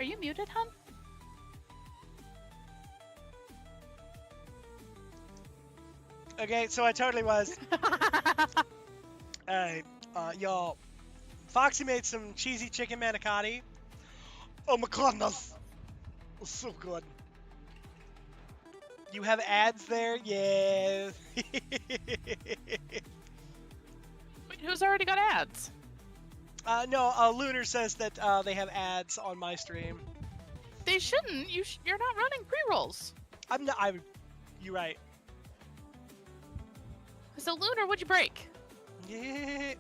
Are you muted, hun? Okay, so I totally was. Alright, y'all. Foxy made some cheesy chicken manicotti. Oh my goodness! It's so good. You have ads there? Yes. Wait, who's already got ads? No, Lunar says that they have ads on my stream. They shouldn't. You're not running pre-rolls. I'm not. You're right. So Lunar, what'd you break? Yeah.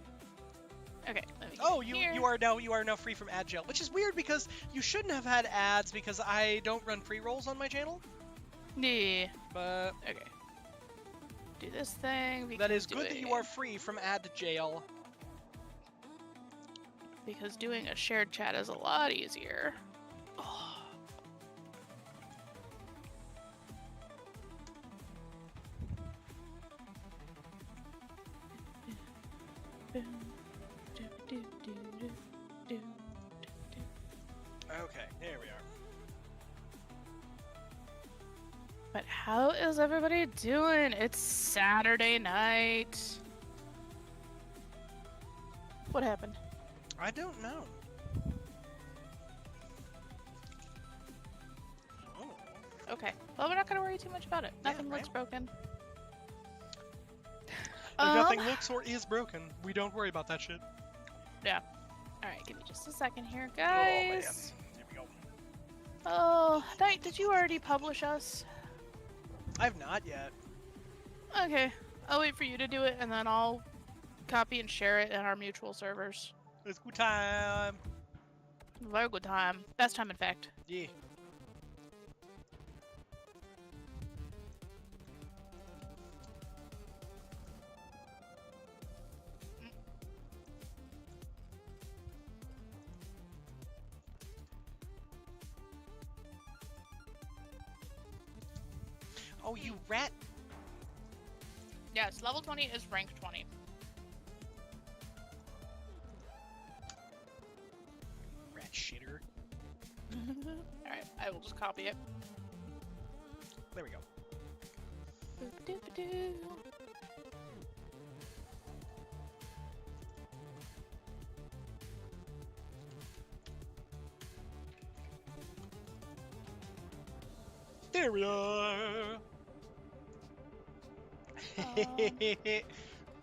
Okay. Let me Oh, get here. you are now free from ad jail, which is weird because you shouldn't have had ads because I don't run pre-rolls on my channel. Yeah. But Okay. Do this thing. that is good that you are free from ad jail. Because doing a shared chat is a lot easier. Oh. Okay, here we are. But how is everybody doing? It's Saturday night. What happened? I don't know. Oh. Okay. Well, we're not gonna worry too much about it. Yeah, Nothing right. looks broken. If nothing looks or is broken, we don't worry about that shit. Yeah. Alright, give me just a second here, guys. Oh, man. Here we go. Oh, Knight, did you already publish us? I've not yet. Okay. I'll wait for you to do it, and then I'll copy and share it in our mutual servers. It's good time. Very good time. Best time, in fact. Yeah. Oh, you rat. Yes, level 20 is rank 20. Rat shitter. Alright, I will just copy it. There we go. Boop-a-doop-a-doo. There we are.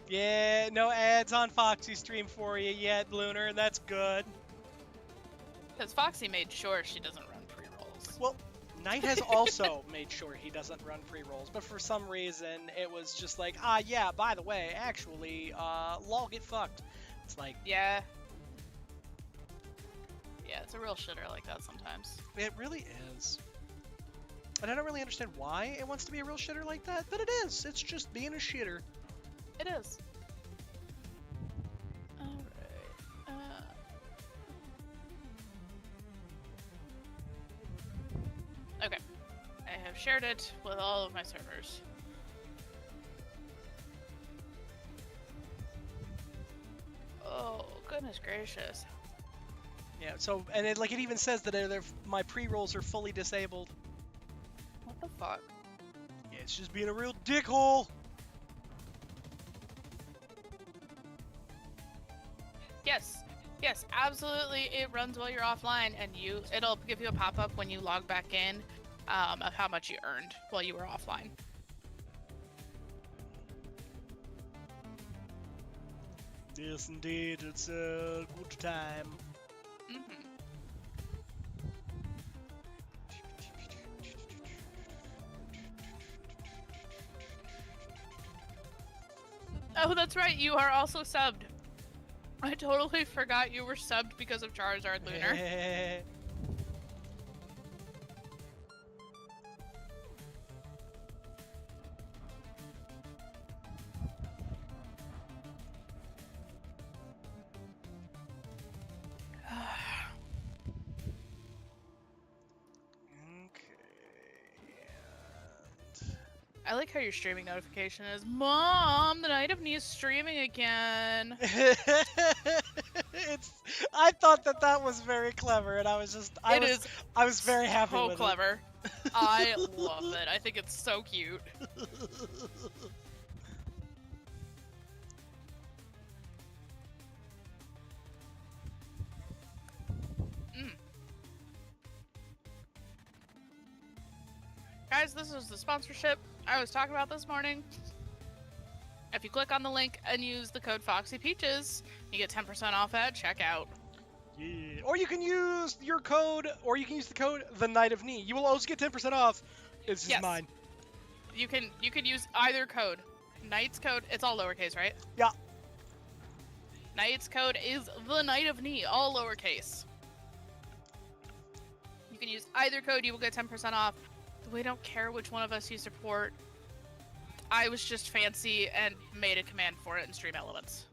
Yeah, no ads on Foxy stream for you yet, Lunar. That's good. Because Foxy made sure she doesn't run pre-rolls. Well, Knight has also made sure he doesn't run pre-rolls, but for some reason it was just like, yeah, by the way, actually, lol, get fucked. It's like, Yeah. Yeah, it's a real shitter like that sometimes. it really is. And I don't really understand why it wants to be a real shitter like that, but it is. It's just being a shitter. It is. Alright. Okay. I have shared it with all of my servers. Oh, goodness gracious. Yeah, so, and it even says that my pre-rolls are fully disabled. What the fuck? Yeah, it's just being a real dickhole. Yes. Yes, absolutely. It runs while you're offline, and it'll give you a pop-up when you log back in of how much you earned while you were offline. Yes, indeed. It's a good time. Mm-hmm. Oh, that's right. You are also subbed. I totally forgot you were subbed because of Charizard Lunar. I like how your streaming notification is, Mom, the Night of Knee is streaming again. I thought that was very clever, and I was very happy so with clever. I love it. I think it's so cute. Guys, this is the sponsorship I was talking about this morning. If you click on the link and use the code FoxyPeaches, you get 10% off at checkout. Yeah. Or you can use the code The Night of Knee. You will always get 10% off. It's just mine. You can use either code. Knight's code, it's all lowercase, right? Yeah. Knight's code is The Night of Knee, all lowercase. You can use either code, you will get 10% off. We don't care which one of us you support. I was just fancy and made a command for it in Stream Elements.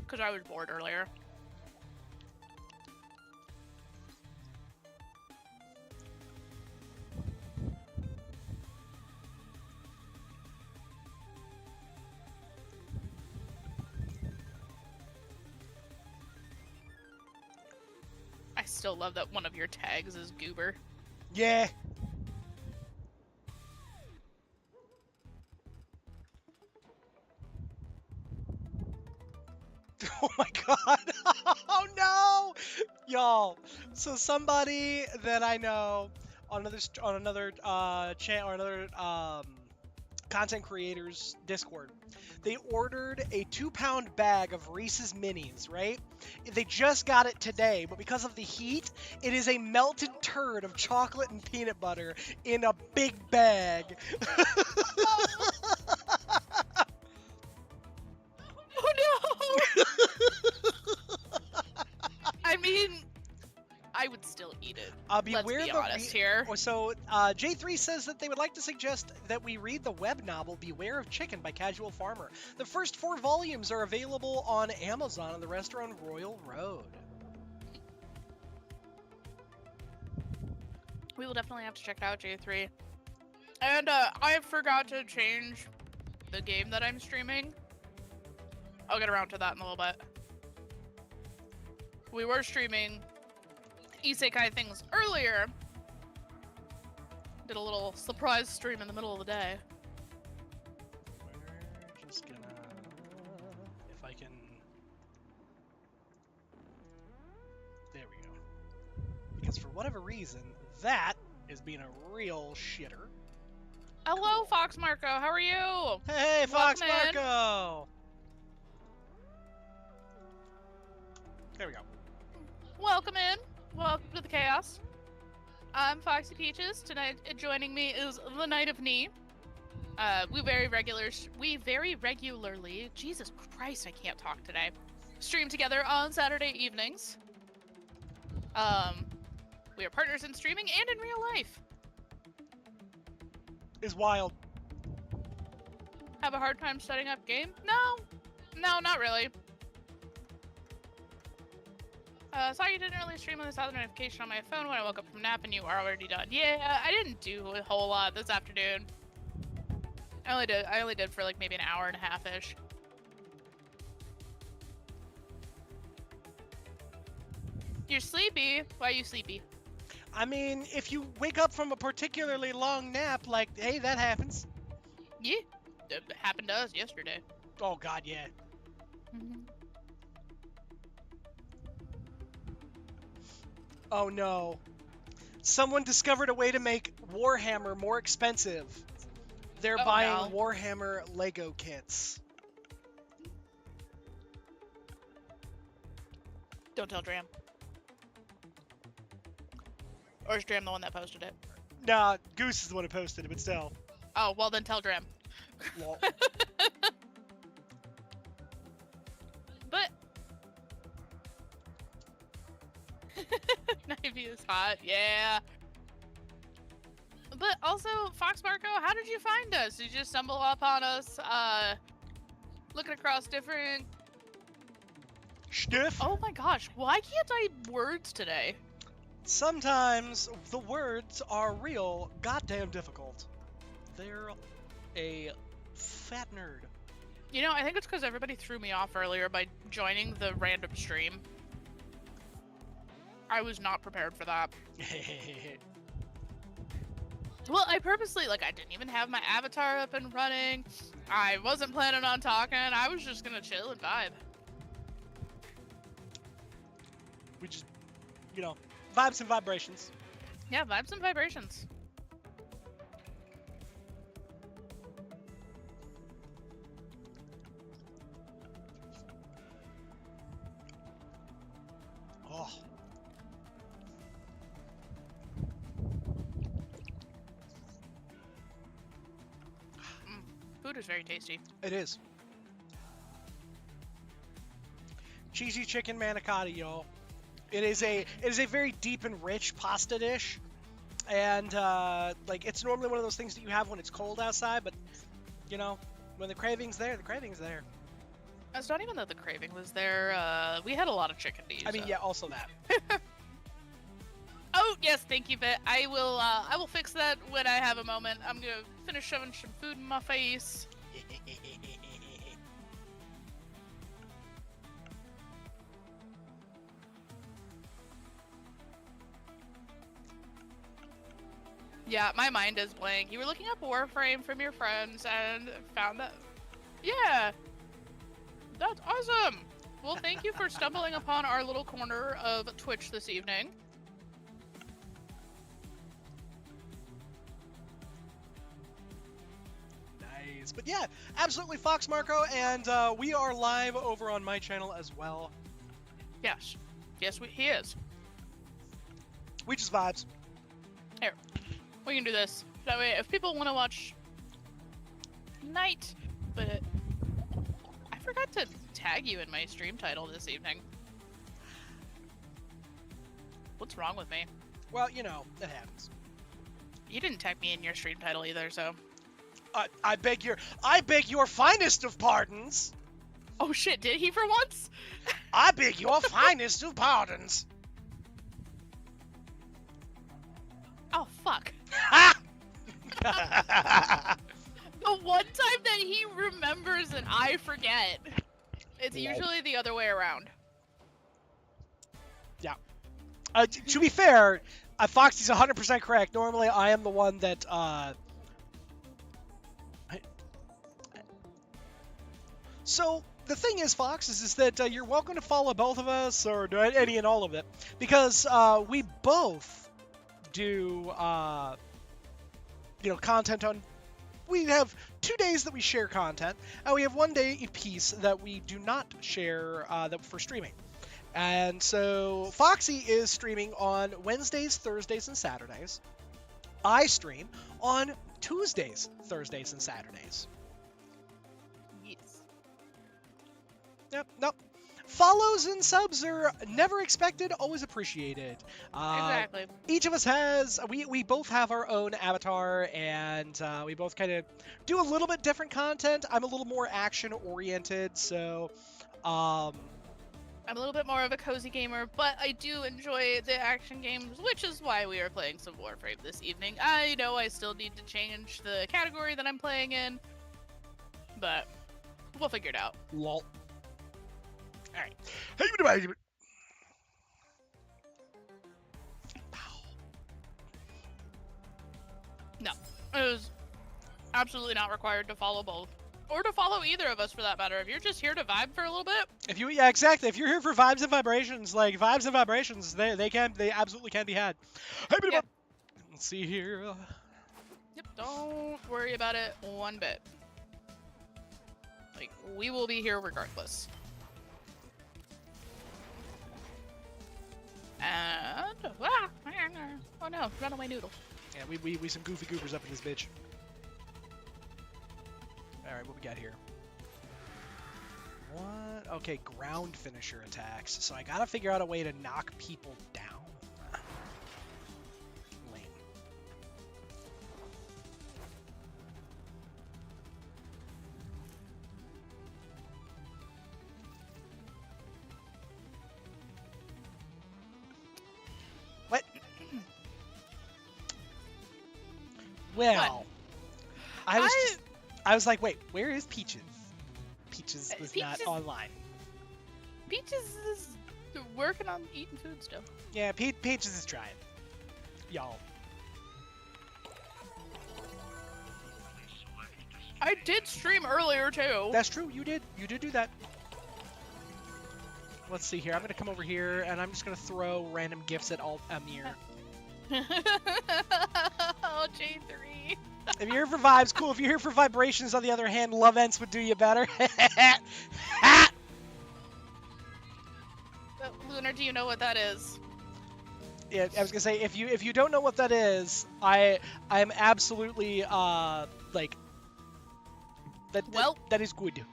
Because I was bored earlier. I still love that one of your tags is Goober. Yeah. Oh my god. Oh no! Y'all. So somebody that I know on another channel or another content creators Discord, they ordered a 2-pound bag of Reese's Minis, right? They just got it today, but because of the heat, it is a melted turd of chocolate and peanut butter in a big bag. Oh no! I mean, I would still eat it. Let's be honest here. So, J3 says that they would like to suggest that we read the web novel Beware of Chicken by Casual Farmer. The first 4 volumes are available on Amazon and the rest are on Royal Road. We will definitely have to check it out, J3. And I forgot to change the game that I'm streaming. I'll get around to that in a little bit. We were streaming Isekai things earlier. Did a little surprise stream in the middle of the day. We're just gonna... If I can... There we go. Because for whatever reason, that is being a real shitter. Hello, Fox Marco. How are you? Hey, Fox Marco! There we go. Welcome in. Welcome to the chaos. I'm Foxy Peaches. Tonight, joining me is the Night of Knee. We very regularly, Jesus Christ, I can't talk today, stream together on Saturday evenings. We are partners in streaming and in real life. Is wild. Have a hard time setting up game? No, not really. Saw you didn't really stream when I saw the notification on my phone when I woke up from nap and you are already done. Yeah, I didn't do a whole lot this afternoon. I only did for like maybe an hour and a half-ish. You're sleepy? Why are you sleepy? I mean, if you wake up from a particularly long nap, like, hey, that happens. Yeah, it happened to us yesterday. Oh god, yeah. Oh no. Someone discovered a way to make Warhammer more expensive. They're buying Warhammer Lego kits. Don't tell Dram. Or is Dram the one that posted it? Nah, Goose is the one who posted it, but still. Oh, well then tell Dram. Lol. But... Navy is hot, yeah. But also, Fox Marco, how did you find us? Did you just stumble upon us, looking across different... Stuff? Oh my gosh, why can't I words today? Sometimes the words are real goddamn difficult. They're a fat nerd. You know, I think it's because everybody threw me off earlier by joining the random stream. I was not prepared for that. Well, I purposely, like, I didn't even have my avatar up and running. I wasn't planning on talking. I was just gonna chill and vibe. We just, you know, vibes and vibrations. Yeah, vibes and vibrations. Oh. Food is very tasty. It is. Cheesy chicken manicotti, y'all. It is a very deep and rich pasta dish, and like it's normally one of those things that you have when it's cold outside, but you know, when the craving's there, the craving's there. It's not even that the craving was there. We had a lot of chicken to use. I mean, yeah, also that. Oh yes, thank you, Bit. I will fix that when I have a moment. I'm gonna finish shoving some food in my face. Yeah, my mind is blank. You were looking up Warframe from your friends and found that. Yeah, that's awesome. Well, thank you for stumbling upon our little corner of Twitch this evening. Nice. But yeah, absolutely Fox Marco, and we are live over on my channel as well. Yes. Yes, he is. We just vibes. Here. We can do this. That way, if people want to watch Night, but I forgot to tag you in my stream title this evening. What's wrong with me? Well, you know, it happens. You didn't tag me in your stream title either, so. I beg your finest of pardons. Oh shit, did he for once? I beg your finest of pardons. Oh fuck. Ha! The one time that he remembers and I forget. It's usually the other way around. Yeah. To be fair, Foxy's 100% correct. Normally, I am the one that, So, the thing is, Fox, is that you're welcome to follow both of us, or any and all of it, because we both do, you know, content on... We have 2 days that we share content, and we have 1 day a piece that we do not share for streaming. And so Foxy is streaming on Wednesdays, Thursdays, and Saturdays. I stream on Tuesdays, Thursdays, and Saturdays. Yes. Yep, nope. Follows and subs are never expected, always appreciated. Exactly. Each of us has, we both have our own avatar, and we both kind of do a little bit different content. I'm a little more action-oriented, so... I'm a little bit more of a cozy gamer, but I do enjoy the action games, which is why we are playing some Warframe this evening. I know I still need to change the category that I'm playing in, but we'll figure it out. Lol. Alright. No, it was absolutely not required to follow both. Or to follow either of us, for that matter. If you're just here to vibe for a little bit. Yeah, exactly. If you're here for vibes and vibrations, like, vibes and vibrations, they absolutely can be had. Yep. Let's see here. Yep, don't worry about it one bit. Like, we will be here regardless. And... oh no, runaway noodle. Yeah, we some goofy goobers up in this bitch. Alright, what we got here? What? Okay, ground finisher attacks. So I gotta figure out a way to knock people down. Lame. What? Well, What? I was like, wait, where is Peaches? Peaches was Peach not is- online. Peaches is working on eating food still. Yeah, Peaches is trying. Y'all. I did stream earlier too. That's true. You did. You did do that. Let's see here. I'm gonna come over here and I'm just gonna throw random gifts at Amir. Oh, J3. If you're here for vibes, cool. If you're here for vibrations, on the other hand, love ents would do you better. Lunar, do you know what that is? Yeah, I was gonna say if you don't know what that is, I'm absolutely like that. Well- that is good.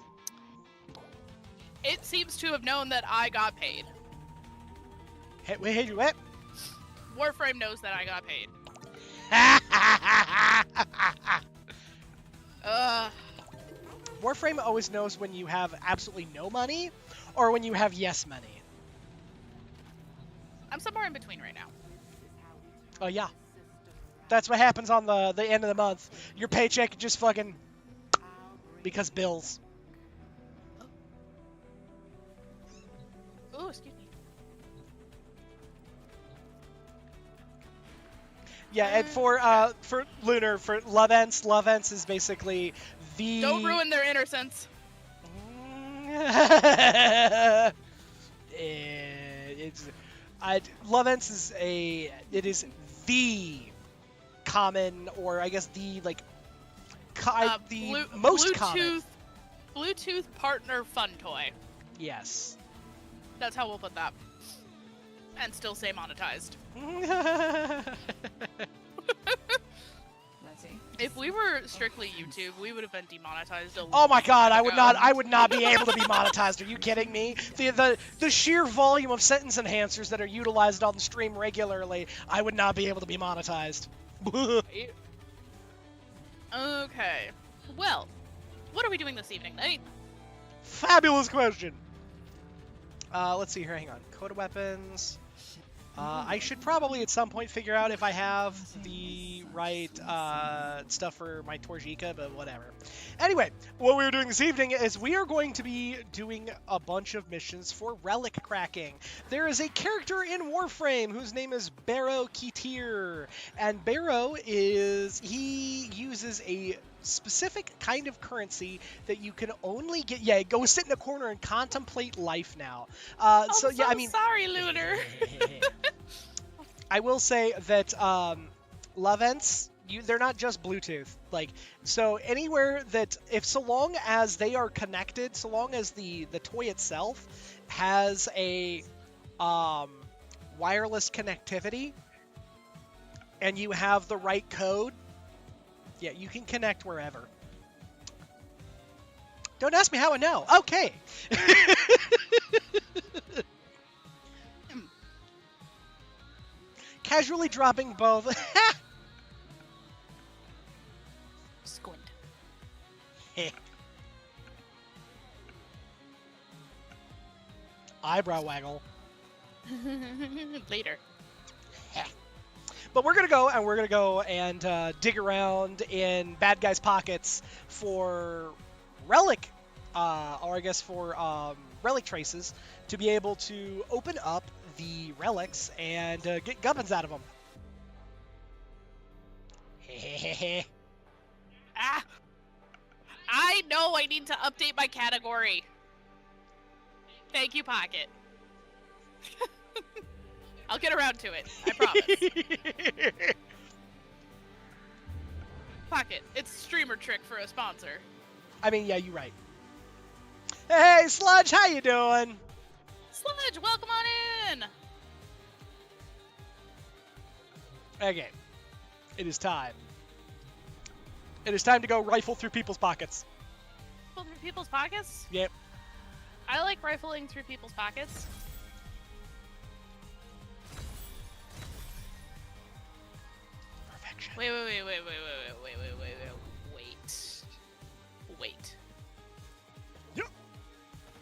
It seems to have known that I got paid. Hey, wait, what? Warframe knows that I got paid. Warframe always knows when you have absolutely no money or when you have yes money. I'm somewhere in between right now. Oh yeah. That's what happens on the end of the month. Your paycheck just fucking because bills. Ooh, excuse me. Yeah, and for Lunar, for love ents is basically the Don't ruin their innocence. Love ents is the common, or I guess the like the most common. Bluetooth partner fun toy. Yes. That's how we'll put that. And still say monetized. Let's see. If we were strictly YouTube, we would have been demonetized a Oh my god, I would ago. not be able to be monetized. Are you kidding me? The sheer volume of sentence enhancers that are utilized on the stream regularly, I would not be able to be monetized. Okay. Well, what are we doing this evening, Nate? Fabulous question. Let's see here. Hang on. Code of weapons. I should probably at some point figure out if I have the right stuff for my Torjika, but whatever. Anyway, what we're doing this evening is we are going to be doing a bunch of missions for relic cracking. There is a character in Warframe whose name is Barrow Ketir, and Barrow he uses a specific kind of currency that you can only get. Yeah, go sit in a corner and contemplate life now. So yeah, I mean, sorry, Lunar. I will say that love ents, they're not just Bluetooth. Like, so anywhere that so long as they are connected, so long as the toy itself has a wireless connectivity, and you have the right code. Yeah, you can connect wherever. Don't ask me how I know. Okay. Casually dropping both. Squint. Eyebrow waggle. Later. But we're gonna go and dig around in bad guys' pockets for relic, or I guess for relic traces, to be able to open up the relics and get gubbins out of them. Ah! I know I need to update my category. Thank you, Pocket. I'll get around to it. I promise. Pocket, it's a streamer trick for a sponsor. I mean, yeah, you're right. Hey, Sludge, how you doing? Sludge, welcome on in! Okay, it is time. It is time to go rifle through people's pockets. Rifle through people's pockets? Yep. I like rifling through people's pockets. Perfection. Wait. Yep.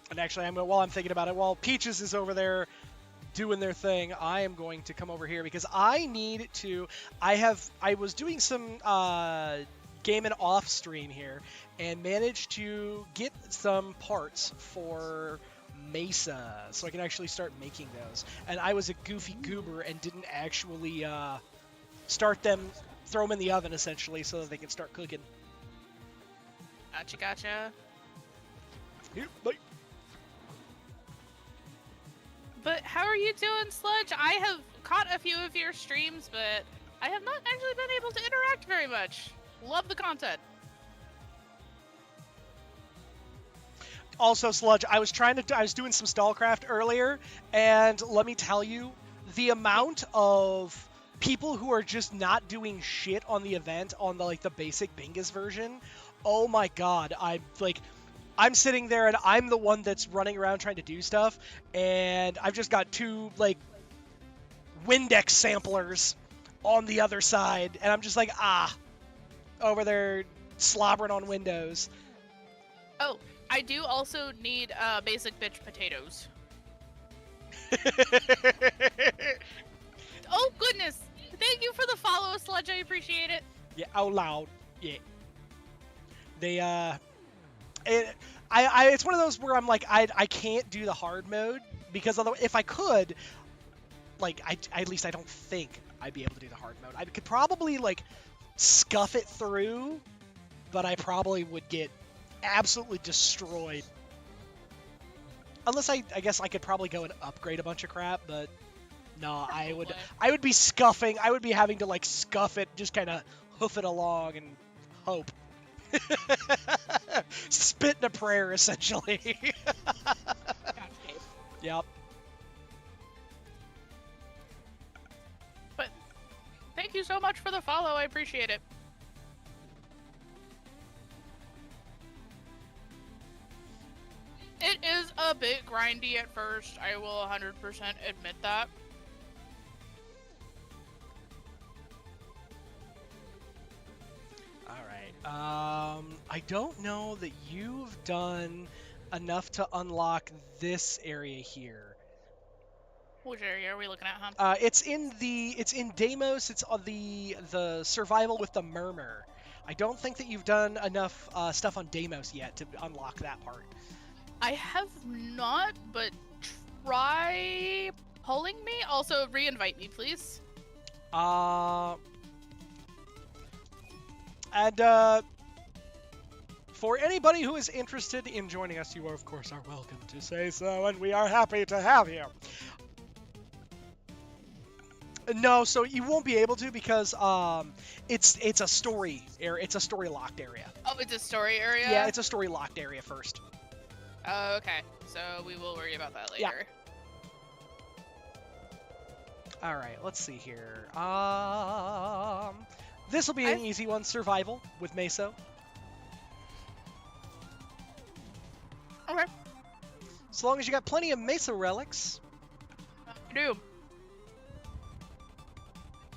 And actually, while I'm thinking about it, while Peaches is over there doing their thing, I am going to come over here because I need to. I was doing some gaming off stream here and managed to get some parts for Mesa, so I can actually start making those. And I was a goofy goober and didn't actually throw them in the oven essentially, so that they can start cooking. Gotcha. Here, bye. But how are you doing, Sludge? I have caught a few of your streams, but I have not actually been able to interact very much. Love the content. Also, Sludge, I was doing some Stallcraft earlier, and let me tell you, the amount of people who are just not doing shit on the event on the basic Bingus version, oh my god, I'm sitting there and I'm the one that's running around trying to do stuff, and I've just got two Windex samplers on the other side, and I'm just over there slobbering on Windows. Oh, I do also need basic bitch potatoes. Oh goodness! Thank you for the follow, Sludge. I appreciate it. Yeah, out loud. Yeah. They it's one of those where I'm like, I can't do the hard mode because although if I could, at least I don't think I'd be able to do the hard mode. I could probably scuff it through, but I probably would get absolutely destroyed. Unless I guess I could probably go and upgrade a bunch of crap, but no, I would be scuffing. I would be having to scuff it, just kind of hoof it along and hope. Spit in a prayer, essentially. Yep. But thank you so much for the follow. I appreciate it. It is a bit grindy at first. I will 100% admit that. I don't know that you've done enough to unlock this area here. Which area are we looking at, huh? It's in Deimos. It's on the survival with the murmur. I don't think that you've done enough stuff on Deimos yet to unlock that part. I have not, but try pulling me. Also, re-invite me, please. And for anybody who is interested in joining us, you of course are welcome to say so, and we are happy to have you. No, so you won't be able to because it's a story area. It's a story locked area. Oh, it's a story area? Yeah, it's a story locked area first. Oh, okay. So we will worry about that later. Yeah. All right, let's see here. This will be an easy one, survival with Meso. Okay. As long as you got plenty of Mesa relics. I do.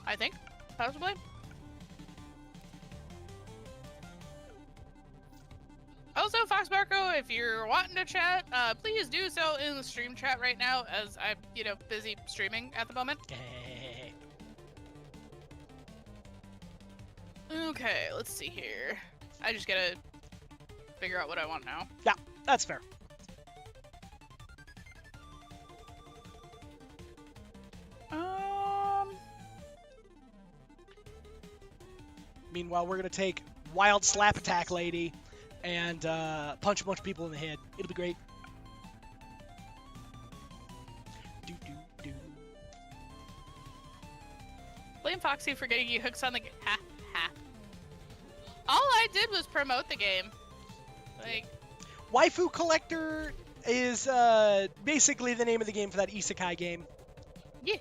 I think, possibly. Also, Fox Marco, if you're wanting to chat, please do so in the stream chat right now, as I'm, busy streaming at the moment. Okay, let's see here. I just gotta figure out what I want now. Yeah, that's fair. Meanwhile, we're gonna take Wild Slap Attack Lady and punch a bunch of people in the head. It'll be great. Blame Foxy for getting you hooks on the game. Ha ha. All I did was promote the game. Waifu Collector is basically the name of the game for that isekai game. Yeah.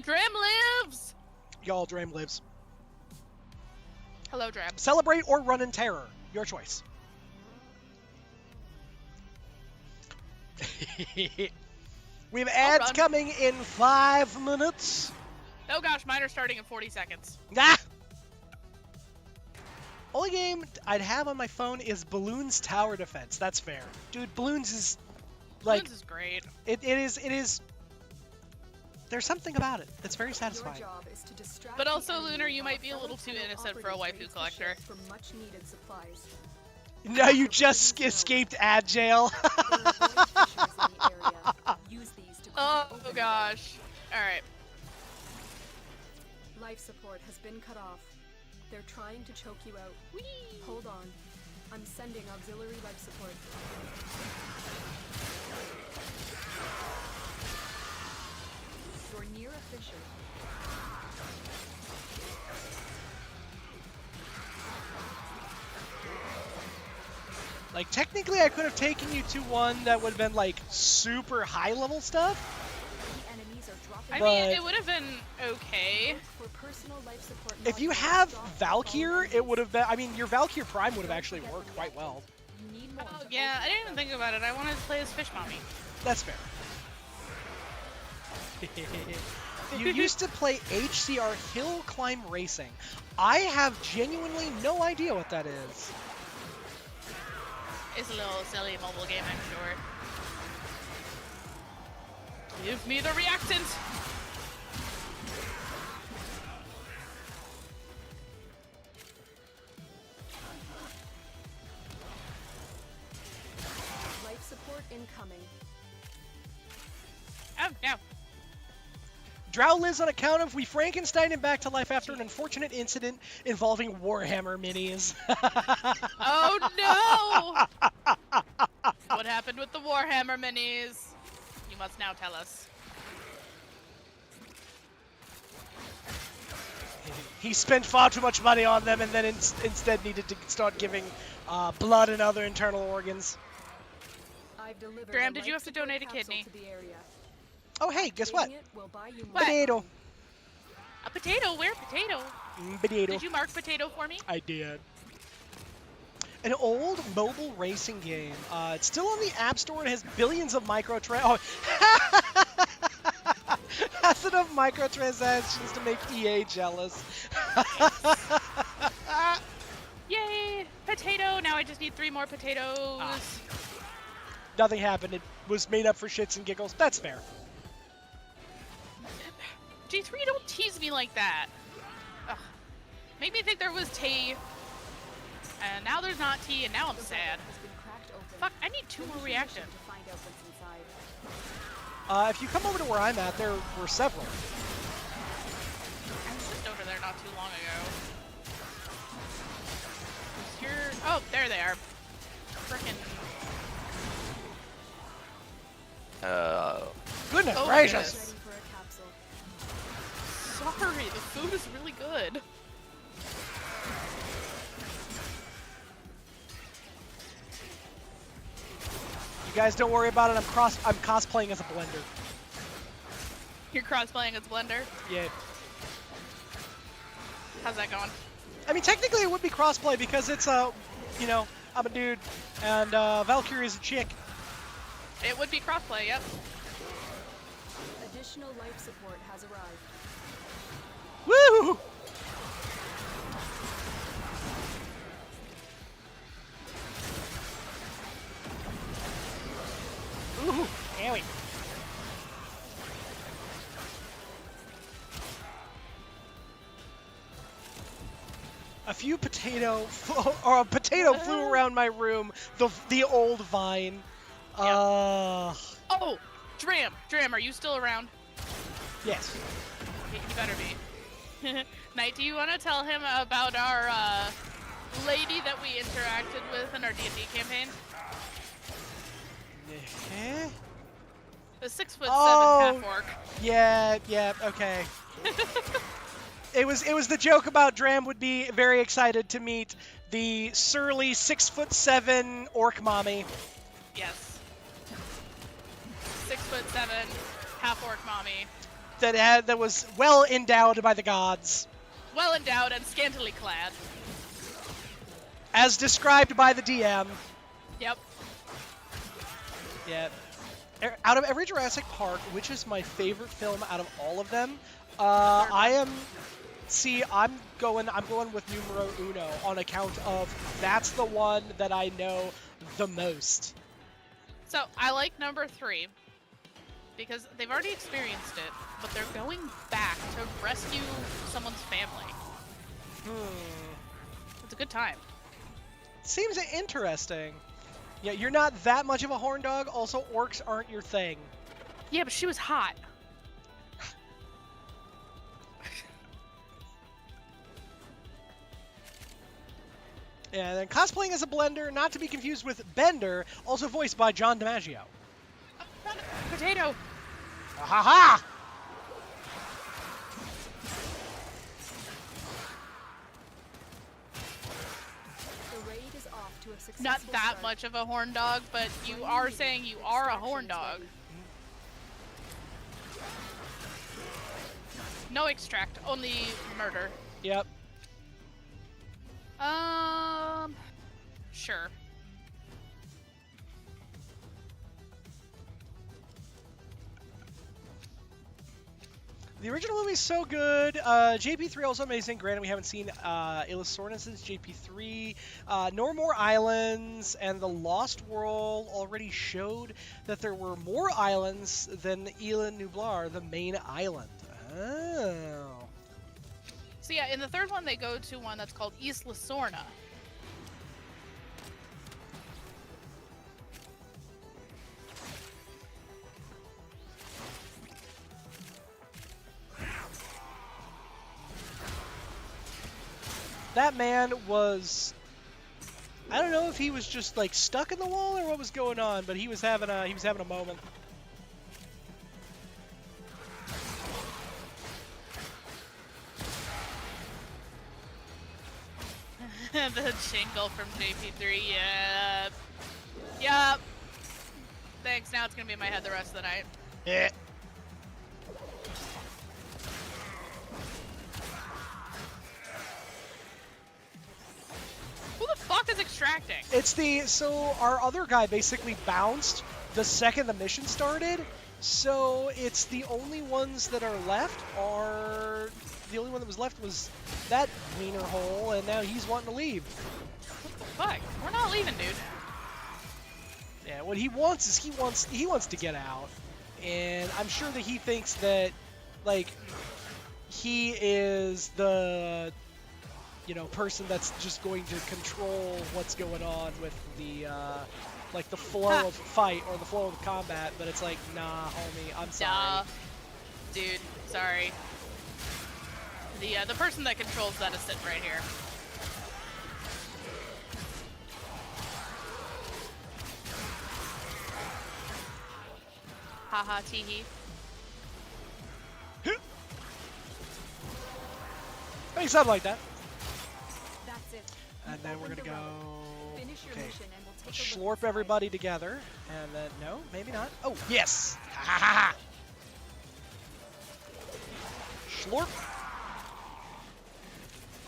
Dram lives! Y'all, Dram lives. Hello, Dram. Celebrate or run in terror. Your choice. We have ads coming in 5 minutes. Oh gosh, mine are starting in 40 seconds. Ah! Only game I'd have on my phone is Balloons Tower Defense. That's fair. Dude, Balloons is Like, Bloons is great. it is. There's something about it that's very satisfying. But also, Lunar, you might be a little too innocent for a waifu collector. No, you just escaped ad jail. Oh gosh. Alright. Life support has been cut off. They're trying to choke you out. Whee! Hold on. I'm sending auxiliary life support. You're near a fissure. Like, technically, I could have taken you to one that would have been, like, super high-level stuff. The enemies are dropping. I But- mean, it would have been okay. For personal life support If you modules, have stop Valkyr, all it would have been... I mean, your Valkyr Prime would have actually worked quite well. You need more Oh, to yeah, open I didn't even think about it. I wanted to play as Fish Mommy. That's fair. You used to play HCR Hill Climb Racing. I have genuinely no idea what that is. It's a little silly mobile game, I'm sure. Give me the reactant! life support incoming. Oh, no. Drow lives on account of we Frankenstein him back to life after an unfortunate incident involving Warhammer minis. Oh, no! What happened with the Warhammer minis? You must now tell us. He spent far too much money on them and then instead needed to start giving blood and other internal organs. I've delivered Graham, a did you life have to support donate a capsule kidney? to the area. Oh, hey, guess what? Activating it will buy you more What? Potato. A potato? Where potato? Potato. Did you mark potato for me? I did. An old mobile racing game. It's still on the App Store. It has billions of has enough microtransactions to make EA jealous. Yay! Potato! Now I just need 3 more potatoes. Nothing happened. It was made up for shits and giggles. That's fair. G3, don't tease me like that. Ugh. Make me think there was tea. And now there's not tea, and now I'm sad. has been cracked open. Fuck, I need 2 more Finish reactant. to find out what's inside. If you come over to where I'm at, there were several. I was just over there not too long ago. Who's here? Oh, there they are. Frickin'. Goodness Oh, gracious. goodness. Ready for a capsule. Sorry, the food is really good. You guys don't worry about it. I'm cosplaying as a blender. You're cross-playing as Blender. Yeah. How's that going? I mean, technically it would be crossplay because it's you know, I'm a dude and Valkyrie is a chick. It would be crossplay, yep. Additional life support has arrived. Woo! Ooh, owie. A few a potato flew around my room. The old vine. Oh, Dram, are you still around? Yes. He better be. Knight, do you want to tell him about our lady that we interacted with in our D&D campaign? Eh? The 6'7" Oh. half-orc. Yeah, okay. It was the joke about Dram would be very excited to meet the surly 6'7" orc mommy. Yes. 6'7" half-orc mommy. That was well endowed by the gods, Well endowed and scantily clad. as described by the DM. Yep. Yeah. Out of every Jurassic Park, which is my favorite film out of all of them, I'm going with numero uno on account of that's the one that I know the most. So I like number 3 because they've already experienced it, but they're going back to rescue someone's family. It's a good time. Seems interesting. Yeah, you're not that much of a horn dog. Also, orcs aren't your thing. Yeah, but she was hot. And then cosplaying as a blender, not to be confused with Bender, also voiced by John DiMaggio. Potato. Ha ha! The raid is off to a successful Not that start. much of a horn dog, but you are saying you are a horn dog. No extract, only murder. Yep. Sure. The original movie's so good. JP3 also amazing. Granted, we haven't seen Illusorna since JP3. No More Islands and The Lost World already showed that there were more islands than Isla Nublar, the main island. Oh. So yeah, in the third one, they go to one that's called Isla Sorna. That man was, I don't know if he was just like stuck in the wall or what was going on, but he was having a moment. The jingle from JP3, yep. Yep. Thanks, now it's gonna be in my head the rest of the night. Eh. Who the fuck is extracting? It's so our other guy basically bounced the second the mission started, so it's the only ones that are left are, the only one that was left was that wiener hole, and now he's wanting to leave. What the fuck? We're not leaving, dude. Yeah, what he wants is he wants to get out, and I'm sure that he thinks that, like, he is the, you know, person that's just going to control what's going on with the, like, the flow of fight or the flow of combat, but it's like, nah, homie, I'm sorry. Nah. Dude, sorry. The person that controls that is sitting right here. Haha, teehee. Hey, something like that. That's it. And then we're Open gonna the road. go, Finish your okay, mission and we'll take a look slurp inside. everybody together, and then, no, maybe not. Oh, yes! Ha ha ha! Slurp!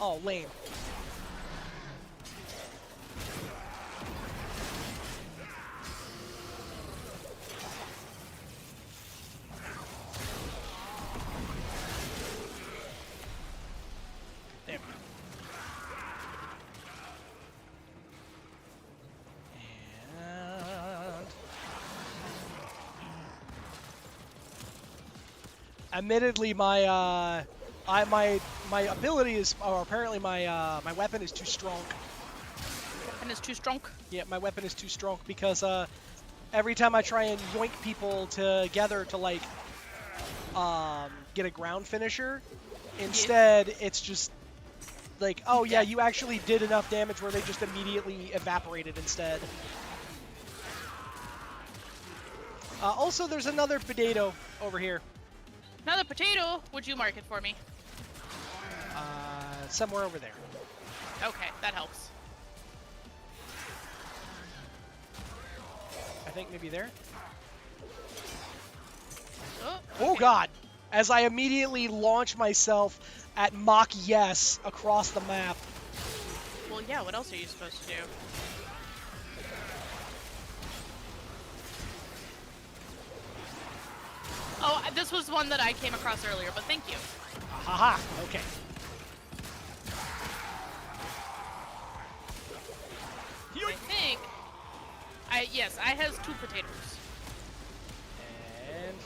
Oh, lame. There we go. And admittedly, my my ability is, or apparently my my weapon is too strong. Weapon is too strong. Yeah, my weapon is too strong because every time I try and yoink people together to like get a ground finisher, instead it's just like, oh yeah, you actually did enough damage where they just immediately evaporated instead. Also, there's another potato over here. Another potato. Would you mark it for me? Somewhere over there. Okay, that helps. I think maybe there. Oh, Oh okay. god! As I immediately launch myself at Mach Yes across the map. Well, yeah, what else are you supposed to do? Oh, this was one that I came across earlier, but thank you. Haha, okay. Yes, I has 2 potatoes. And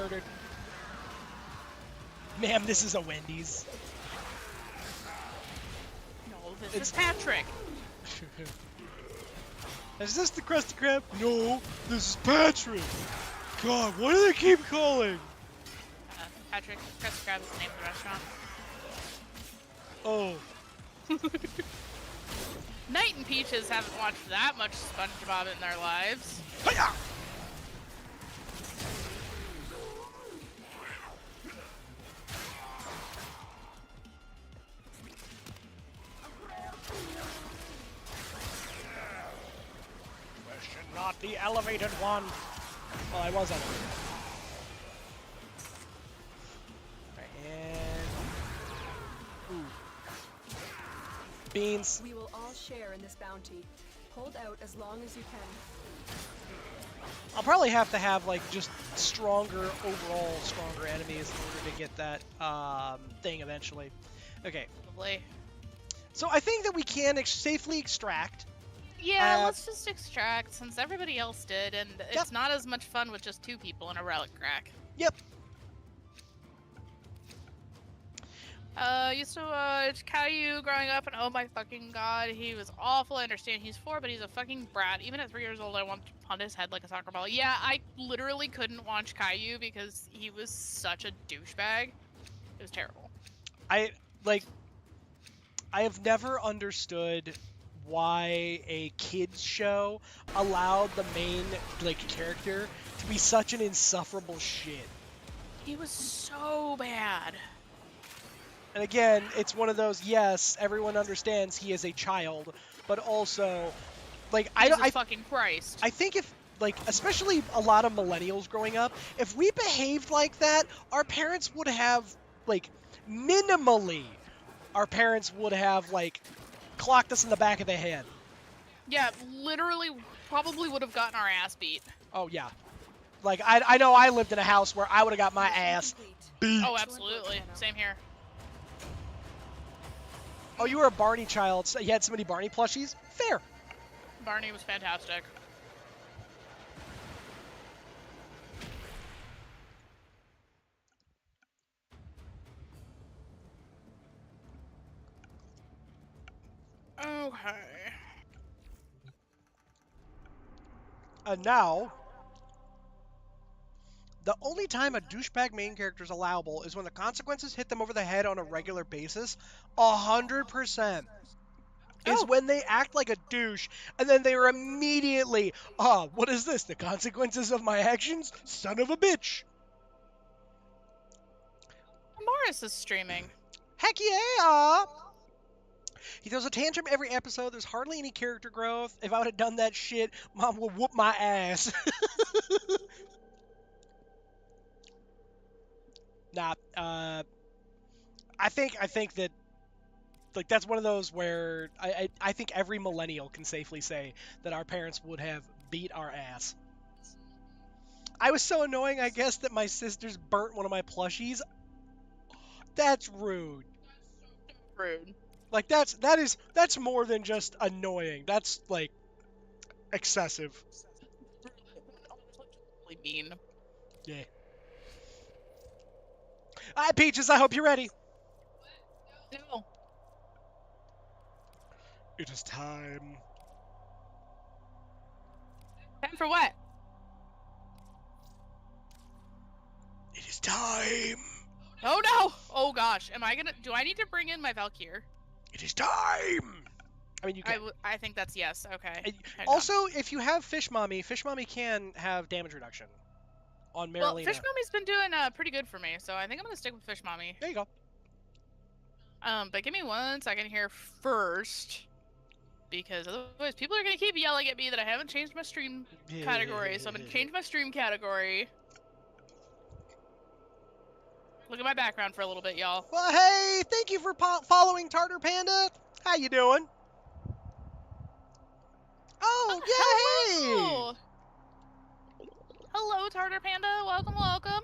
murdered. Ma'am, this is a Wendy's. No, this is Patrick. Is this the Krusty Krab? No, this is Patrick. God, what do they keep calling? Patrick, Krusty Krab is the name of the restaurant. Oh. Knight and Peaches haven't watched that much SpongeBob in their lives. Hi-ya! Question not the elevated one. Well, I was elevated. And ooh. Beans. We will all share in this bounty. Hold out as long as you can. I'll probably have to have like just stronger enemies in order to get that thing eventually. Okay. Probably. So I think that we can safely extract. Yeah, let's just extract since everybody else did, and Yep. it's not as much fun with just 2 people in a relic rack. Yep. Used to watch Caillou growing up, and oh my fucking god, he was awful. I understand he's 4, but he's a fucking brat. Even at 3 years old, I wanted to punt his head like a soccer ball. Yeah, I literally couldn't watch Caillou because he was such a douchebag. It was terrible. I have never understood why a kids show allowed the main character to be such an insufferable shit. He was so bad. And again, it's one of those, yes, everyone understands he is a child, but also, Jesus fucking Christ. I think if, especially a lot of millennials growing up, if we behaved like that, our parents would have, minimally, our parents would have, clocked us in the back of the head. Yeah, literally, probably would have gotten our ass beat. Oh, yeah. I know I lived in a house where I would have got my ass beat. Oh, absolutely. Same here. Oh, you were a Barney child. So you had so many Barney plushies? Fair. Barney was fantastic. Okay. And now, the only time a douchebag main character is allowable is when the consequences hit them over the head on a regular basis. 100%. Is when they act like a douche, and then they are immediately, what is this? The consequences of my actions? Son of a bitch. Morris is streaming. Heck yeah! He throws a tantrum every episode. There's hardly any character growth. If I would have done that shit, Mom would whoop my ass. Nah, I think that, that's one of those where I think every millennial can safely say that our parents would have beat our ass. I was so annoying, I guess, that my sisters burnt one of my plushies. That's rude. Rude. That's more than just annoying. That's, excessive. Really mean. Yeah. Alright, Peaches, I hope you're ready. No. It is time. Time for what? It is time. Oh no! Oh gosh, do I need to bring in my Valkyr? It is time. I mean, you can. I think that's yes, okay. Also, if you have Fish Mommy can have damage reduction. on Well, Marilena. Fish Mommy's been doing pretty good for me, so I think I'm gonna stick with Fish Mommy. There you go. But give me 1 second here first, because otherwise people are gonna keep yelling at me that I haven't changed my stream category. So I'm gonna change my stream category. Look at my background for a little bit, y'all. Well, hey, thank you for following Tartar Panda. How you doing? Oh, yeah, hey! Hello! Hello, Tartar Panda. Welcome, welcome.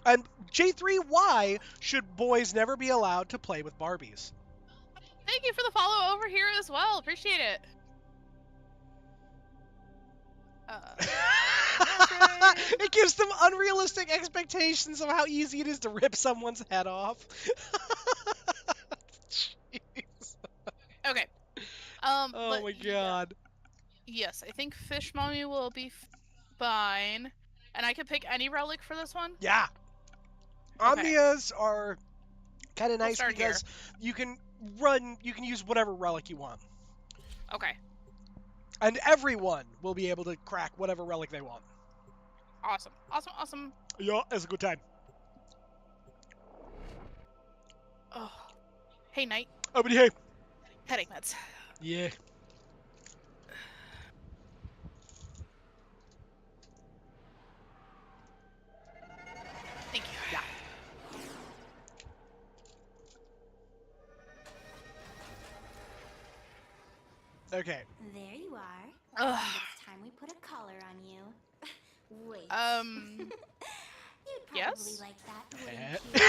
And J3, why should boys never be allowed to play with Barbies? Thank you for the follow over here as well. Appreciate it. It gives them unrealistic expectations of how easy it is to rip someone's head off. Jeez. Okay. Oh but my god. Yes, I think Fish Mommy will be fine. And I can pick any relic for this one? Yeah. Okay. Omnias are kind of We'll nice start because you can use whatever relic you want. Okay. And everyone will be able to crack whatever relic they want. Awesome. Awesome, awesome. Yeah, it's a good time. Oh. Hey, Knight. Oh, but hey. Headache meds. Yeah. Thank you. Yeah. Okay. There you are. Ugh. It's time we put a collar on you. Wait. You'd probably Yes? like that, wouldn't you?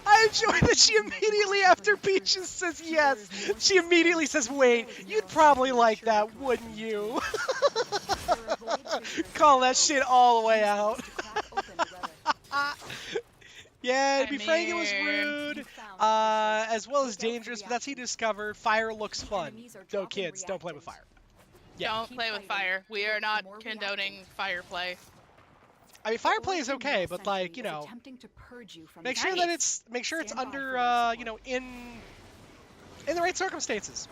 I enjoy that she immediately after Peaches says yes, she immediately says, wait, you'd probably like that, wouldn't you? Call that shit all the way out. Yeah, to be frank, it was rude, as well as dangerous, but that's he discovered. Fire looks fun. No, kids, don't play with fire. Yeah. Don't play with fire. We are not condoning fire play. I mean, fire play is okay, but like, you know, make sure that it's under, you know, in the right circumstances.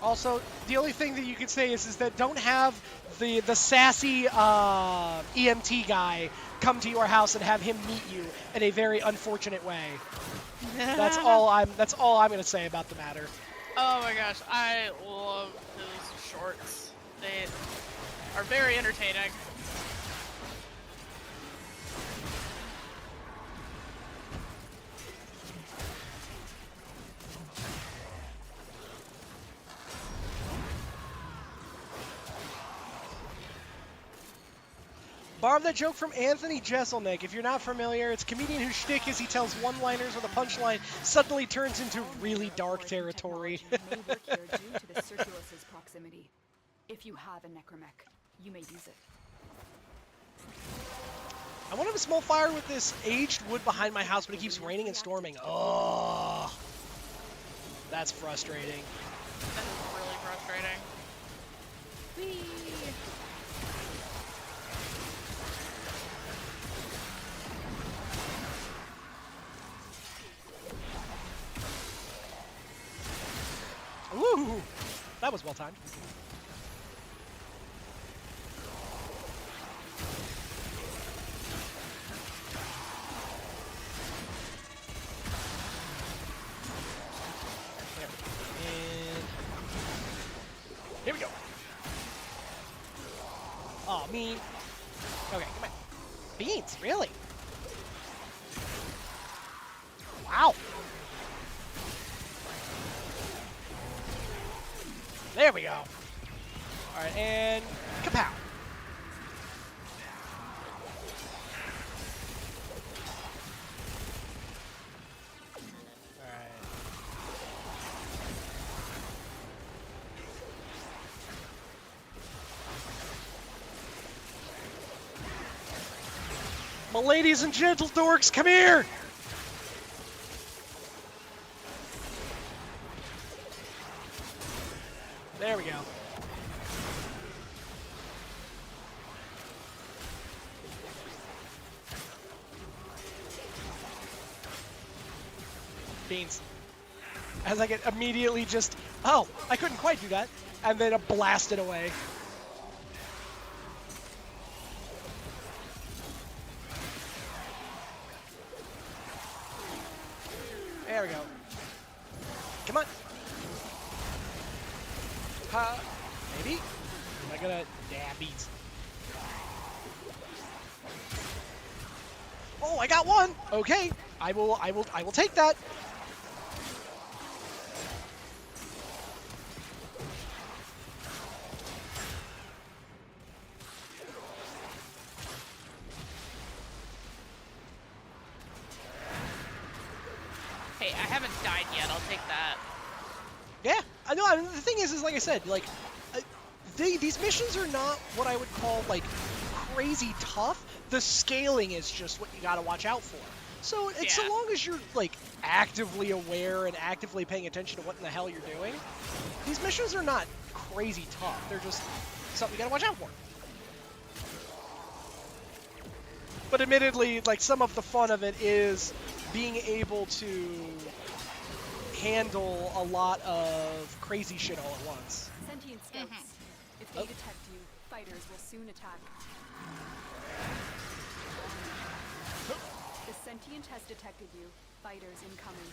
Also, the only thing that you can say is that don't have the sassy EMT guy come to your house and have him meet you in a very unfortunate way. That's all I'm gonna say about the matter. Oh my gosh, I love those shorts. They are very entertaining. Borrow that joke from Anthony Jeselnik. If you're not familiar, it's a comedian whose shtick is he tells one-liners with a punchline suddenly turns into really dark territory. If you have a necromech, you may use it. I want to have a small fire with this aged wood behind my house, but it keeps raining and storming. Oh, that's frustrating. That is really frustrating. Whee! Woo! That was well timed. There. And here we go. Oh, me. Okay, come on. Beans, really? Wow. There we go. All right, and kapow. All right. My ladies and gentle dorks, come here. There we go. Beans. As I get immediately just, oh, I couldn't quite do that, and then blast it away. There we go. Come on. Maybe? Am I gonna? Yeah, beats. Oh, I got one. Okay, I will take that. Hey, I haven't died yet. I'll take that. Yeah, I know. I mean, the thing is like I said, like, these missions are not what I would call like crazy tough. The scaling is just what you gotta watch out for. So it's so long as you're like actively aware and actively paying attention to what in the hell you're doing, these missions are not crazy tough. They're just something you gotta watch out for. But admittedly, like, some of the fun of it is being able to handle a lot of crazy shit all at once. Sentient scouts. If they detect you, fighters will soon attack. The sentient has detected you. Fighters incoming.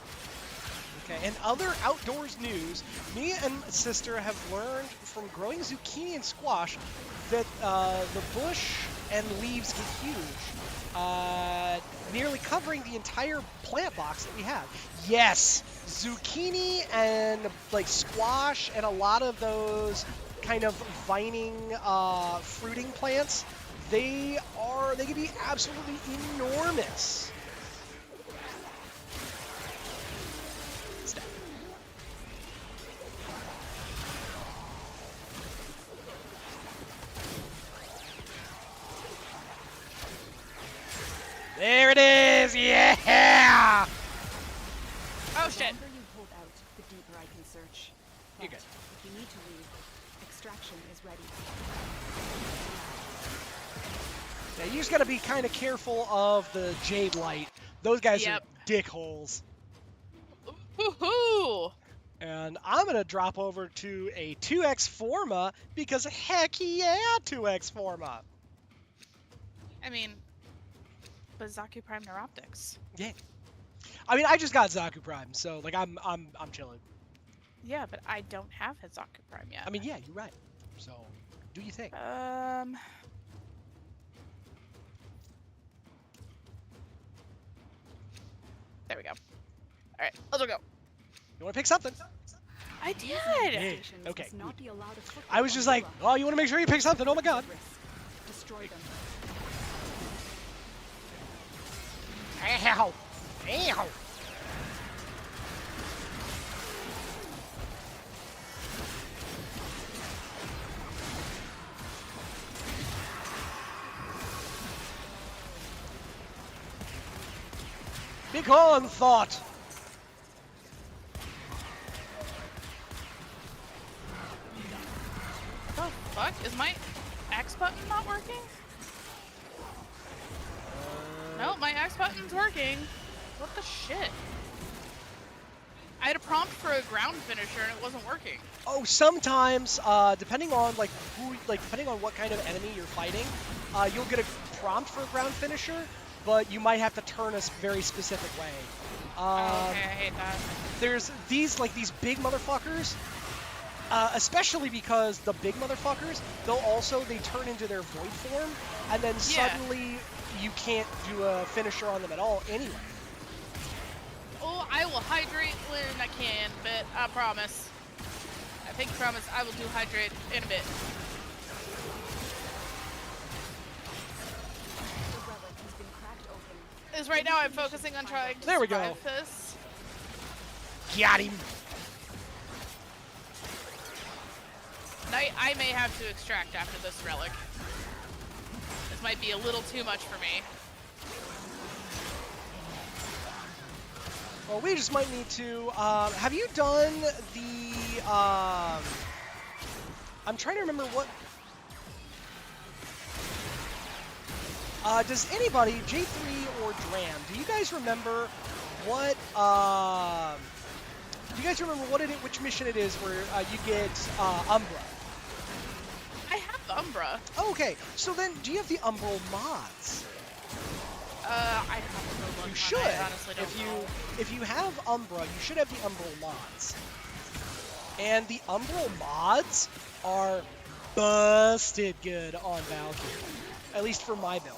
Okay, and other outdoors news, me and sister have learned from growing zucchini and squash that the bush and leaves get huge, nearly covering the entire plant box that we have. Yes, zucchini and like squash and a lot of those kind of vining, fruiting plants, they can be absolutely enormous. There it is! Yeah! Oh shit! The longer you hold out, the deeper I can search. You're good. If you need to leave, extraction is ready. Yeah, you just gotta be kind of careful of the jade light. Those guys are dickholes. Woohoo! And I'm gonna drop over to a 2x Forma because heck yeah, 2x Forma. I mean, but Zaku Prime Neuroptics. Yeah. I mean, I just got Zaku Prime, so like I'm chilling. Yeah, but I don't have his Zaku Prime yet. I mean, yeah, you're right. So, do you think? There we go. All right, let's go. You want to pick something? I did. Yeah. Okay. Must not be allowed to cook I was just like, oh, you want to make sure you pick something? Oh my god. Destroy them. Ow! Ow! Big on thought. What the fuck? Is my X button not working? No, my X button's working. What the shit? I had a prompt for a ground finisher and it wasn't working. Oh, sometimes, depending on like depending on what kind of enemy you're fighting, you'll get a prompt for a ground finisher, but you might have to turn a very specific way. Okay, I hate that. There's these big motherfuckers, especially because the big motherfuckers, they turn into their void form, and then suddenly you can't do a finisher on them at all anyway. Oh, I will hydrate when I can, but I promise. I think promise I will do hydrate in a bit. The relic has been cracked open. Because right now I'm focusing on trying to survive this. Got him. And I may have to extract after this relic. This might be a little too much for me. Well, we just might need to. Have you done the I'm trying to remember what... does anybody, J3 or Dram, do you guys remember what, do you guys remember which mission it is where you get Umbra? I have Umbra. Oh, okay, so then do you have the Umbral mods? I have to go look. You should. I honestly don't know. If you have Umbra, you should have the Umbral mods. And the Umbral mods are busted good on Valkyrie. At least for my build.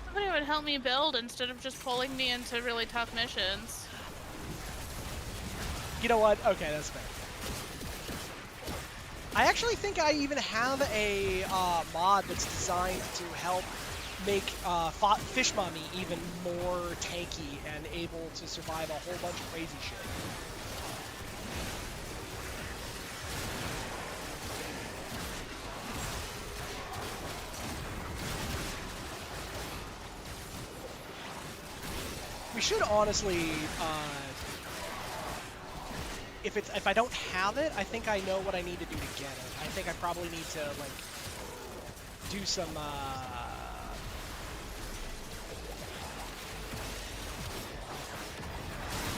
Somebody would help me build instead of just pulling me into really tough missions. You know what? Okay, that's fair. I actually think I even have a mod that's designed to help make Fish Mommy even more tanky and able to survive a whole bunch of crazy shit. We should honestly, if I don't have it, I think I know what I need to do to get it. I think I probably need to like do some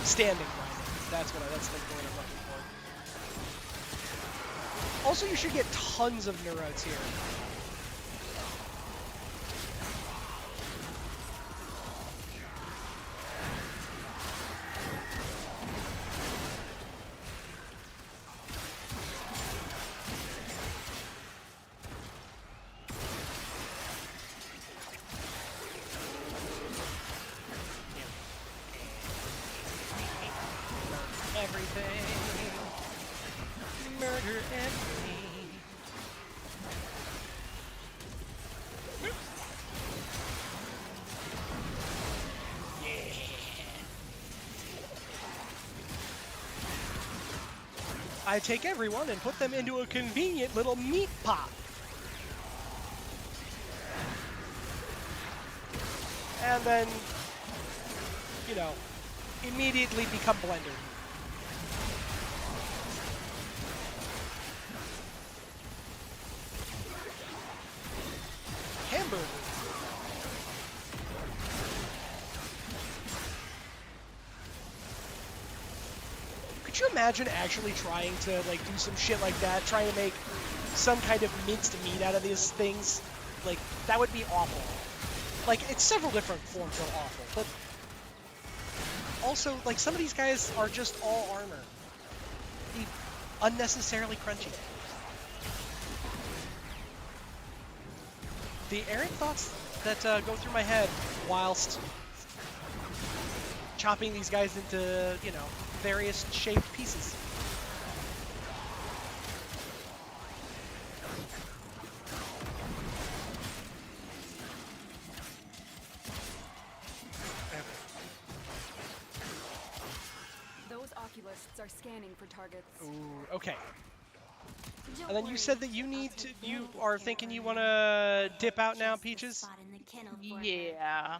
standing grinding. That's the word I'm looking for. Also, you should get tons of neurotes here. I take everyone and put them into a convenient little meat pot. And then, you know, immediately become blender. Hamburger. Could you imagine actually trying to like do some shit like that, trying to make some kind of minced meat out of these things? Like, that would be awful. Like, it's several different forms of awful, but also, like, some of these guys are just all armor. Unnecessarily crunchy. The errant thoughts that go through my head whilst chopping these guys into, you know, various shaped pieces. Those oculists are scanning for targets. Ooh, okay. And then you said that you need to, you are thinking you want to dip out now, Peaches? Yeah.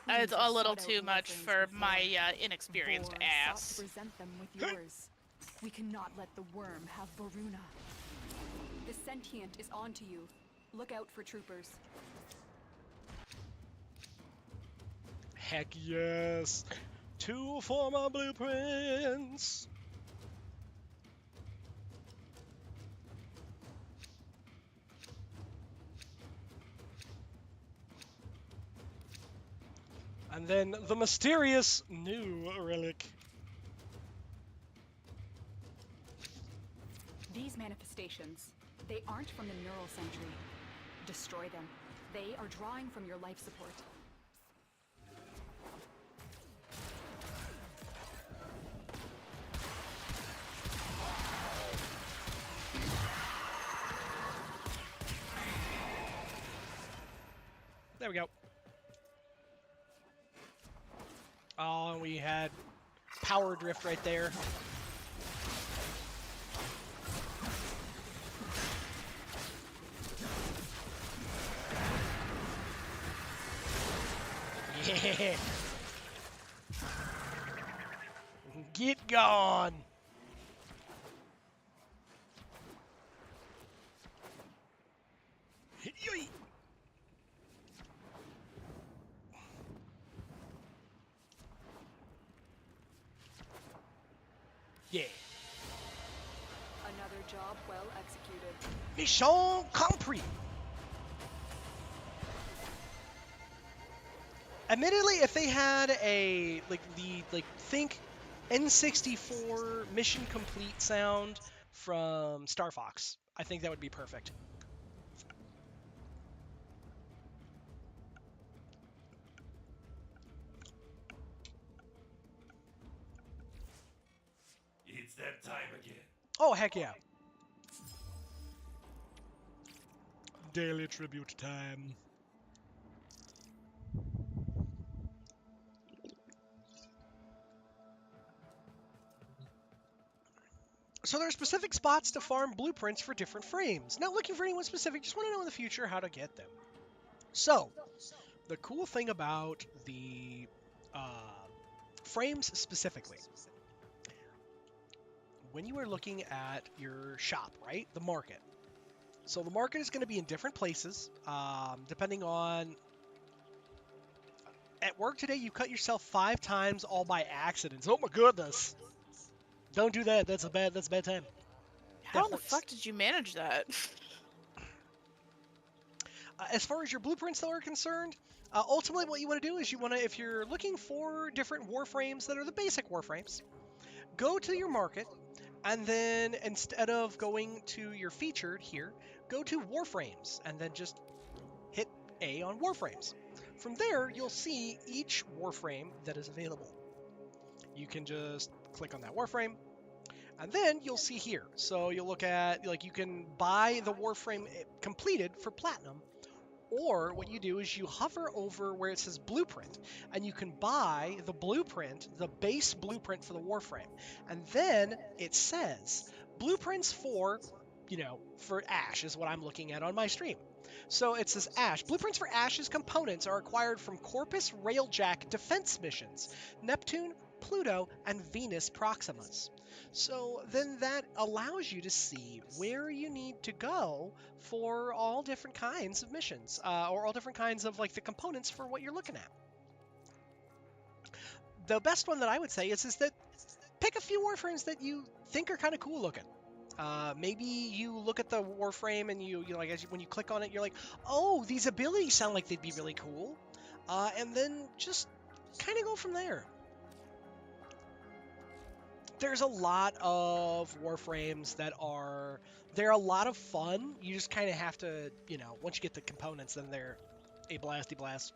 It's a little too much for my inexperienced ass. We cannot let the worm have Varuna. The sentient is onto you. Look out for troopers. Heck yes! 2 former blueprints! And then the mysterious new relic. These manifestations, they aren't from the neural sentry. Destroy them. They are drawing from your life support. There we go. Oh, and we had power drift right there. Yeah. Get gone. Yoy. Yeah. Another job well executed. Mission compris. Admittedly, if they had a think N64 mission complete sound from Star Fox, I think that would be perfect. It's that time again. Oh, heck yeah. Daily tribute time. So there are specific spots to farm blueprints for different frames. Not looking for anyone specific, just want to know in the future how to get them. So, the cool thing about the frames specifically, when you are looking at your shop, right, the market. So the market is going to be in different places, depending on... At work today, you cut yourself 5 times all by accident. Oh my goodness. Don't do that. That's a bad time. How in the fuck did you manage that? As far as your blueprints though are concerned, ultimately what you want to do is you want to, if you're looking for different warframes that are the basic warframes, go to your market, and then instead of going to your featured here, go to warframes, and then just hit A on warframes. From there, you'll see each warframe that is available. You can just click on that warframe, and then you'll see here. So you'll look at, like, you can buy the warframe completed for platinum, or what you do is you hover over where it says blueprint, and you can buy the blueprint, the base blueprint for the warframe. And then it says blueprints for, for Ash is what I'm looking at on my stream. So it says Ash. Blueprints for Ash's components are acquired from Corpus Railjack defense missions, Neptune, Pluto, and Venus Proximas. So then that allows you to see where you need to go for all different kinds of missions, or all different kinds of the components for what you're looking at. The best one that I would say is that pick a few warframes that you think are kind of cool looking. Maybe you look at the warframe and when you click on it, you're like, oh, these abilities sound like they'd be really cool, and then just kind of go from there. There's a lot of warframes they're a lot of fun. You just kind of have to, once you get the components, then they're a blasty blast.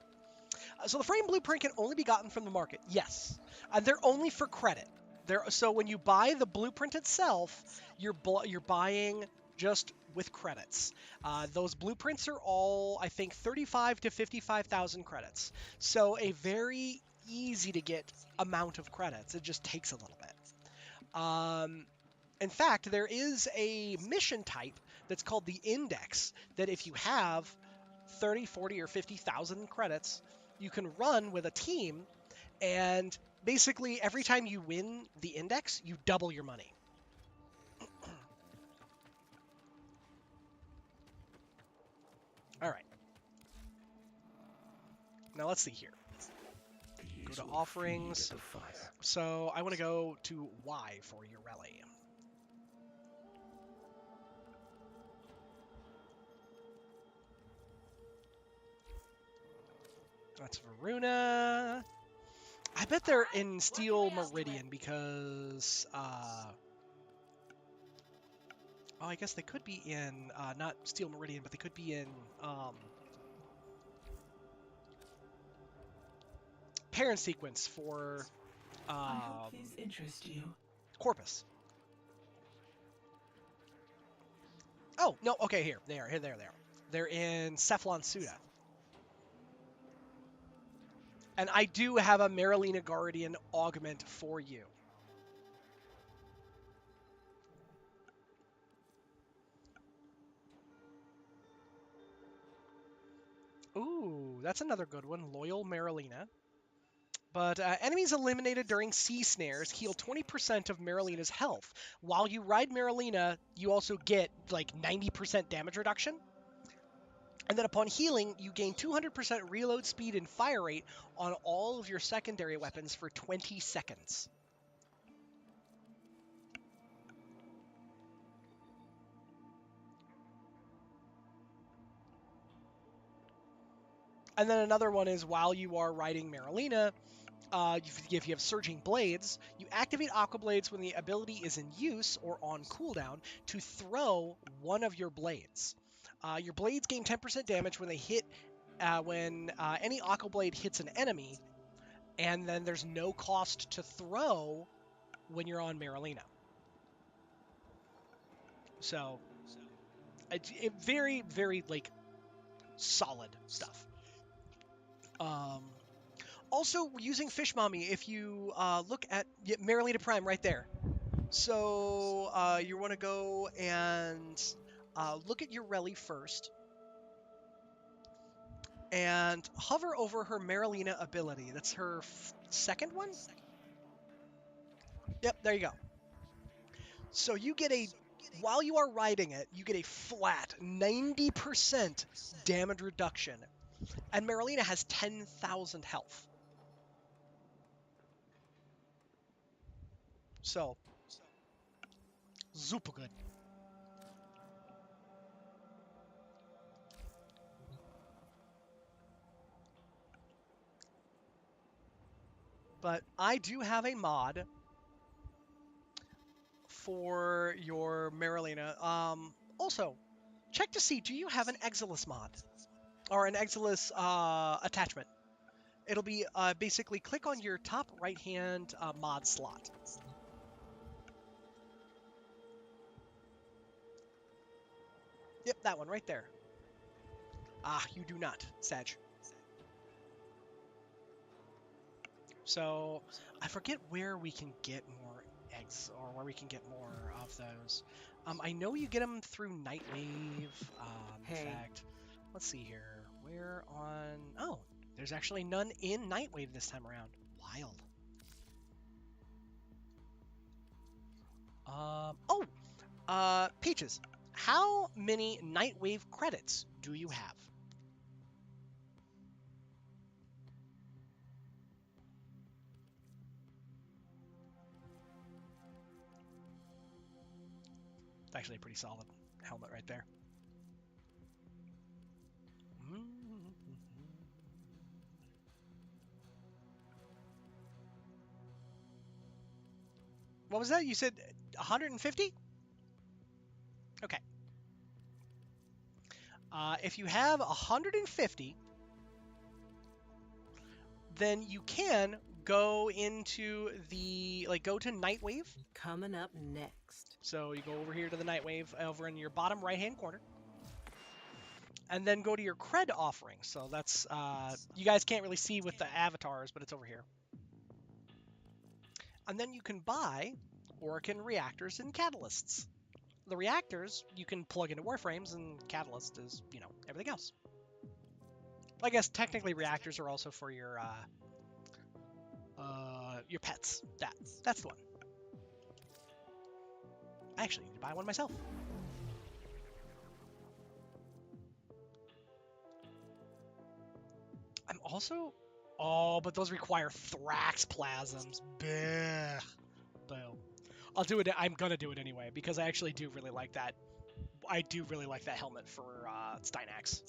So the frame blueprint can only be gotten from the market. Yes. They're only for credit. So when you buy the blueprint itself, you're buying just with credits. Those blueprints are all, I think, 35 to 55,000 credits. So a very easy to get amount of credits. It just takes a little bit. In fact, there is a mission type that's called the Index that if you have 30, 40, or 50,000 credits, you can run with a team, and basically every time you win the Index, you double your money. All right. Now let's see here. Go to offerings. So I want to go to Y for Ureli. That's Varuna. I bet they're in Steel Meridian because, oh, I guess they could be in, not Steel Meridian, but they could be in, parent sequence for, I hope these interest you. Corpus. Oh, no, okay, here they are. They're in Cephalon Suda. And I do have a Marilena Guardian augment for you. Ooh, that's another good one. Loyal Marilena. But enemies eliminated during sea snares heal 20% of Marilena's health. While you ride Marilena, you also get like 90% damage reduction. And then upon healing, you gain 200% reload speed and fire rate on all of your secondary weapons for 20 seconds. And then another one is while you are riding Marilena, if you have Surging Blades, you activate Aqua Blades when the ability is in use or on cooldown to throw one of your blades. Your blades gain 10% damage when they hit when any Aqua Blade hits an enemy, and then there's no cost to throw when you're on Marilena. So, it very, very, like, solid stuff. Also, using Fish Mommy, if you look at Marilena Prime right there. So, you want to go and look at your Reli first. And hover over her Marilena ability. That's her second one? Yep, there you go. So you get while you are riding it, you get a flat 90% damage reduction. And Marilena has 10,000 health. So, super good. But I do have a mod for your Marilena. Also, check to see, do you have an Exilis mod? Or an Exilis attachment? It'll be basically click on your top right-hand mod slot. Yep, that one right there. Ah, you do not, Sag. So, I forget where we can get more eggs, or where we can get more of those. I know you get them through Nightwave. In fact, let's see here. Where on... Oh, there's actually none in Nightwave this time around. Wild. Peaches, how many Nightwave credits do you have? It's actually a pretty solid helmet right there. What was that? You said 150? Okay. If you have 150, then you can go into go to Nightwave. Coming up next. So you go over here to the Nightwave over in your bottom right-hand corner. And then go to your cred offering. So that's, you guys can't really see with the avatars, but it's over here. And then you can buy Orokin reactors and catalysts. The reactors you can plug into Warframes, and catalyst is, everything else. I guess technically reactors are also for your pets. That's the one. I actually need to buy one myself. I'm also... Oh, but those require Thrax plasms. Blech. Boom. I'll do it. I'm gonna do it anyway because I actually do really like that. I do really like that helmet for Steinax.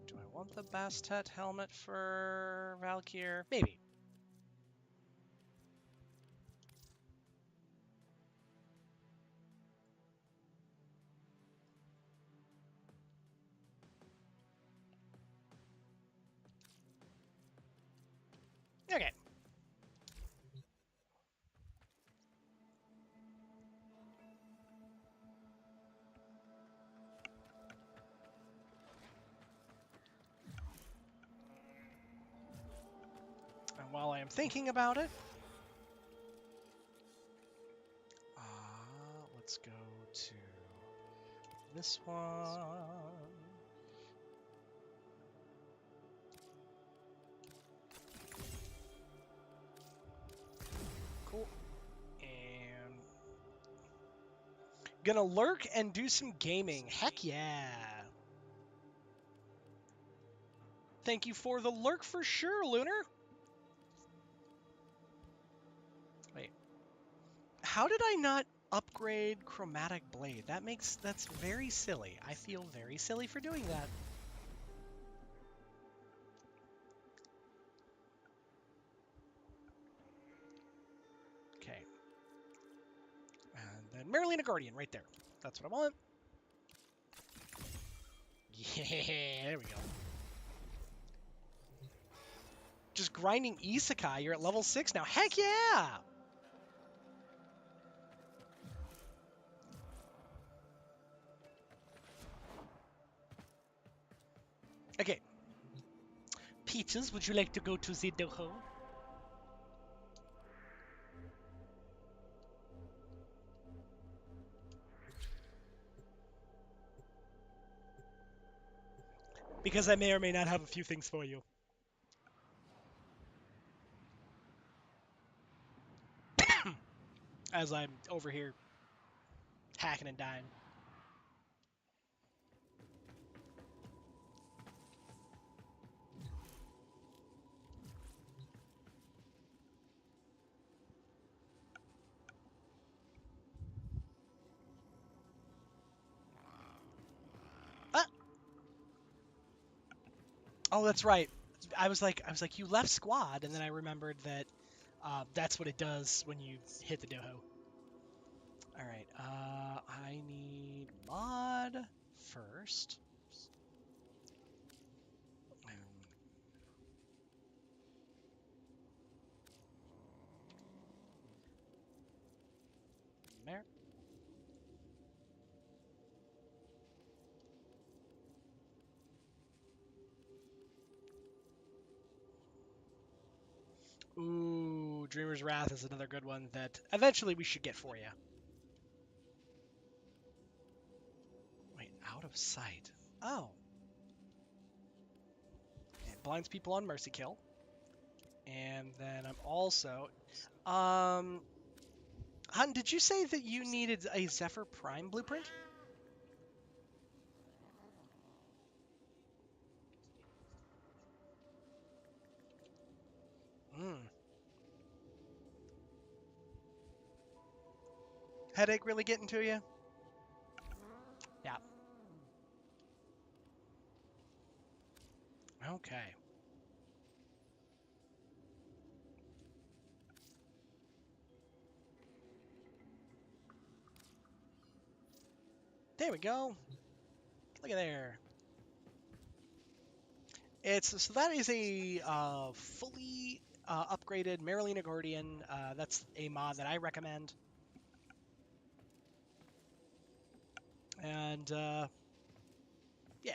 Do I want the Bastet helmet for Valkyr? Maybe. Okay. And while I am thinking about it, let's go to this one. Gonna lurk and do some gaming. Heck yeah. Thank you for the lurk for sure, Lunar. Wait. How did I not upgrade Chromatic Blade? That's very silly. I feel very silly for doing that. Okay. And then Marilena Guardian right there. That's what I want. Yeah, there we go. Just grinding Isekai. You're at level 6 now. Heck yeah! Okay. Peaches, would you like to go to the dojo? Because I may or may not have a few things for you. As I'm over here hacking and dying. Ah! Oh, that's right. I was like, you left squad, and then I remembered that that's what it does when you hit the dojo. All right. I need mod first. There. Ooh, Dreamer's Wrath is another good one that eventually we should get for you. Wait, out of sight. Oh. It blinds people on Mercy Kill. And then I'm also... Hun, did you say that you needed a Zephyr Prime blueprint? Headache really getting to you? Yeah. Okay. There we go. Look at there. So that is a fully upgraded Marilena Guardian. That's a mod that I recommend. And yeah.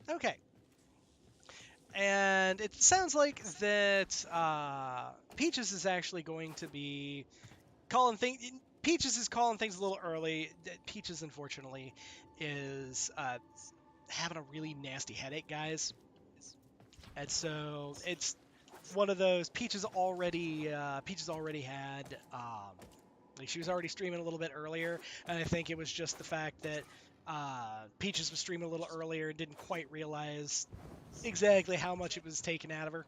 Okay. And it sounds like that Peaches is actually going to be calling things. Peaches is calling things a little early. Peaches, unfortunately, is having a really nasty headache, guys. And so it's one of those. Peaches already had. Like she was already streaming a little bit earlier, and I think it was just the fact that Peaches was streaming a little earlier and didn't quite realize exactly how much it was taken out of her.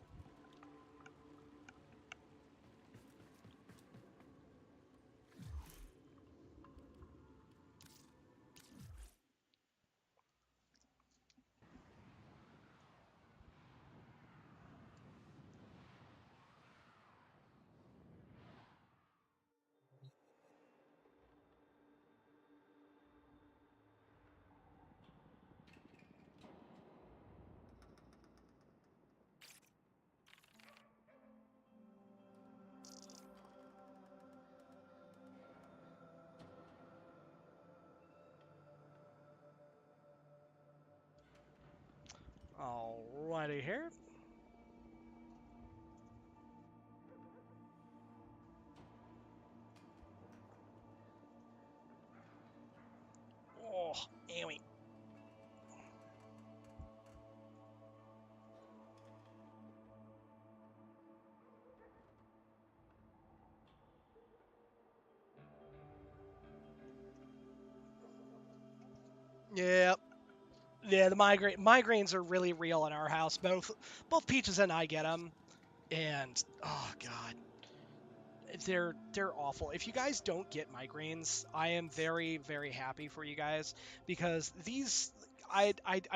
Alrighty here. Oh, ewy. Yeah. Yeah, the migraines are really real in our house. Both Peaches and I get them, and oh god, they're awful. If you guys don't get migraines, I am very very happy for you guys because these I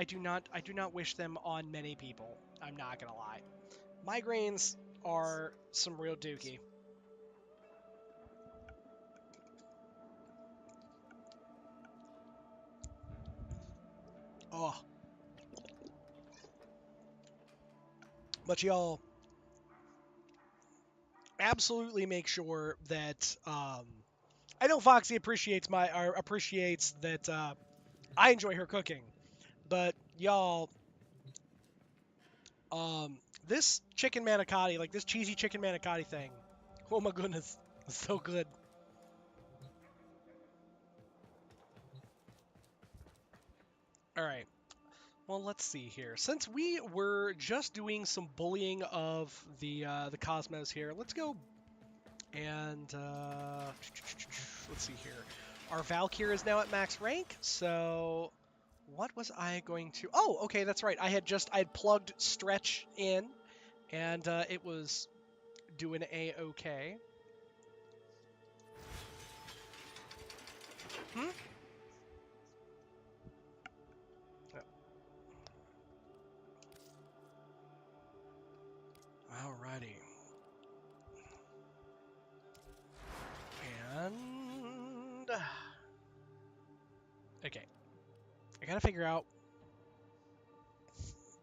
do not wish them on many people. I'm not gonna lie. Migraines are some real dookie. Oh, but y'all absolutely make sure that I know Foxy appreciates that I enjoy her cooking, but y'all um this chicken manicotti, like this cheesy chicken manicotti thing. Oh my goodness, it's so good. All right. Well, let's see here. Since we were just doing some bullying of the Cosmos here, let's go and let's see here. Our Valkyr is now at max rank, so what was I going to? Oh, okay, that's right. I had plugged Stretch in, and it was doing a-okay. Hmm? Alrighty. And okay, I gotta figure out.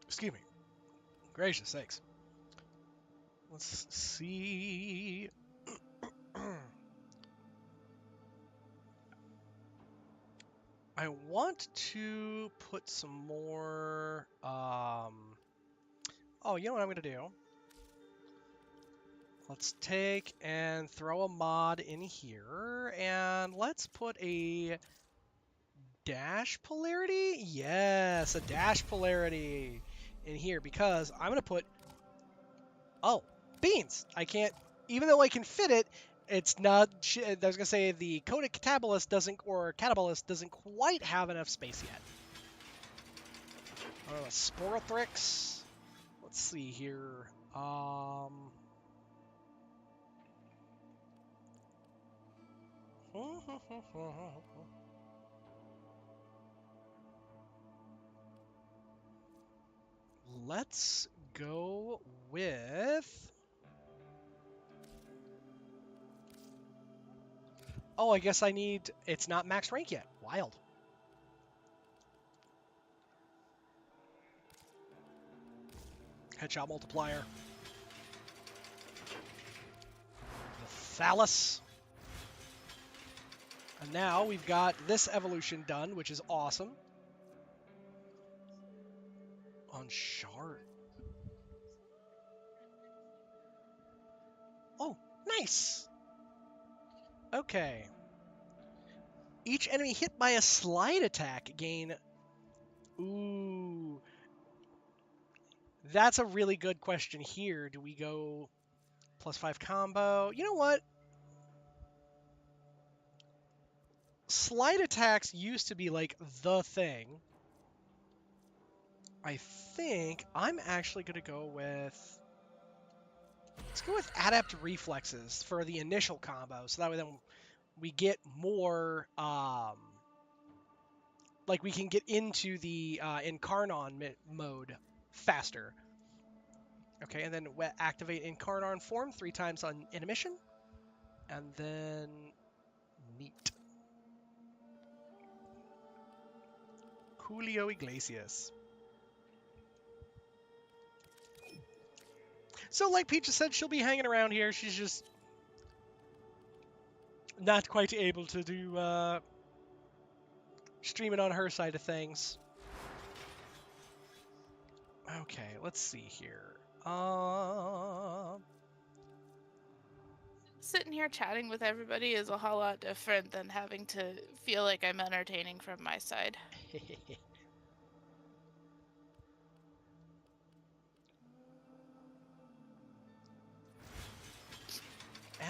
Excuse me. Gracious sakes. Let's see. I want to put some more. Oh, you know what I'm gonna do? Let's take and throw a mod in here, and let's put a dash polarity? Yes, a dash polarity in here because I'm gonna put. Oh, beans! I can't, even though I can fit it, it's not. I was gonna say the Coda Catabolist doesn't quite have enough space yet. Sporothrix. Let's see here. Let's go with. Oh, I guess I need. It's not max rank yet. Wild. Headshot multiplier. The phallus. And now we've got this evolution done, which is awesome. On Shard. Oh, nice. Okay. Each enemy hit by a slide attack gain. Ooh. That's a really good question here. Do we go +5 combo? You know what? Slide attacks used to be like the thing. I think I'm actually going to go with. Let's go with Adept Reflexes for the initial combo. So that way then we get more. Like we can get into the Incarnon mode faster. Okay, and then activate Incarnon form 3 times on intermission. And then neat. Julio Iglesias. So like Peaches said, she'll be hanging around here. She's just not quite able to do streaming on her side of things. Okay, let's see here. Sitting here chatting with everybody is a whole lot different than having to feel like I'm entertaining from my side.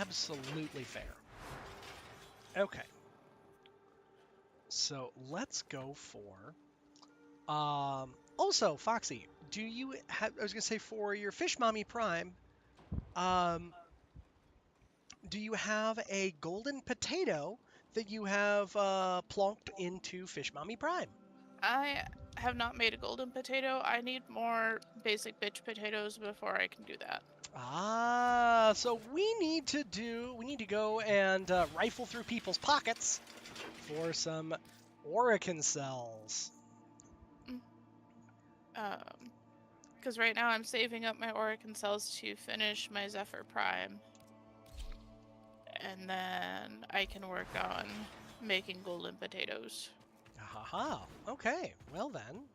Absolutely fair. Okay. So let's go for. Also, Foxy, do you have? I was gonna say for your Fish Mommy Prime. Do you have a golden potato that you have plonked into Fish Mommy Prime? I have not made a golden potato. I need more basic bitch potatoes before I can do that. Ah, so we need to go and rifle through people's pockets for some Orakin cells. Because right now I'm saving up my Orakin cells to finish my Zephyr Prime. And then I can work on making golden potatoes. Haha. Okay. Well then.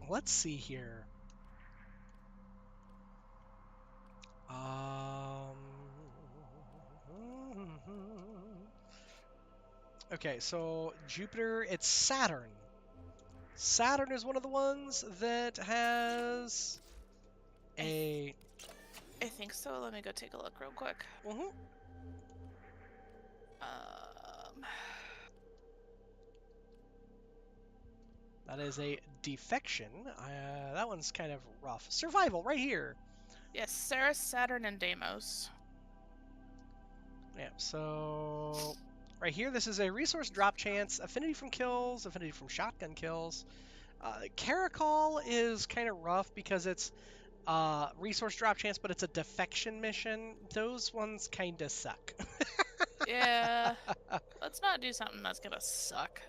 Let's see here. Okay, so Jupiter, it's Saturn. Saturn is one of the ones that has a. I think so. Let me go take a look real quick. That is a defection. That one's kind of rough. Survival, right here. Yes, Ceres, Saturn, and Deimos. Yeah, so right here, this is a resource drop chance, affinity from kills, affinity from shotgun kills. Caracol is kind of rough because it's resource drop chance, but it's a defection mission. Those ones kind of suck. Yeah, let's not do something that's gonna suck.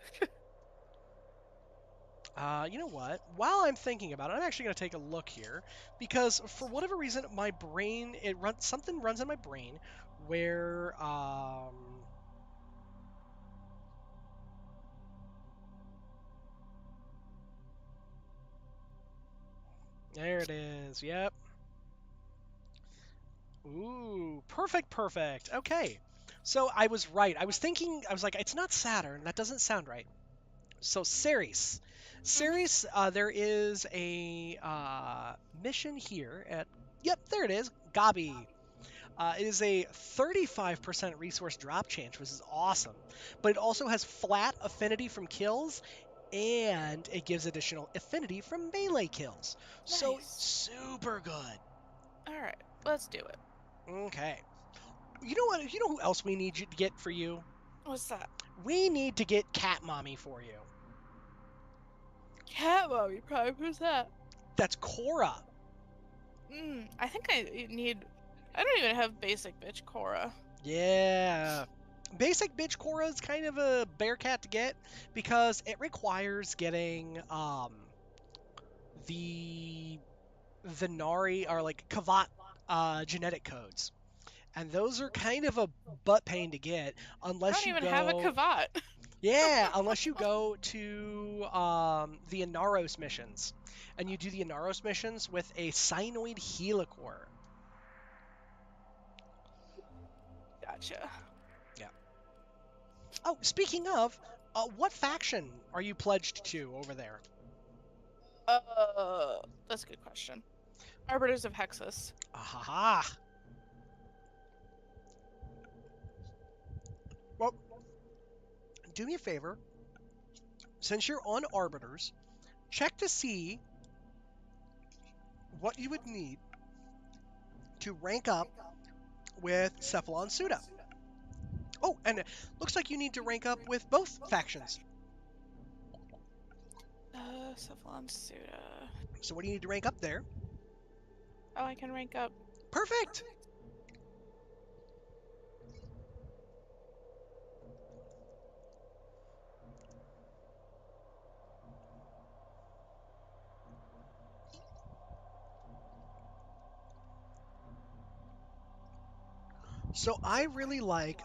You know what? While I'm thinking about it, I'm actually going to take a look here because for whatever reason, my brain something runs in my brain where there it is. Yep. Ooh, perfect. Okay. So I was right. I was thinking, I was like, it's not Saturn. That doesn't sound right. So Ceres. Ceres, there is a mission here at, yep, there it is, Gabi. It is a 35% resource drop chance, which is awesome. But it also has flat affinity from kills, and it gives additional affinity from melee kills. Nice. So super good. Alright, let's do it. Okay. You know what? You know who else we need to get for you? What's that? We need to get Cat Mommy for you. Cat Mommy Prime, who's that? That's Cora. I think I need... I don't even have basic bitch Cora. Yeah. Basic bitch Cora is kind of a bear cat to get because it requires getting the Venari or like Kavat genetic codes. And those are kind of a butt pain to get unless you go... I don't even have a Kavat. Yeah, unless you go to the Inaros missions. And you do the Inaros missions with a Cyanoid Helicore. Gotcha. Yeah. Oh, speaking of, what faction are you pledged to over there? That's a good question. Arbiters of Hexus. Aha! Well, do me a favor. Since you're on Arbiters, check to see what you would need to rank up with Cephalon Suda. Oh, and it looks like you need to rank up with both factions. Cephalon Suda. So what do you need to rank up there? Oh, I can rank up. Perfect! So I really like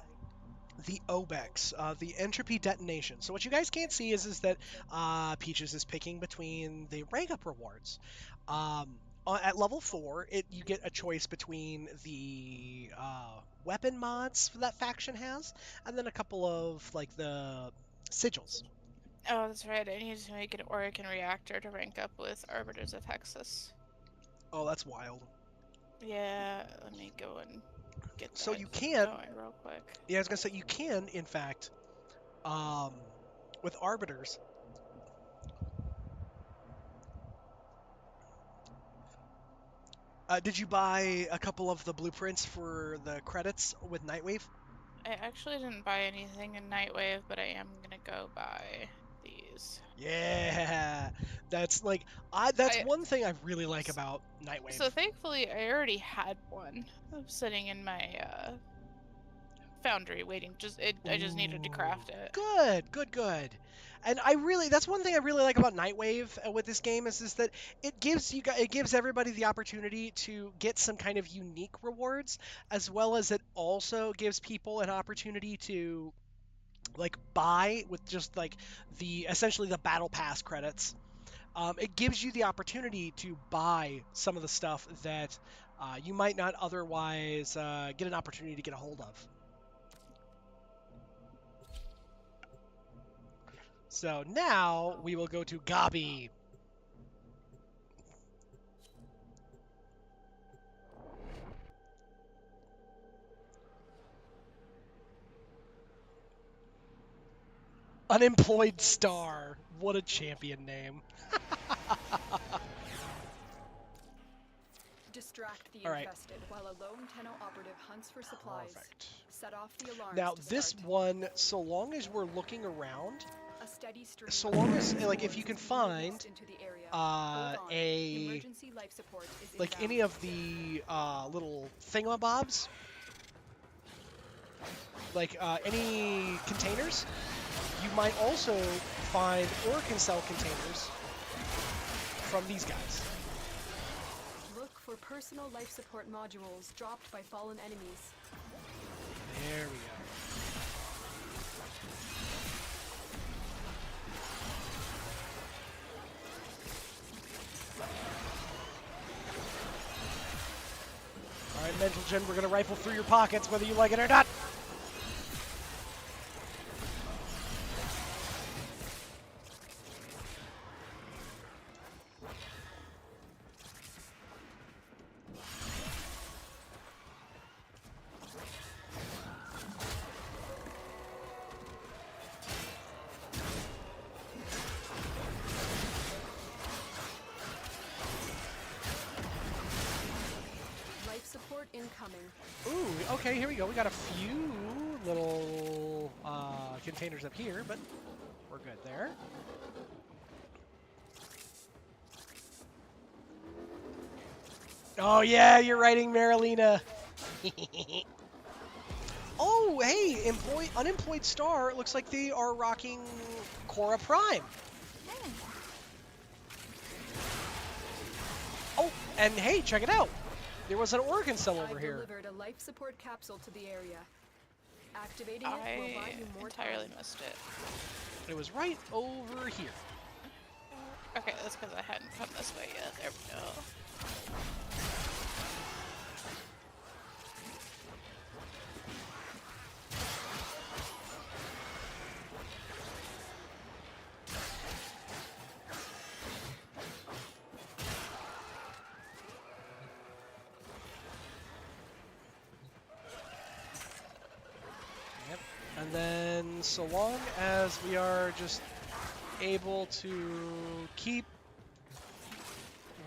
the OBEX, the entropy detonation. So what you guys can't see is that Peaches is picking between the rank up rewards. At level 4, you get a choice between the weapon mods that faction has, and then a couple of like the sigils. Oh, that's right. I need to make an Orakin reactor to rank up with Arbiters of Hexus. Oh, that's wild. Yeah, let me go and get So that you can, going real quick. yeah, I was gonna say you can, in fact, with arbiters. Did you buy a couple of the blueprints for the credits with Nightwave? I actually didn't buy anything in Nightwave, but I am gonna go buy these. Yeah, that's like that's I one thing I really like about Nightwave. So thankfully, I already had one sitting in my foundry waiting. I just needed to craft it. Good. And that's one thing I really like about Nightwave with this game is that it gives everybody the opportunity to get some kind of unique rewards, as well as it also gives people an opportunity to like buy with just like essentially the battle pass credits. It gives you the opportunity to buy some of the stuff that you might not otherwise get an opportunity to get a hold of. So now we will go to Gabi. Unemployed Star. What a champion name. Distract the All right. infested while a lone Tenno operative hunts for supplies. Perfect. Set off the alarms Now to this start. one, so long as we're looking around, A steady stream so long as of like if you can supports find released into the area. Hold on. Emergency life support is like inbound. any of the little thingamabobs, like any containers, you might also find ore can sell containers from these guys. Look for personal life support modules dropped by fallen enemies. There we go. All right, Mental Gen, we're going to rifle through your pockets whether you like it or not. Life support incoming. Ooh, okay, here we go. We got a few little containers up here, but we're good there. Oh yeah, you're writing Marilena. Oh, hey, unemployed Star. It looks like they are rocking Cora Prime. Oh, and hey, check it out. There was an organ cell over I've here. delivered a life support capsule to the area. Activating it will buy I you more entirely time. missed it. It was right over here. Okay, that's because I hadn't come this way yet. There we go. Yep. And then so long as we are just able to keep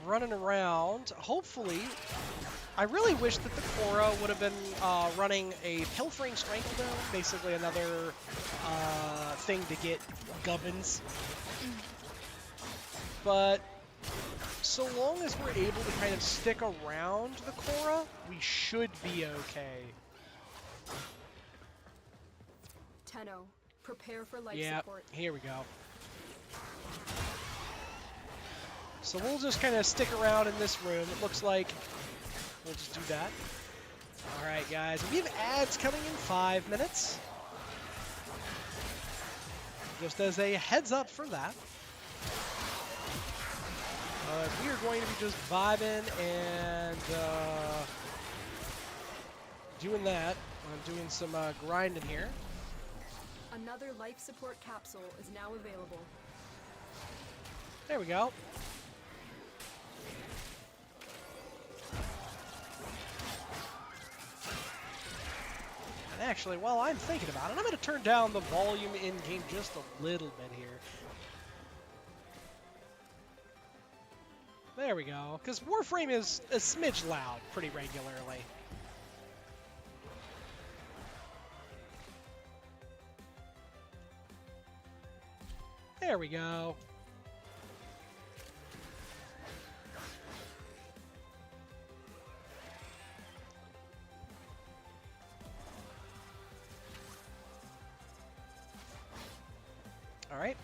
running around, hopefully, I really wish that the Cora would have been running a Pilfering Strangledome, basically another thing to get gubbins. But so long as we're able to kind of stick around the Cora, we should be okay. Tenno, prepare for life Yeah, support. here we go. So we'll just kind of stick around in this room. It looks like we'll just do that. All right, guys. We have ads coming in 5 minutes. Just as a heads up for that. We are going to be just vibing and doing that. I'm doing some grinding here. Another life support capsule is now available. There we go. actually, while I'm thinking about it, I'm going to turn down the volume in-game just a little bit here. There we go, because Warframe is a smidge loud pretty regularly. There we go. All right.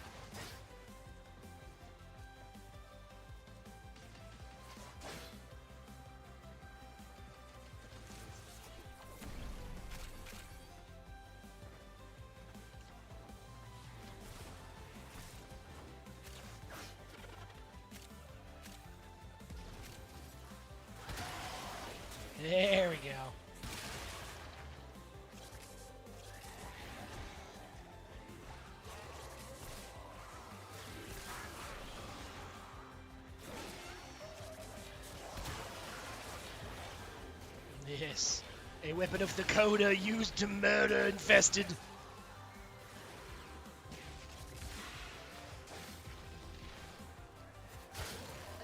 There we go. Yes, a weapon of Dakota used to murder infested.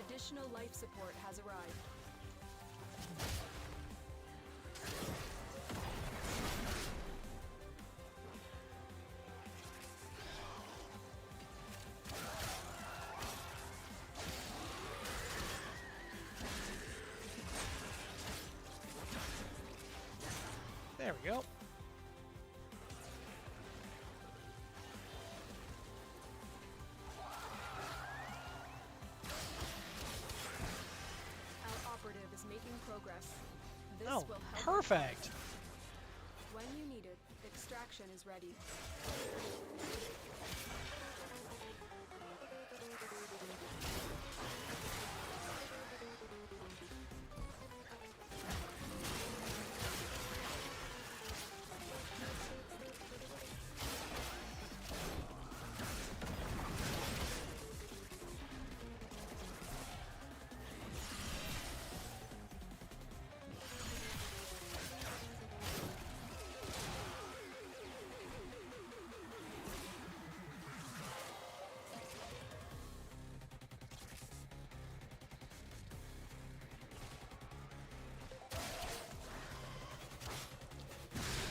Additional life support has arrived. There we go. Our operative is making progress. This Oh, will help. perfect. When you need it, extraction is ready.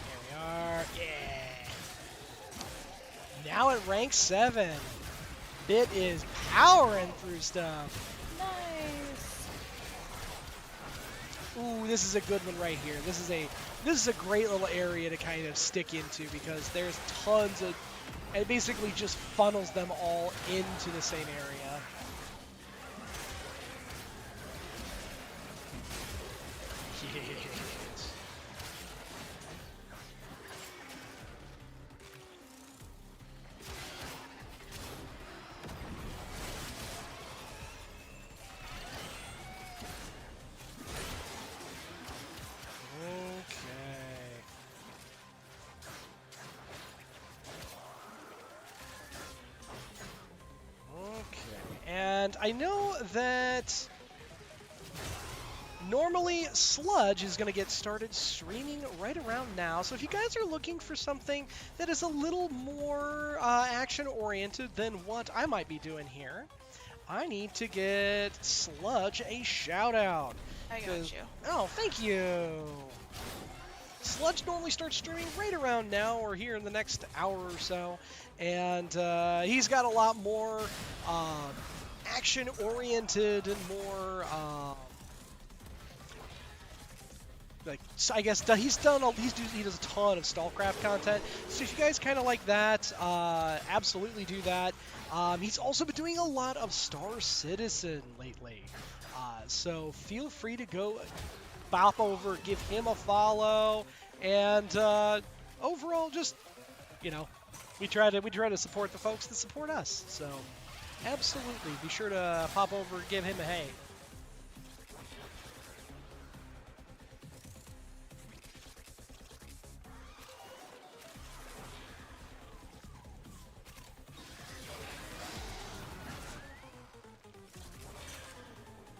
There we are. Yeah. Now at rank 7. Bit is powering through stuff. Nice. Ooh, this is a good one right here. This is a great little area to kind of stick into because there's tons of, it basically just funnels them all into the same area. Yes. Okay. Okay. And I know that normally Sludge is going to get started streaming right around now. So if you guys are looking for something that is a little more action-oriented than what I might be doing here, I need to get Sludge a shout-out. I got you. Oh, thank you. Sludge normally starts streaming right around now or here in the next hour or so. And he's got a lot more action-oriented and more... like, so I guess he does a ton of Stallcraft content. So if you guys kind of like that, absolutely do that. He's also been doing a lot of Star Citizen lately. So feel free to go bop over, give him a follow, and overall, just, you know, we try to support the folks that support us. So absolutely, be sure to pop over and give him a hey.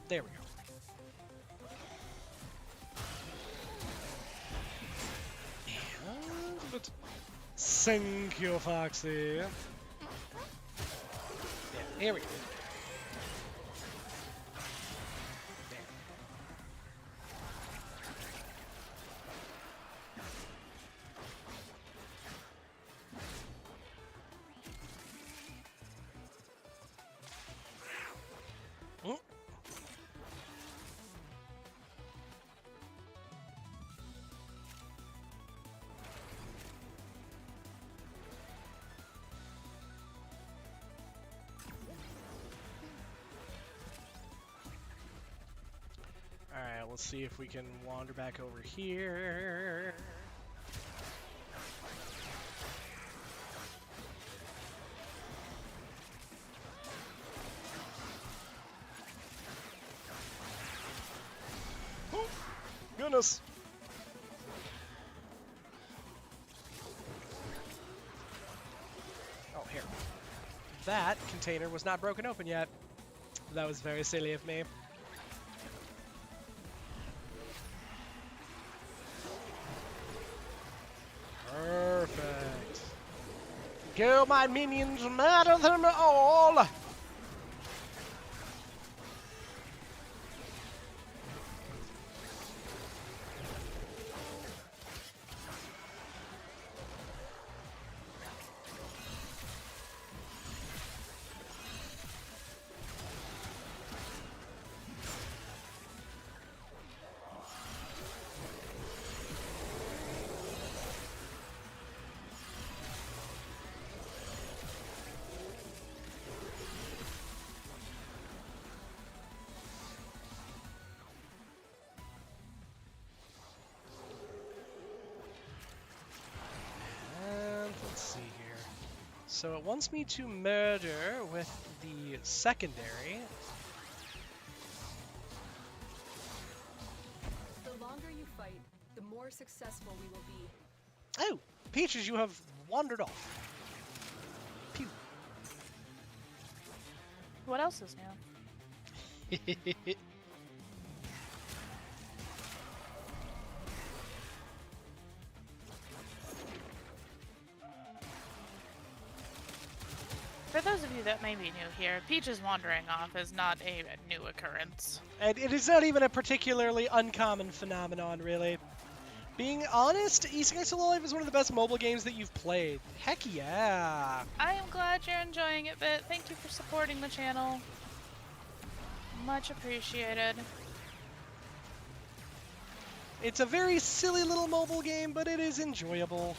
There we go. Thank you, Foxy. Yeah, here we go. Alright, let's see if we can wander back over here. Oh, goodness! Oh, here. That container was not broken open yet. That was very silly of me. Perfect. Go, my minions, murder them all! So it wants me to murder with the secondary. The longer you fight, the more successful we will be. Oh, Peaches, you have wandered off. Pew. What else is new? For those of you that may be new here, Peach's wandering off is not a new occurrence. And it is not even a particularly uncommon phenomenon, really. Being honest, East Against the Life is one of the best mobile games that you've played. Heck yeah! I am glad you're enjoying it, Bit. Thank you for supporting the channel. Much appreciated. It's a very silly little mobile game, but it is enjoyable.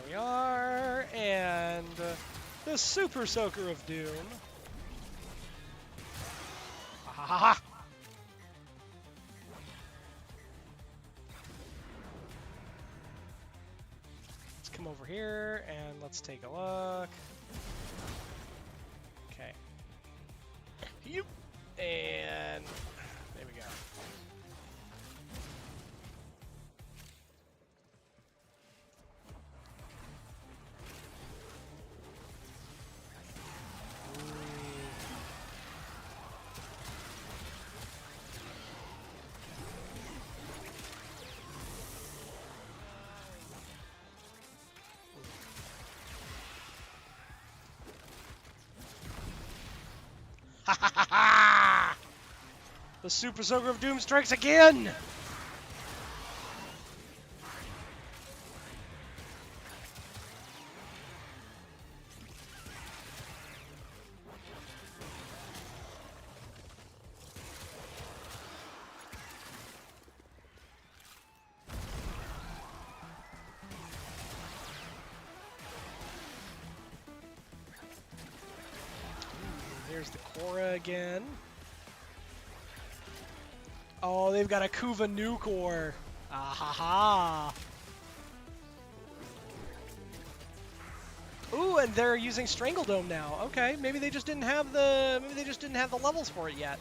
We are, and the Super Soaker of Doom. Ah! Let's come over here and let's take a look. Okay. Yep. And there we go. Ha ha ha ha! The Super Soaker of Doom strikes again! There's the Korra again. Oh, they've got a Kuva Nukor. Ah ha ha. Ooh, and they're using Strangledome now. Okay, maybe they just didn't have the levels for it yet.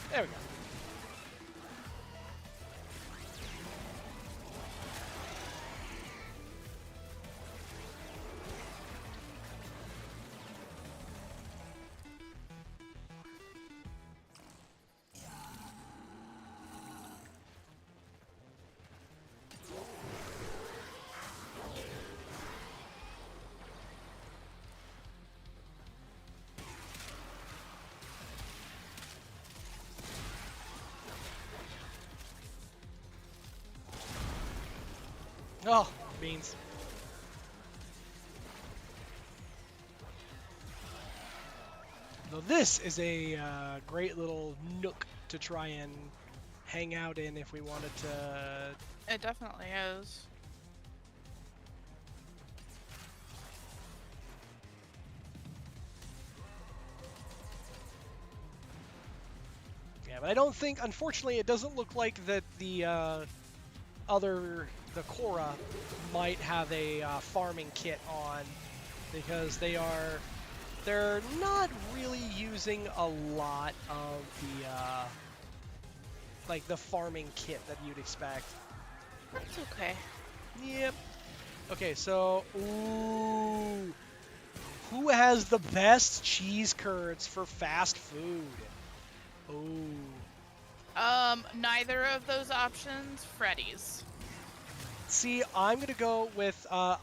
There we go. Oh, beans. Though this is a great little nook to try and hang out in if we wanted to. It definitely is. Yeah, but I don't think, unfortunately, it doesn't look like that the the Korra might have a farming kit on, because they're not really using a lot of the like the farming kit that you'd expect. That's okay. Yep. Okay, so ooh, who has the best cheese curds for fast food? Ooh. Neither of those options, Freddy's. See, I'm gonna go with I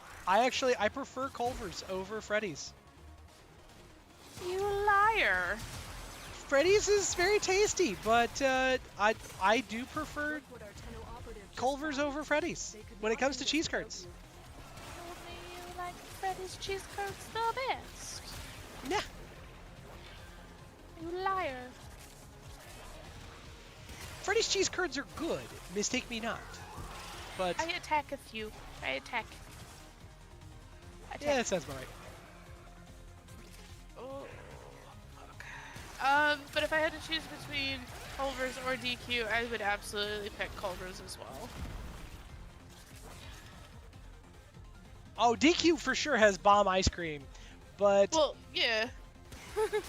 prefer Culver's over Freddy's. You liar. Freddy's is very tasty, but I do prefer What our Tenno operative just Culver's found. over Freddy's They could when it not comes do to this cheese without curds. you. Told me you like Freddy's cheese curds the best. Yeah. You liar. Freddy's cheese curds are good, mistake me not. But I attack a few. I attack. yeah, that sounds about right. Oh, okay. But if I had to choose between Culver's or DQ, I would absolutely pick Culver's as well. Oh, DQ for sure has bomb ice cream, but Well, yeah.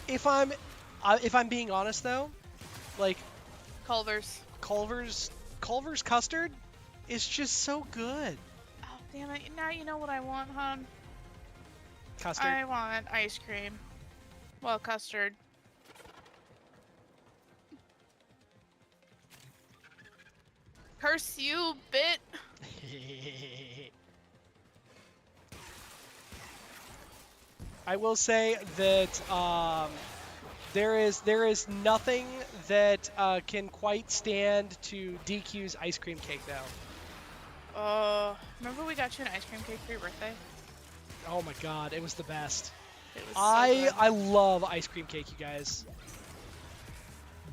if I'm being honest though, like Culver's. Culver's custard is just so good. Oh, damn it. Now you know what I want, hon. Custard. I want ice cream. Well, custard. Curse you, bit. I will say that there is nothing that can quite stand to DQ's ice cream cake though. Remember we got you an ice cream cake for your birthday? Oh my god, it was the best. It was so good. I love ice cream cake, you guys.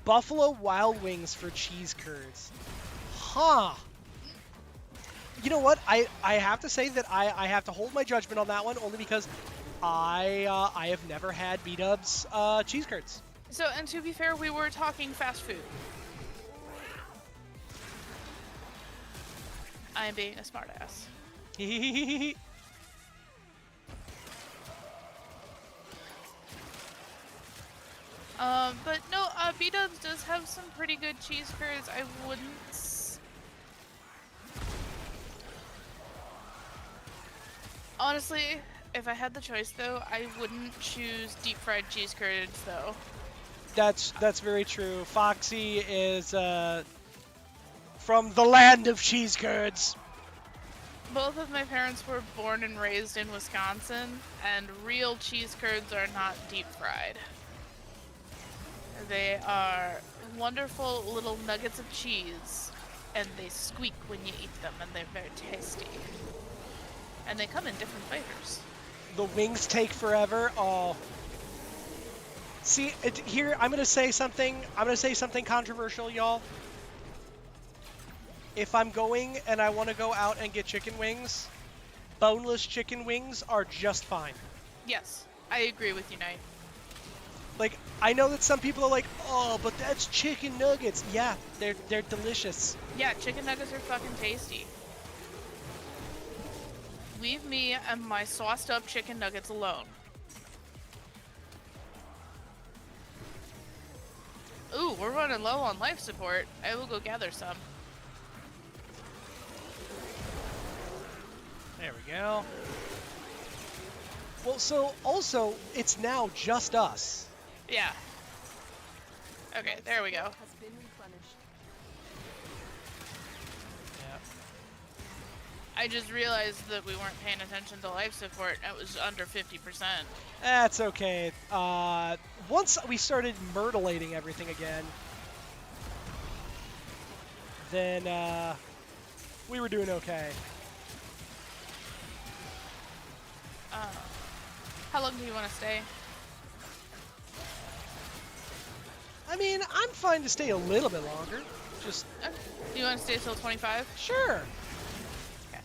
Buffalo Wild Wings for cheese curds. Huh. You know what? I have to say that I have to hold my judgment on that one only because I have never had B-Dub's cheese curds. So, and to be fair, we were talking fast food. I am being a smartass. But no, B-Dubs does have some pretty good cheese curds. I wouldn't... Honestly, if I had the choice though, I wouldn't choose deep fried cheese curds though. That's very true. Foxy is from the land of cheese curds. Both of my parents were born and raised in Wisconsin, and real cheese curds are not deep fried. They are wonderful little nuggets of cheese and they squeak when you eat them, and they're very tasty. And they come in different flavors. The wings take forever. Oh. See, here, I'm going to say something. I'm going to say something controversial, y'all. If I'm going and I want to go out and get chicken wings, boneless chicken wings are just fine. Yes, I agree with you, Knight. Like, I know that some people are like, oh, but that's chicken nuggets. Yeah, they're delicious. Yeah, chicken nuggets are fucking tasty. Leave me and my sauced up chicken nuggets alone. Ooh, we're running low on life support. I will go gather some. There we go. Well, so also, it's now just us. Yeah. Okay, there we go. Has been replenished. Yeah. I just realized that we weren't paying attention to life support. It was under 50%. That's okay. Once we started myrtleating everything again, then we were doing okay. How long do you want to stay? I mean, I'm fine to stay a little bit longer. Just Do you want to stay till 25? sure. Okay.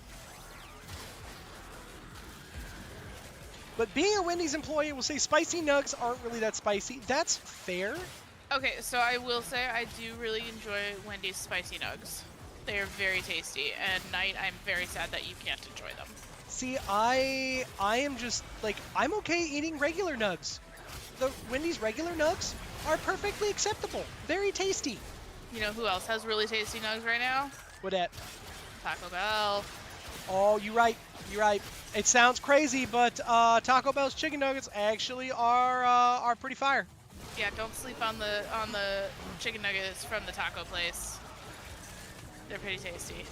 But being a Wendy's employee will say spicy nugs aren't really that spicy. That's fair. Okay, so I will say I do really enjoy Wendy's spicy nugs. They are very tasty, and Knight, I'm very sad that you can't enjoy them. See, I am just like, I'm okay eating regular nugs. The Wendy's regular nugs are perfectly acceptable. Very tasty. You know who else has really tasty nugs right now? What at? Taco Bell. Oh, you're right. You're right. It sounds crazy, but Taco Bell's chicken nuggets actually are pretty fire. Yeah, don't sleep on the chicken nuggets from the taco place. They're pretty tasty.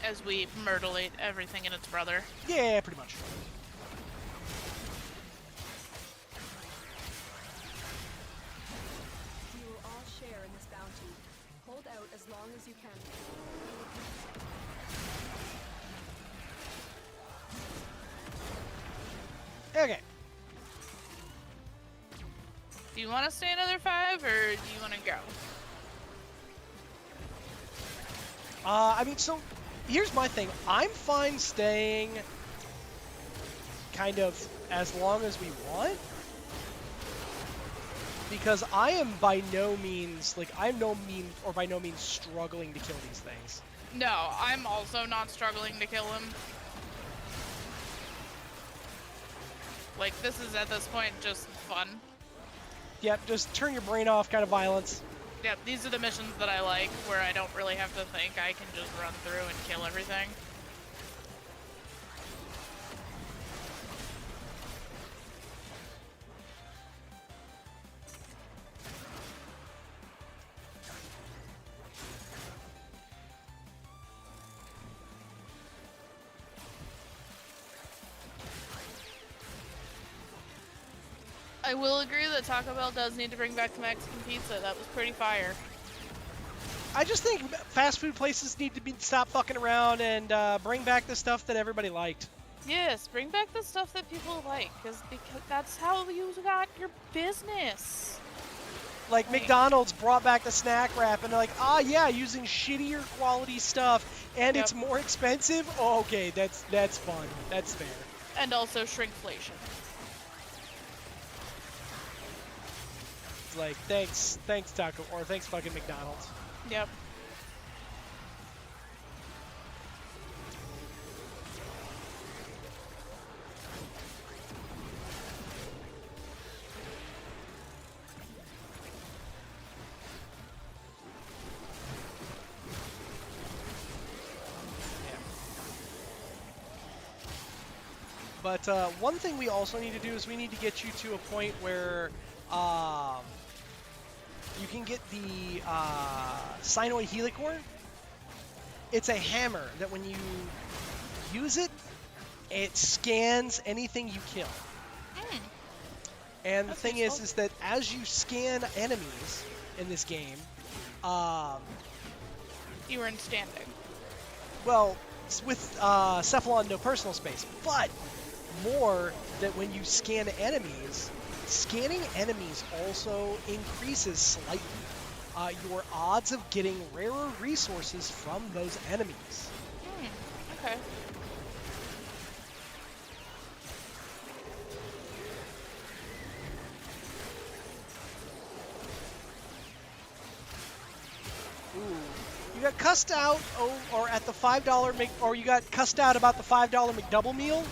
As we myrtleate everything and its brother. Yeah, pretty much. We will all share in this bounty. Hold out as long as you can. Okay. Do you want to stay another 5, or do you want to go? I mean, so here's my thing. I'm fine staying kind of as long as we want. Because I am by no means, like, I'm by no means struggling to kill these things. No, I'm also not struggling to kill him. Like, this is at this point just fun. Yep, just turn your brain off kind of violence. Yep, these are the missions that I like, where I don't really have to think. I can just run through and kill everything. I will agree that Taco Bell does need to bring back the Mexican pizza. That was pretty fire. I just think fast food places need to stop fucking around and bring back the stuff that everybody liked. Yes, bring back the stuff that people like, because that's how you got your business. Like McDonald's brought back the snack wrap and they're like, ah, yeah, using shittier quality stuff and Yep. it's more expensive. Oh, okay, that's fun. That's fair. And also shrinkflation. It's like, thanks Taco, or thanks fucking McDonald's. Yep. But one thing we also need to do is we need to get you to a point where you can get the Sinoi Helicore. it's a hammer that when you use it, it scans anything you kill. And the thing is that as you scan enemies in this game, you were in standing. well, with Cephalon, no personal space, but more that when you scan enemies, scanning enemies also increases slightly your odds of getting rarer resources from those enemies. Okay. You got cussed out, or at the $5 or you got cussed out about the $5 McDouble meal.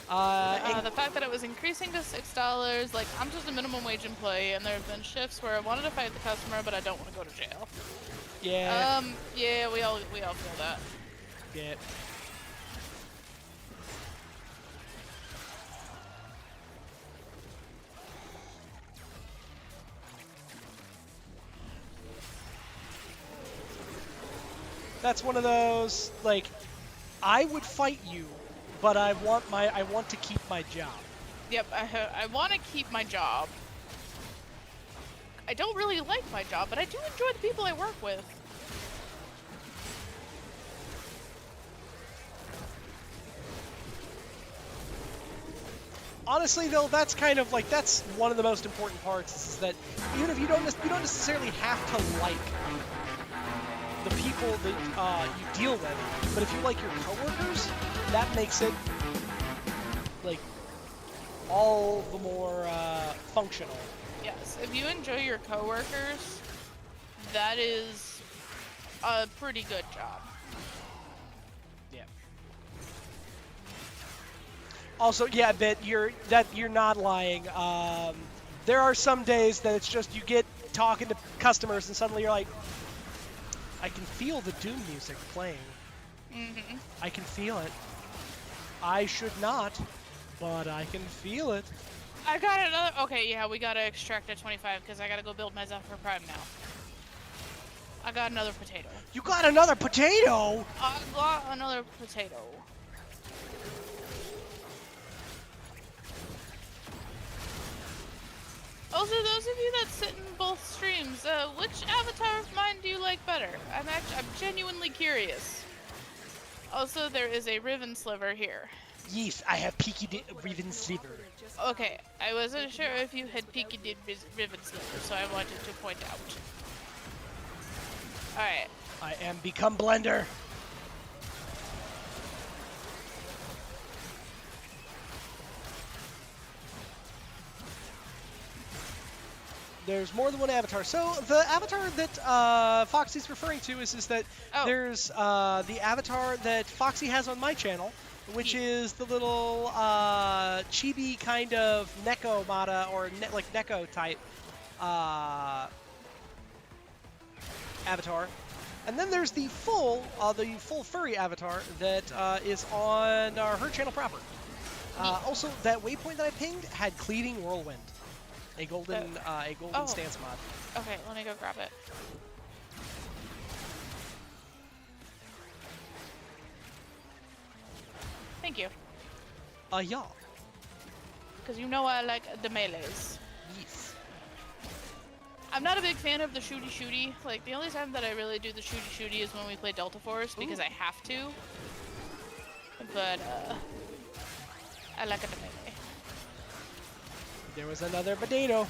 The fact that it was increasing to $6, like I'm just a minimum wage employee, and there have been shifts where I wanted to fight the customer, but I don't want to go to jail. Yeah. Yeah, we all feel that. Yeah. That's one of those, like, I would fight you, but I want to keep my job. Yep, I want to keep my job. I don't really like my job, but I do enjoy the people I work with. Honestly, though, that's kind of like, that's one of the most important parts, is that even if you don't necessarily have to like the people that you deal with, but if you like your coworkers, that makes it like all the more functional. Yes, if you enjoy your coworkers, that is a pretty good job. Yeah. Also, yeah, that you're not lying. There are some days that it's just you get talking to customers and suddenly you're like, I can feel the Doom music playing. Mm-hmm. I can feel it. I should not, but I can feel it. I got another. Okay, yeah, we gotta extract at 25 because I gotta go build my Zephyr Prime now. I got another potato. You got another potato? I got another potato. Also, those of you that sit in both streams, which avatar of mine do you like better? I'm genuinely curious. Also, there is a Riven Sliver here. Yes, I have Peaky Riven Sliver. Okay, I wasn't sure if you had Peaky Riven Sliver, so I wanted to point out. Alright. I am become Blender. There's more than one avatar. So the avatar that Foxy's referring to is that there's the avatar that Foxy has on my channel, which is the little chibi kind of Neko Mata or like Neko type avatar. And then there's the full furry avatar that is on her channel proper. Also, that waypoint that I pinged had Cleaving Whirlwind. A golden stance mod. Okay, let me go grab it. Thank you. Yeah. Because you know I like the melees. Yes. I'm not a big fan of the shooty. Like, the only time that I really do the shooty is when we play Delta Force, because I have to. But, I like the melee. There was another potato.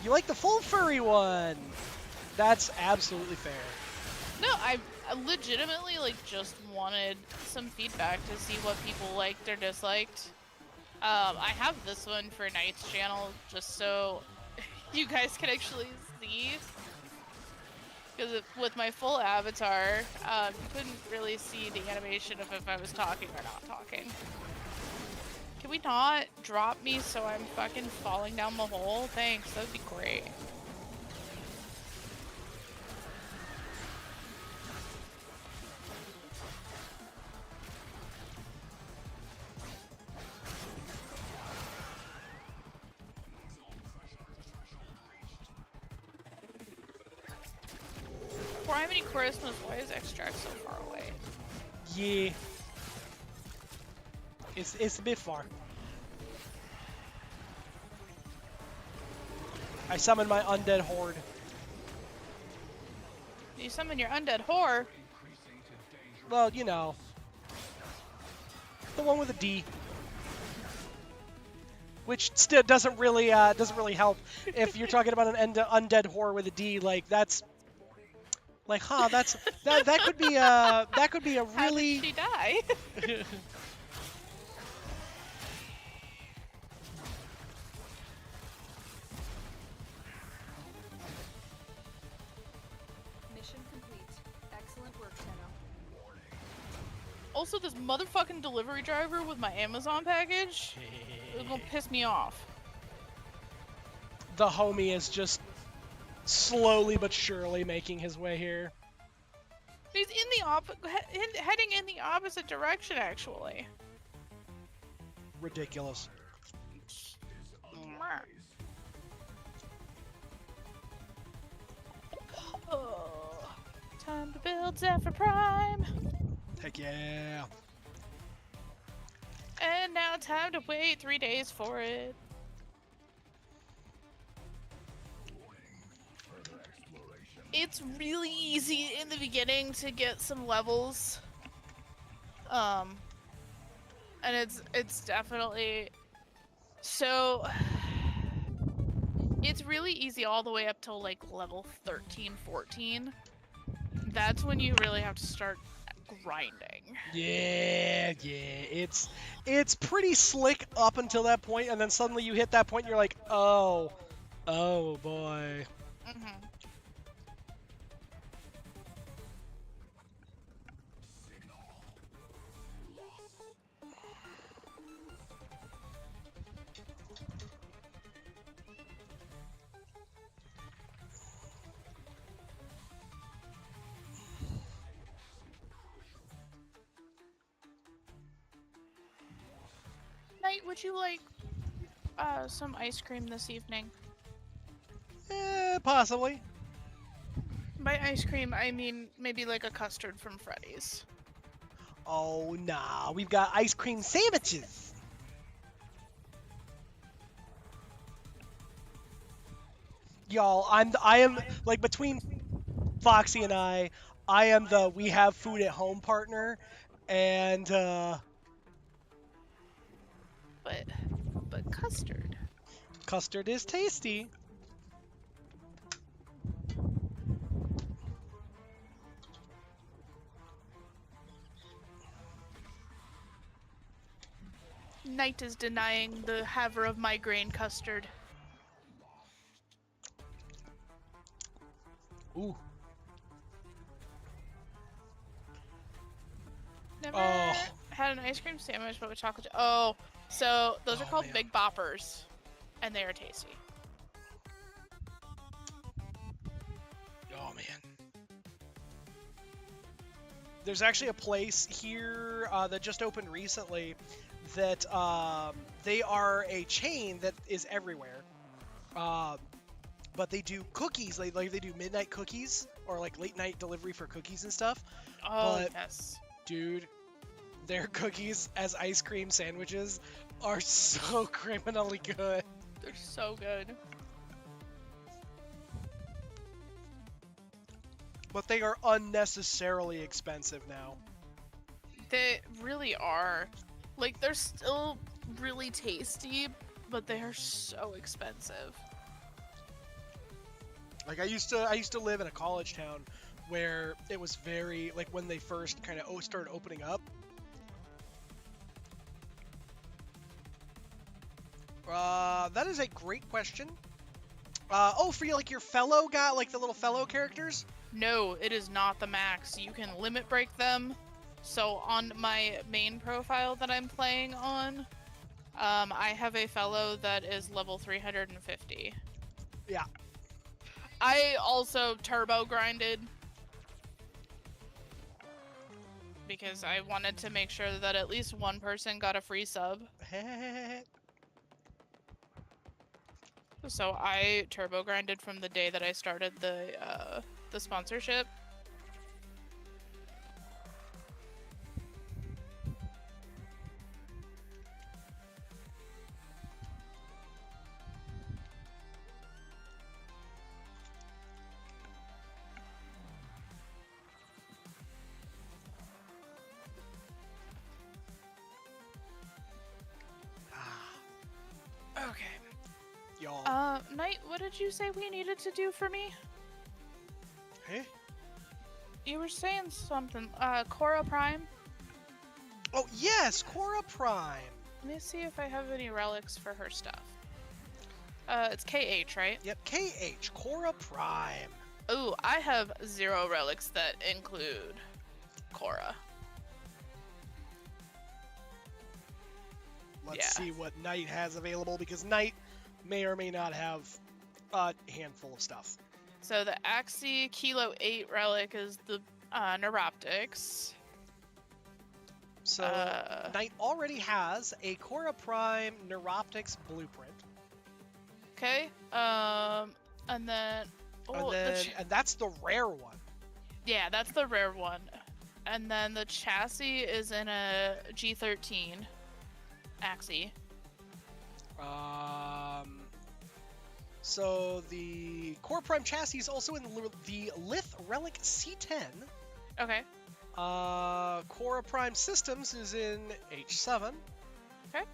You like the full furry one. That's absolutely fair. No, I legitimately, like, just wanted some feedback to see what people liked or disliked. I have this one for Knight's channel, just so you guys can actually see. Because with my full avatar, you couldn't really see the animation of if I was talking or not talking. Can we not drop me so I'm fucking falling down the hole? Thanks, that'd be great. Criminy Christmas, why is extract so far away? Yeah. It's a bit far. I summon my undead horde. You summon your undead whore. Well, you know. The one with a D. Which still doesn't really help if you're talking about an undead whore with a D. Like that's like, huh? That could be a really. How did she die? Mission complete. Excellent work, Tenno. Also, this motherfucking delivery driver with my Amazon package is gonna piss me off. The homie is just slowly but surely making his way here. He's in the heading in the opposite direction, actually. Ridiculous. Oh, time to build Zephyr Prime. Heck yeah. And now time to wait 3 days for it. It's really easy in the beginning to get some levels. And it's definitely so it's really easy all the way up till like level 13, 14. That's when you really have to start grinding. Yeah. It's pretty slick up until that point, and then suddenly you hit that point and you're like, oh boy. Mm-hmm. Knight, would you like some ice cream this evening? Possibly. By ice cream, I mean maybe like a custard from Freddy's. Oh nah, we've got ice cream sandwiches. Y'all, I am like, between Foxy and I am the we have food at home partner, and But custard. custard is tasty. Knight is denying the haver of migraine custard. Ooh. Never Oh. had an ice cream sandwich, but with chocolate. Oh, so those are called man. Big Boppers, and they are tasty. Oh man. There's actually a place here that just opened recently that they are a chain that is everywhere. But they do cookies, like they do midnight cookies or like late night delivery for cookies and stuff. Oh, But- yes. Dude, their cookies as ice cream sandwiches are so criminally good. They're so good. But they are unnecessarily expensive now. They really are. Like, they're still really tasty, but they are so expensive. Like I used to live in a college town where it was very, like, when they first kind of started opening up. That is a great question. For you, like your fellow guy, like the little fellow characters? No, it is not the max. You can limit break them. So on my main profile that I'm playing on, I have a fellow that is level 350. Yeah. I also turbo grinded because I wanted to make sure that at least one person got a free sub. So I turbo grinded from the day that I started the sponsorship. did you say we needed to do for me? Hey? You were saying something. Cora Prime? Oh, yes! Cora Prime! Let me see if I have any relics for her stuff. It's KH, right? Yep, KH, Cora Prime. Ooh, I have 0 relics that include Cora. Let's see what Knight has available, because Knight may or may not have a handful of stuff. So the Axie Kilo 8 relic is the Neuroptics. So Knight already has a Cora Prime Neuroptics blueprint. Okay. And then... Oh, and that's the rare one. Yeah, that's the rare one. And then the chassis is in a G13 Axie. So the Core Prime chassis is also in the Lith Relic C10. Okay. Core Prime Systems is in H7. Okay.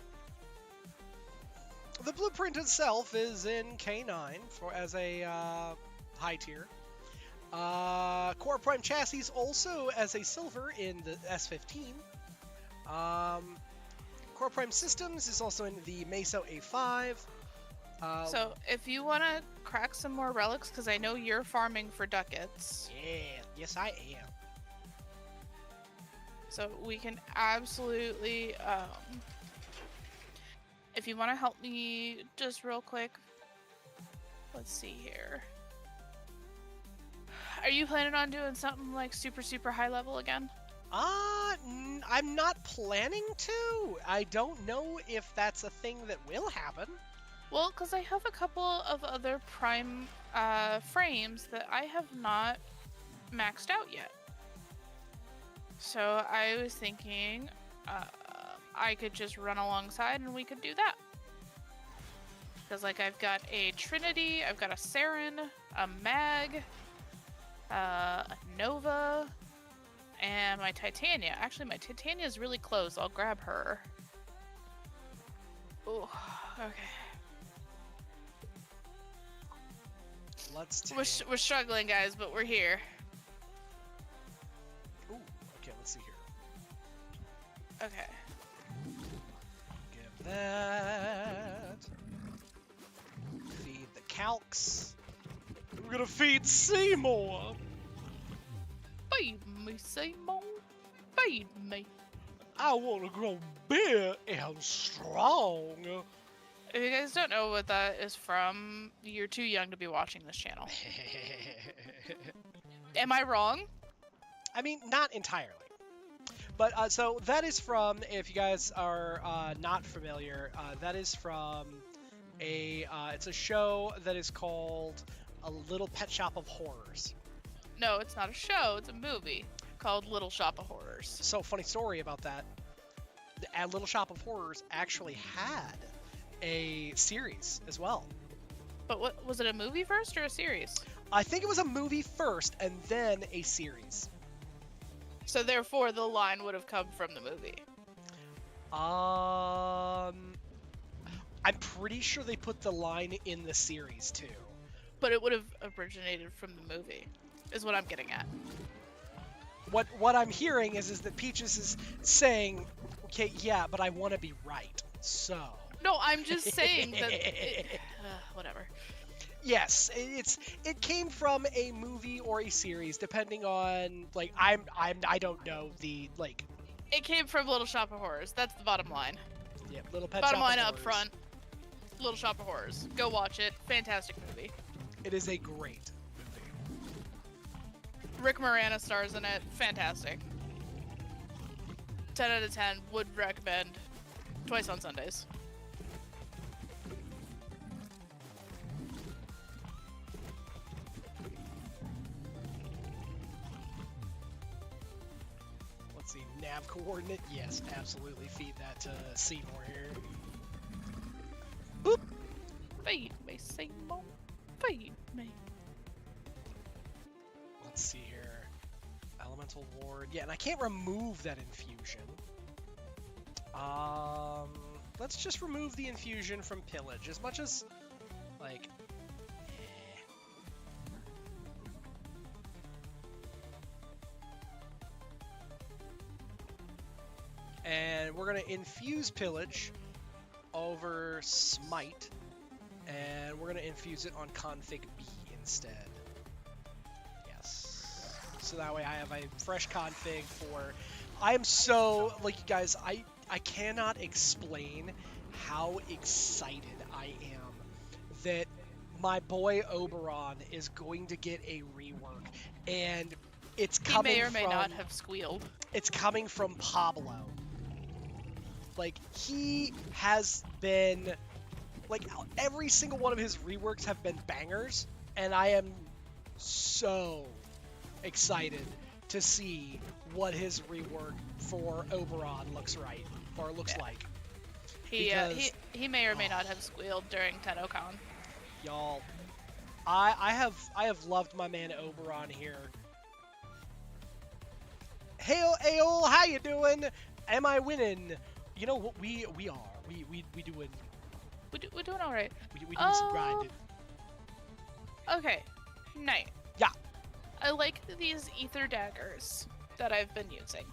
The blueprint itself is in K9 as a high tier. Core Prime chassis also as a silver in the S15. Core Prime Systems is also in the Meso A5. So if you want to crack some more relics, because I know you're farming for ducats. Yeah, yes I am. So we can absolutely, if you want to help me just real quick, let's see here. Are you planning on doing something like super, super high level again? I'm not planning to. I don't know if that's a thing that will happen. Well, because I have a couple of other prime frames that I have not maxed out yet. So I was thinking I could just run alongside and we could do that. Because like I've got a Trinity, I've got a Saren, a Mag, a Nova, and my Titania. Actually, my Titania is really close. I'll grab her. Oh, okay. Let's take... We're struggling, guys, but we're here. Ooh, okay, let's see here. Okay. Give that. Feed the calcs. We're gonna feed Seymour. Feed me, Seymour. Feed me. I want to grow big and strong. If you guys don't know what that is from, you're too young to be watching this channel. Am I wrong? I mean, not entirely. But, so, that is from, if you guys are not familiar, that is from it's a show that is called A Little Pet Shop of Horrors. No, it's not a show, it's a movie called Little Shop of Horrors. So, funny story about that. A Little Shop of Horrors actually had a series as well. But what was it, a movie first or a series? I think it was a movie first and then a series. So therefore the line would have come from the movie. I'm pretty sure they put the line in the series too. But it would have originated from the movie, is what I'm getting at. What I'm hearing is that Peaches is saying, okay, yeah, but I want to be right, so... No, I'm just saying that... whatever. Yes, it came from a movie or a series, depending on, like, I don't know the, like... It came from Little Shop of Horrors, that's the bottom line. Yeah, Little Pet bottom Shop line of up Horrors. front, Little Shop of Horrors. Go watch it, fantastic movie. It is a great movie. Rick Moranis stars in it, fantastic. 10 out of 10, would recommend. Twice on Sundays. Let's see, nav coordinate? Yes, absolutely. Feed that to Seymour here. Boop! Feed me, Seymour. Feed me. Let's see here. Elemental Ward. Yeah, and I can't remove that infusion. Let's just remove the infusion from Pillage. As much as, like, And we're going to infuse pillage over smite. And we're going to infuse it on config B instead. Yes. So that way I have a fresh config for... I am so... Like, you guys, I cannot explain how excited I am that my boy Oberon is going to get a rework. And it's coming He may or may from... not have squealed. It's coming from Pablo. Like, he has been... Like, every single one of his reworks have been bangers, and I am so excited to see what his rework for Oberon looks like. He may or may not have squealed during TennoCon. Y'all, I have loved my man Oberon here. Hey, Aol, how you doing? Am I winning? You know what we are. We doing. We're doing all right. We doing some grinding. Okay, Knight. Yeah. I like these ether daggers that I've been using.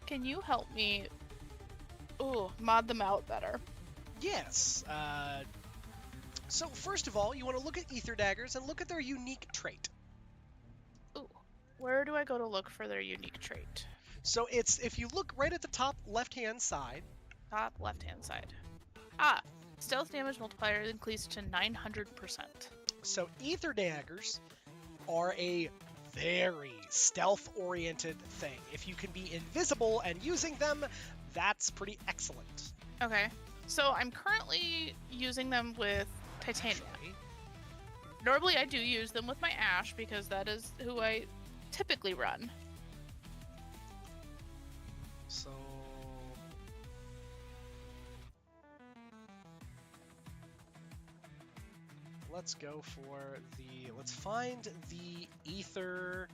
Can you help me, mod them out better? Yes. So first of all, you want to look at ether daggers and look at their unique trait. Ooh, where do I go to look for their unique trait? So it's if you look right at the top left-hand side. Top left-hand side. Ah, stealth damage multiplier increased to 900%. So ether daggers are a very stealth-oriented thing. If you can be invisible and using them, that's pretty excellent. Okay, so I'm currently using them with Titania. Normally I do use them with my Ashe because that is who I typically run. So... let's go for the... Let's find the ether...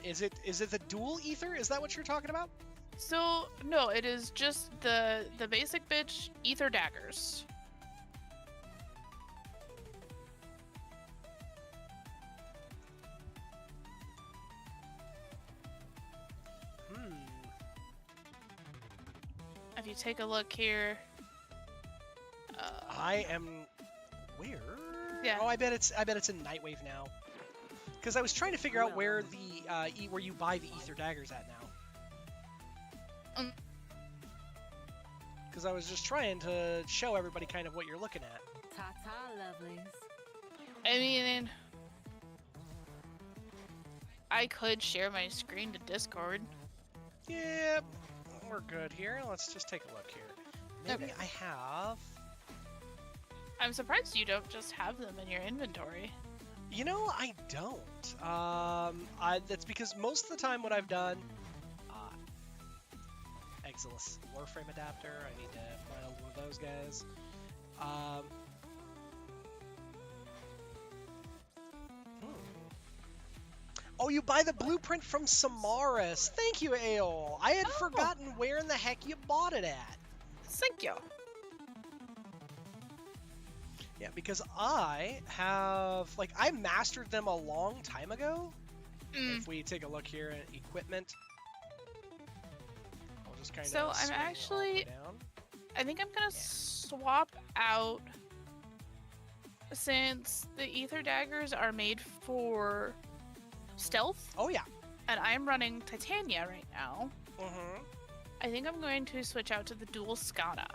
And is it the dual ether? Is that what you're talking about? So, no, it is just the basic bitch ether daggers. If you take a look here... I am... Where? Yeah. Oh, I bet it's in Nightwave now. Because I was trying to figure out where the where you buy the ether daggers at now. Because I was just trying to show everybody kind of what you're looking at. Ta-ta, lovelies. I mean... I could share my screen to Discord. Yeah, we're good here. Let's just take a look here. Maybe Okay. I have... I'm surprised you don't just have them in your inventory. You know, I don't. That's because most of the time what I've done... Exilus Warframe adapter. I need to find one of those guys. Oh, you buy the blueprint from Samaras. Thank you, Aol. I had forgotten where in the heck you bought it at. Thank you. Yeah, because I have, like, I mastered them a long time ago. If we take a look here at equipment, I'll just kind of. So I'm actually, I think I'm gonna swap out, since the ether daggers are made for stealth. Oh yeah. And I'm running Titania right now. Mm-hmm. I think I'm going to switch out to the dual Skana.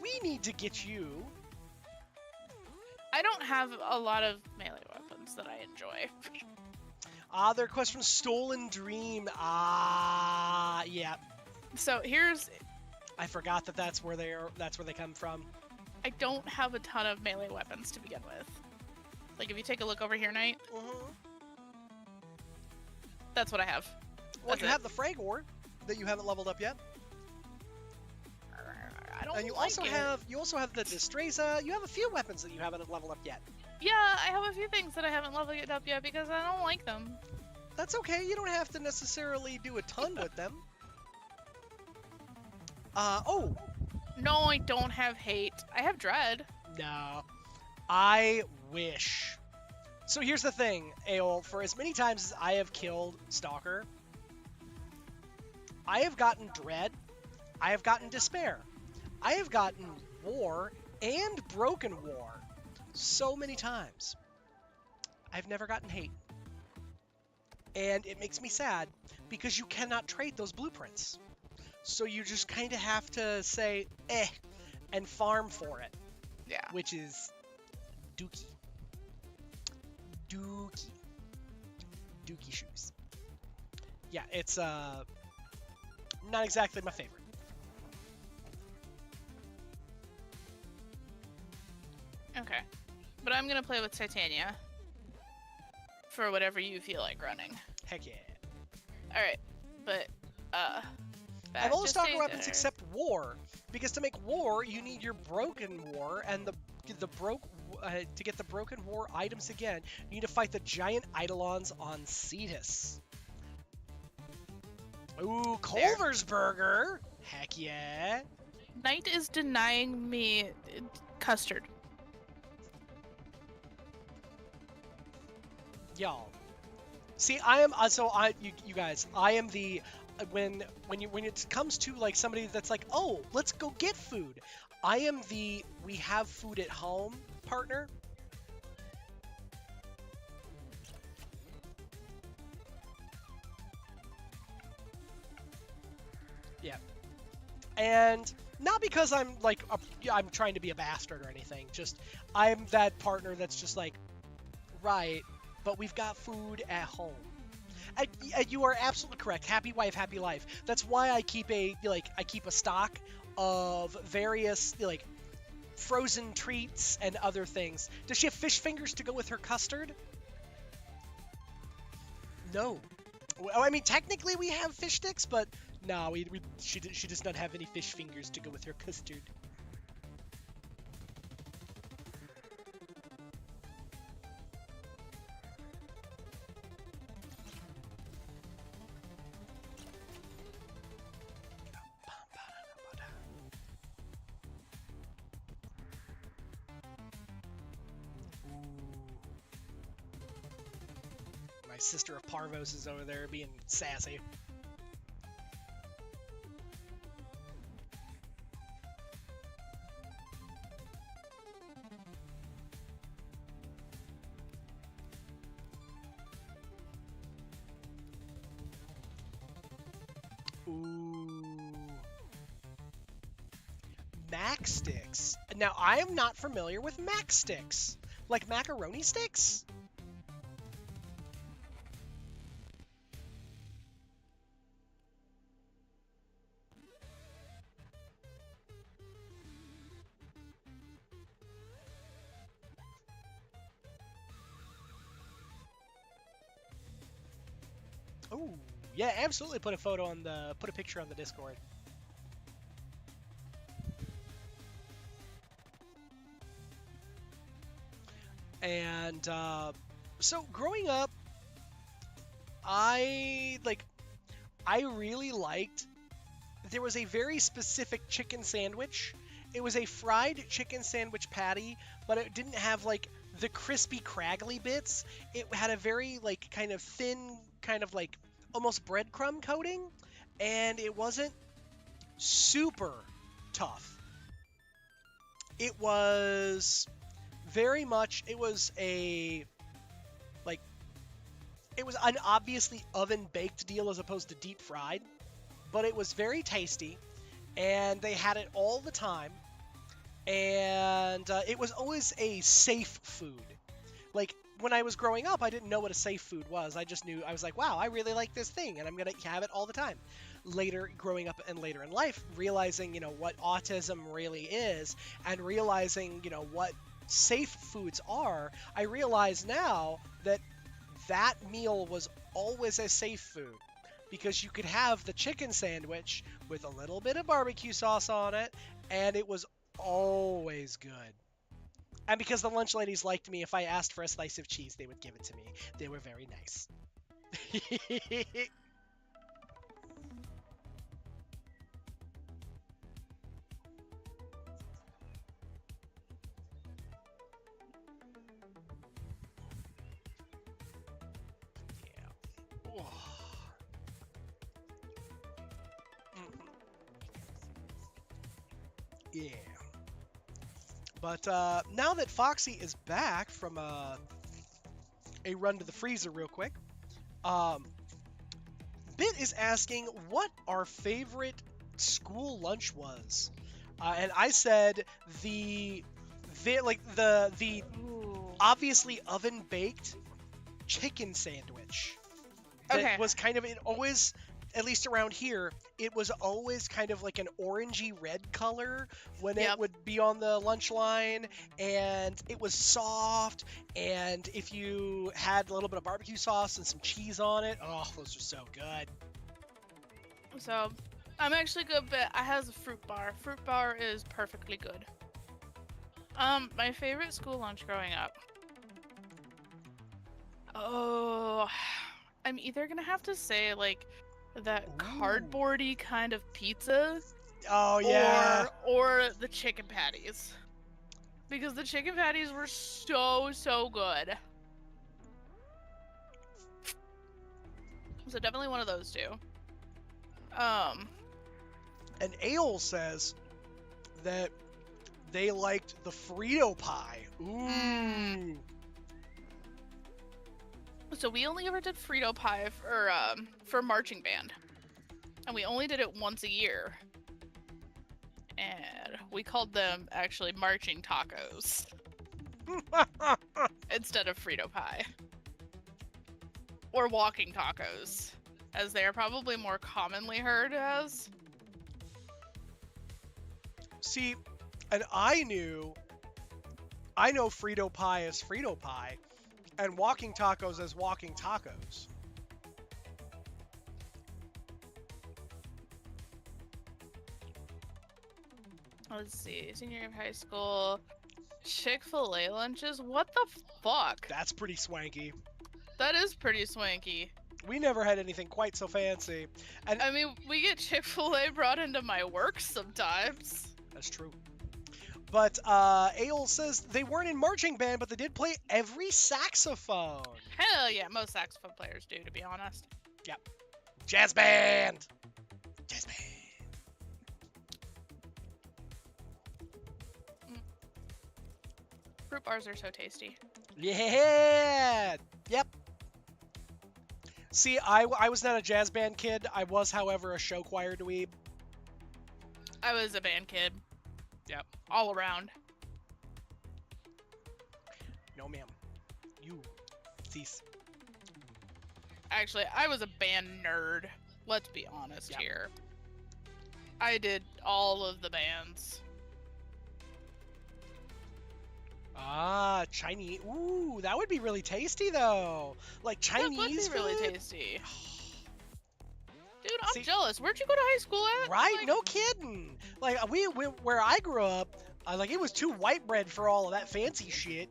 We need to get you. I don't have a lot of melee weapons that I enjoy. Their quest from Stolen Dream. Yeah. So here's. I forgot that that's where they are. That's where they come from. I don't have a ton of melee weapons to begin with. Like if you take a look over here, Knight. That's what I have. Well, you have the Fragor that you haven't leveled up yet. I don't And you like also it. have the Destreza. You have a few weapons that you haven't leveled up yet. Yeah, I have a few things that I haven't leveled up yet because I don't like them. That's okay. You don't have to necessarily do a ton with them. Oh. No, I don't have hate. I have dread. No. I wish. So here's the thing, Aol. For as many times as I have killed Stalker, I have gotten Dread, I have gotten Despair, I have gotten War and Broken War so many times. I've never gotten Hate. And it makes me sad because you cannot trade those blueprints. So you just kind of have to say, and farm for it. Yeah. Which is dookie. Dookie shoes. Yeah, it's not exactly my favorite. Okay. But I'm gonna play with Titania. For whatever you feel like running. Heck yeah. Alright. But, I have all the Stalker weapons except War. Because to make War, you need your Broken War, and to get the Broken War items again, you need to fight the giant Eidolons on Cetus. Ooh, Culver's Burger! Heck yeah! Knight is denying me custard. Y'all. See, I am you guys, I am the when it comes to like somebody that's like, "Oh, let's go get food." I am the we have food at home partner. Yeah. And not because I'm like I'm trying to be a bastard or anything. Just I'm that partner that's just like, right, but we've got food at home. And you are absolutely correct. Happy wife, happy life. That's why I keep a stock of various like frozen treats and other things. Does she have fish fingers to go with her custard? No. Well, I mean, technically we have fish sticks, but no, she does not have any fish fingers to go with her custard. My sister of Parvos is over there being sassy. Ooh. Mac sticks. Now, I am not familiar with Mac sticks. Like macaroni sticks? Oh, yeah, absolutely. Put a picture on the Discord. And so growing up, I really liked. There was a very specific chicken sandwich. It was a fried chicken sandwich patty, but it didn't have like the crispy, craggly bits. It had a very like kind of thin, kind of like almost breadcrumb coating, and it wasn't super tough. It was very much. It was an obviously oven baked deal as opposed to deep fried, but it was very tasty, and they had it all the time, and it was always a safe food. Like, when I was growing up, I didn't know what a safe food was. I just knew, I was like, wow, I really like this thing, and I'm going to have it all the time. Later, growing up and later in life, realizing, what autism really is, and realizing, what safe foods are, I realize now that that meal was always a safe food. Because you could have the chicken sandwich with a little bit of barbecue sauce on it, and it was always good. And because the lunch ladies liked me, if I asked for a slice of cheese, they would give it to me. They were very nice. Yeah. But now that Foxy is back from a run to the freezer real quick, Bit is asking what our favorite school lunch was. And I said the Ooh. obviously oven baked chicken sandwich. That Okay. was kind of, it always, at least around here, it was always kind of like an orangey red color when it would be on the lunch line, and it was soft, and if you had a little bit of barbecue sauce and some cheese on it, oh, those are so good. So, I'm actually good, but I have a fruit bar. Fruit bar is perfectly good. My favorite school lunch growing up. Oh, I'm either gonna have to say like that cardboardy kind of pizza. Oh yeah. Or the chicken patties. Because the chicken patties were so good. So definitely one of those two. And Ale says that they liked the Frito pie. Ooh. So we only ever did Frito pie for marching band. And we only did it once a year. And we called them actually marching tacos. Instead of Frito pie. Or walking tacos, as they are probably more commonly heard as. See, and I know Frito pie as Frito pie, and walking tacos as walking tacos. Let's see, senior year of high school, Chick-fil-A lunches? What the fuck? That's pretty swanky. That is pretty swanky. We never had anything quite so fancy. And I mean, we get Chick-fil-A brought into my work sometimes. That's true. But Ale says they weren't in marching band, but they did play every saxophone. Hell yeah, most saxophone players do, to be honest. Yep. Jazz band! Jazz band! Fruit bars are so tasty. Yeah! Yep. See, I was not a jazz band kid. I was, however, a show choir dweeb. I was a band kid. Yep. All around. No, ma'am. You. Cease. Actually, I was a band nerd. Let's be honest here. I did all of the bands. Ah, Chinese. Ooh, that would be really tasty, though. Like Chinese That would be food? really tasty. Dude, I'm See, jealous. Where'd you go to high school at? Right? Like, No kidding. Like, we where I grew up, like, it was too white bread for all of that fancy shit.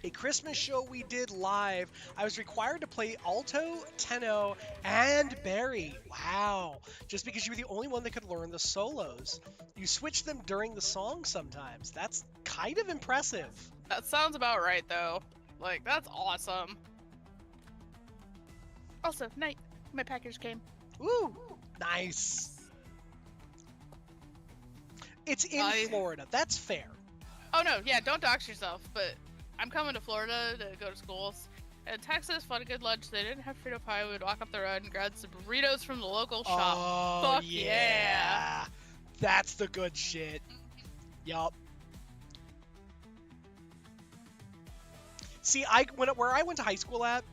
A Christmas show we did live, I was required to play alto, tenor, and bari. Wow. Just because you were the only one that could learn the solos. You switched them during the song sometimes. That's kind of impressive. That sounds about right, though. Like, that's awesome. Also, night. My package came. Ooh, nice. It's in Florida. That's fair. Oh, no. Yeah, don't dox yourself, but I'm coming to Florida to go to schools. In Texas, fun good lunch. They didn't have Frito pie. We would walk up the road and grab some burritos from the local shop. Oh, Fuck yeah. That's the good shit. Yup. See, where I went to high school at,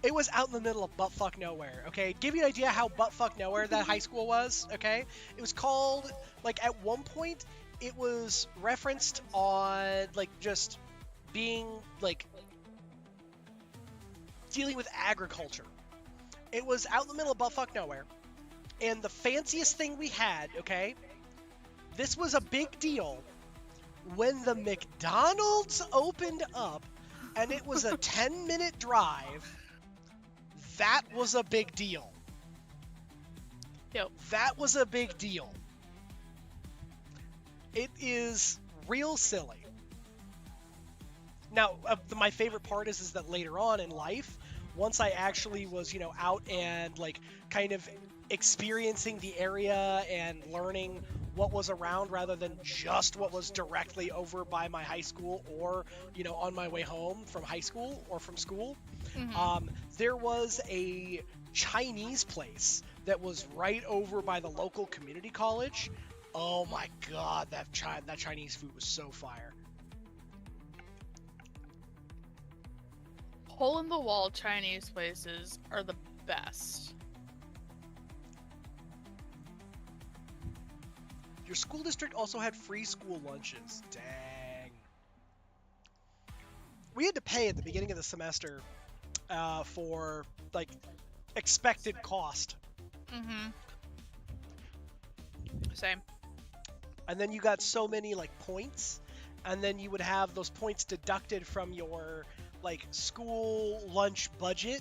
it was out in the middle of buttfuck nowhere, okay? Give you an idea how buttfuck nowhere that high school was, okay? It was called, like, at one point, it was referenced on, like, just being, like, dealing with agriculture. It was out in the middle of buttfuck nowhere, and the fanciest thing we had, okay? This was a big deal when the McDonald's opened up, and it was a 10-minute drive. That was a big deal. Yep. That was a big deal. It is real silly. Now, my favorite part is that later on in life, once I actually was, out and like kind of experiencing the area and learning what was around rather than just what was directly over by my high school or, on my way home from high school or from school, there was a Chinese place that was right over by the local community college. Oh my god, that Chinese food was so fire. Hole-in-the-wall Chinese places are the best. Your school district also had free school lunches. Dang. We had to pay at the beginning of the semester for, like, expected cost. Same. And then you got so many, like, points, and then you would have those points deducted from your, like, school lunch budget.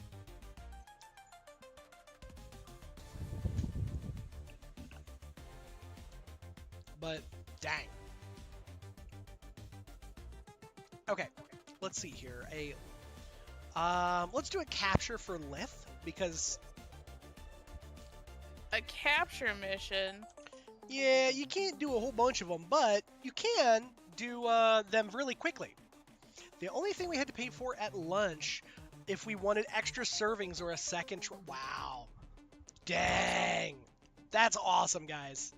But dang. Okay, let's see here. Let's do a capture for Lith, because a capture mission. Yeah, you can't do a whole bunch of them, but you can do them really quickly. The only thing we had to pay for at lunch, if we wanted extra servings or a second wow. Dang. That's awesome, guys.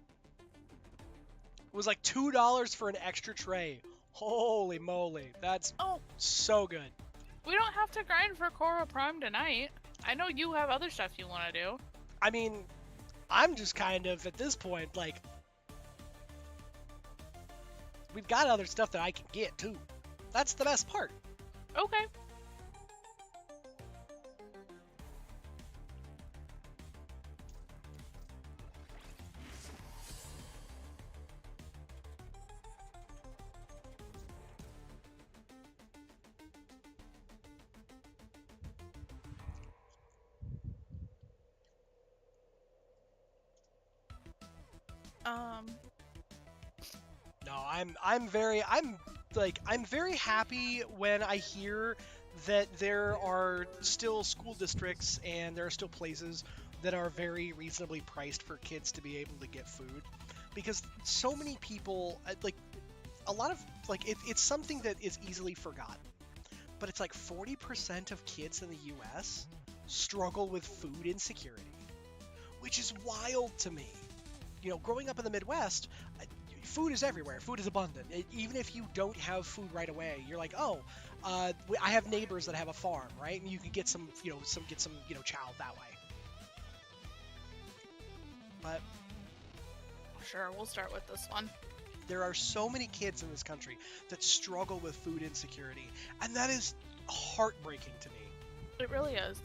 It was like $2 for an extra tray. Holy moly. That's so good. We don't have to grind for Korra Prime tonight. I know you have other stuff you want to do. I mean, I'm just kind of, at this point, like, we've got other stuff that I can get, too. That's the best part. Okay. No, I'm very happy when I hear that there are still school districts and there are still places that are very reasonably priced for kids to be able to get food, because so many people, like, a lot of, like, it's something that is easily forgotten, but it's like 40% of kids in the US struggle with food insecurity, which is wild to me. Growing up in the Midwest, food is everywhere. Food is abundant. Even if you don't have food right away, you're like, oh, I have neighbors that have a farm, right? And you can get some chow that way. But sure, we'll start with this one. There are so many kids in this country that struggle with food insecurity, and that is heartbreaking to me. It really is.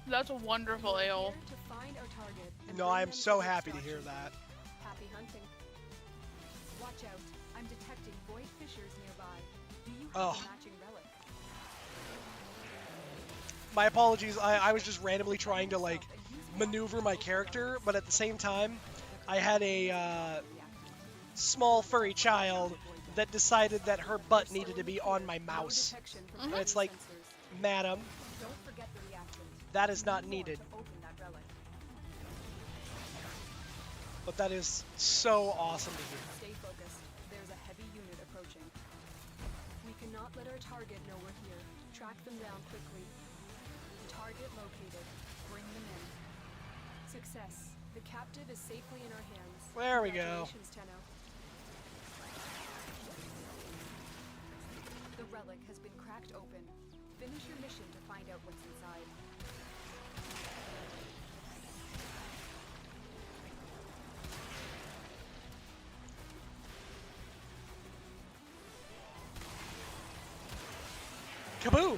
That's a wonderful ale. No, I'm so happy to hear that. Happy hunting. Watch out. I'm detecting void fissures nearby. Do you have a matching relic? My apologies. I was just randomly trying to, like, maneuver my character, but at the same time, I had a small furry child that decided that her butt needed to be on my mouse. And it's like, madam, that is not needed. But that is so awesome to hear. Stay focused. There's a heavy unit approaching. We cannot let our target know we're here. Track them down quickly. Target located. Bring them in. Success. The captive is safely in our hands. There we go. Congratulations, Tenno. The relic has been cracked open. Finish your mission to find out what's inside. Kaboom!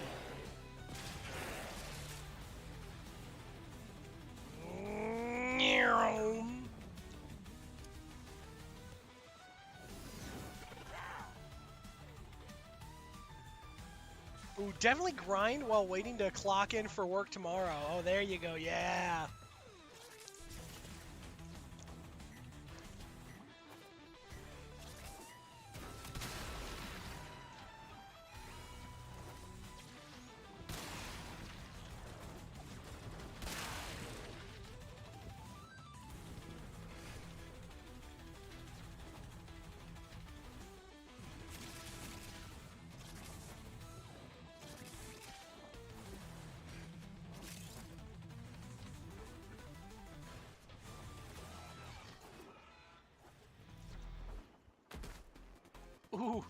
Ooh, definitely grind while waiting to clock in for work tomorrow. Oh, there you go. Yeah. Ooh.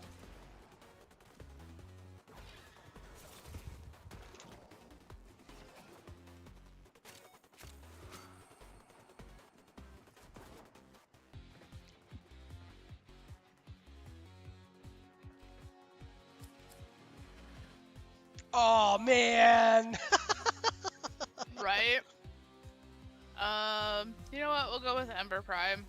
Oh man. Right? You know what? We'll go with Ember Prime.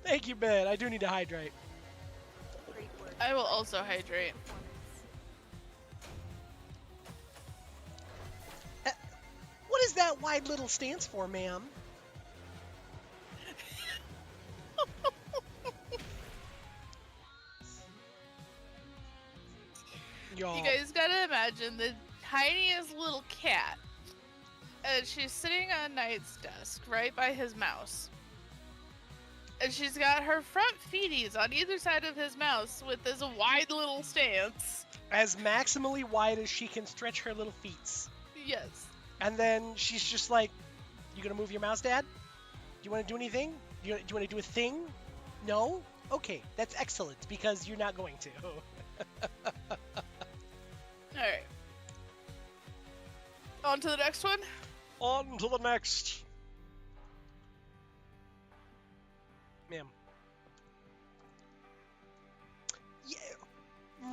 Thank you, Ben. I do need to hydrate. Great work. I will also hydrate. What is that wide little stance for, ma'am? Y'all. You guys gotta imagine the tiniest little cat. And she's sitting on Knight's desk, right by his mouse. And she's got her front feeties on either side of his mouse with this wide little stance. As maximally wide as she can stretch her little feet. Yes. And then she's just like, you gonna move your mouse, Dad? Do you want to do anything? Do you want to do a thing? No? Okay, that's excellent, because you're not going to. Alright. On to the next one. On to the next. Ma'am. Yeah,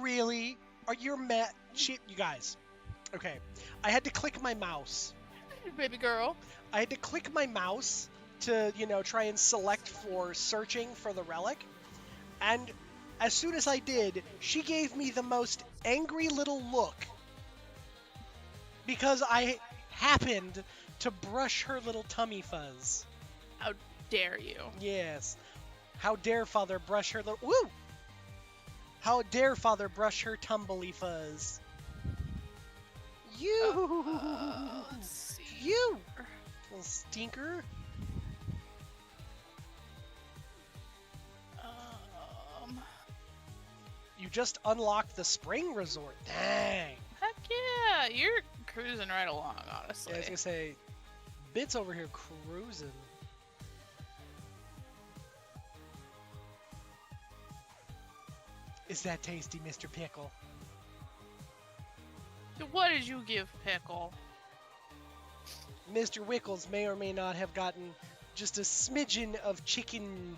really? Are you mad? Shit, you guys. Okay, I had to click my mouse. Baby girl. I had to click my mouse to, try and select for searching for the relic. And as soon as I did, she gave me the most angry little look. Because I happened to brush her little tummy fuzz. How dare you? Yes. How dare Father brush her little... Woo! How dare Father brush her tumbly fuzz. You! Let's see. You! Little stinker. You just unlocked the spring resort. Dang. Heck yeah! You're cruising right along, honestly. Yeah, I was gonna say, Bit's over here cruising. Is that tasty, Mr. Pickle? What did you give Pickle? Mr. Wickles may or may not have gotten just a smidgen of chicken,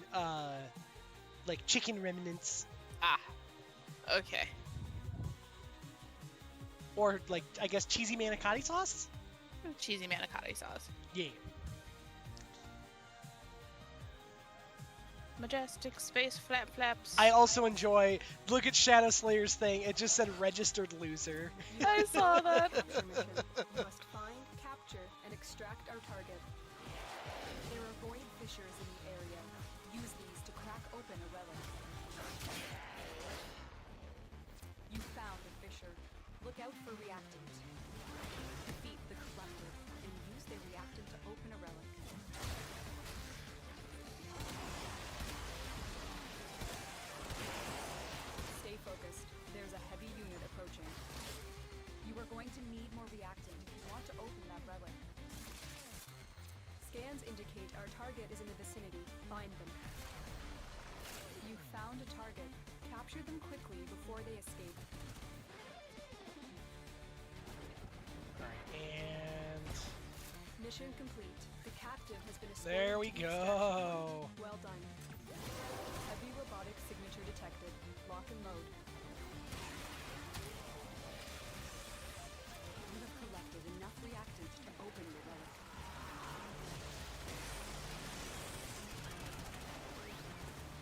like chicken remnants. Ah. Okay. Or, like, I guess cheesy manicotti sauce? Cheesy manicotti sauce. Yeah. Majestic space flap flaps. I also enjoy, look at Shadow Slayer's thing, it just said registered loser. I saw that. Capture mission. We must find, capture, and extract our target. There are void fissures in the area. Use these to crack open a relic. You found a fissure. Look out for reactant. Defeat the collective and use their reactant to open a relic. Stay focused. There's a heavy unit approaching. You are going to need more reactant if you want to open that relic. Scans indicate our target is in the vicinity. Find them. You found a target. Capture them quickly before they escape. Alright, and... Mission complete. The captive has been escorted. There we to the go. extraction. Well done. Heavy robotic signature detected. Lock and load. You have collected enough reactant to open your relic.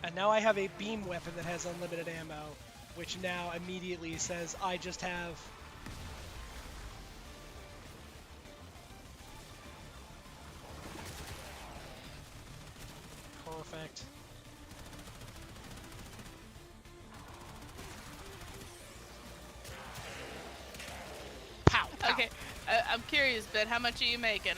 And now I have a beam weapon that has unlimited ammo, which now immediately says I just have... Perfect. Pow, pow. Okay, I'm curious, Ben. How much are you making?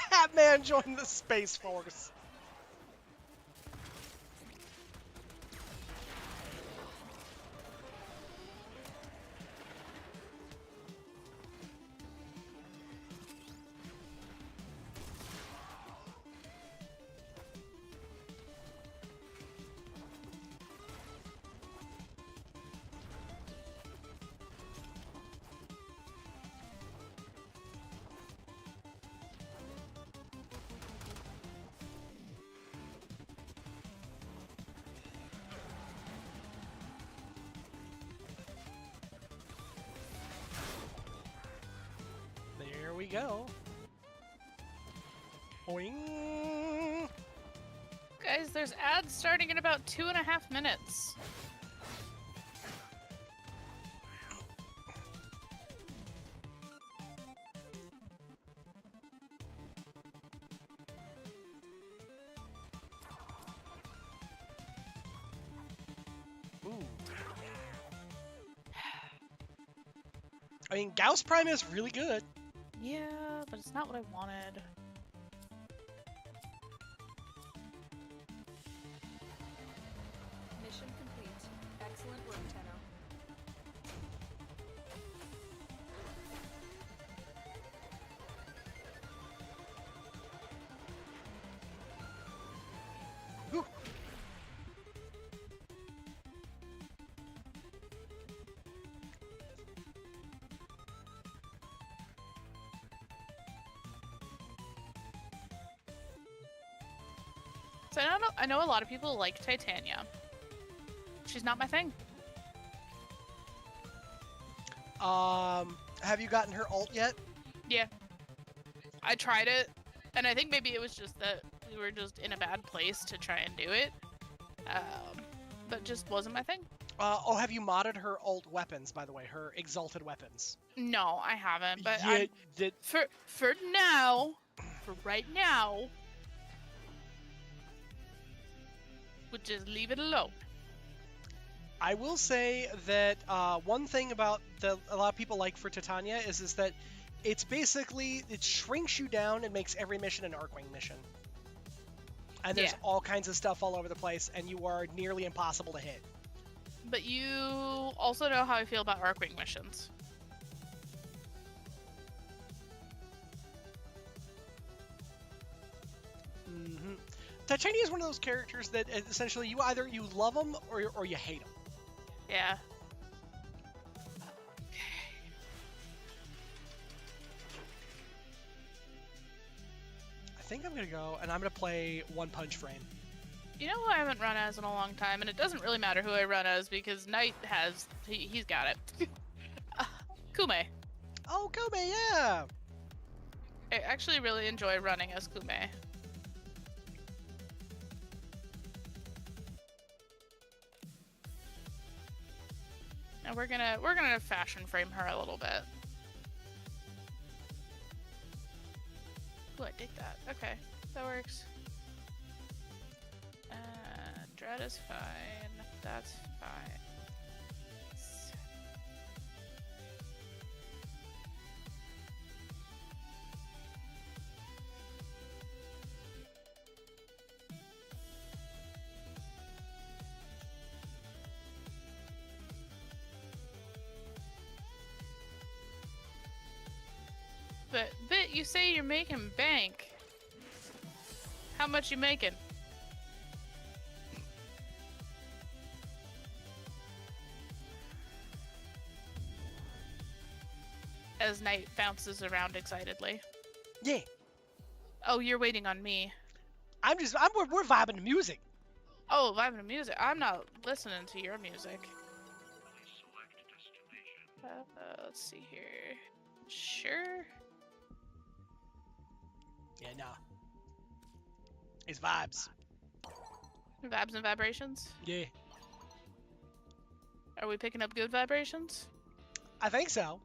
That man joined the Space Force. There we go. Boing. Guys, there's ads starting in about 2.5 minutes. Ooh. I mean, Gauss Prime is really good. Yeah, but it's not what I wanted. Mission complete. Excellent work, Tenno. Ooh. So I know a lot of people like Titania. She's not my thing. Have you gotten her ult yet? Yeah. I tried it, and I think maybe it was just that we were just in a bad place to try and do it. But just wasn't my thing. Oh, have you modded her ult weapons, by the way? Her exalted weapons? No, I haven't. But Yeah, for now, for right now, we'll just leave it alone. I will say that one thing about a lot of people like for Titania is that it's basically, it shrinks you down and makes every mission an Arcwing mission. And there's all kinds of stuff all over the place, and you are nearly impossible to hit. But you also know how I feel about Arcwing missions. Mm-hmm. Titania is one of those characters that essentially you either love them or you hate them. Yeah. I think I'm gonna go and I'm gonna play One Punch Frame. You know who I haven't run as in a long time, and it doesn't really matter who I run as because Knight has, he's got it. Kume. Oh, Kobe, yeah! I actually really enjoy running as Kume. And we're gonna fashion frame her a little bit. Ooh, I dig that. Okay, that works. Dread is fine. That's fine. But you say you're making bank. How much you making? As Knight bounces around excitedly. Yeah. Oh, you're waiting on me. We're vibing to music. Oh, vibing to music. I'm not listening to your music. Let's see here. Sure. Yeah, no. It's vibes. Vibes and vibrations. Yeah. Are we picking up good vibrations? I think so.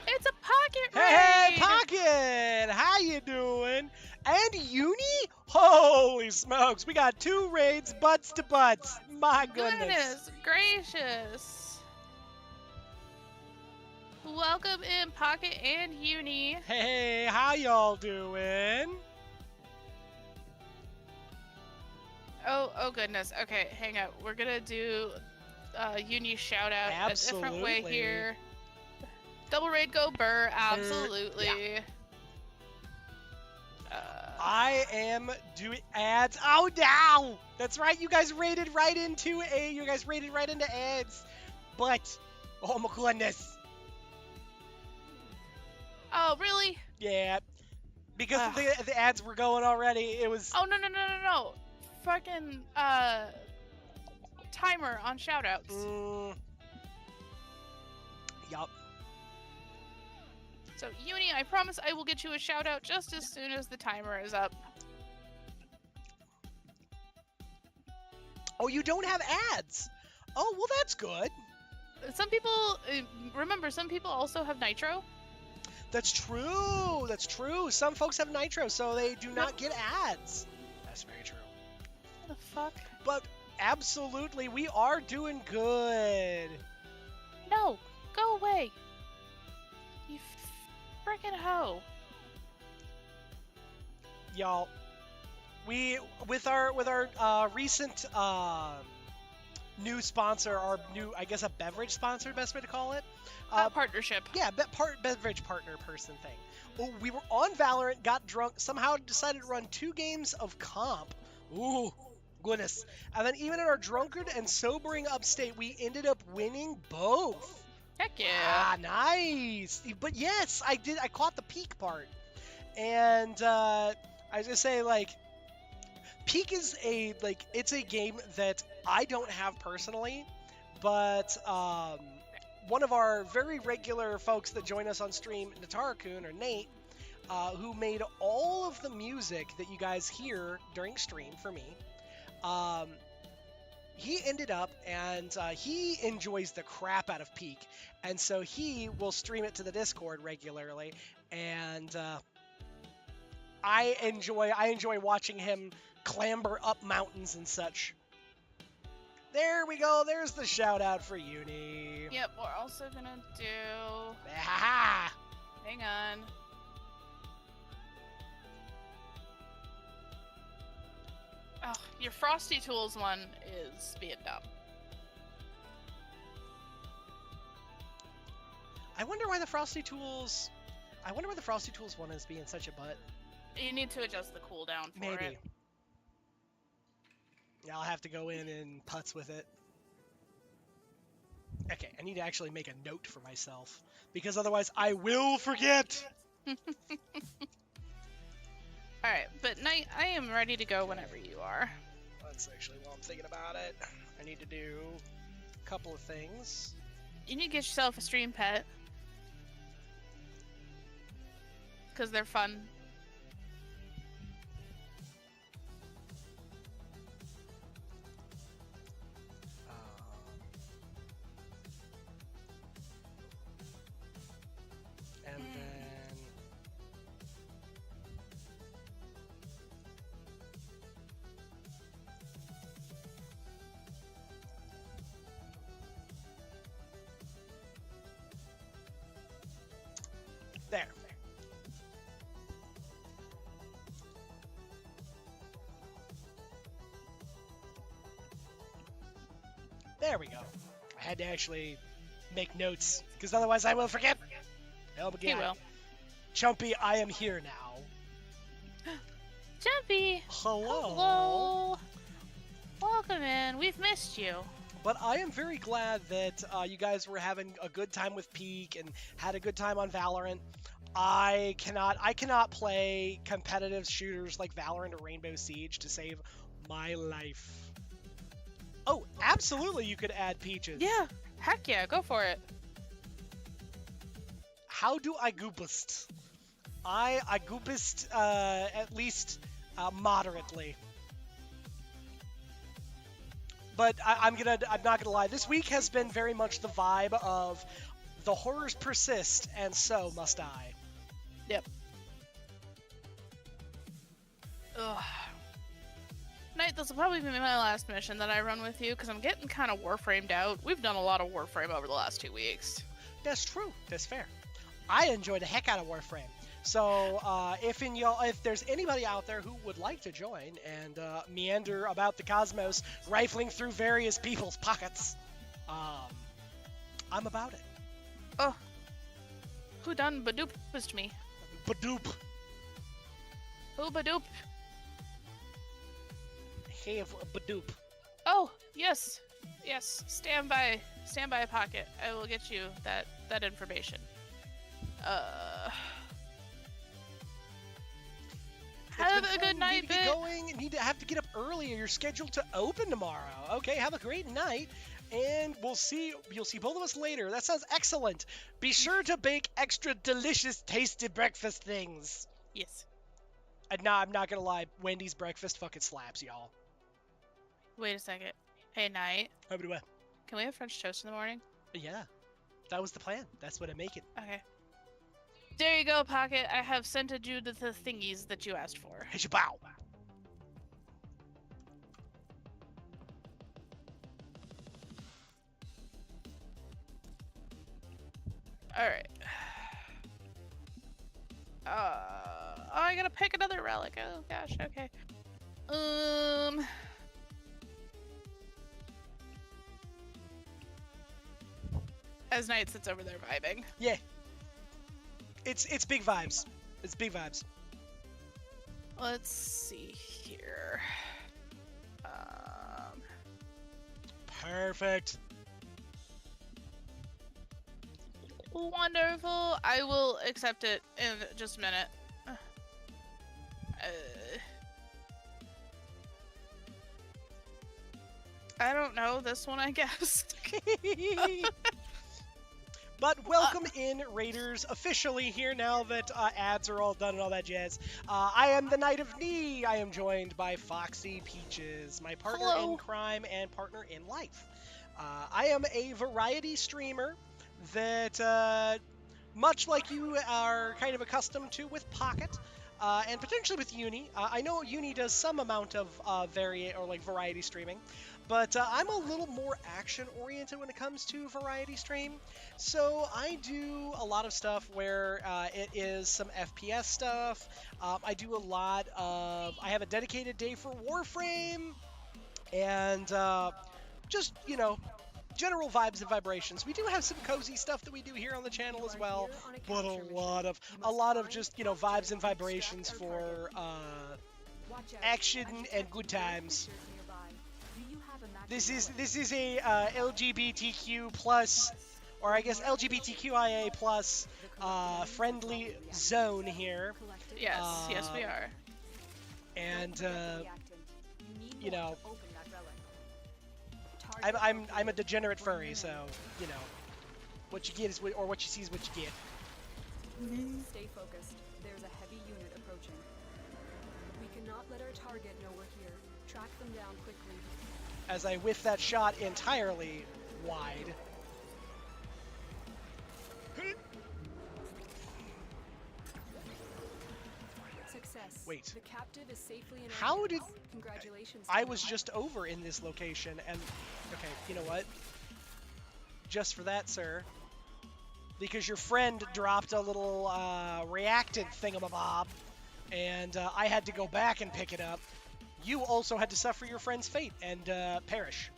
It's a pocket raid! Hey, Pocket! How you doing? And Uni? Holy smokes, we got 2 raids, butts to butts. My goodness. Gracious. Welcome in, Pocket and Uni. Hey, how y'all doing? Oh goodness. Okay, hang out. We're gonna do Uni shout out a different way Absolutely. here. Double raid go burr, absolutely. I am doing ads. Oh, no! That's right, you guys raided right into ads. But, oh my goodness. Oh, really? Yeah. Because the ads were going already, it was... Oh, no. Fucking, timer on shoutouts. Yup. So, Uni, I promise I will get you a shout out just as soon as the timer is up. Oh, you don't have ads? Oh, well, that's good. Some people, remember, some people also have Nitro. That's true. Some folks have Nitro, so they do not get ads. That's very true. What the fuck? But absolutely, we are doing good. No, go away. You frickin' hoe. Y'all, we with our recent new sponsor, our new, I guess, a beverage sponsor, best way to call it. Partnership. Yeah, beverage partner person thing. Oh, we were on Valorant, got drunk, somehow decided to run 2 games of comp. Ooh, goodness. And then even in our drunkard and sobering upstate, we ended up winning both. Heck yeah. Ah, nice. But yes, I caught the peak part. And I was gonna say, like, Peak is it's a game that I don't have personally, but one of our very regular folks that join us on stream, Natarakun or Nate, who made all of the music that you guys hear during stream for me, he ended up and he enjoys the crap out of Peak, and so he will stream it to the Discord regularly, and I enjoy watching him clamber up mountains and such. There we go. There's the shout out for Uni. Yep, we're also gonna do... Ha Hang on. Oh, your Frosty Tools one is being dumb. I wonder why the Frosty Tools one is being such a butt. You need to adjust the cooldown for Maybe. it. Yeah, I'll have to go in and putz with it. Okay, I need to actually make a note for myself, because otherwise I will forget! Alright, but Knight, I am ready to go whenever you are. That's actually while I'm thinking about it. I need to do a couple of things. You need to get yourself a stream pet. Because they're fun. And then... There. There we go. I had to actually make notes, because otherwise I will forget. Oh my He God. will. Chumpy, I am here now. Jumpy! Hello. Hello! Welcome in. We've missed you. But I am very glad that you guys were having a good time with Peak and had a good time on Valorant. I cannot play competitive shooters like Valorant or Rainbow Siege to save my life. Oh, absolutely you could add Peaches. Yeah, heck yeah, go for it. How do I goopist? I goopist at least moderately. But I'm not gonna lie. This week has been very much the vibe of the horrors persist, and so must I. Yep. Ugh. Knight, this will probably be my last mission that I run with you, because I'm getting kind of Warframed out. We've done a lot of Warframe over the last 2 weeks. That's true. That's fair. I enjoy the heck out of Warframe. So if there's anybody out there who would like to join and meander about the cosmos, rifling through various people's pockets, I'm about it. Oh. Who done badoopist me? Badoop. Who badoop? Hey, badoop. Oh, yes. Yes, stand by pocket. I will get you that information. Have a good night, Need to get going. Need to have to get up early. You're scheduled to open tomorrow. Okay, have a great night, and you'll see both of us later. That sounds excellent. Be sure to bake extra delicious, tasty breakfast things. Yes. And nah, I'm not gonna lie. Wendy's breakfast fucking slaps, y'all. Wait a second. Hey, Knight. Over to Can we have French toast in the morning? Yeah, that was the plan. That's what I'm making. Okay. There you go, Pocket. I have sent you the thingies that you asked for. Hey, bow. Alright. Oh, I gotta pick another relic. Oh gosh, okay. As Knight sits over there vibing. Yeah. It's big vibes. It's big vibes. Let's see here. Perfect. Wonderful. I will accept it in just a minute. I don't know this one, I guess. But welcome in, Raiders, officially here now that ads are all done and all that jazz. I am the Knight of Knee. I am joined by Foxy Peaches, my partner Hello. in crime and partner in life. I am a variety streamer that, much like you are kind of accustomed to with Pocket, and potentially with Uni. I know Uni does some amount of variety streaming. But I'm a little more action-oriented when it comes to variety stream. So I do a lot of stuff where it is some FPS stuff. I do a lot of... I have a dedicated day for Warframe. And just, general vibes and vibrations. We do have some cozy stuff that we do here on the channel as well. But a lot of just, vibes and vibrations for action and good times. This is a LGBTQ plus, or I guess LGBTQIA plus friendly zone here. Yes, yes we are. And I'm a degenerate furry, so what you get is or what you see is what you get. Stay focused. There's a heavy unit approaching. We cannot let our target know we're here. Track them down quickly. As I whiff that shot entirely wide. Success. Wait. The captive is safely in How our did... hands. Congratulations. I was just over in this location and... Okay, you know what? Just for that, sir. Because your friend dropped a little reactant thingamabob, and I had to go back and pick it up. You also had to suffer your friend's fate and perish.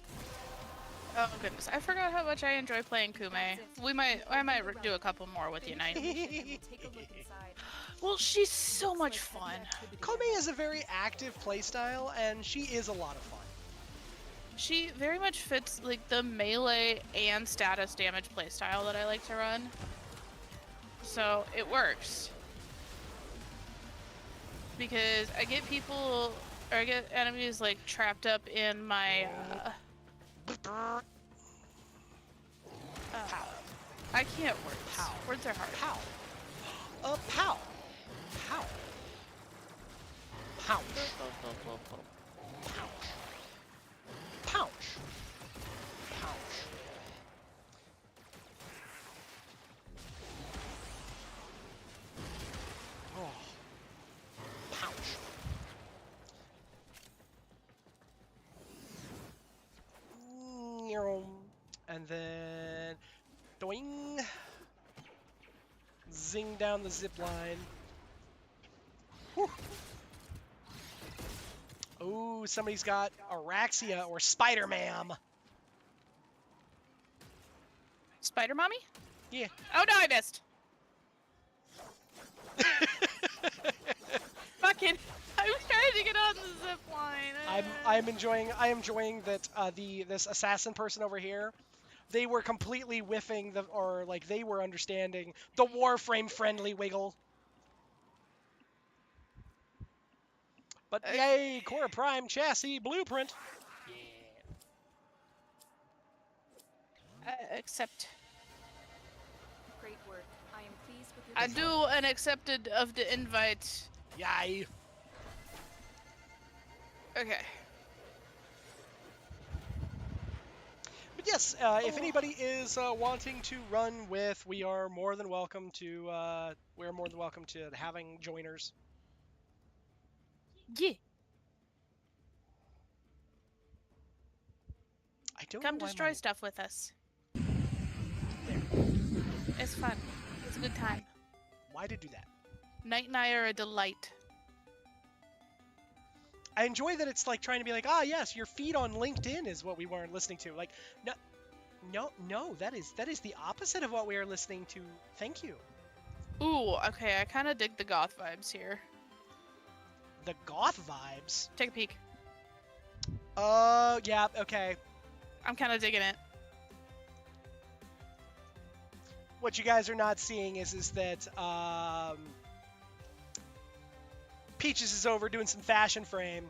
Oh goodness, I forgot how much I enjoy playing Kume. I might do a couple more with you, Knight. Well, she's so much fun. Kome is a very active playstyle, and she is a lot of fun. She very much fits like the melee and status damage playstyle that I like to run. So it works. Because I get people, or I get enemies like trapped up in my, I can't words. Pow. Words are hard. Pow. Pow. Pow. Pouch. Pouch. Pouch. Pouch. Oh. Pouch. And then doing. Zing down the zip line. Whew. Ooh, somebody's got Araxia or Spider-Man. Spider Mommy? Yeah. Oh no, I missed. Fucking, I was trying to get on the zip line. I am enjoying that this assassin person over here, they were completely whiffing they were understanding the Warframe friendly wiggle. But yay, Core Prime chassis blueprint. Accept. Great work. I am pleased with your I do an accepted of the invite. Yay. Okay. But yes, if anybody is wanting to run with, we are more than welcome to having joiners. Yeah. I don't Come know why destroy stuff with us. There. It's fun. It's a good time. Why did do that? Night and I are a delight. I enjoy that it's like trying to be like, yes, your feed on LinkedIn is what we weren't listening to. Like, no, that is the opposite of what we are listening to. Thank you. Ooh, okay, I kind of dig the goth vibes here. The goth vibes. Take a peek. Yeah, okay. I'm kind of digging it. What you guys are not seeing is that Peaches is over doing some fashion frame,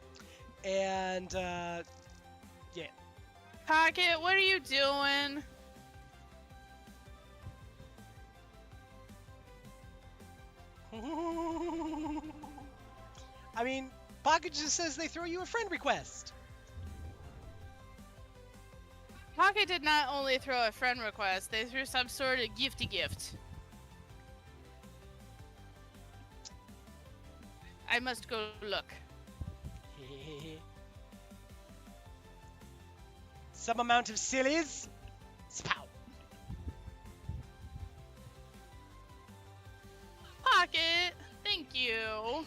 and yeah. Pocket, what are you doing? I mean, Pocket just says they throw you a friend request. Pocket did not only throw a friend request, they threw some sort of gifty gift. I must go look. Some amount of sillies. Spout. Pocket, thank you.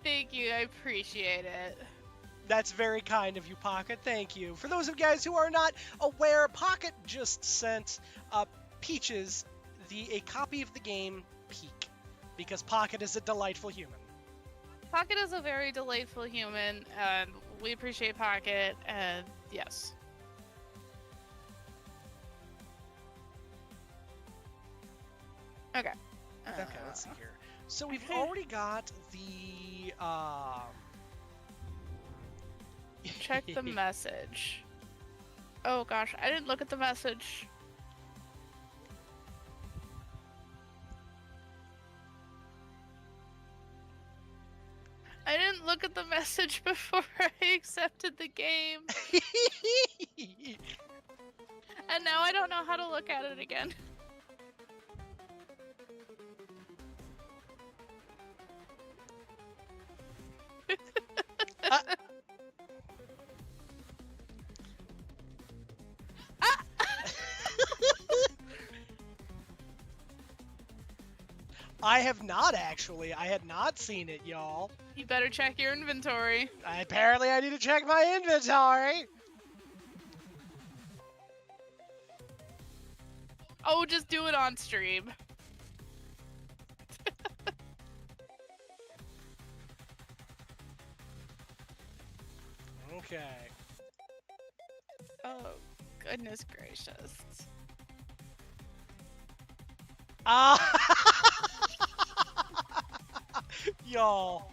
Thank you, I appreciate it. That's very kind of you, Pocket. Thank you. For those of you guys who are not aware, Pocket just sent Peaches a copy of the game Peak, because Pocket is a delightful human. Pocket is a very delightful human, and we appreciate Pocket, and yes. Okay. Okay, let's see here. So we've already got the Check the message. Oh gosh, I didn't look at the message. I didn't look at the message before I accepted the game. And now I don't know how to look at it again. I have not actually. I had not seen it, y'all. You better check your inventory. Apparently I need to check my inventory. Oh, just do it on stream. Okay. Oh, goodness gracious. Y'all.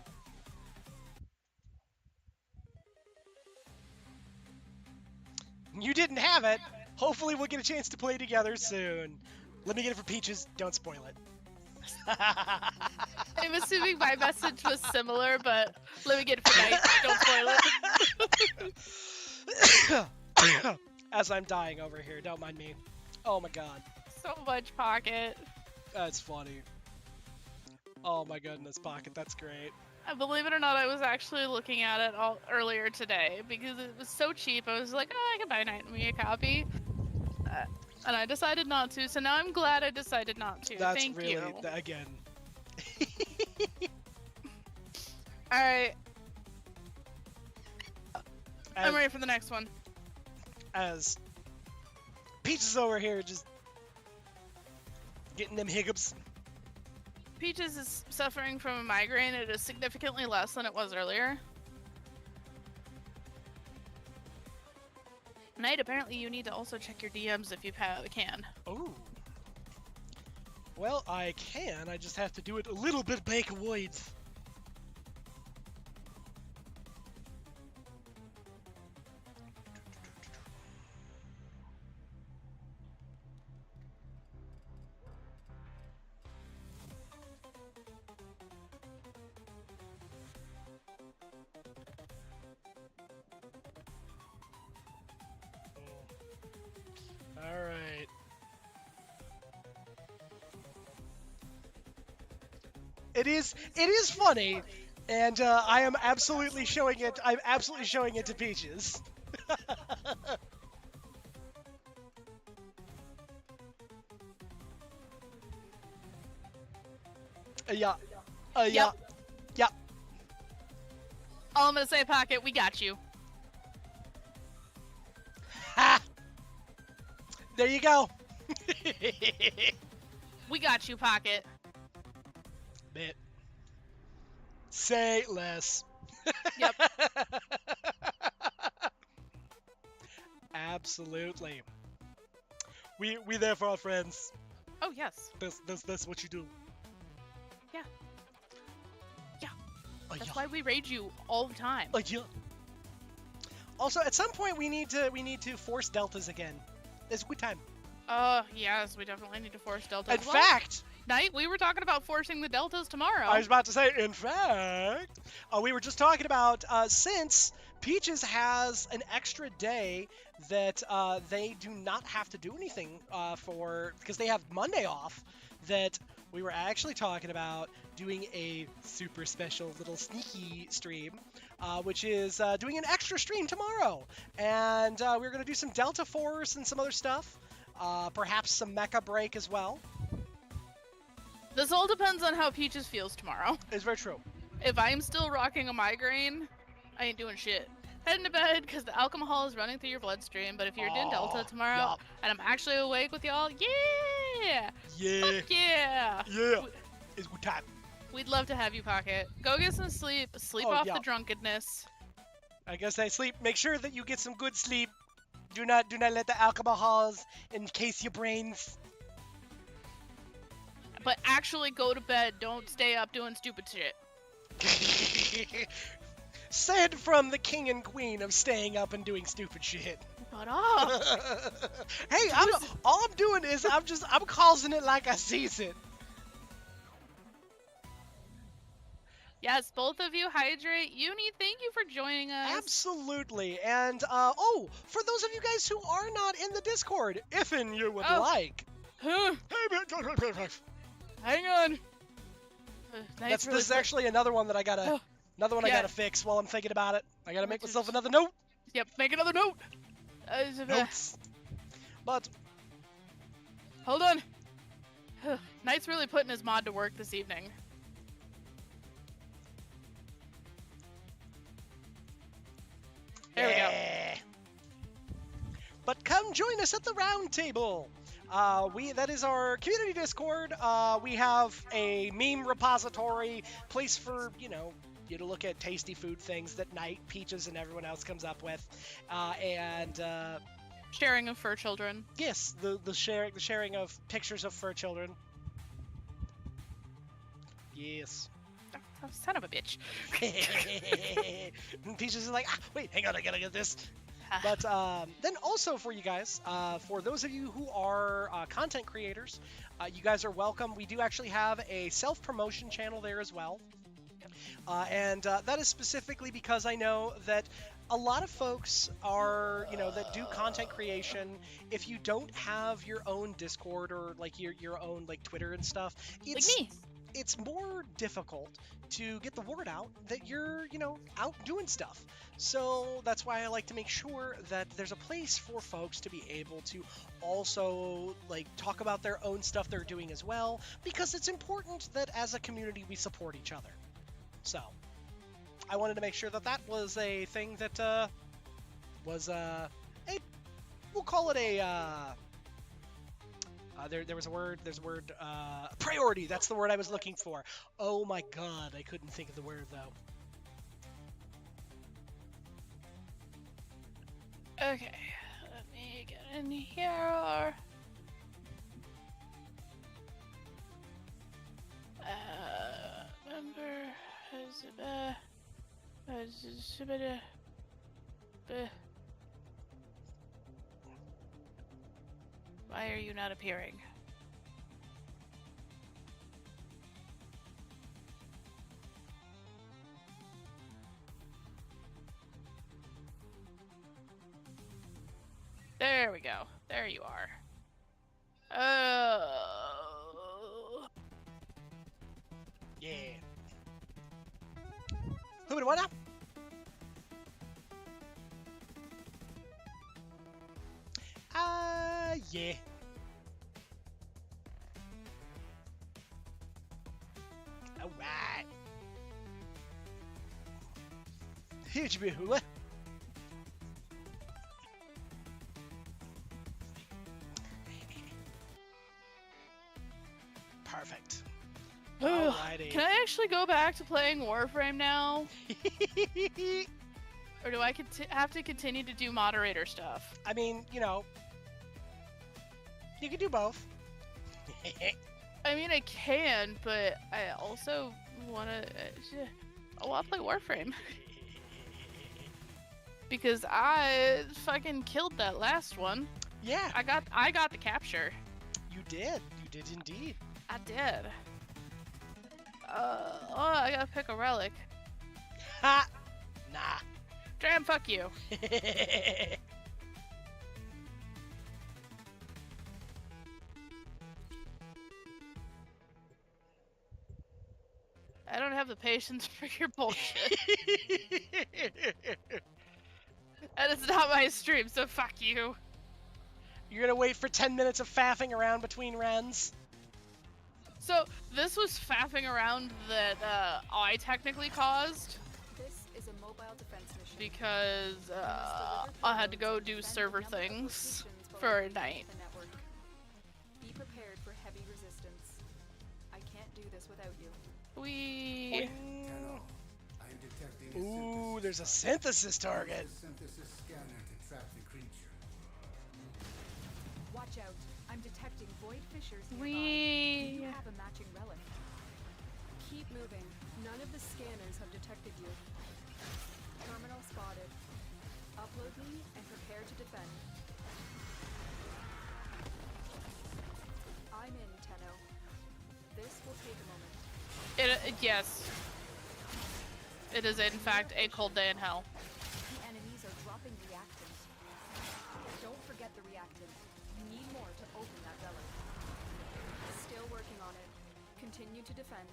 You didn't have it. Hopefully we'll get a chance to play together soon. Let me get it for Peaches. Don't spoil it. I'm assuming my message was similar, but let me get it for Night. Don't spoil it. As I'm dying over here, don't mind me. Oh my god. So much Pocket. That's funny. Oh my goodness, Pocket, that's great. Believe it or not, I was actually looking at it all earlier today because it was so cheap. I was like, oh, I can buy Night and me a copy. And I decided not to, so now I'm glad I decided not to. That's Thank really, you. Again. Alright. I'm ready for the next one. As Peaches over here just getting them hiccups. Peaches is suffering from a migraine. It is significantly less than it was earlier. Night, apparently you need to also check your DMs if you can. Oh. Well, I can. I just have to do it a little bit backwards. Alright. It is funny, and I am absolutely showing it. I'm absolutely showing it to Peaches. Yeah. Yeah. Yeah. All I'm gonna say, Pocket, we got you. Ha! There you go. We got you, Pocket. Bit. Say less. Yep. Absolutely. We there for our friends. Oh, yes. That's what you do. Yeah. Yeah. That's Yeah. why we raid you all the time. Yeah. Also, at some point we need to force deltas again. It's a good time. Yes, we definitely need to force deltas. In fact, Night, we were talking about forcing the deltas tomorrow. I was about to say, in fact, we were just talking about since Peaches has an extra day that they do not have to do anything for, because they have Monday off, that we were actually talking about doing a super special little sneaky stream, which is doing an extra stream tomorrow. And we're going to do some Delta Force and some other stuff, perhaps some Mecha Break as well. This all depends on how Peaches feels tomorrow. It's very true. If I'm still rocking a migraine, I ain't doing shit. Heading to bed because the alcohol is running through your bloodstream. But if you're doing Delta tomorrow yup. and I'm actually awake with y'all, yeah! Yeah. Fuck yeah! Yeah. It's good time. We'd love to have you, Pocket. Go get some sleep. Sleep off yeah. the drunkenness. I guess I sleep. Make sure that you get some good sleep. Do not let the alcohols encase your brains. But actually go to bed. Don't stay up doing stupid shit. Said from the king and queen of staying up and doing stupid shit. Shut up. Hey, all I'm doing is I'm causing it like I sees it. Yes, both of you hydrate. Uni, thank you for joining us. Absolutely. And for those of you guys who are not in the Discord, if you would like. Hang on. This is actually another one that I gotta I gotta fix while I'm thinking about it. I gotta make myself another note. Yep, make another note. Notes. But hold on. Knight's really putting his mod to work this evening. There we go. But come join us at the round table. That is our community Discord. We have a meme repository, place for, you to look at tasty food things that Knight, Peaches, and everyone else comes up with, and Sharing of fur children. yes, the sharing of pictures of fur children. Yes. Oh, son of a bitch. And Peaches is like, wait, hang on, I gotta get this. But then also for you guys, for those of you who are content creators, you guys are welcome. We do actually have a self-promotion channel there as well. And that is specifically because I know that a lot of folks are, that do content creation. If you don't have your own Discord or like your own like Twitter and stuff, it's more difficult to get the word out that you're, out doing stuff. So that's why I like to make sure that there's a place for folks to be able to also like talk about their own stuff they're doing as well, because it's important that as a community we support each other. So I wanted to make sure that that was a thing that was we'll call it a there's a word priority. That's the word I was looking for. Oh my god, I couldn't think of the word though. Okay, let me get in here. Why are you not appearing? There we go. There you are. Oh. Yeah. Who what now? Yeah. All right. Huge behooah. Perfect. Alrighty. Can I actually go back to playing Warframe now? Or do I have to continue to do moderator stuff? I mean, you can do both. I mean, I can, but I also want to play Warframe. Because I fucking killed that last one. Yeah. I got the capture. You did. You did indeed. I did. I gotta pick a relic. Ha! Nah. Dram, fuck you. I don't have the patience for your bullshit. And it's not my stream, so fuck you. You're gonna wait for 10 minutes of faffing around between runs? So, this was faffing around that I technically caused. This is a mobile defense mission. Because I had to go do server things for a night. Be prepared for heavy resistance. I can't do this without you. Ooh, there's a synthesis target. Synthesis scanner to trap the creature. Watch out. I'm detecting void fissures nearby. Do you have a matching relic? Keep moving. None of the scanners have detected you. Terminal spotted. Upload me and prepare to defend. I'm in, Tenno. This will take a moment. Yes. It is in fact a cold day in hell. The enemies are dropping reactants. Don't forget the reactant. You need more to open that relic. Still working on it. Continue to defend.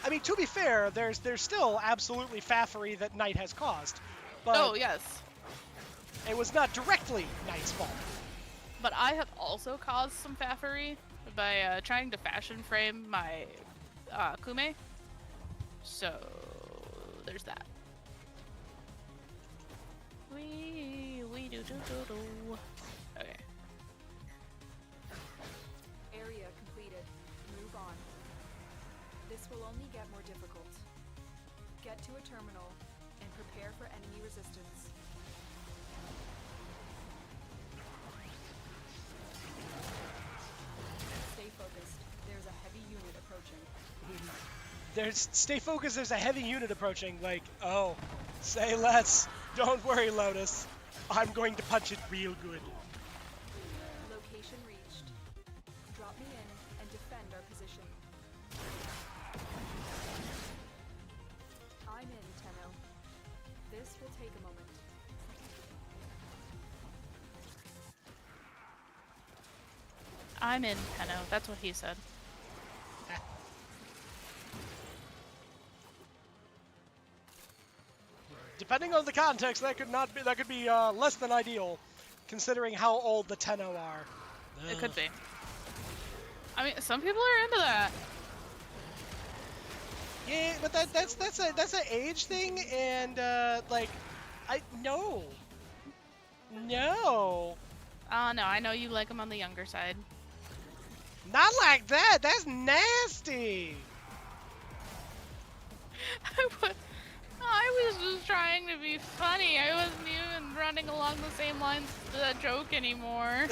I mean, to be fair, there's still absolutely faffery that Knight has caused. But Oh, yes. it was not directly Knight's fault. But I have also caused some faffery by trying to fashion frame my Kume. So, there's that. We do. Okay. Area completed. Move on. This This will only get more difficult. Get to a terminal and prepare for enemy resistance. Stay focused. There's a heavy unit approaching. Stay focused, there's a heavy unit approaching. Like, oh, say less. Don't worry, Lotus. I'm going to punch it real good. Location reached. Drop me in and defend our position. I'm in, Tenno. This will take a moment. I'm in, Tenno. That's what he said. Depending on the context, that could be less than ideal, considering how old the Tenno are. It could be. I mean, some people are into that. Yeah, but that's an age thing, and no. No, I know you like them on the younger side. Not like that. That's nasty. I was just trying to be funny. I wasn't even running along the same lines as that joke anymore.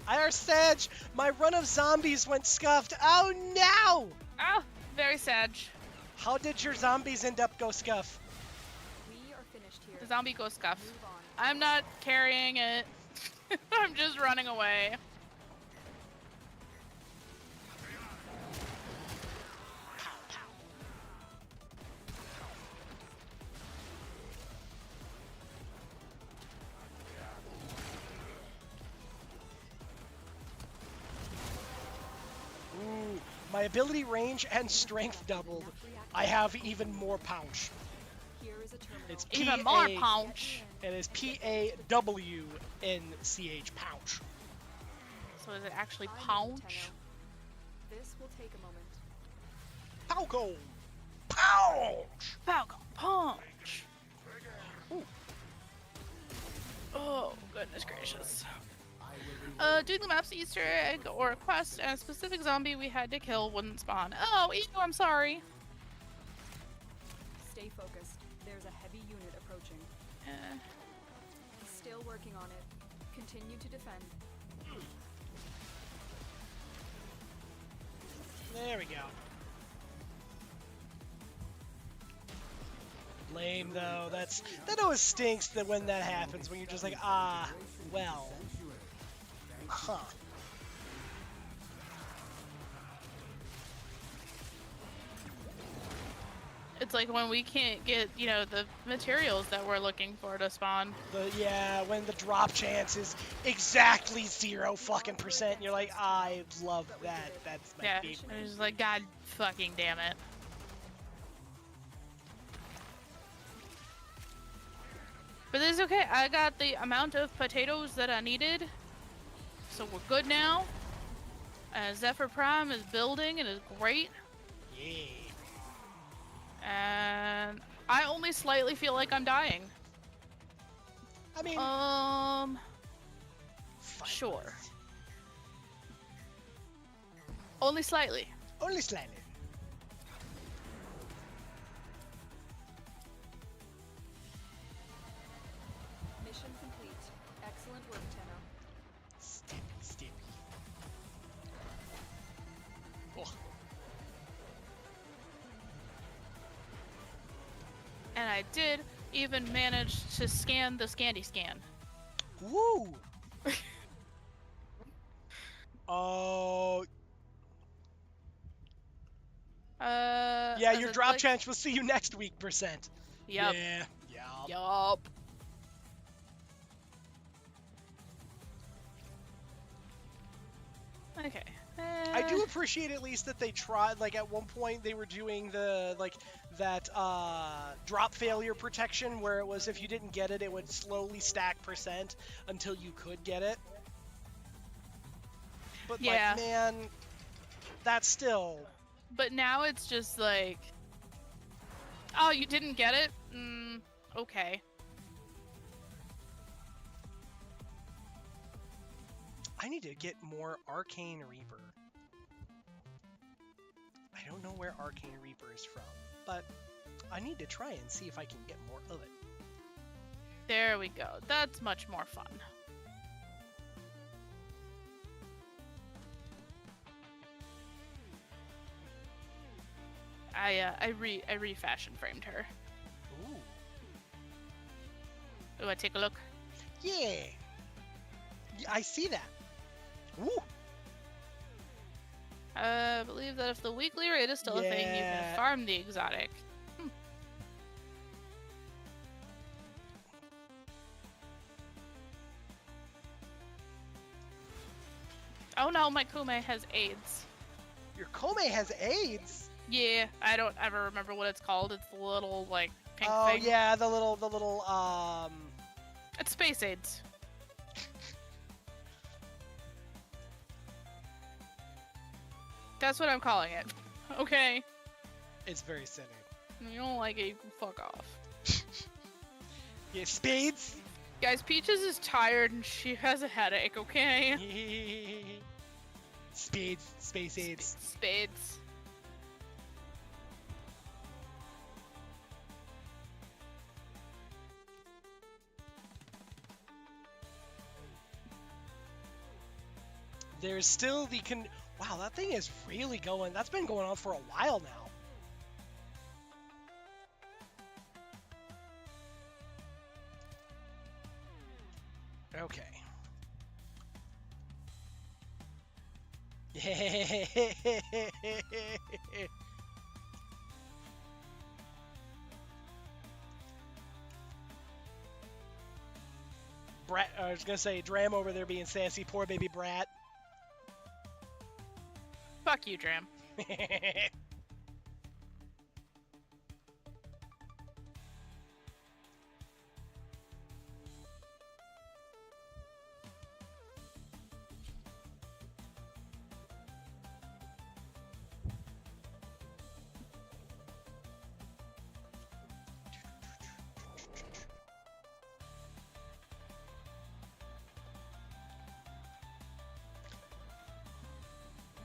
IR Sedge, my run of zombies went scuffed. Oh no! Oh, very sad. How did your zombies end up go scuff? We are finished here. The zombie goes scuff. Move on. I'm not carrying it. I'm just running away. Ooh, my ability range and strength doubled. I have even more pouch. Here is a terminal. It's Even PA more punch. It is PAWNCH pouch. So is it actually I'm in, punch? Tenno. This will take a moment. Palco! Pouch! Falcon punch. Ooh. Oh, goodness gracious. Doing the map's Easter egg or a quest and a specific zombie we had to kill wouldn't spawn. Oh, ew, I'm sorry. Stay focused. There's a heavy unit approaching. Still working on it. Continue to defend. There we go. Lame though. That always stinks that when that happens, when you're just like, ah, well. Huh. It's like when we can't get, the materials that we're looking for to spawn. When the drop chance is exactly 0 fucking %, you're like, I love that. That's my Yeah, favorite. it's just like, God fucking damn it. But it's okay, I got the amount of potatoes that I needed, so we're good now. Zephyr Prime is building and is great. Yeah. And I only slightly feel like I'm dying. I mean, Sure. Only slightly. Only slightly. Mission complete. Excellent work, Tenno. Stippy. Oh. And I did even manage to scan the Scandy scan. Woo! Oh. Yeah, your drop chance. We'll see you next week, %. Yep. Yeah. Yup. Okay. I do appreciate at least that they tried, like at one point they were doing the, that drop failure protection where it was if you didn't get it, it would slowly stack % until you could get it. But Yeah. like, man, that's still... But now it's just like, oh, you didn't get it? Okay. I need to get more Arcane Reaper. I don't know where Arcane Reaper is from, but I need to try and see if I can get more of it. There we go. That's much more fun. I refashion framed her. Ooh. Do I take a look? Yeah. I see that. Ooh. I believe that if the weekly raid is still a thing, you Yeah. can farm the exotic. Oh no, my Kume has AIDS. Your Kome has AIDS. Yeah, I don't ever remember what it's called. It's the little, like, pink Oh thing. yeah, the little It's space AIDS. That's what I'm calling it. Okay. It's very silly. If you don't like it, you can fuck off. Yeah, spades. Guys, Peaches is tired and she has a headache, okay? Spades, space AIDS. Spades. There's still the wow, that thing is really going. That's been going on for a while now. Okay. Brat, I was gonna say Dram over there being sassy, poor baby brat. Fuck you, Dram.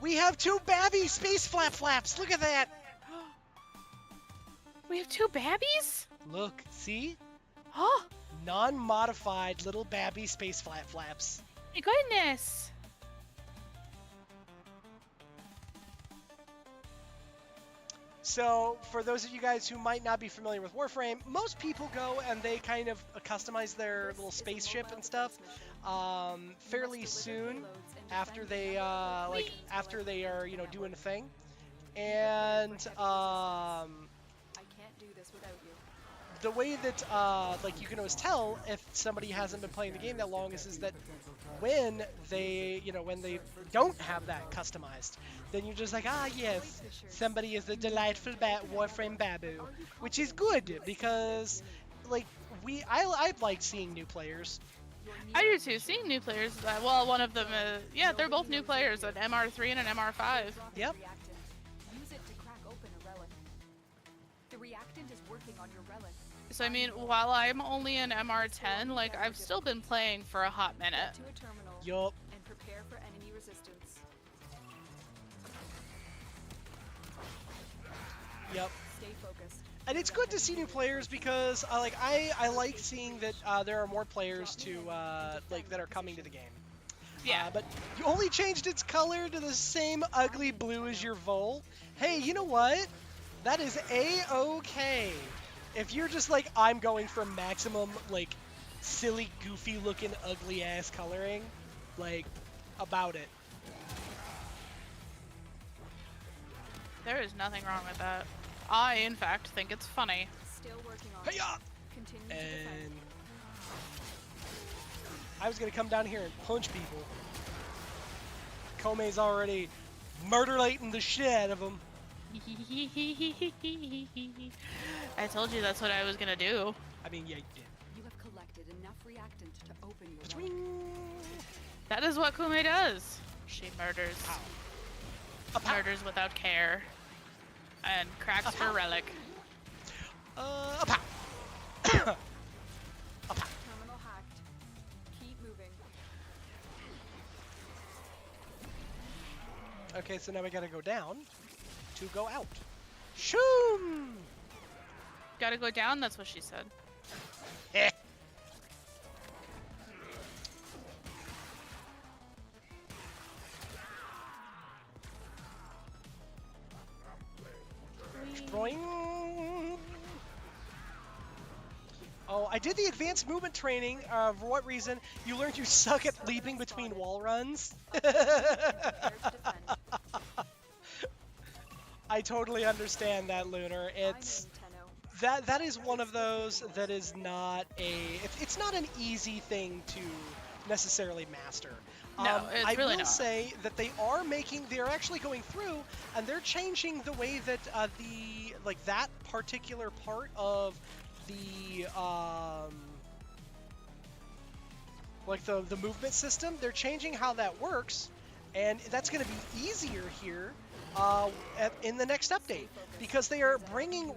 We have two Babby space flaps. Look at that. We have two babbies? Look, see? Oh, Non-modified little Babby space flaps. my goodness. So, for those of you guys who might not be familiar with Warframe, most people go and they kind of customize their little spaceship and stuff fairly soon after they after they are doing a thing, and I can't do this without you. the way that like you can always tell if somebody hasn't been playing the game that long is that when they when they don't have that customized, then you're just like, ah yes, somebody is a delightful Warframe babu, which is good because like I like seeing new players. I do too. Seeing new players, well, one of them, yeah, they're both new players, an MR3 and an MR5. Yep. Use it to crack open a relic. The reactant is working on your relic. So I mean, while I'm only an MR10, like I've still been playing for a hot minute. To a terminal Yup. and prepare for enemy resistance. Yep. Stay focused. And it's good to see new players because I like seeing that there are more players to that are coming to the game. Yeah. But you only changed its color to the same ugly blue as your Vol. Hey, you know what? That is A-okay. If you're just like, I'm going for maximum like silly, goofy looking, ugly ass coloring, like about it. There is nothing wrong with that. I, in fact, think it's funny. Still working on Hey-ya! it. Continue to And defend. I was gonna come down here and punch people. Kome's already murderating the shit out of them. I told you that's what I was gonna do. I mean, yeah, you did. You have collected enough reactant to open your relic. That is what Kume does. She murders. Apow. Murders without care. And cracks her relic. Apow. Terminal hacked. Keep moving. Okay, so now we gotta go down to go out. Shoom! Gotta go down, that's what she said. Eh. Boing. Oh, I did the advanced movement training. For what reason? You learned you suck at leaping between wall runs. I totally understand that, Lunar. It's that is one of those that is not it's not an easy thing to necessarily master. No, it's I really will not. say that they're actually going through and they're changing the way that that particular part of the the movement system. They're changing how that works, and that's going to be easier here in the next update, because they are bringing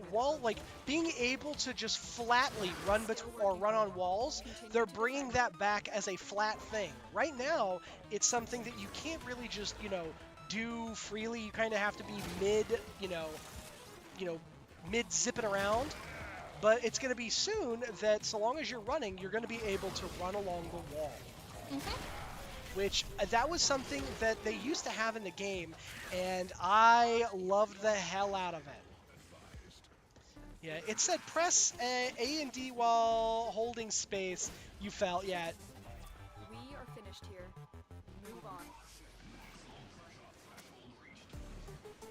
being able to just flatly run run on walls. They're bringing that back as a flat thing. Right now, it's something that you can't really just do freely. You kind of have to be mid zipping around. But it's going to be soon that so long as you're running, you're going to be able to run along the wall. Mm-hmm. Which, that was something that they used to have in the game, and I loved the hell out of it. Yeah, it said press A and D while holding space. You felt, yeah. We are finished here. Move on.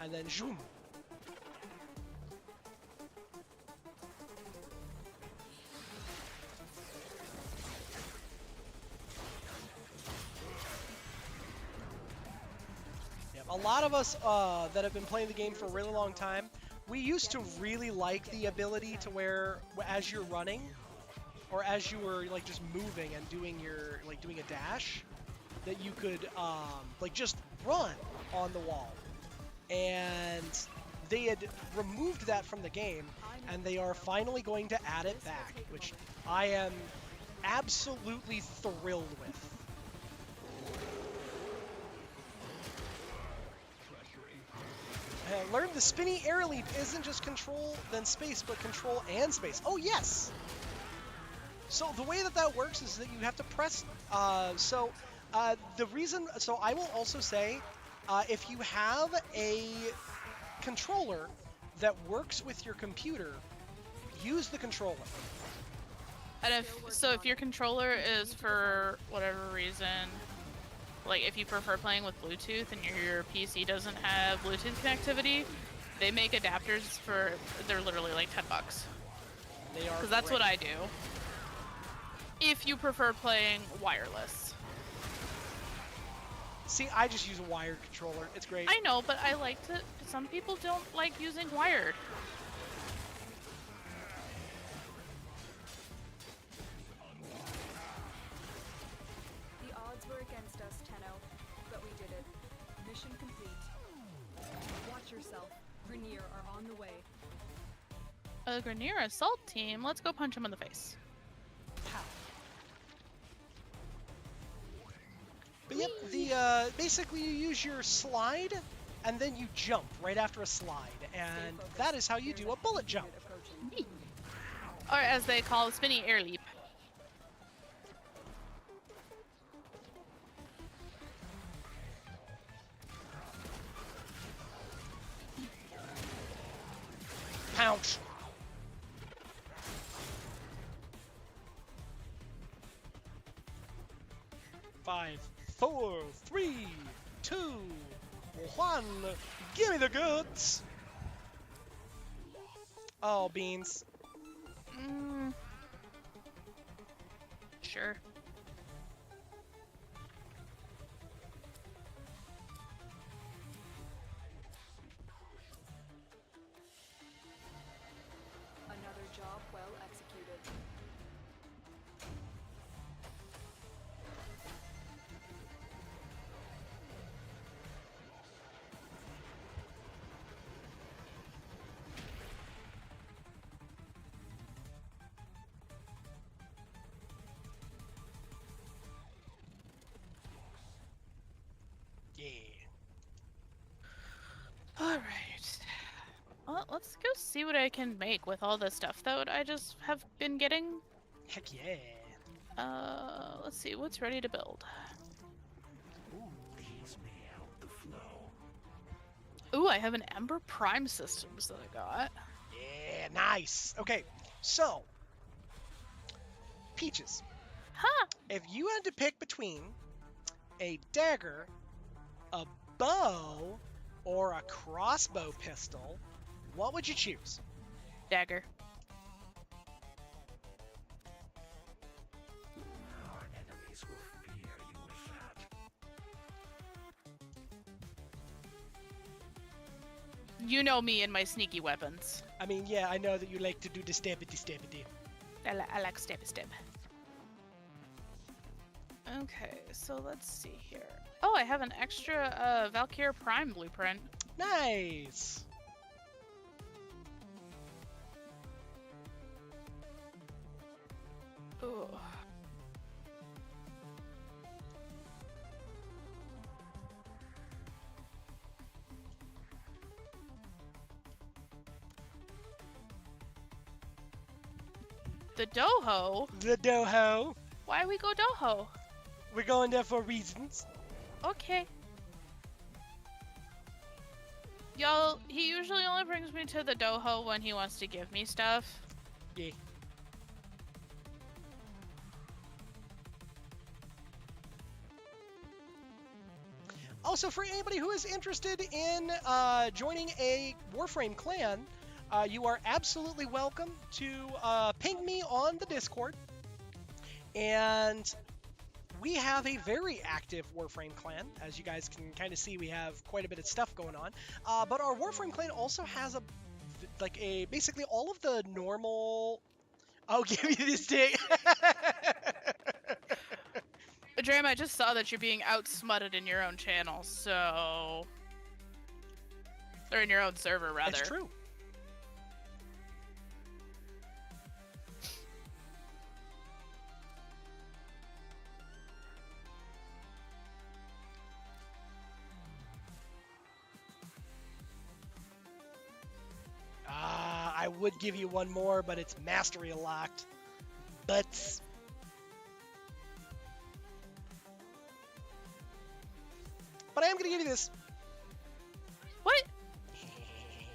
And then zoom. A lot of us that have been playing the game for a really long time, we used to really like the ability to where, as you're running, or as you were just moving and doing doing a dash, that you could just run on the wall. And they had removed that from the game, and they are finally going to add it back, which I am absolutely thrilled with. Learn the spinny air leap isn't just control then space, but control and space. Oh, yes! So the way that works is that you have to press... the reason... So I will also say, if you have a controller that works with your computer, use the controller. And if your controller is for whatever reason, like if you prefer playing with Bluetooth and your PC doesn't have Bluetooth connectivity, they make adapters they're literally like $10. They are. Because that's what I do. If you prefer playing wireless. See, I just use a wired controller. It's great. I know, but I like to. Some people don't like using wired. The odds were against us, Tenno, but we did it. Mission complete. Watch yourself. Grenier are on the way. A Grenier assault team? Let's go punch him in the face. But yep, basically you use your slide, and then you jump right after a slide, and that is how you do a bullet jump. Or as they call a spinny air leap. Pounce. Five, 4, 3, 2, 1. Give me the goods. Oh, beans. Sure. Another job well executed. see what I can make with all this stuff that I just have been getting. Heck yeah. Let's see, what's ready to build? Ease me out the flow. Ooh, I have an Ember Prime Systems that I got. Yeah, nice. Okay, so Peaches, Huh? if you had to pick between a dagger, a bow, or a crossbow pistol, what would you choose? Dagger. Our enemies will fear you with that. You know me and my sneaky weapons. I mean, yeah, I know that you like to do the stabbity. I like stab. Okay, so let's see here. Oh, I have an extra Valkyr Prime blueprint. Nice. Ooh. The Doho? The doho. Why we go Doho? We're going there for reasons. Okay. Y'all, he usually only brings me to the Doho when he wants to give me stuff. Yeah. Also, for anybody who is interested in joining a Warframe clan, you are absolutely welcome to ping me on the Discord. And we have a very active Warframe clan. As you guys can kind of see, we have quite a bit of stuff going on. But our Warframe clan also has basically all of the normal... I'll give you this day. Dram, I just saw that you're being outsmutted in your own channel, so... Or in your own server, rather. That's true. I would give you one more, but it's mastery locked. But I am gonna give you this. What?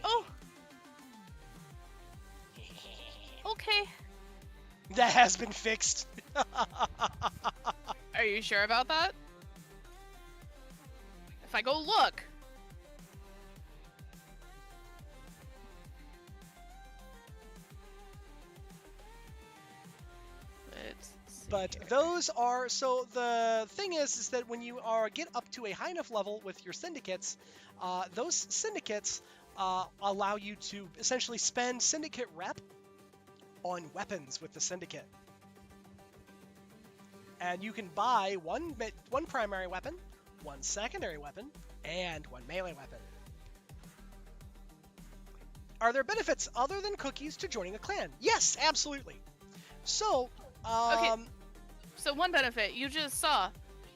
Oh. Okay. That has been fixed. Are you sure about that? If I go look. But those are, so the thing is that when you get up to a high enough level with your syndicates, those syndicates allow you to essentially spend syndicate rep on weapons with the syndicate. And you can buy one primary weapon, one secondary weapon, and one melee weapon. Are there benefits other than cookies to joining a clan? Yes, absolutely. So, okay. So one benefit, you just saw.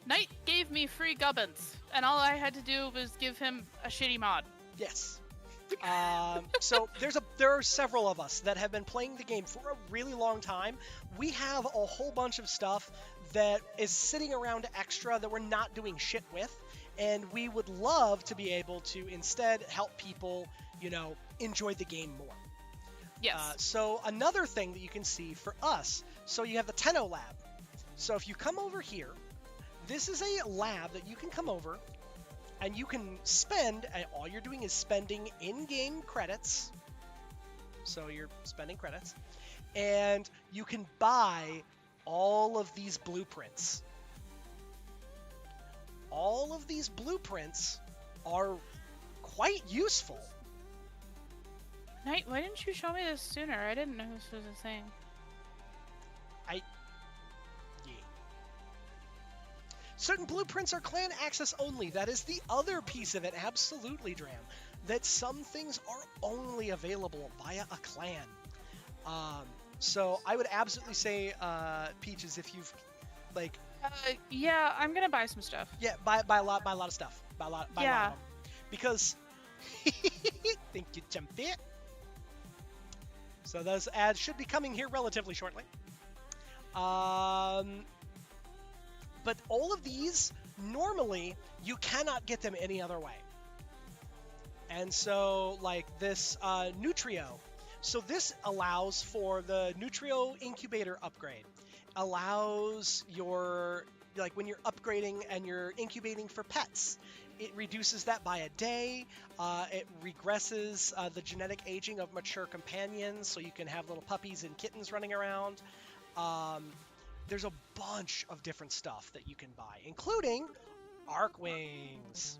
Knight gave me free gubbins, and all I had to do was give him a shitty mod. Yes. So there are several of us that have been playing the game for a really long time. We have a whole bunch of stuff that is sitting around extra that we're not doing shit with, and we would love to be able to instead help people, enjoy the game more. Yes. So another thing that you can see for us, so you have the Tenno Lab. So if you come over here, this is a lab that you can come over and you can spend, and all you're doing is spending in-game credits. So you're spending credits. And you can buy all of these blueprints. All of these blueprints are quite useful. Knight, why didn't you show me this sooner? I didn't know this was a thing. Certain blueprints are clan access only. That is the other piece of it, absolutely, Dram. That some things are only available via a clan. So I would absolutely say, Peaches, if you've, yeah, I'm gonna buy some stuff. Yeah, buy a lot of stuff. Buy a lot of them. Because, thank you, Jumpy. So those ads should be coming here relatively shortly. But all of these, normally, you cannot get them any other way. And so, like this Nutrio. So this allows for the Nutrio incubator upgrade. Allows your, like when you're upgrading and you're incubating for pets, it reduces that by a day. It regresses the genetic aging of mature companions, so you can have little puppies and kittens running around. There's a bunch of different stuff that you can buy, including Arcwings.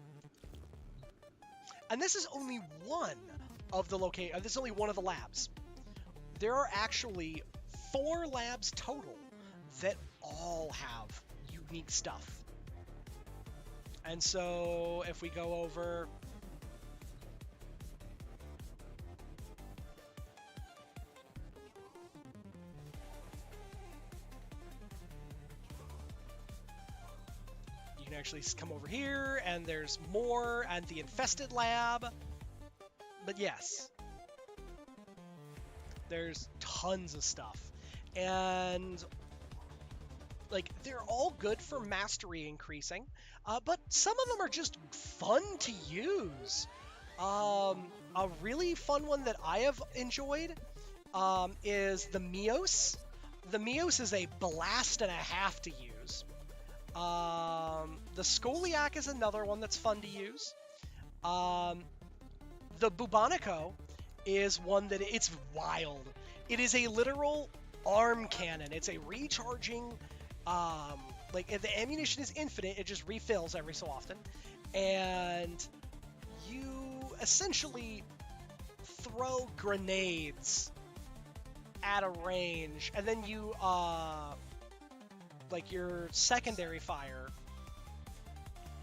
And this is only one of the this is only one of the labs. There are actually 4 labs total that all have unique stuff. And so if we go over, you can actually come over here and there's more and the infested lab. But yes, there's tons of stuff. And like, they're all good for mastery increasing, but some of them are just fun to use. A really fun one that I have enjoyed is the Mios. The Mios is a blast and a half to use. The Scoliac is another one that's fun to use. The Bubonico is one that it's wild. It is a literal arm cannon. It's a recharging, like if the ammunition is infinite, it just refills every so often. And you essentially throw grenades at a range, and then you, like your secondary fire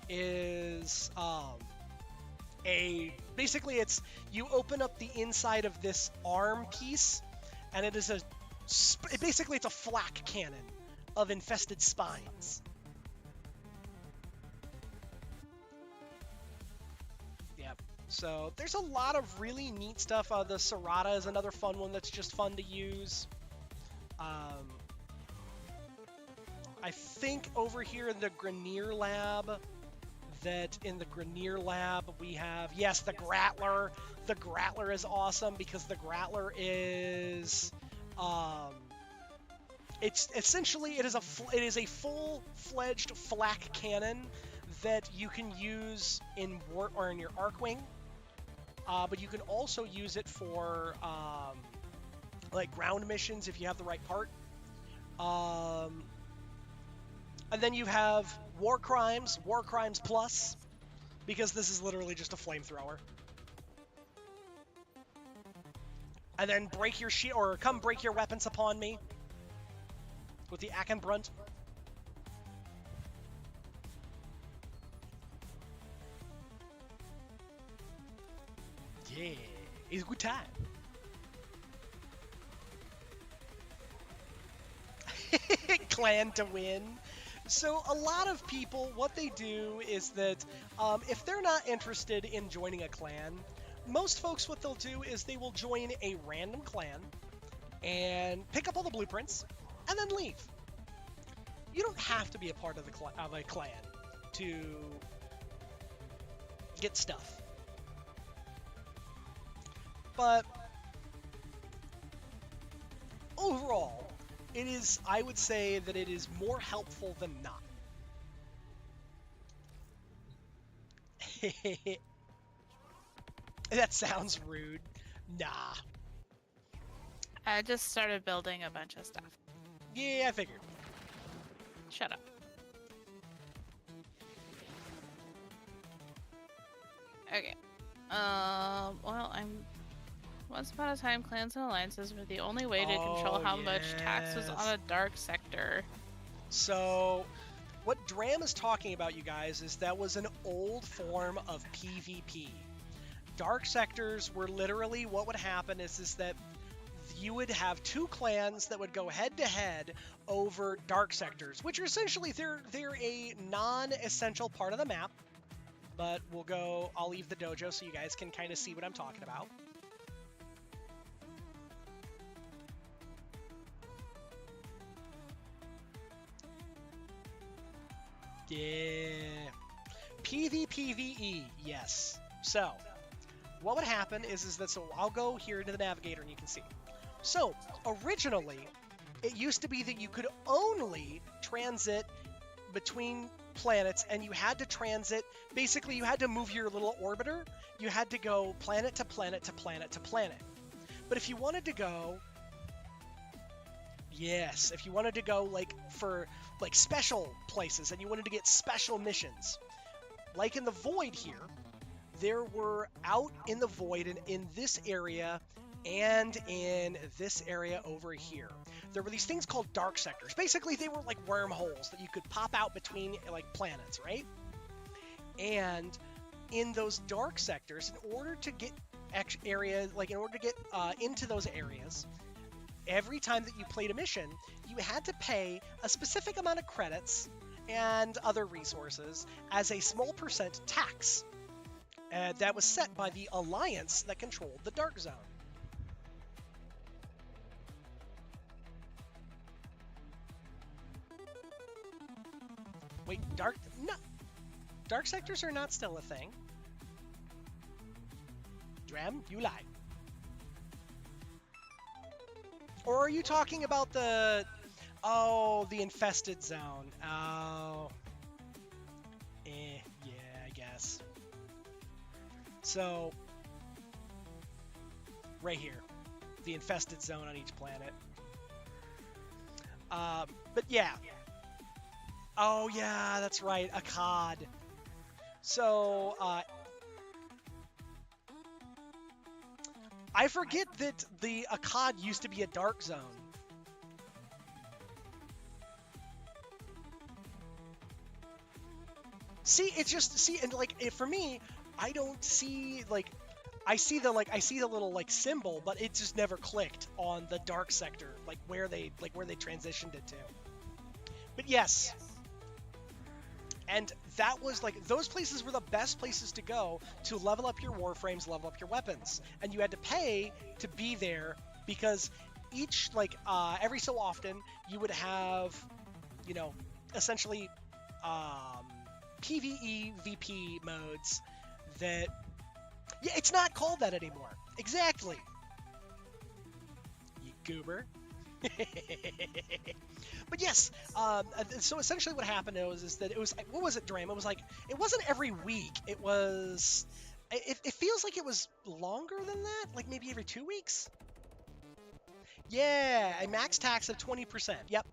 is, basically it's, you open up the inside of this arm piece, and it is basically it's a flak cannon of infested spines. Yep. So there's a lot of really neat stuff. The Serrata is another fun one that's just fun to use. I think over here in the Grenier lab, we have, yes, the Grattler. The Grattler is awesome because the Grattler is, it's essentially, it is a full-fledged flak cannon that you can use in your Arcwing, but you can also use it for like ground missions if you have the right part. And then you have War Crimes Plus, because this is literally just a flamethrower. And then break your shield, or come break your weapons upon me with the Akenbrunt. Yeah, it's a good time. Clan to win. So a lot of people, what they do is that if they're not interested in joining a clan, most folks, what they'll do is they will join a random clan and pick up all the blueprints and then leave. You don't have to be a part of a clan to get stuff. But overall, I would say that it is more helpful than not. That sounds rude. Nah. I just started building a bunch of stuff. Yeah, I figured. Shut up. Okay. Well, once upon a time, clans and alliances were the only way to control how much tax was on a dark sector. So, what Dram is talking about, you guys, is that was an old form of PvP. Dark sectors were literally, what would happen is that you would have 2 clans that would go head-to-head over dark sectors, which are essentially, they're a non-essential part of the map. But I'll leave the dojo so you guys can kind of see what I'm talking about. Yeah. PvPvE, yes. So, what would happen is that, so I'll go here into the navigator and you can see. So, originally, it used to be that you could only transit between planets, and you had to transit, basically you had to move your little orbiter, you had to go planet to planet to planet to planet. But if you wanted to go, yes, if you wanted to go like for like special places and you wanted to get special missions, like in the void here, there were out in the void and in this area and in this area over here, there were these things called dark sectors. Basically, they were like wormholes that you could pop out between like planets, right? And in those dark sectors, in order to get into those areas, every time that you played a mission, you had to pay a specific amount of credits and other resources as a small percent tax. That was set by the alliance that controlled the dark zone. Wait, dark sectors are not still a thing. Dram, you lie. Or are you talking about the infested zone? Oh. Yeah, I guess. So, right here. The infested zone on each planet. But yeah. Oh, yeah, that's right. Akkad. So, I forget that the Akkad used to be a dark zone. See, it's just, and like, for me, I don't see, like, I see the little, like, symbol, but it just never clicked on the dark sector, like, where they transitioned it to. But yes. And that was, like, those places were the best places to go to level up your warframes, level up your weapons. And you had to pay to be there because each, like, every so often, you would have, you know, essentially, PvE, VP modes that... Yeah, it's not called that anymore. Exactly. You goober. But yes, so essentially what happened is that it was, what was it, Dram? It was like, it wasn't every week. It was, it feels like it was longer than that, like maybe every 2 weeks. Yeah, a max tax of 20%. Yep.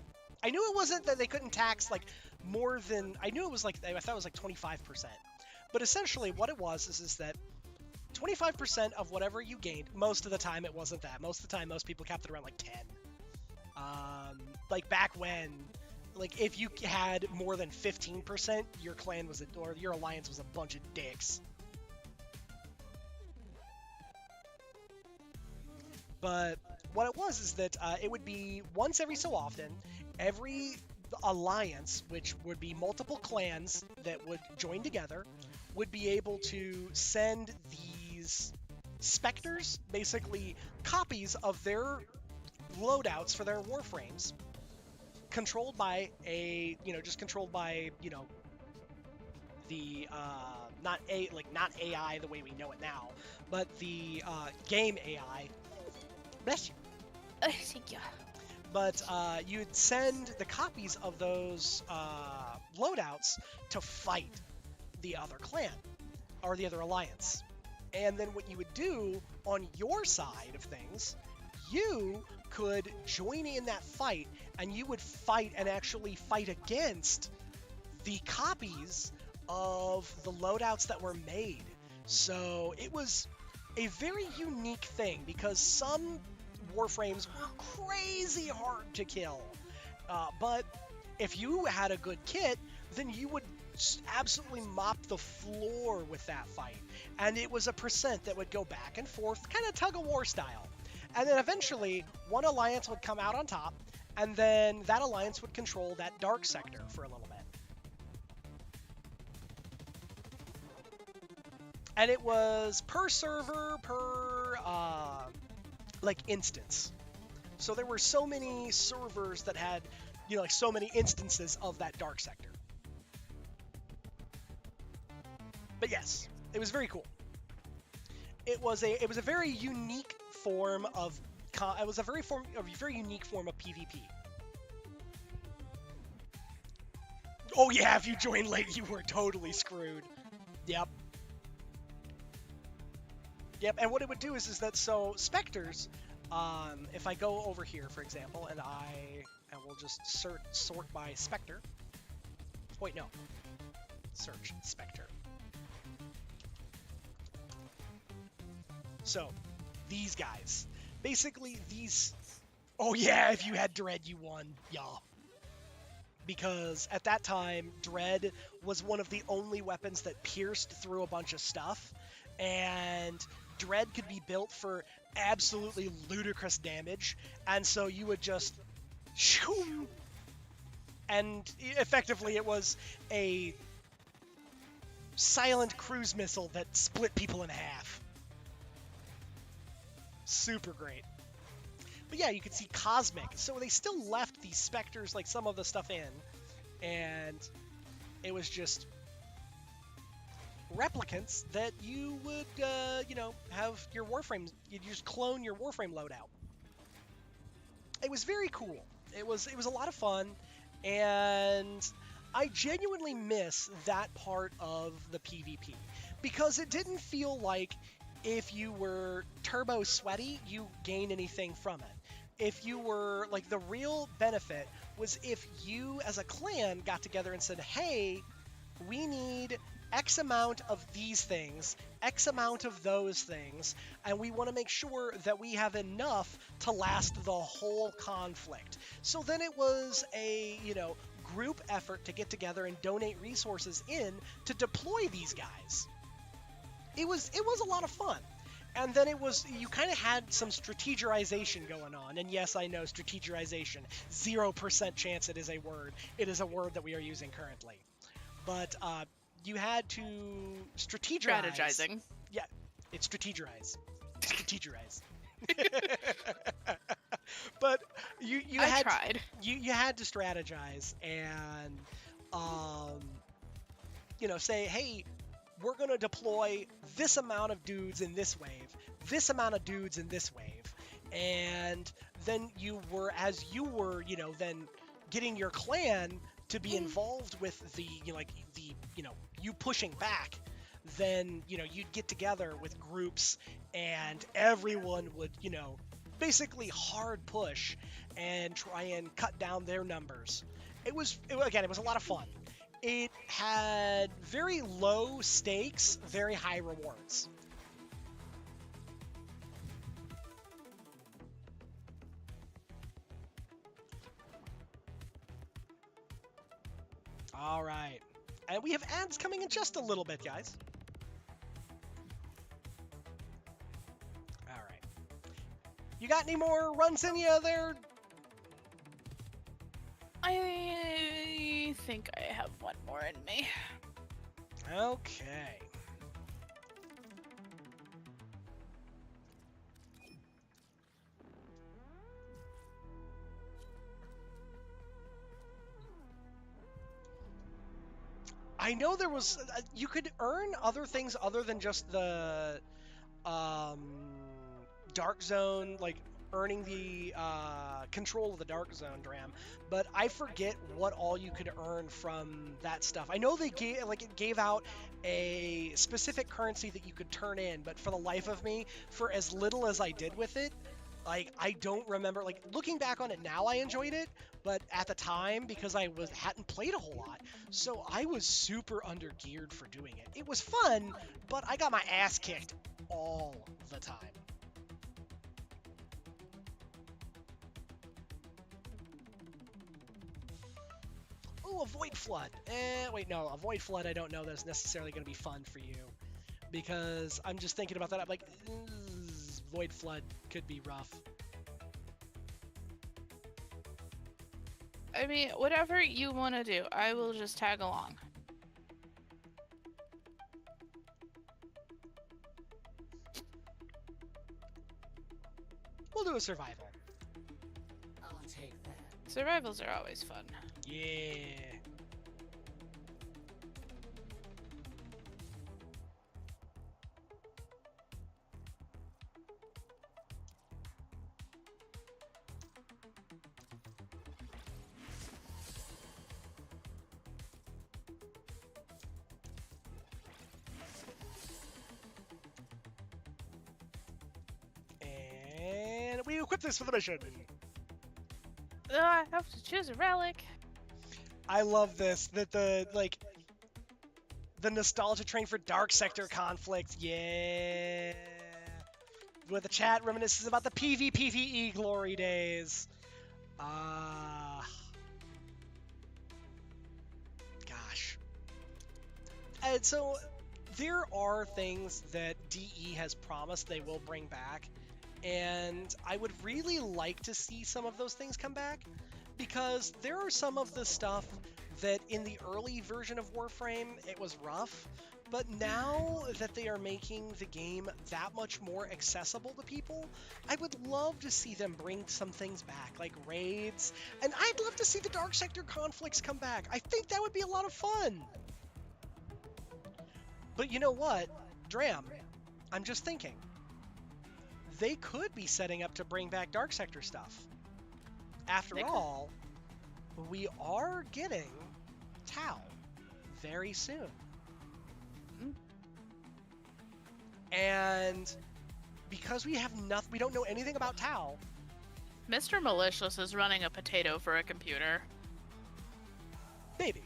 I knew it wasn't that they couldn't tax like more than, I knew it was like, I thought it was like 25%. But essentially what it was is that 25% of whatever you gained, most of the time it wasn't that. Most of the time, most people kept it around like 10. Like back when, like if you had more than 15%, your clan was or your alliance was a bunch of dicks. But what it was is that it would be once every so often, every alliance, which would be multiple clans that would join together, would be able to send these specters, basically copies of their loadouts for their warframes, controlled by a, controlled by, the, not AI the way we know it now, but the game AI. Bless you. Thank you. But you'd send the copies of those loadouts to fight the other clan or the other alliance. And then what you would do on your side of things, you could join in that fight, and you would fight and actually fight against the copies of the loadouts that were made. So it was a very unique thing because some warframes were crazy hard to kill. But if you had a good kit, then you would absolutely mop the floor with that fight. And it was a percent that would go back and forth, kind of tug-of-war style. And then eventually, one alliance would come out on top, and then that alliance would control that dark sector for a little bit. And it was per server, per, instance. So there were so many servers that had, like so many instances of that dark sector. But yes, it was very cool. It was a very unique form of very unique form of PvP. Oh yeah, if you joined late, you were totally screwed. Yep. Yep, and what it would do is that, so specters, if I go over here, for example, and we'll just sort by specter. Wait, no. Search specter. So, these guys. Basically, these... Oh yeah, if you had Dread, you won. Yeah. Because at that time, Dread was one of the only weapons that pierced through a bunch of stuff, and Dread could be built for absolutely ludicrous damage, and so you would just shoo, and effectively it was a silent cruise missile that split people in half. Super great. But yeah, you could see Cosmic. So they still left these specters, like some of the stuff in, and it was just replicants that you would, have your Warframe. You'd just clone your Warframe loadout. It was very cool. It was a lot of fun, and I genuinely miss that part of the PvP because it didn't feel like if you were turbo sweaty, you gain anything from it. If you were, like, the real benefit was if you as a clan got together and said, hey, we need X amount of these things, X amount of those things, and we want to make sure that we have enough to last the whole conflict. So then it was a, group effort to get together and donate resources in to deploy these guys. It was a lot of fun. And then you kind of had some strategization going on. And yes, I know strategization, 0% chance it is a word. It is a word that we are using currently. But you had to strategize. Strategizing. Yeah, it's strategize. Strategize. But you tried. You had to strategize and say, hey, we're going to deploy this amount of dudes in this wave, this amount of dudes in this wave. And then you were then getting your clan to be involved with you pushing back, then, you'd get together with groups and everyone would, basically hard push and try and cut down their numbers. It was a lot of fun. It had very low stakes, very high rewards. All right. And we have ads coming in just a little bit, guys. All right. You got any more runs in you there? I think I have one more in me. Okay. I know there was you could earn other things other than just the Dark Zone, like earning the control of the Dark Zone Dram, but I forget what all you could earn from that stuff. I know they gave out a specific currency that you could turn in, but for the life of me, for as little as I did with it, like, I don't remember. Like, looking back on it now, I enjoyed it, but at the time, because I hadn't played a whole lot, so I was super under-geared for doing it. It was fun, but I got my ass kicked all the time. Oh, a Void Flood. Wait, no, a Void Flood I don't know that's necessarily going to be fun for you, because I'm just thinking about that. I'm like, Void Flood could be rough. I mean, whatever you want to do, I will just tag along. We'll do a survival. I'll take that. Survivals are always fun. Yeah. we equip this for the mission. I have to choose a relic. I love this. That the nostalgia train for Dark Sector conflict. Yeah. Where the chat reminisces about the PvPvE glory days. Gosh. And so there are things that DE has promised they will bring back, and I would really like to see some of those things come back, because there are some of the stuff that in the early version of Warframe it was rough, but now that they are making the game that much more accessible to people, I would love to see them bring some things back, like raids, and I'd love to see the Dark Sector conflicts come back. I think that would be a lot of fun. But you know what, Dram, I'm just thinking, they could be setting up to bring back Dark Sector stuff. After all, we are getting Tau very soon. And because we have nothing, we don't know anything about Tau. Mr. Malicious is running a potato for a computer. Maybe.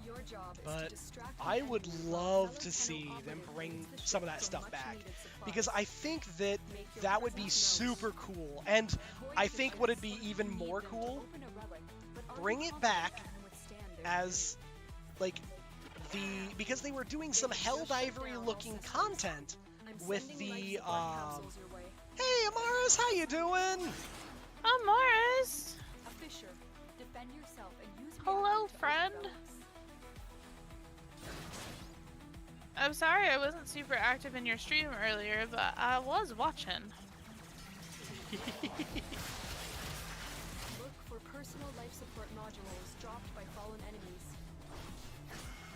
Your job is But to distract I the would enemy while love fellow to see Tenno them operators bring use the some of ship that for stuff back, much-needed supplies. because I think that Make your that would be presence known. super cool. And Void I think the what it'd ships be when even you need more them to cool, open a relic, but are bring you it confident back you can withstand their as like because they were doing some Helldivery looking content I'm with sending life the support capsules your way. hey Amaris, how you doing? Oh, Morris! A fisher. Defend yourself and use Hello, reactant to friend. open relics. I'm sorry I wasn't super active in your stream earlier, but I was watching. Look for personal life support modules dropped by fallen enemies.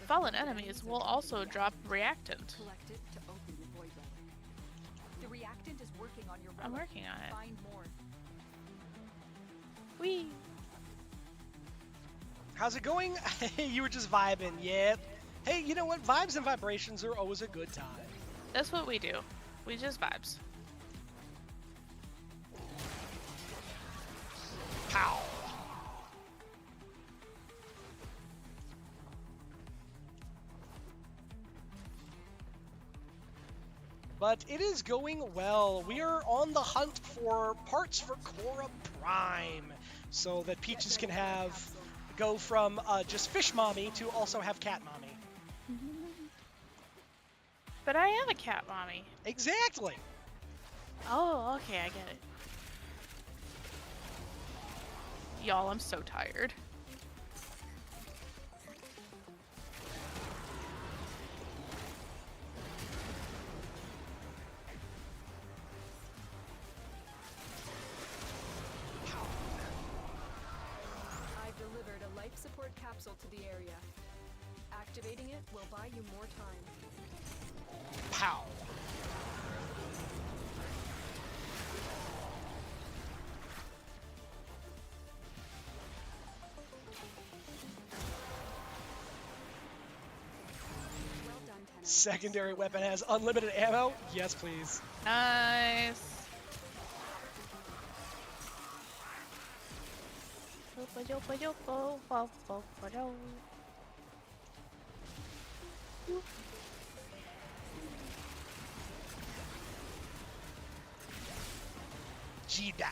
The Fallen void enemies are will keeping also the drop active. reactant. Collect it to open the void relic. The reactant is working on your relic. I'm working on it. Find more. Whee! How's it going? You were just vibing, yep. Hey, you know what? Vibes and vibrations are always a good time. That's what we do. We just vibes. Pow! But it is going well. We are on the hunt for parts for Cora Prime, so that Peaches can go from just fish mommy to also have cat mommy. But I am a cat mommy. Exactly. Oh, okay, I get it. Y'all, I'm so tired. I've delivered a life support capsule to the area. Activating it will buy you more time. Pow. Well done, Tenno. Secondary weapon has unlimited ammo? Yes, please. Nice. Jedi.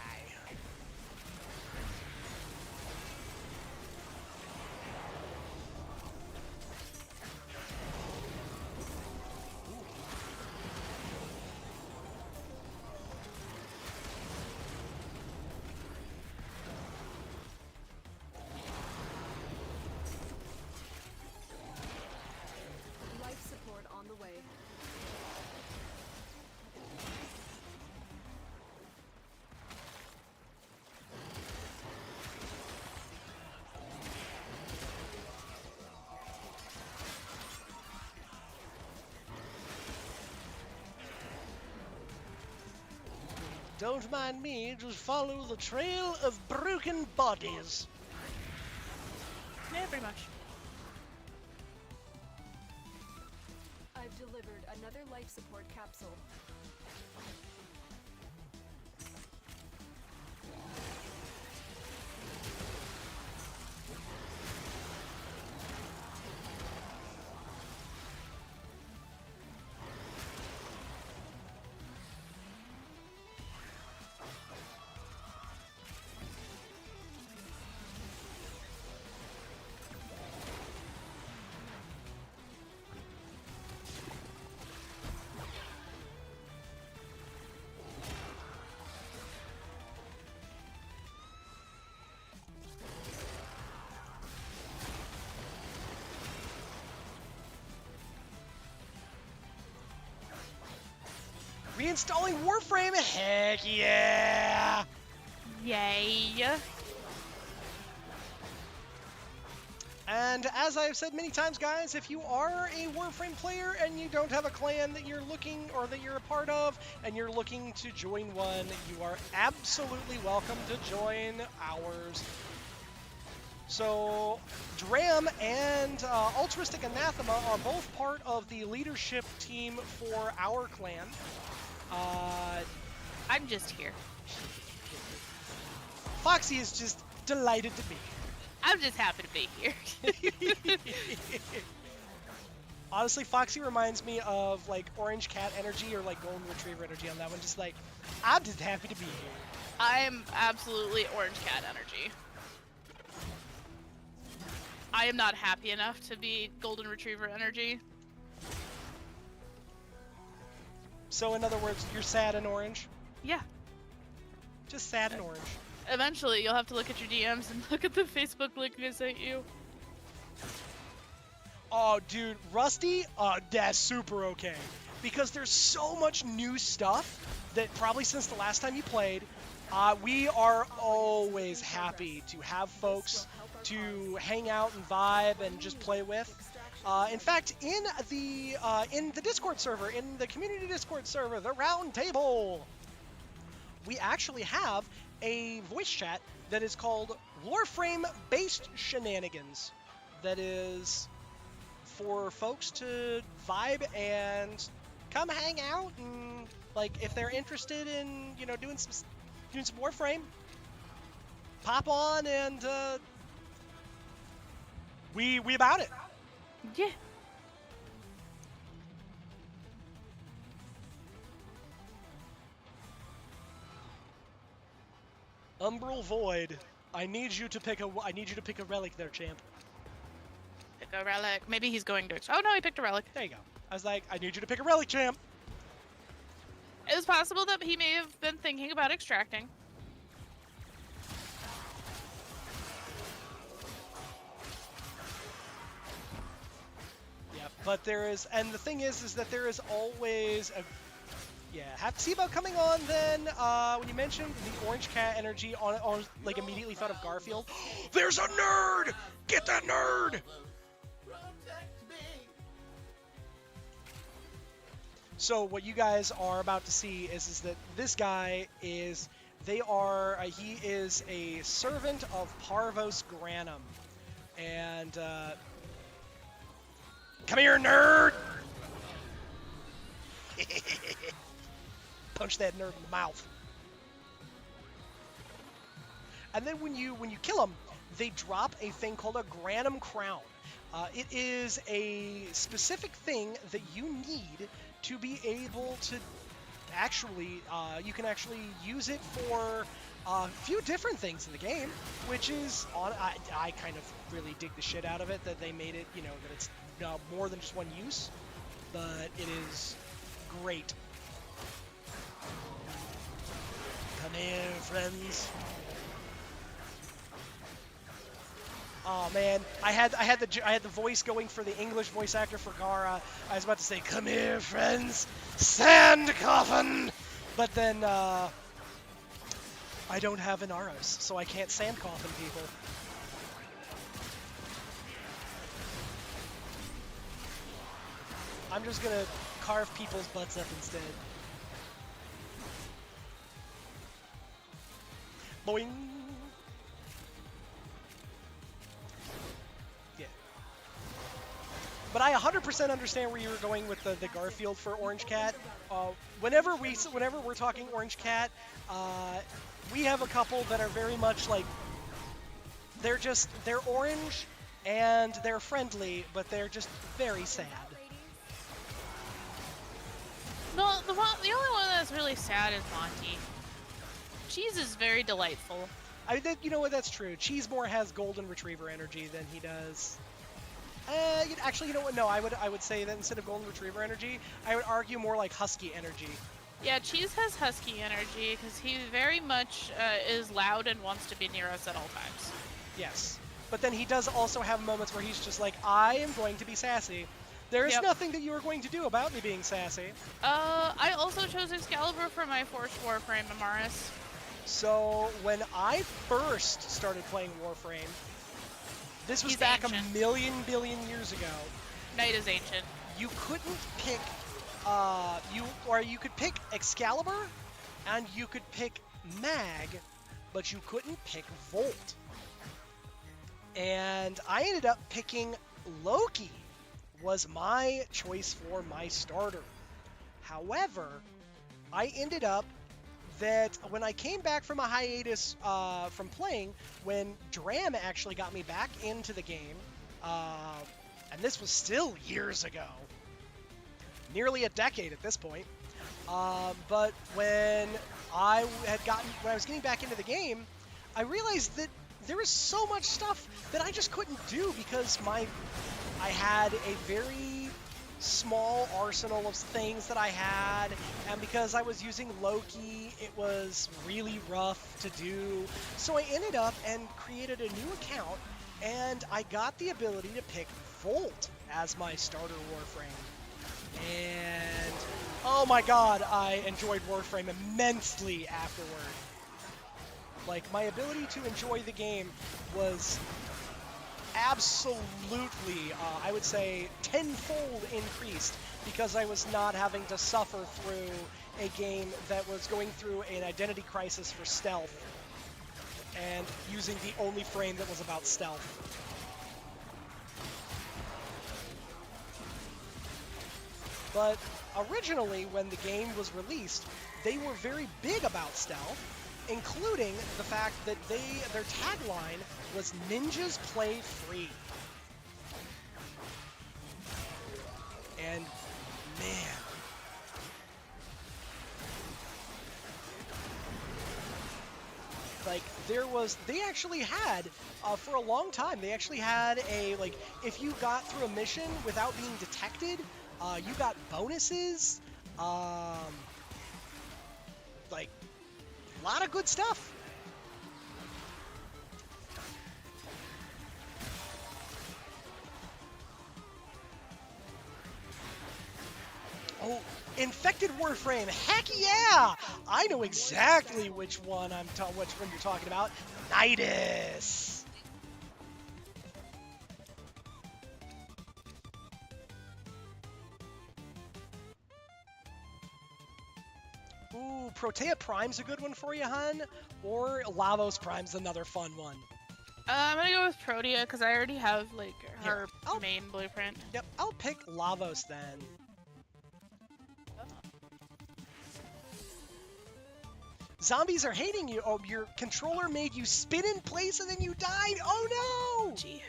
Life support on the way. Don't mind me, just follow the trail of broken bodies. Yeah, pretty much. I've delivered another Another life support capsule. Reinstalling Warframe? Heck yeah! Yay. And as I've said many times, guys, if you are a Warframe player and you don't have a clan that you're looking or that you're a part of and you're looking to join one, you are absolutely welcome to join ours. So, Dram and Altruistic Anathema are both part of the leadership team for our clan. I'm just here. Foxy is just delighted to be here. I'm just happy to be here. Honestly, Foxy reminds me of like Orange Cat energy or like Golden Retriever energy on that one. Just like, I'm just happy to be here. I am absolutely Orange Cat energy. I am not happy enough to be Golden Retriever energy. So in other words, you're sad and orange? Yeah. Just sad and orange. Eventually, you'll have to look at your DMs and look at the Facebook link I sent you. Oh, dude, Rusty? That's super okay. Because there's so much new stuff that probably since the last time you played, we are always happy to have folks to hang out and vibe and just play with. In fact, in the Discord server, in the community Discord server, the Round Table, we actually have a voice chat that is called Warframe-based Shenanigans. That is for folks to vibe and come hang out and like if they're interested in doing some Warframe, pop on and we about it. Yeah. Umbral Void. I need you to pick a relic there, champ. Pick a relic. Maybe he's going to. Oh no, he picked a relic. There you go. I was like, I need you to pick a relic, champ. It was possible that he may have been thinking about extracting. Yeah, but there is, and the thing is that there is always a. Yeah, have to see about coming on then. When you mentioned the Orange Cat energy, on like immediately thought of Garfield. There's a nerd! Get that nerd! So what you guys are about to see is that this guy is, he is a servant of Parvos Granum. And, come here, nerd! Punch that nerd in the mouth. And then when you kill him, they drop a thing called a Granum Crown. It is a specific thing that you need to be able to actually, you can actually use it for a few different things in the game, which is, I kind of really dig the shit out of it, that they made it, that it's more than just one use, but it is great. Come here, friends. Oh man, I had the voice going for the English voice actor for Gara. I was about to say, "Come here, friends, sand coffin," but then I don't have an Aros, so I can't sand coffin people. I'm just gonna carve people's butts up instead. Boing. Yeah. But I 100% understand where you were going with the Garfield for Orange Cat. Whenever we're talking Orange Cat, we have a couple that are very much like they're orange and they're friendly, but they're just very sad. No, the only one that's really sad is Monty. Cheese is very delightful. You know what? That's true. Cheese more has golden retriever energy than he does. Actually, you know what? No, I would say that instead of golden retriever energy, I would argue more like husky energy. Yeah, Cheese has husky energy because he very much is loud and wants to be near us at all times. Yes, but then he does also have moments where he's just like, I am going to be sassy. There is nothing that you are going to do about me being sassy. I also chose Excalibur for my Force Warframe, Amaris. So when I first started playing Warframe, this was He's back ancient. a million billion years ago. Knight is ancient. You couldn't pick, you could pick Excalibur, and you could pick Mag, but you couldn't pick Volt. And I ended up picking Loki, was my choice for my starter. However, I ended up that when I came back from a hiatus from playing, when Dram actually got me back into the game, and this was still years ago, nearly a decade at this point, but when I was getting back into the game, I realized that there was so much stuff that I just couldn't do because I had a very small arsenal of things that I had, and because I was using Loki, it was really rough to do. So I ended up and created a new account, and I got the ability to pick Volt as my starter Warframe. And oh my god, I enjoyed Warframe immensely afterward. Like, my ability to enjoy the game was absolutely, I would say, tenfold increased because I was not having to suffer through a game that was going through an identity crisis for stealth and using the only frame that was about stealth. But originally, when the game was released, they were very big about stealth, including the fact that their tagline was "Ninjas play free." And man, like they actually had for a long time. They actually had if you got through a mission without being detected, you got bonuses. Like a lot of good stuff. Oh, Infected Warframe! Heck yeah! I know exactly which one which one you're talking about. Nidus. Ooh, Protea Prime's a good one for you, hun. Or Lavos Prime's another fun one. I'm gonna go with Protea because I already have like her Here, main blueprint. Yep, I'll pick Lavos then. Zombies are hating you. Oh, your controller made you spin in place and then you died. Oh no! Gee.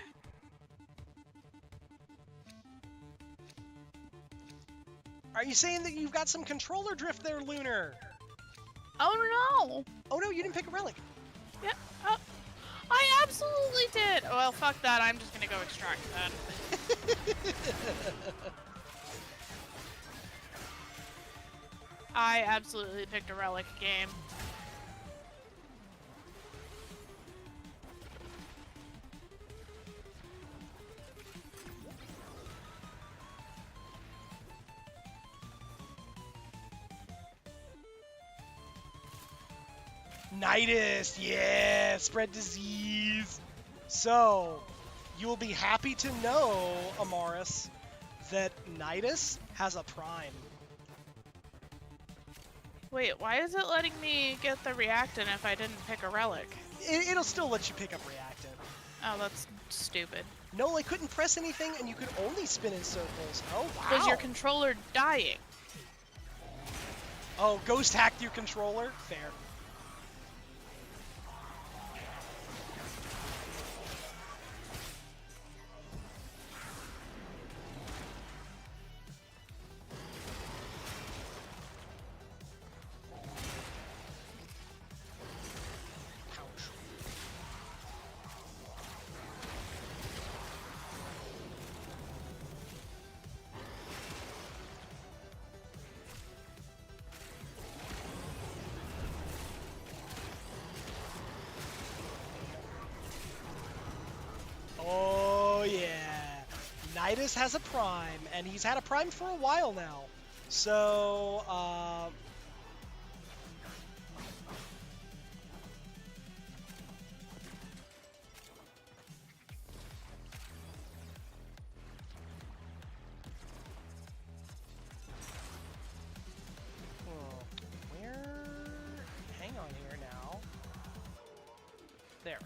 Are you saying that you've got some controller drift there, Lunar? Oh no! Oh no, you didn't pick a relic. Yeah. I absolutely did. Well, fuck that. I'm just gonna go extract then. I absolutely picked a relic game. Nidus, yeah, spread disease. So, you'll be happy to know, Amaris, that Nidus has a prime. Wait, why is it letting me get the reactant if I didn't pick a relic? It'll still let you pick up reactant. Oh, that's stupid. No, I couldn't press anything, and you could only spin in circles. Oh, wow. Was your controller dying? Oh, Ghost hacked your controller? Fair. Oh, yeah. Nidus has a prime, and he's had a prime for a while now. So, where? Hang on here now. There.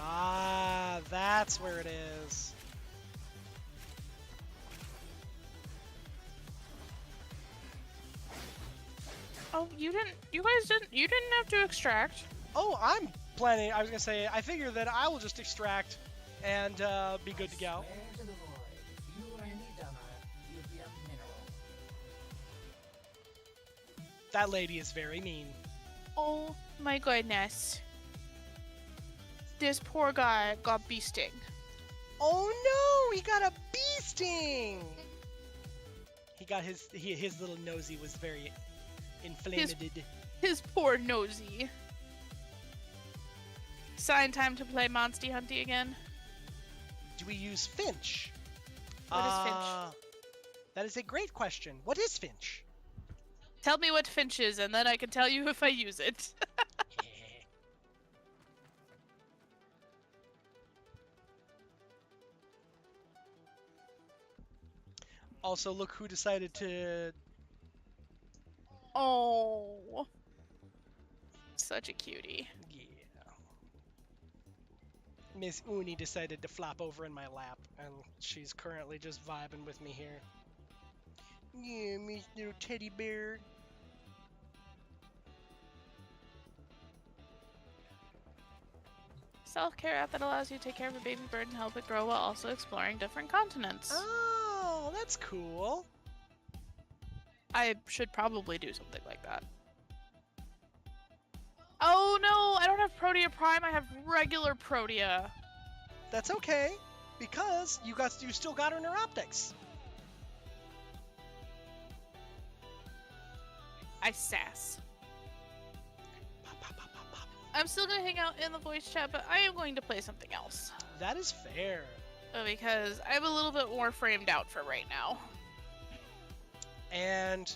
Ah, that's where it is. Oh, you didn't have to extract. Oh, I'm planning. I was gonna say. I figure that I will just extract and be good to go. Swear to the void. If you were any dumber, you'd be a mineral. That lady is very mean. Oh my goodness. This poor guy got bee sting. Oh no, he got a bee sting. He got his little nosy was very inflamed. His poor nosy. Sign time to play Monsty Hunty again. Do we use Finch? What is Finch? That is a great question. What is Finch? Tell me what Finch is, and then I can tell you if I use it. Also, look who decided to... Oh. Such a cutie. Yeah. Miss Uni decided to flop over in my lap, and she's currently just vibing with me here. Yeah, Miss Little Teddy Bear. Self-care app that allows you to take care of a baby bird and help it grow while also exploring different continents. Oh, that's cool. I should probably do something like that. Oh no, I don't have Protea Prime, I have regular Protea. That's okay, because you still got her Neuroptics. I sass. Pop, pop, pop, pop, pop. I'm still gonna hang out in the voice chat, but I am going to play something else. That is fair. Because I'm a little bit more framed out for right now. And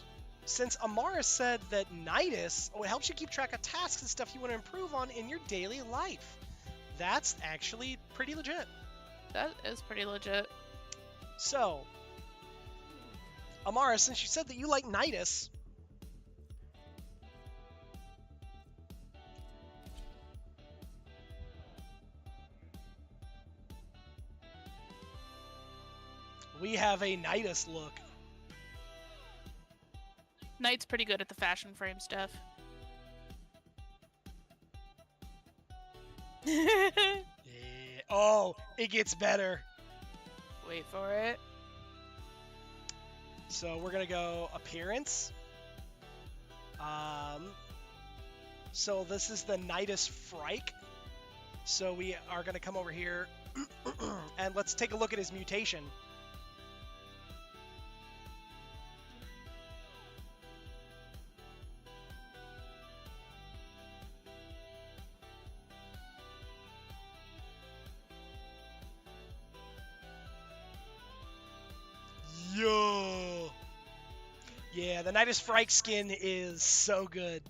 since Amara said that Nidus helps you keep track of tasks and stuff you want to improve on in your daily life, that's actually pretty legit. That is pretty legit. So, Amara, since you said that you like Nidus, we have a Nidus look. Knight's pretty good at the fashion frame stuff. Yeah. Oh, it gets better. Wait for it. So we're gonna go appearance. So this is the Nidus Frike. So we are gonna come over here and let's take a look at his mutation. Yo! Yeah, the Nidus Frike skin is so good.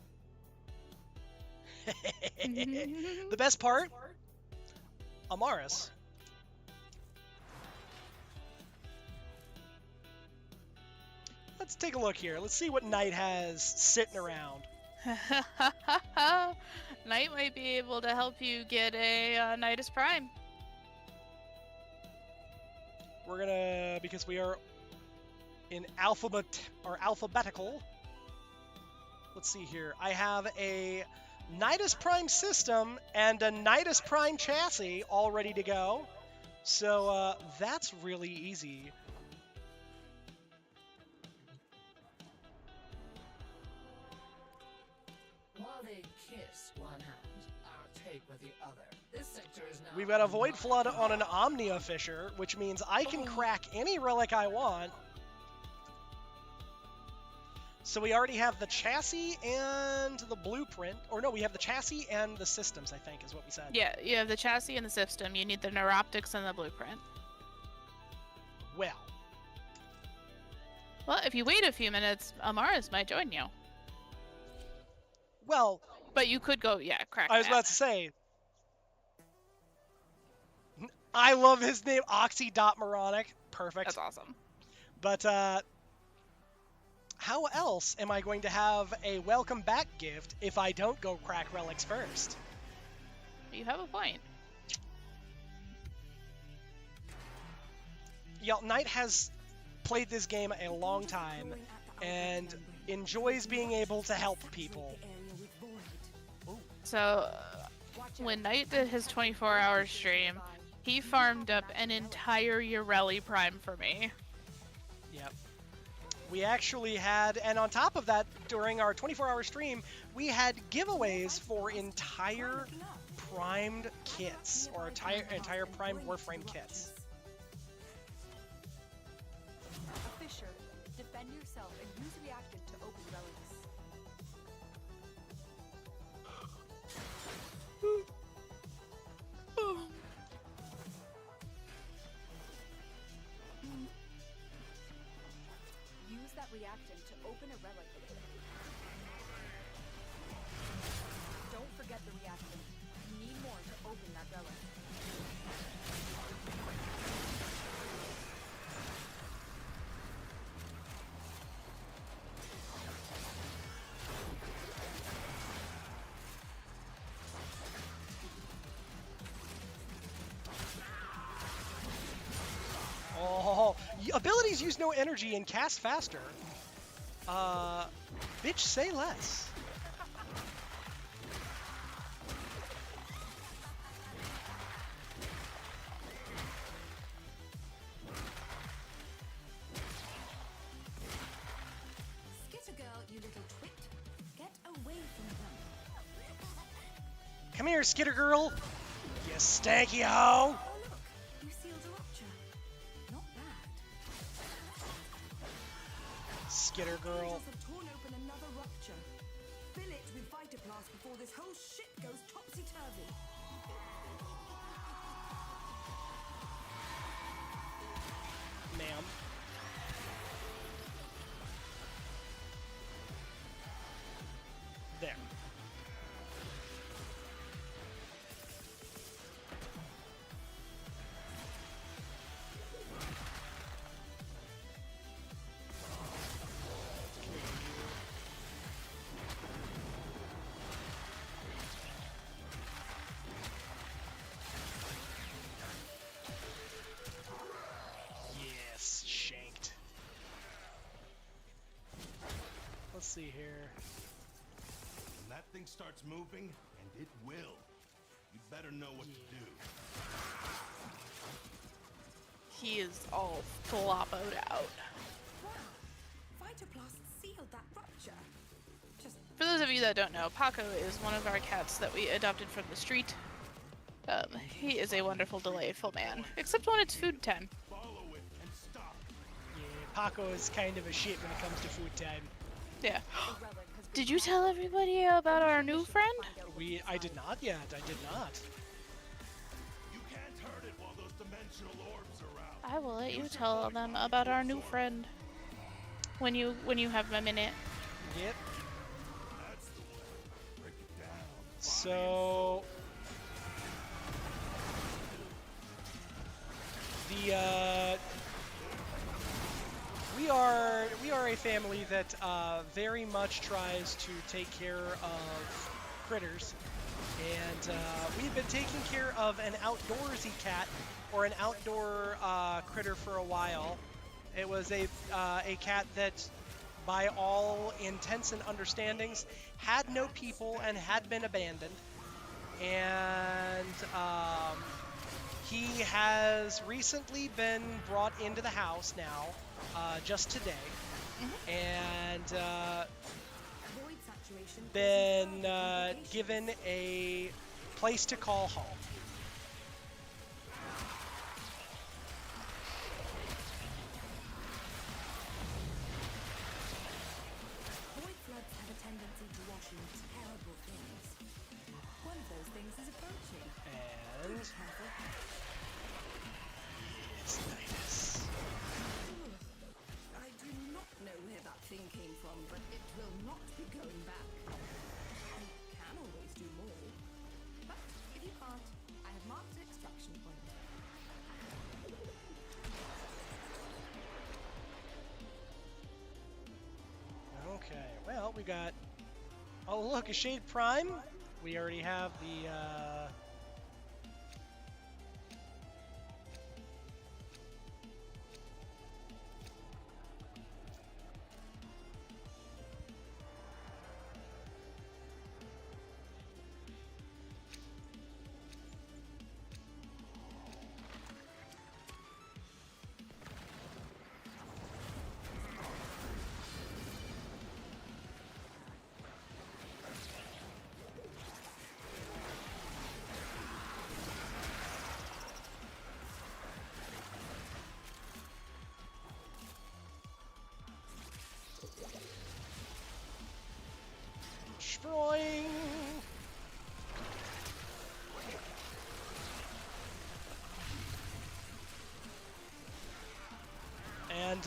The best part? Amaris. Let's take a look here. Let's see what Knight has sitting around. Knight might be able to help you get a Nidus Prime. We're gonna, because we are in alphabetical. Let's see here. I have a Nidus Prime system and a Nidus Prime chassis all ready to go. So that's really easy. While they kiss one hand, I'll take with the other. This sector is now. We've got a Void Flood on an Omnia Fisher, which means I can crack any relic I want. So we already have the chassis and the blueprint. Or no, we have the chassis and the systems, I think, is what we said. Yeah, you have the chassis and the system. You need the neuroptics and the blueprint. Well. Well, if you wait a few minutes, Amaris might join you. Well. But you could go, yeah, crack I was that. about to say. I love his name, Oxy.Moronic. Perfect. That's awesome. But, how else am I going to have a welcome back gift if I don't go crack relics first? You have a point. Yeah, Knight has played this game a long time and enjoys being able to help people. So, when Knight did his 24-hour stream, he farmed up an entire Ureli Prime for me. Yep. We actually had, and on top of that, during our 24-hour stream, we had giveaways for entire primed kits, or entire primed Warframe kits. A Fisher, defend yourself and use reactant to open relics. Use that reactant to open a relic. Don't forget the reactant. You need more to open that relic. Oh, abilities use no energy and cast faster. Bitch, say less. Skitter girl, you little twit. Get away from them. Come here, Skitter Girl. You stanky hoe. Oh look, you sealed a rupture. Not bad. Skitter Girl. Angels have torn open another rupture. Fill it with Vitaplast before this whole shit goes topsy-turvy. Ma'am. There. Yes, shanked. Let's see here. When that thing starts moving, and it will, you better know what to do. He is all floppoed out. Wow, Vitaplast sealed that rupture. Just For those of you that don't know, Paco is one of our cats that we adopted from the street. He is a wonderful, delightful man, except when it's food time. Follow it and stop. Yeah, Paco is kind of a shit when it comes to food time. Yeah. the relic has been Did you tell everybody about our new friend? I did not yet. I did not. You can't hurt it while those dimensional orbs are out. I will let you tell them about our new friend when you have a minute. Yep. That's the way. Break it down. So we are a family that very much tries to take care of critters. And we've been taking care of an outdoorsy cat, or an outdoor critter for a while. It was a cat that, by all intents and understandings, had no people and had been abandoned. And he has recently been brought into the house now, just today. And Void saturation been given a place to call home. Void floods have a tendency to wash into terrible things. One of those things is approaching. And Careful. it's Nidus. I do not know where that thing came from, but it will not be going back. You can always do more. But if you can't, I have marked an extraction point. Okay, well, we got... Oh, look, a Shade Prime. We already have the... destroying. And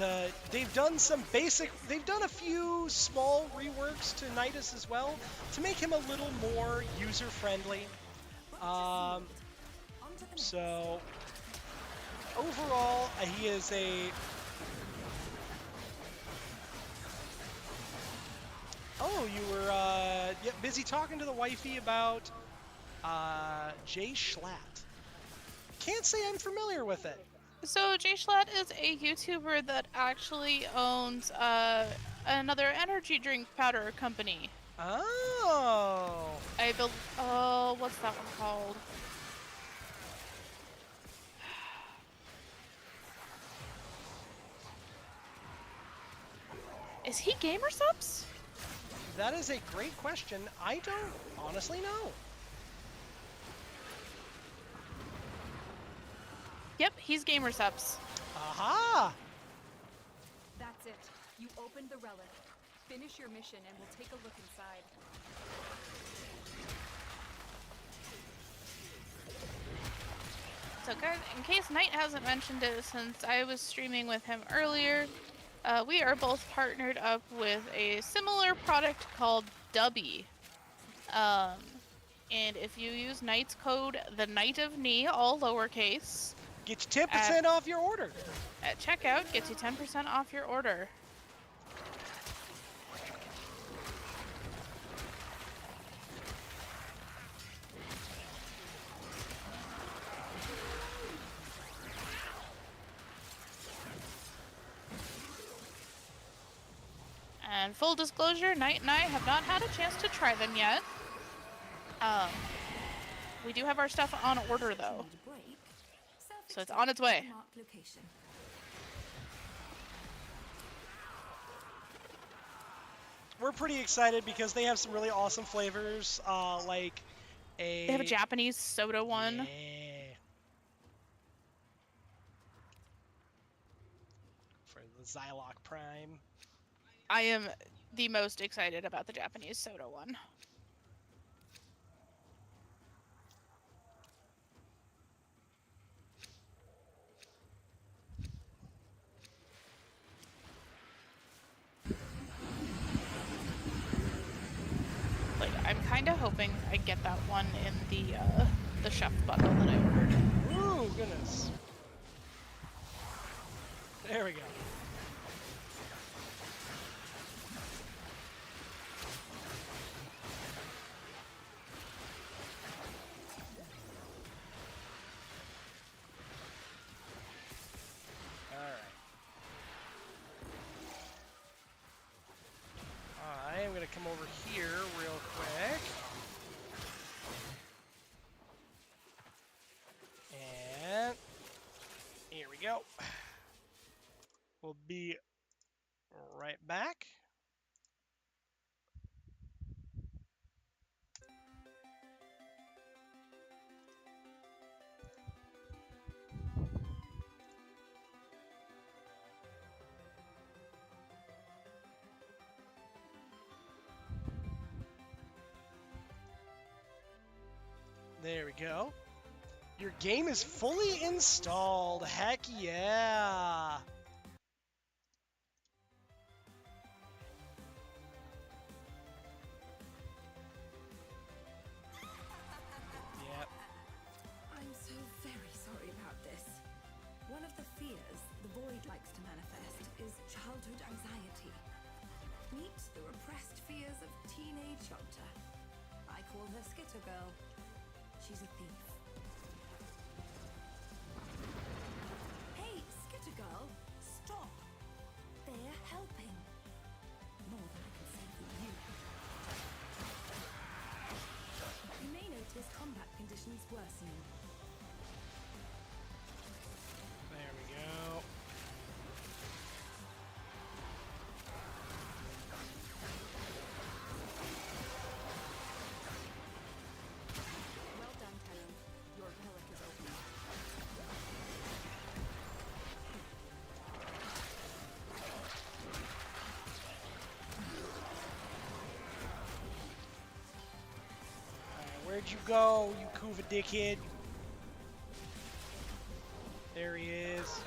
they've done some basic, they've done a few small reworks to Nidus as well to make him a little more user-friendly. So overall, he is a... Oh, you were busy talking to the wifey about Jay Schlatt. Can't say I'm familiar with it. So Jay Schlatt is a YouTuber that actually owns another energy drink powder company. Oh. Oh, what's that one called? Is he GamerSupps? That is a great question. I don't honestly know. Yep, he's GamerSupps. Aha! That's it. You opened the relic. Finish your mission and we'll take a look inside. So guys, in case Knight hasn't mentioned it since I was streaming with him earlier, we are both partnered up with a similar product called Dubby. And if you use Knight's code, the Knight of Knee, all lowercase, Get you 10% off your order. at checkout, gets you 10% off your order. And full disclosure, Knight and I have not had a chance to try them yet. We do have our stuff on order though, so it's on its way. We're pretty excited because they have some really awesome flavors, like They have a Japanese soda one. Yeah. For the Zylok Prime. I am the most excited about the Japanese soda one. Like, I'm kind of hoping I get that one in the chef bundle that I ordered. Ooh, goodness. There we go. go. We'll be right back. There we go. Your game is fully installed. Heck yeah. Yep. I'm so very sorry about this. One of the fears the void likes to manifest is childhood anxiety. Meet the repressed fears of teenage Yonta. I call her Skitter Girl. She's a thief. Hey, Skitter Girl, stop! They're helping. More than I can say for you. You may notice combat conditions worsening. There we go. Well done, Tenno. Your relic is open. Where'd you go, you Kuva dickhead? There he is.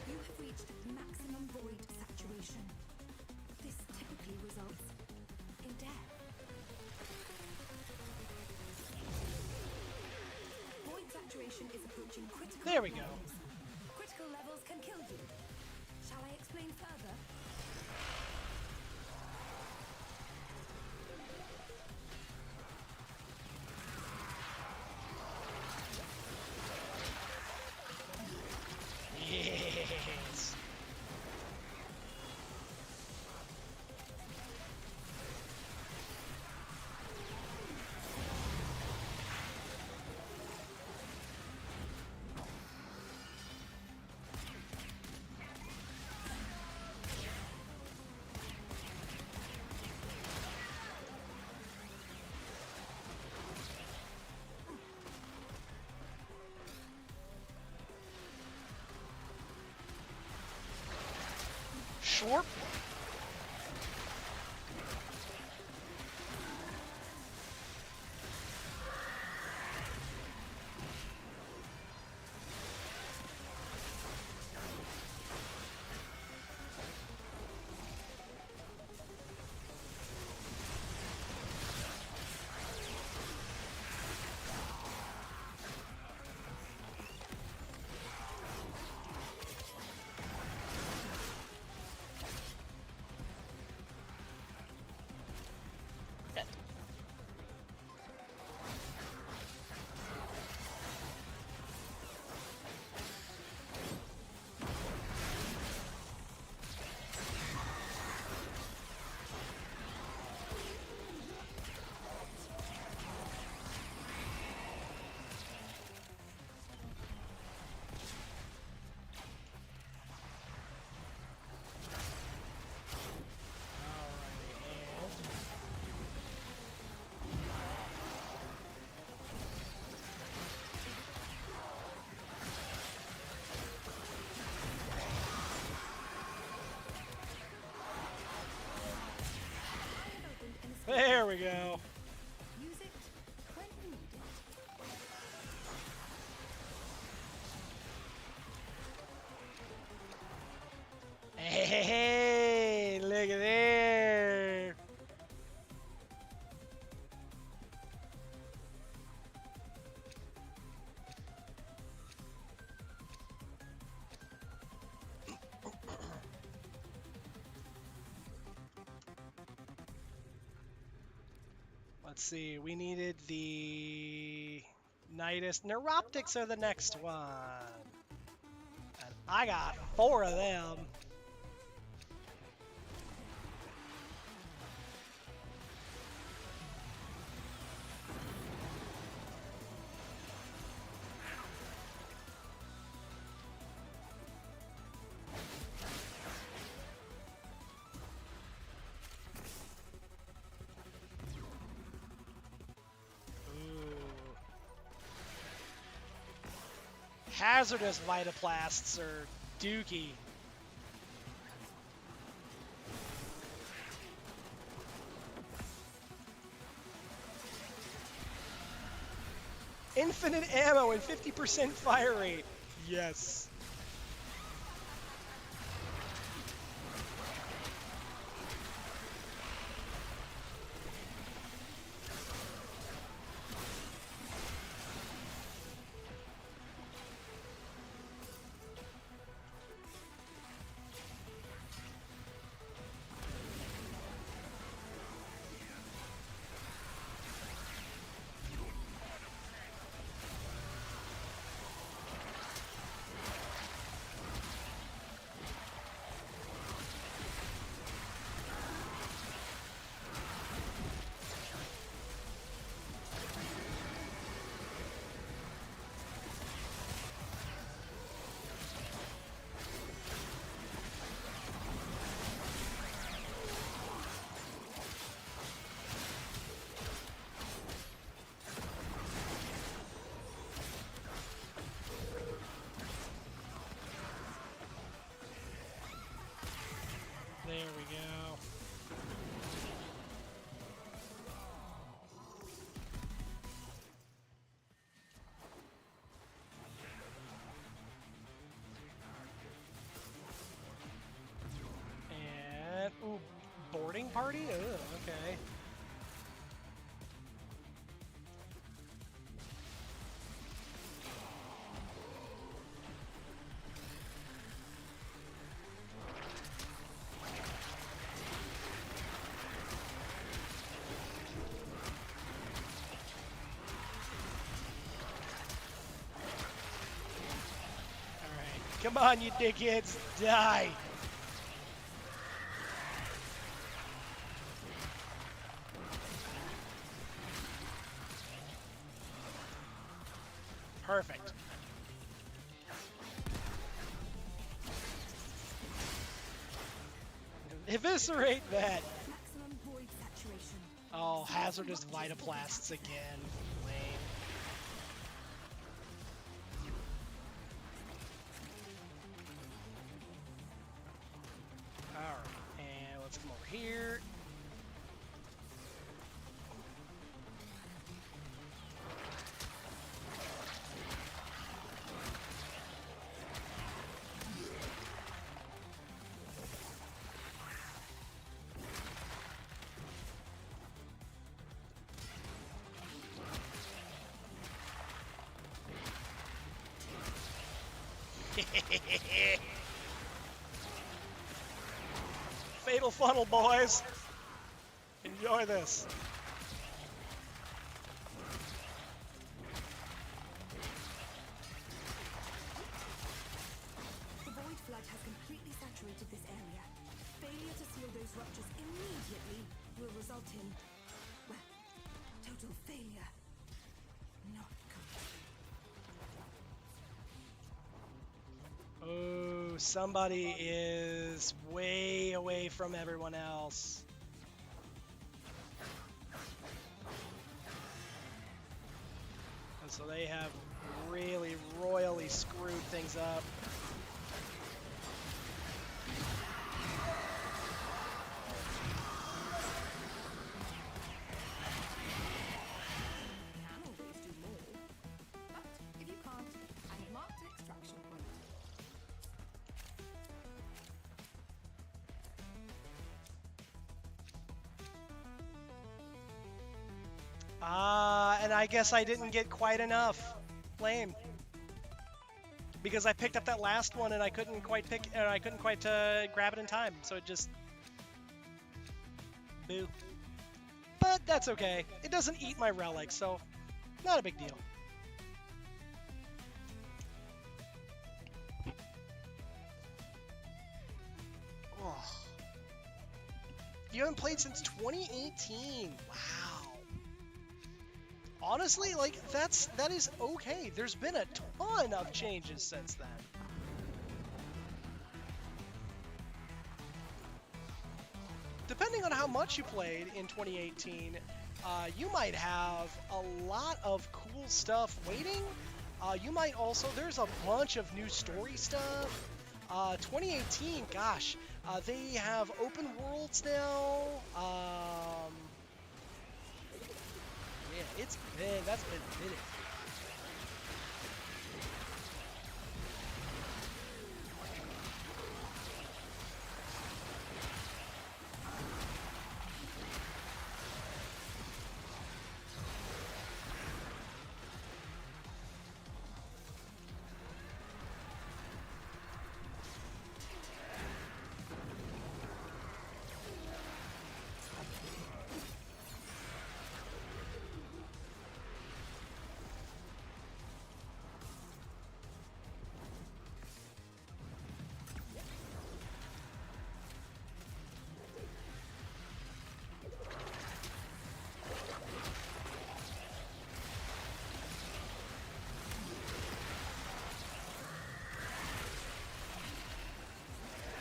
You have reached maximum void saturation. This typically results in death. Void saturation is approaching critical There we go. levels. Critical levels can kill you. Shall I explain further? Yes. Short. There we go. Use it when you need it. Hey, look at there. Let's see, we needed the Nidus. Neuroptics are the next one. And I got 4 of them. Hazardous Vitaplasts are dookie. Infinite ammo and 50% fire rate. Yes. There we go. And, ooh, boarding party? Ugh, okay. Come on, you dickheads, die! Perfect. Eviscerate that! Maximum void saturation. Oh, hazardous Vitaplasts again. Lame. Alright, and let's come over here. Fatal funnel, boys. Enjoy this. The void flood has completely saturated this area. Failure to seal those ruptures immediately will result in, well, total failure. Not good. Oh, somebody is way away from everyone else. And so they have really royally screwed things up. Can always do more. But if you can't, I have marked an extraction point. And I guess I didn't get quite enough. Lame. Because I picked up that last one and I couldn't quite grab it in time, so it just... Boo. But that's okay. It doesn't eat my relic, so not a big deal. Oh. You haven't played since 2018. Wow. Honestly, like that is okay. There's been a ton of changes since then. Depending on how much you played in 2018, you might have a lot of cool stuff waiting. You might also, there's a bunch of new story stuff. 2018, gosh, they have open worlds now. Yeah, that's been a minute.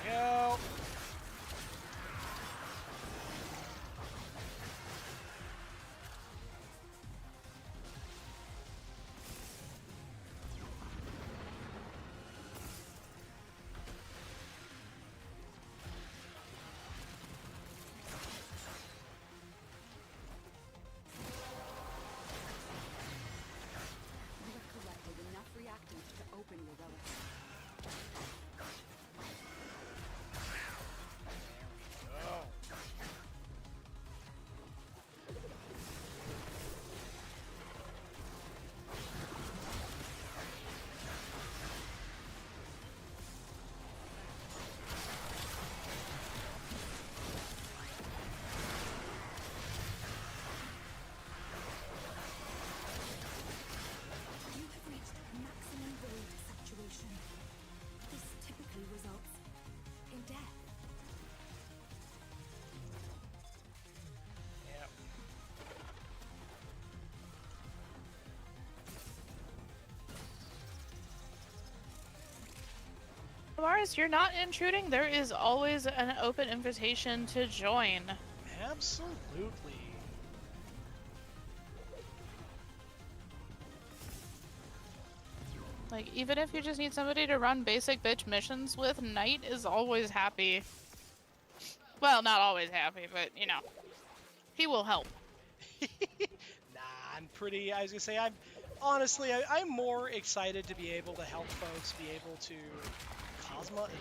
Go. You have collected enough reactants to open your relic. You have reached maximum void saturation. This typically results in death. Yep. Mars, you're not intruding. There is always an open invitation to join. Absolutely. Like, even if you just need somebody to run basic bitch missions with, Knight is always happy. Well, not always happy, but, you know. He will help. Nah, I was gonna say, I'm more excited to be able to help folks be able to Cosma Elite.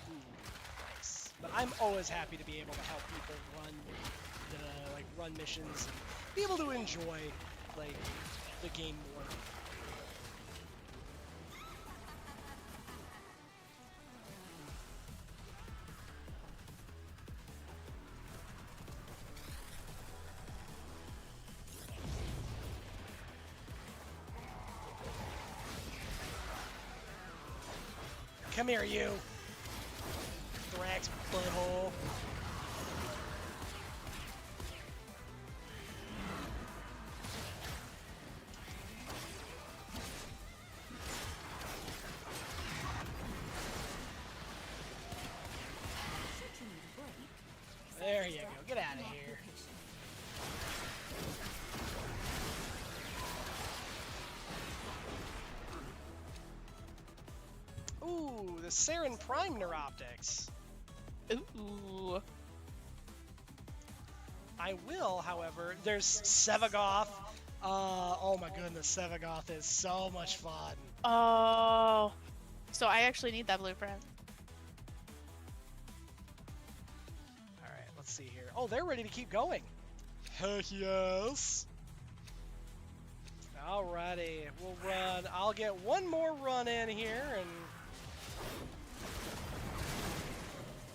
Ooh, nice. But I'm always happy to be able to help people run missions and be able to enjoy, like, the game more. Come here, you. Thrax butthole. There you go. Get out of here. Ooh, the Saren Prime Neuroptics. Ooh. I will, however, there's Sevagoth. Oh my goodness, Sevagoth is so much fun. Oh. So I actually need that blueprint. Alright, let's see here. Oh, they're ready to keep going. Heck yes. Alrighty, we'll run. I'll get one more run in here and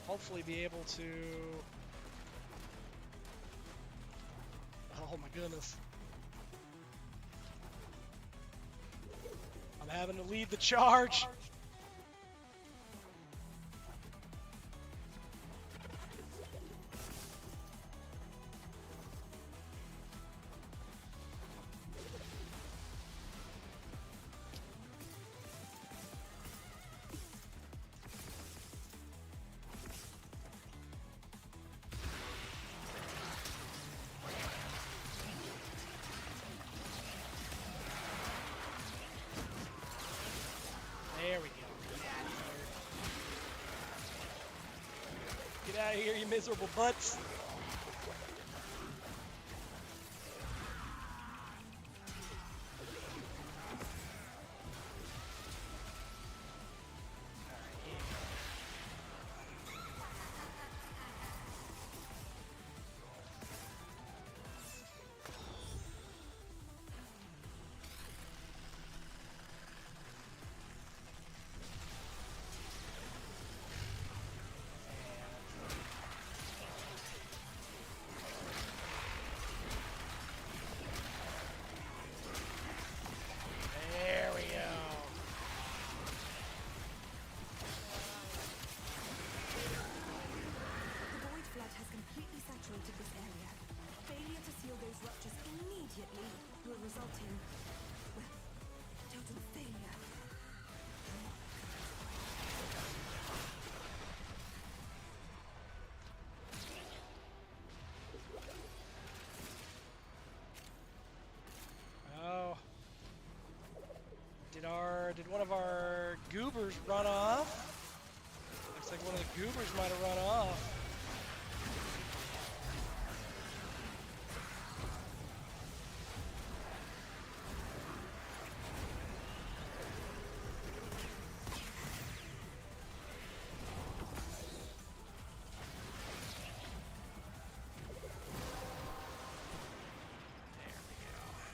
hopefully be able to. Oh my goodness. I'm having to lead the charge. There we go. Get out of here, you miserable butts. There we go. The void flood has completely saturated this area. Failure to seal those ruptures immediately will result in, well, total failure. Oh. Did one of our goobers run off? Looks like one of the goobers might have run off.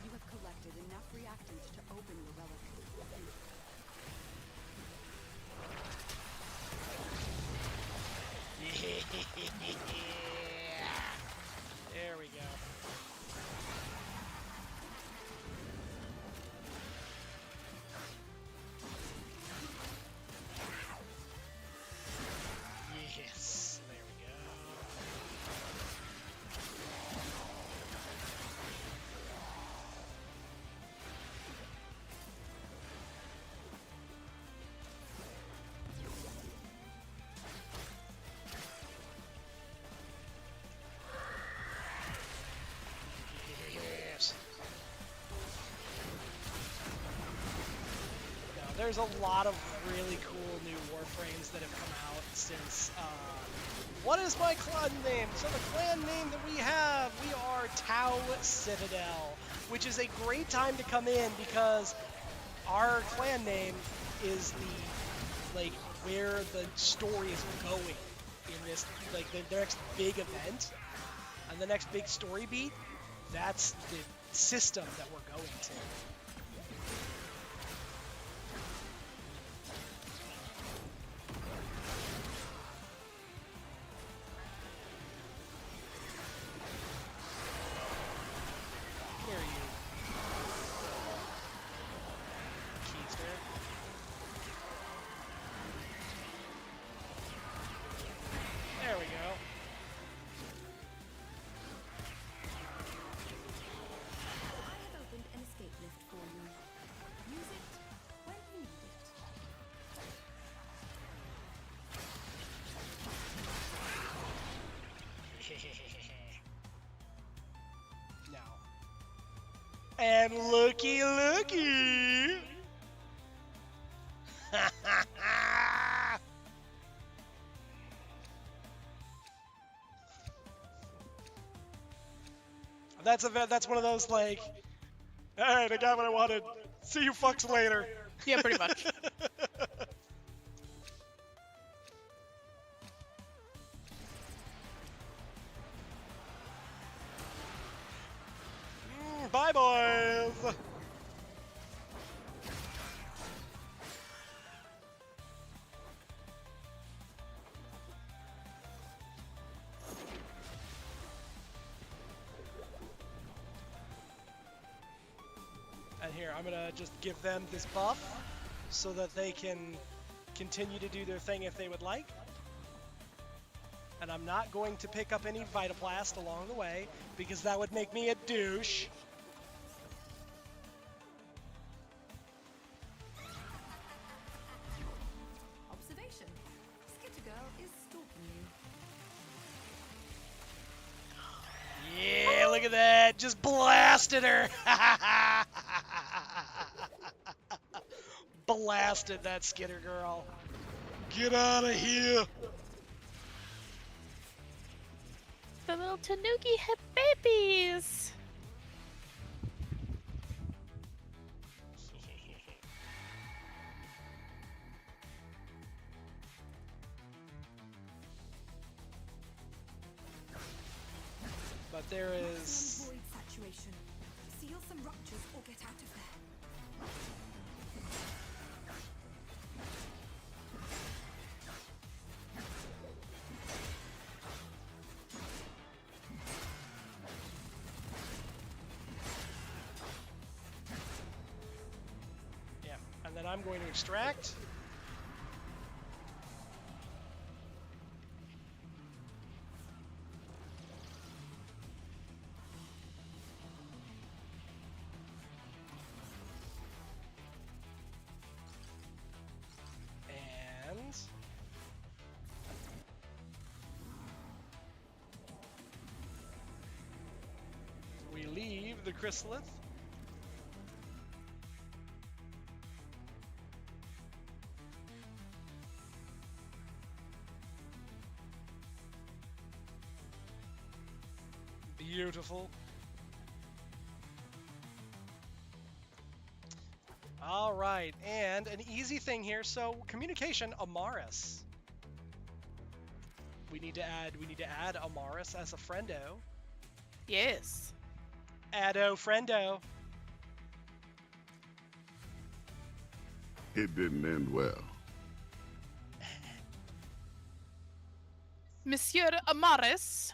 You have collected enough reactant to open your relic. There we go. Yes, there we go. Yes. Now, there's a lot of really cool new Warframes that have come out since. What is my clan name? So the clan name that we have, we are Tau Citadel, which is a great time to come in because our clan name is where the story is going in this, the next big event and the next big story beat. That's the system that we're going to. Here you, Keister. There we go. I have opened an escape lift for you. Use it when you need it. No. And looky, looky. That's one of those like, all right, I got what I wanted. See you fucks later. Yeah, pretty much. Bye, boys. Here, I'm gonna just give them this buff so that they can continue to do their thing if they would like. And I'm not going to pick up any Vitaplast along the way because that would make me a douche. Observation. Skitter Girl is stalking you. Yeah, look at that. Just blasted her. Blasted that Skitter Girl. Get out of here. The little Tanuki hip babies. But there is... Void saturation. Seal some ruptures or get out of there. Yeah, and then I'm going to extract. And we leave the chrysalith. Beautiful. All right, and an easy thing here. So communication, Amaris. We need to add Amaris as a friendo. Yes. Addo friendo. It didn't end well. Monsieur Amaris.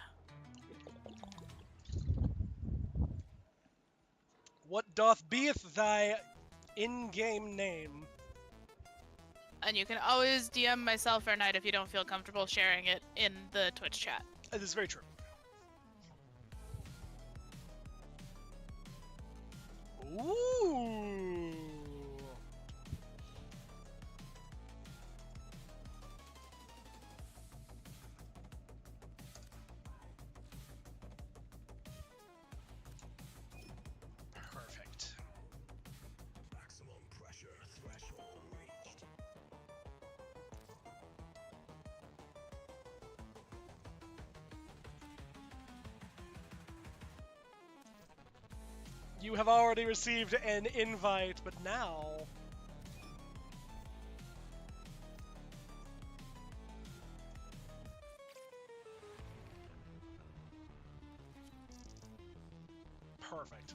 What doth beeth thy in-game name? And you can always DM myself or Knight if you don't feel comfortable sharing it in the Twitch chat. This is very true. Ooh. Perfect. Maximum pressure threshold reached. You have already received an invite, but now... Perfect.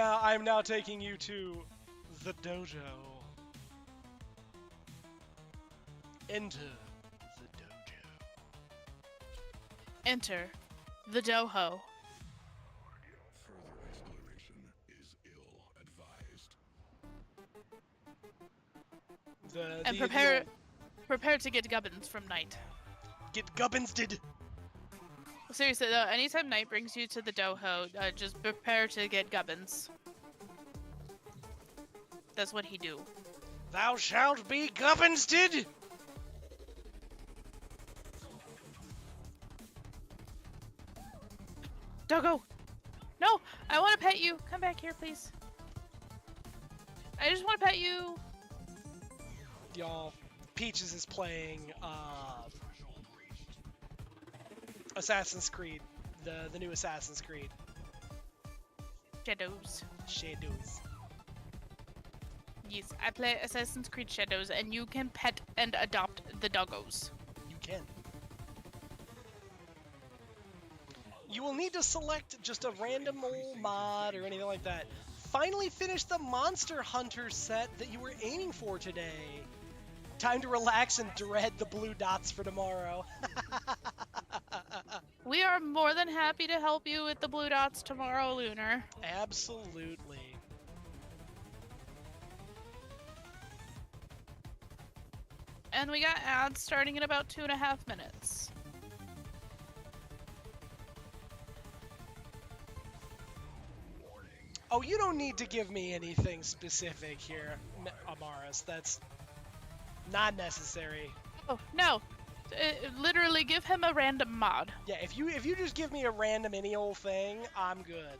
I'm now taking you to the dojo. Enter the dojo. Enter the dojo. Further exploration is ill-advised. And prepare to get gubbins from Knight. Get gubbins did. Seriously though, anytime Knight brings you to the dojo, just prepare to get gubbins. That's what he do. Thou shalt be gubbins did. Doggo! No! I want to pet you! Come back here, please. I just want to pet you! Y'all, Peaches is playing Assassin's Creed, the new Assassin's Creed. Shadows. Shadows. Yes, I play Assassin's Creed Shadows, and you can pet and adopt the doggos. You can. You will need to select just a random old mod or anything like that finally finished the Monster Hunter set that you were aiming for today. Time to relax and dread the blue dots for tomorrow. We are more than happy to help you with the blue dots tomorrow, Lunar. Absolutely. And we got ads starting in about 2.5 minutes. Oh, you don't need to give me anything specific here, Amaris. That's not necessary. Oh, no. Literally give him a random mod. Yeah, if you just give me a random any old thing, I'm good.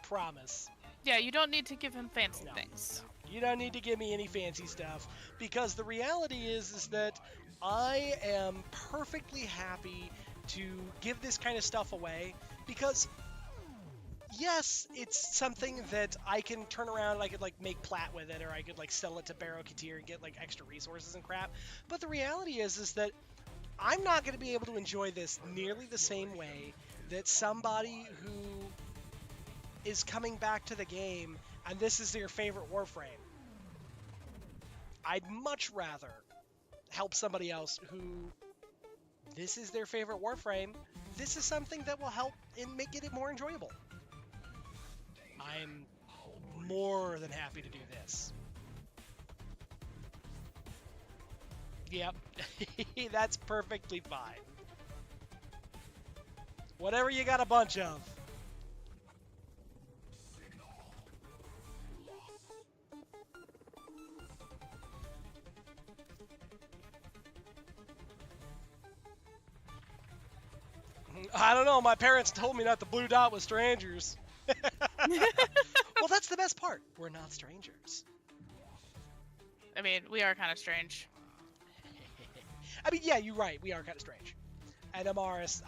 Promise. Yeah, you don't need to give him fancy No, things. no. You don't need to give me any fancy stuff, because the reality is that I am perfectly happy to give this kind of stuff away, because yes, it's something that I can turn around and I could like make plat with it, or I could like sell it to Barrow Katir and get like extra resources and crap. But the reality is that I'm not going to be able to enjoy this nearly the same way that somebody who is coming back to the game and this is their favorite Warframe. I'd much rather help somebody else who this is their favorite Warframe. This is something that will help and make it more enjoyable. I'm more than happy to do this. Yep, that's perfectly fine. Whatever you got a bunch of. I don't know, my parents told me not to blue dot with strangers. Well, that's the best part. We're not strangers. I mean, we are kind of strange. I mean, yeah, you're right. We are kind of strange. And Amaris,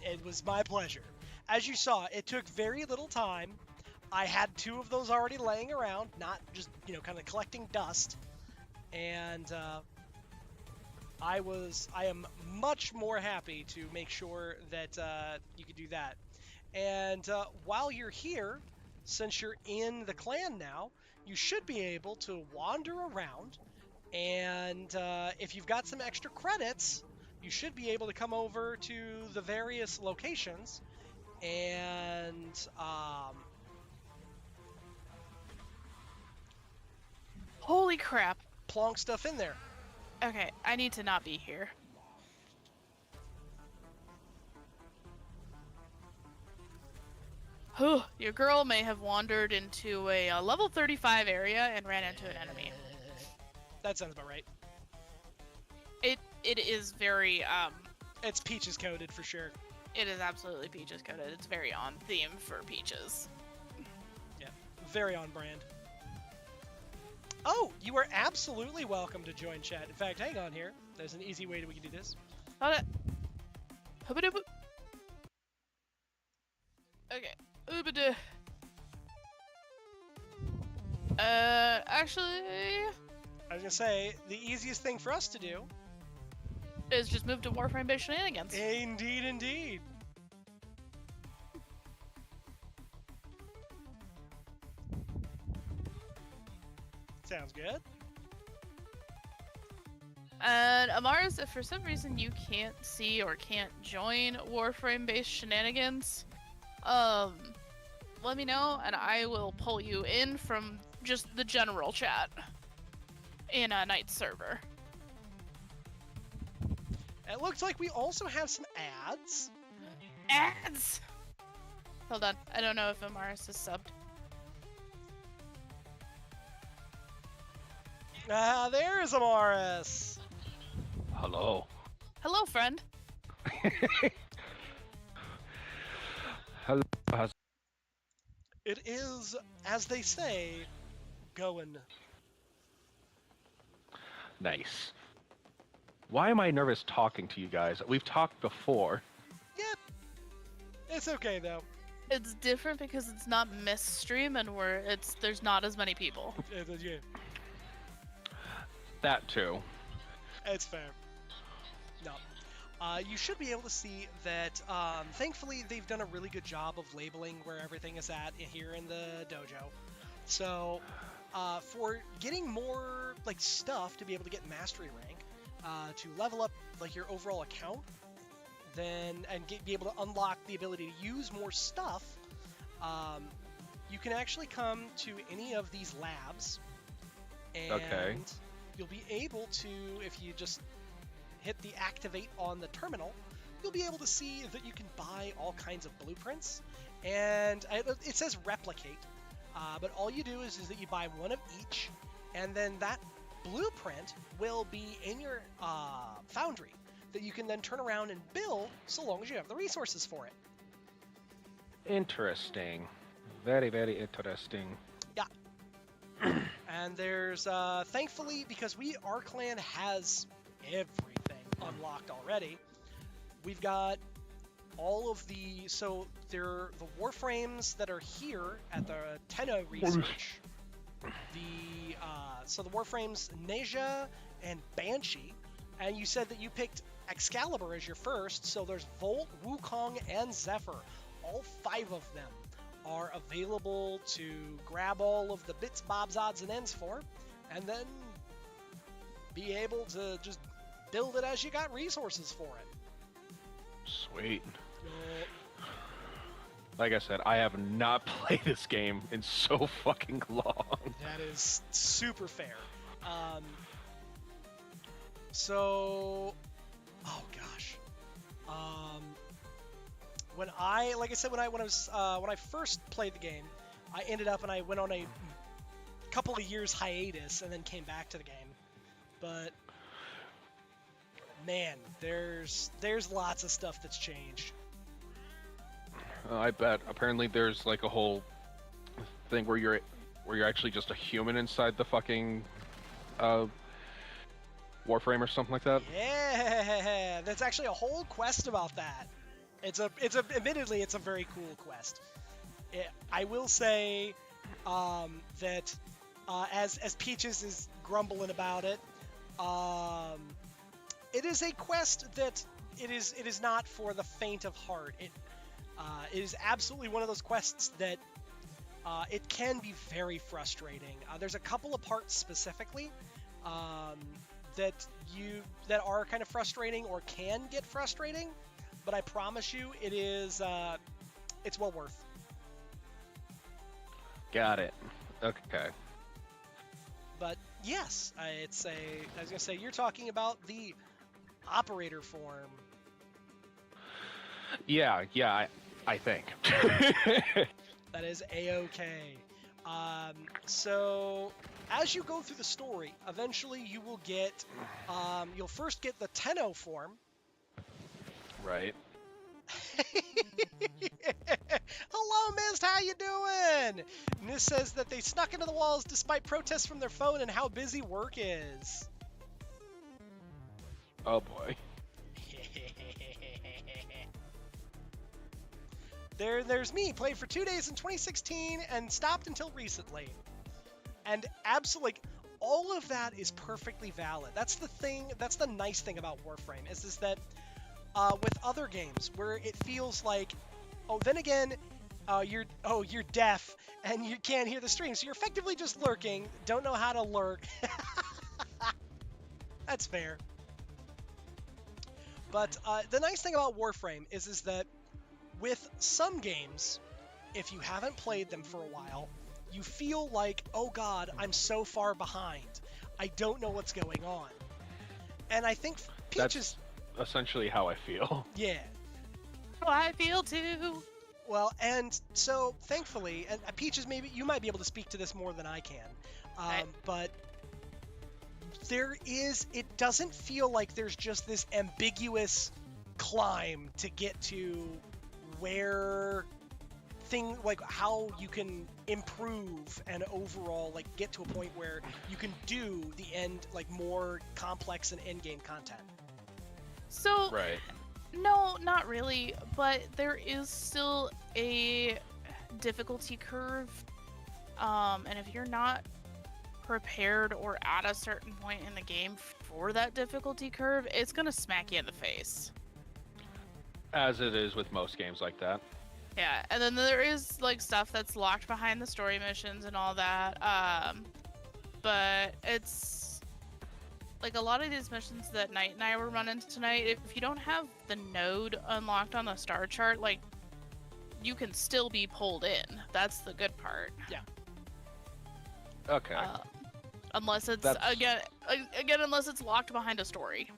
it was my pleasure. As you saw, it took very little time. I had 2 of those already laying around, not just, kind of collecting dust. And I am much more happy to make sure that you could do that. And while you're here, since you're in the clan now, you should be able to wander around. And if you've got some extra credits, you should be able to come over to the various locations and Holy crap. plonk stuff in there. Okay, I need to not be here. Your girl may have wandered into a level 35 area and ran into an enemy. That sounds about right. It is very, It's Peaches coded for sure. it is absolutely Peaches coded. It's very on theme for Peaches. Yeah, very on brand. Oh, you are absolutely welcome to join chat. In fact, hang on here. There's an easy way that we can do this. Hold it. Hubba-dubba. Okay. Oobada. Actually, I was gonna say, the easiest thing for us to do. is just move to Warframe-based shenanigans. Indeed, indeed. Sounds good. And Amaris, if for some reason you can't see or can't join Warframe-based shenanigans, let me know and I will pull you in from just the general chat in a night server. It looks like we also have some ads. Ads! Hold on, I don't know if Amaris is subbed. Ah, there's Amaris. Hello. Hello, friend. Hello. It is, as they say, going. Nice. Why am I nervous talking to you guys? We've talked before. Yep. It's okay though. It's different because it's not Miss Stream and there's not as many people. Yeah, That too. it's fair. No. You should be able to see that, thankfully, they've done a really good job of labeling where everything is at here in the dojo. So, for getting more like stuff to be able to get mastery rank, to level up like your overall account, be able to unlock the ability to use more stuff, you can actually come to any of these labs, and you'll be able to, if you just hit the activate on the terminal, you'll be able to see that you can buy all kinds of blueprints, and it says replicate, but all you do is that you buy one of each, and then that blueprint will be in your foundry that you can then turn around and build so long as you have the resources for it. Interesting. Very, very interesting. Yeah. And there's, thankfully, because our clan has everything unlocked already, we've got all of the warframes that are here at the Tenno research. So the warframes Neja and Banshee, and you said that you picked Excalibur as your first, so there's Volt, Wukong, and Zephyr. All 5 of them are available to grab all of the bits, bobs, odds, and ends for, and then be able to just build it as you got resources for it. Sweet. Like I said, I have not played this game in so fucking long. That is super fair. So, oh gosh. When I first played the game, I ended up and I went on a couple of years hiatus and then came back to the game. But man, there's lots of stuff that's changed. I bet. Apparently, there's like a whole thing where you're actually just a human inside the fucking Warframe or something like that. Yeah, there's actually a whole quest about that. Admittedly, it's a very cool quest. I will say that as Peaches is grumbling about it, it is a quest that it is not for the faint of heart. It is absolutely one of those quests that it can be very frustrating. There's a couple of parts specifically that are kind of frustrating or can get frustrating, but I promise you, it's well worth. Got it. Okay. But yes, I was gonna say, you're talking about the operator form. Yeah, I think. That is A-okay. So as you go through the story, eventually you will get, you'll first get the Tenno form. Right. Hello, Mist, how you doing? Mist says that they snuck into the walls despite protests from their phone and how busy work is. Oh boy. There's me, played for 2 days in 2016 and stopped until recently. And absolutely, all of that is perfectly valid. That's the nice thing about Warframe, is that with other games where it feels like, oh, then again, you're deaf and you can't hear the stream, so you're effectively just lurking, don't know how to lurk. That's fair. But the nice thing about Warframe is that with some games, if you haven't played them for a while, you feel like, oh god, I'm so far behind. I don't know what's going on. And I think Peaches... That's essentially how I feel. Yeah. Oh, I feel too. Well, and so, thankfully, and Peaches, maybe you might be able to speak to this more than I can, but it doesn't feel like there's just this ambiguous climb to get to where how you can improve and overall get to a point where you can do the end more complex and end game content. So right. No, not really, but there is still a difficulty curve, and if you're not prepared or at a certain point in the game for that difficulty curve, it's gonna smack you in the face. As it is with most games like that. Yeah, and then there is like stuff that's locked behind the story missions and all that. But it's like a lot of these missions that Knight and I were running tonight. If you don't have the node unlocked on the star chart, like you can still be pulled in. That's the good part. Yeah. Okay. Unless it's That's- again, unless it's locked behind a story.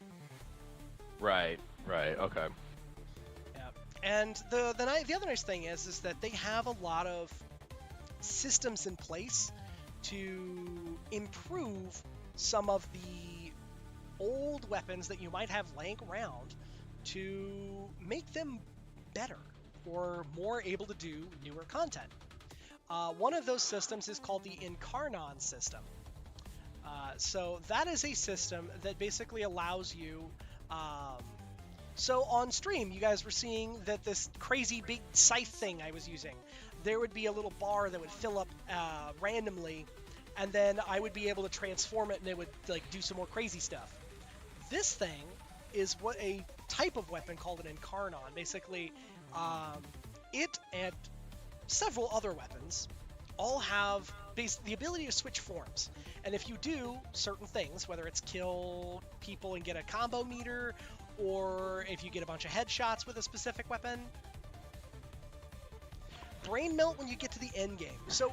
Right. Okay. Yeah. And the other nice thing is that they have a lot of systems in place to improve some of the old weapons that you might have laying around to make them better or more able to do newer content. One of those systems is called the Incarnon system. So that is a system that basically allows you. So on stream, you guys were seeing that this crazy big scythe thing I was using, there would be a little bar that would fill up randomly, and then I would be able to transform it and it would like do some more crazy stuff. This thing is what a type of weapon called an Incarnon. Basically, it and several other weapons all have the ability to switch forms. And if you do certain things, whether it's kill people and get a combo meter, or if you get a bunch of headshots with a specific weapon, brain melt when you get to the end game. So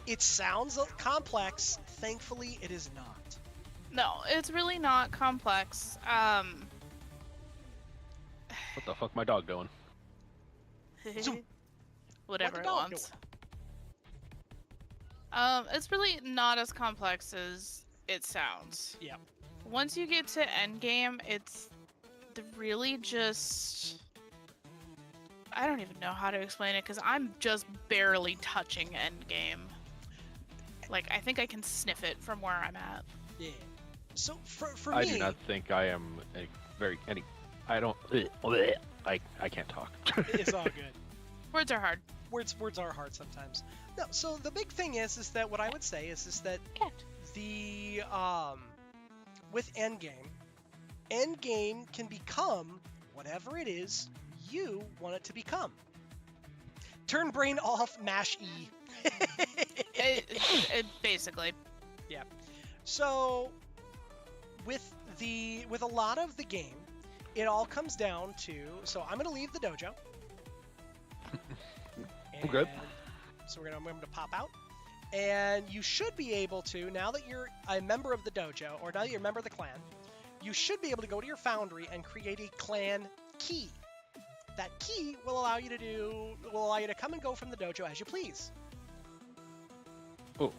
it sounds complex. Thankfully, it is not. No, it's really not complex. What the fuck, my dog doing? Whatever What it the dog wants. It's really not as complex as it sounds. Yeah. Once you get to endgame, it's really just... I don't even know how to explain it, because I'm just barely touching endgame. Like, I think I can sniff it from where I'm at. Yeah. So for I me, do not think I am I don't. I can't talk. it's all good. Words are hard. Words are hard sometimes. No, so the big thing is that what I would say is that Cat. the with endgame can become whatever it is you want it to become. Turn brain off, mash E. It basically. Yeah. So with a lot of the game, it all comes down to, so I'm gonna leave the dojo. Good. So I'm going to pop out, and you should be able to, now that you're a member of the dojo, or now that you're a member of the clan, you should be able to go to your foundry and create a clan key. That key will allow you to come and go from the dojo as you please. Oh.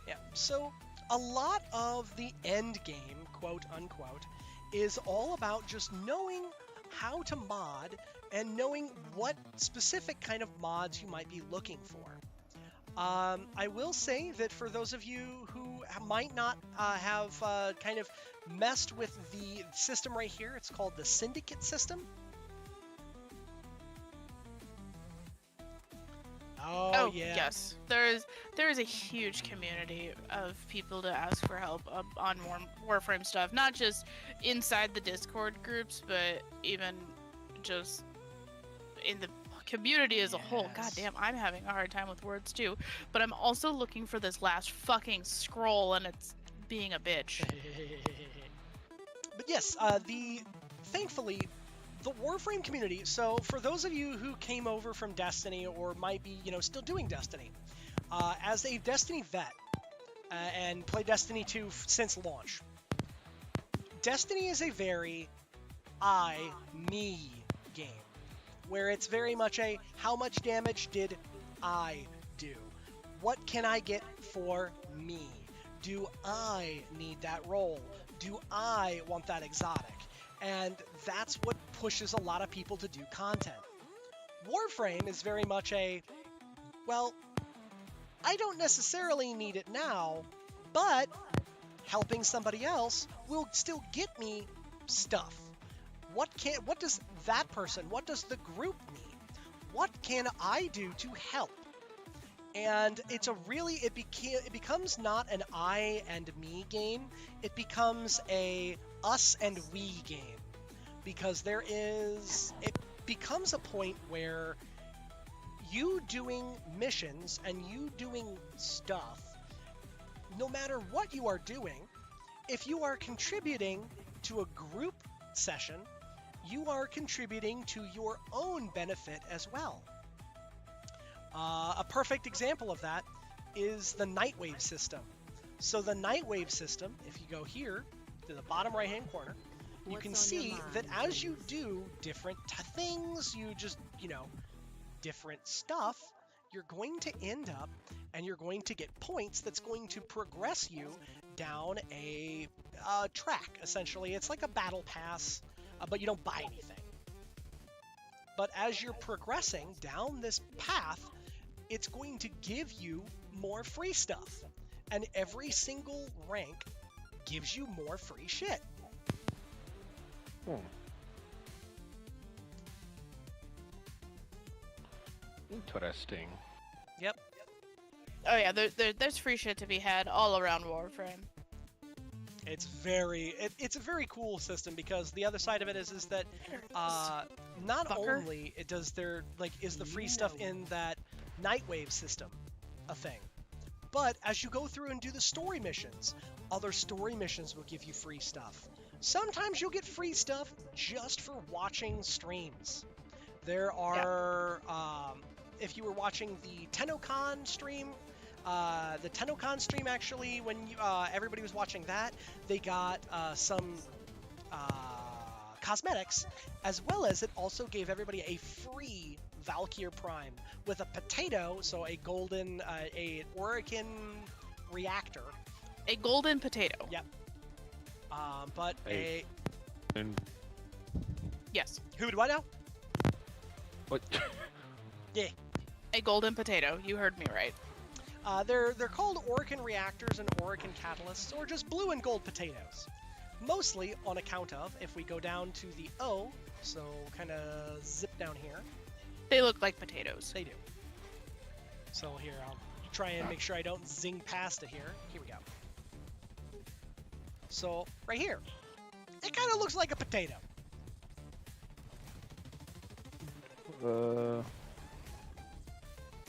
Yeah. So a lot of the end game, quote unquote, is all about just knowing how to mod and knowing what specific kind of mods you might be looking for. I will say that for those of you who might not have kind of messed with the system right here, it's called the Syndicate system. Oh yeah. Yes. There is a huge community of people to ask for help on more Warframe stuff. Not just inside the Discord groups, but even just in the community as a whole. God damn, I'm having a hard time with words too. But I'm also looking for this last fucking scroll, and it's being a bitch. But yes, thankfully, the Warframe community, so for those of you who came over from Destiny or might be, still doing Destiny, as a Destiny vet and played Destiny 2 since launch, Destiny is a very me game, where it's very much a how much damage did I do? What can I get for me? Do I need that role? Do I want that exotic? And that's what pushes a lot of people to do content. Warframe is very much a, well, I don't necessarily need it now, but helping somebody else will still get me stuff. What does that person, what does the group need? What can I do to help? And it's it becomes not an I and me game, it becomes a us and we game. Because becomes a point where you doing missions and you doing stuff, no matter what you are doing, if you are contributing to a group session, you are contributing to your own benefit as well. A perfect example of that is the Nightwave system. So the Nightwave system, if you go here to the bottom right hand corner, you can see that as you do different things, different stuff, you're going to end up and you're going to get points that's going to progress you down a track, essentially. It's like a battle pass, but you don't buy anything. But as you're progressing down this path, it's going to give you more free stuff. And every single rank gives you more free shit. Interesting. Yep. Oh yeah, there's free shit to be had all around Warframe. It's a very cool system, because the other side of it is that not only is the free stuff in that Nightwave system a thing, but as you go through and do the story missions, other story missions will give you free stuff. Sometimes you'll get free stuff just for watching streams. There are, if you were watching the TennoCon stream, actually, when everybody was watching that, they got some cosmetics, as well as it also gave everybody a free Valkyr Prime with a potato, so a golden, a Orokin reactor. A golden potato. Yep. But Yes. Who do I know? What? Yeah. A golden potato. You heard me right. They're called Orokin reactors and Orokin catalysts, or just blue and gold potatoes. Mostly on account of, if we go down to the O, so kind of zip down here. They look like potatoes. They do. So here, I'll try and make sure I don't zing past it here. Here we go. So, right here. It kind of looks like a potato.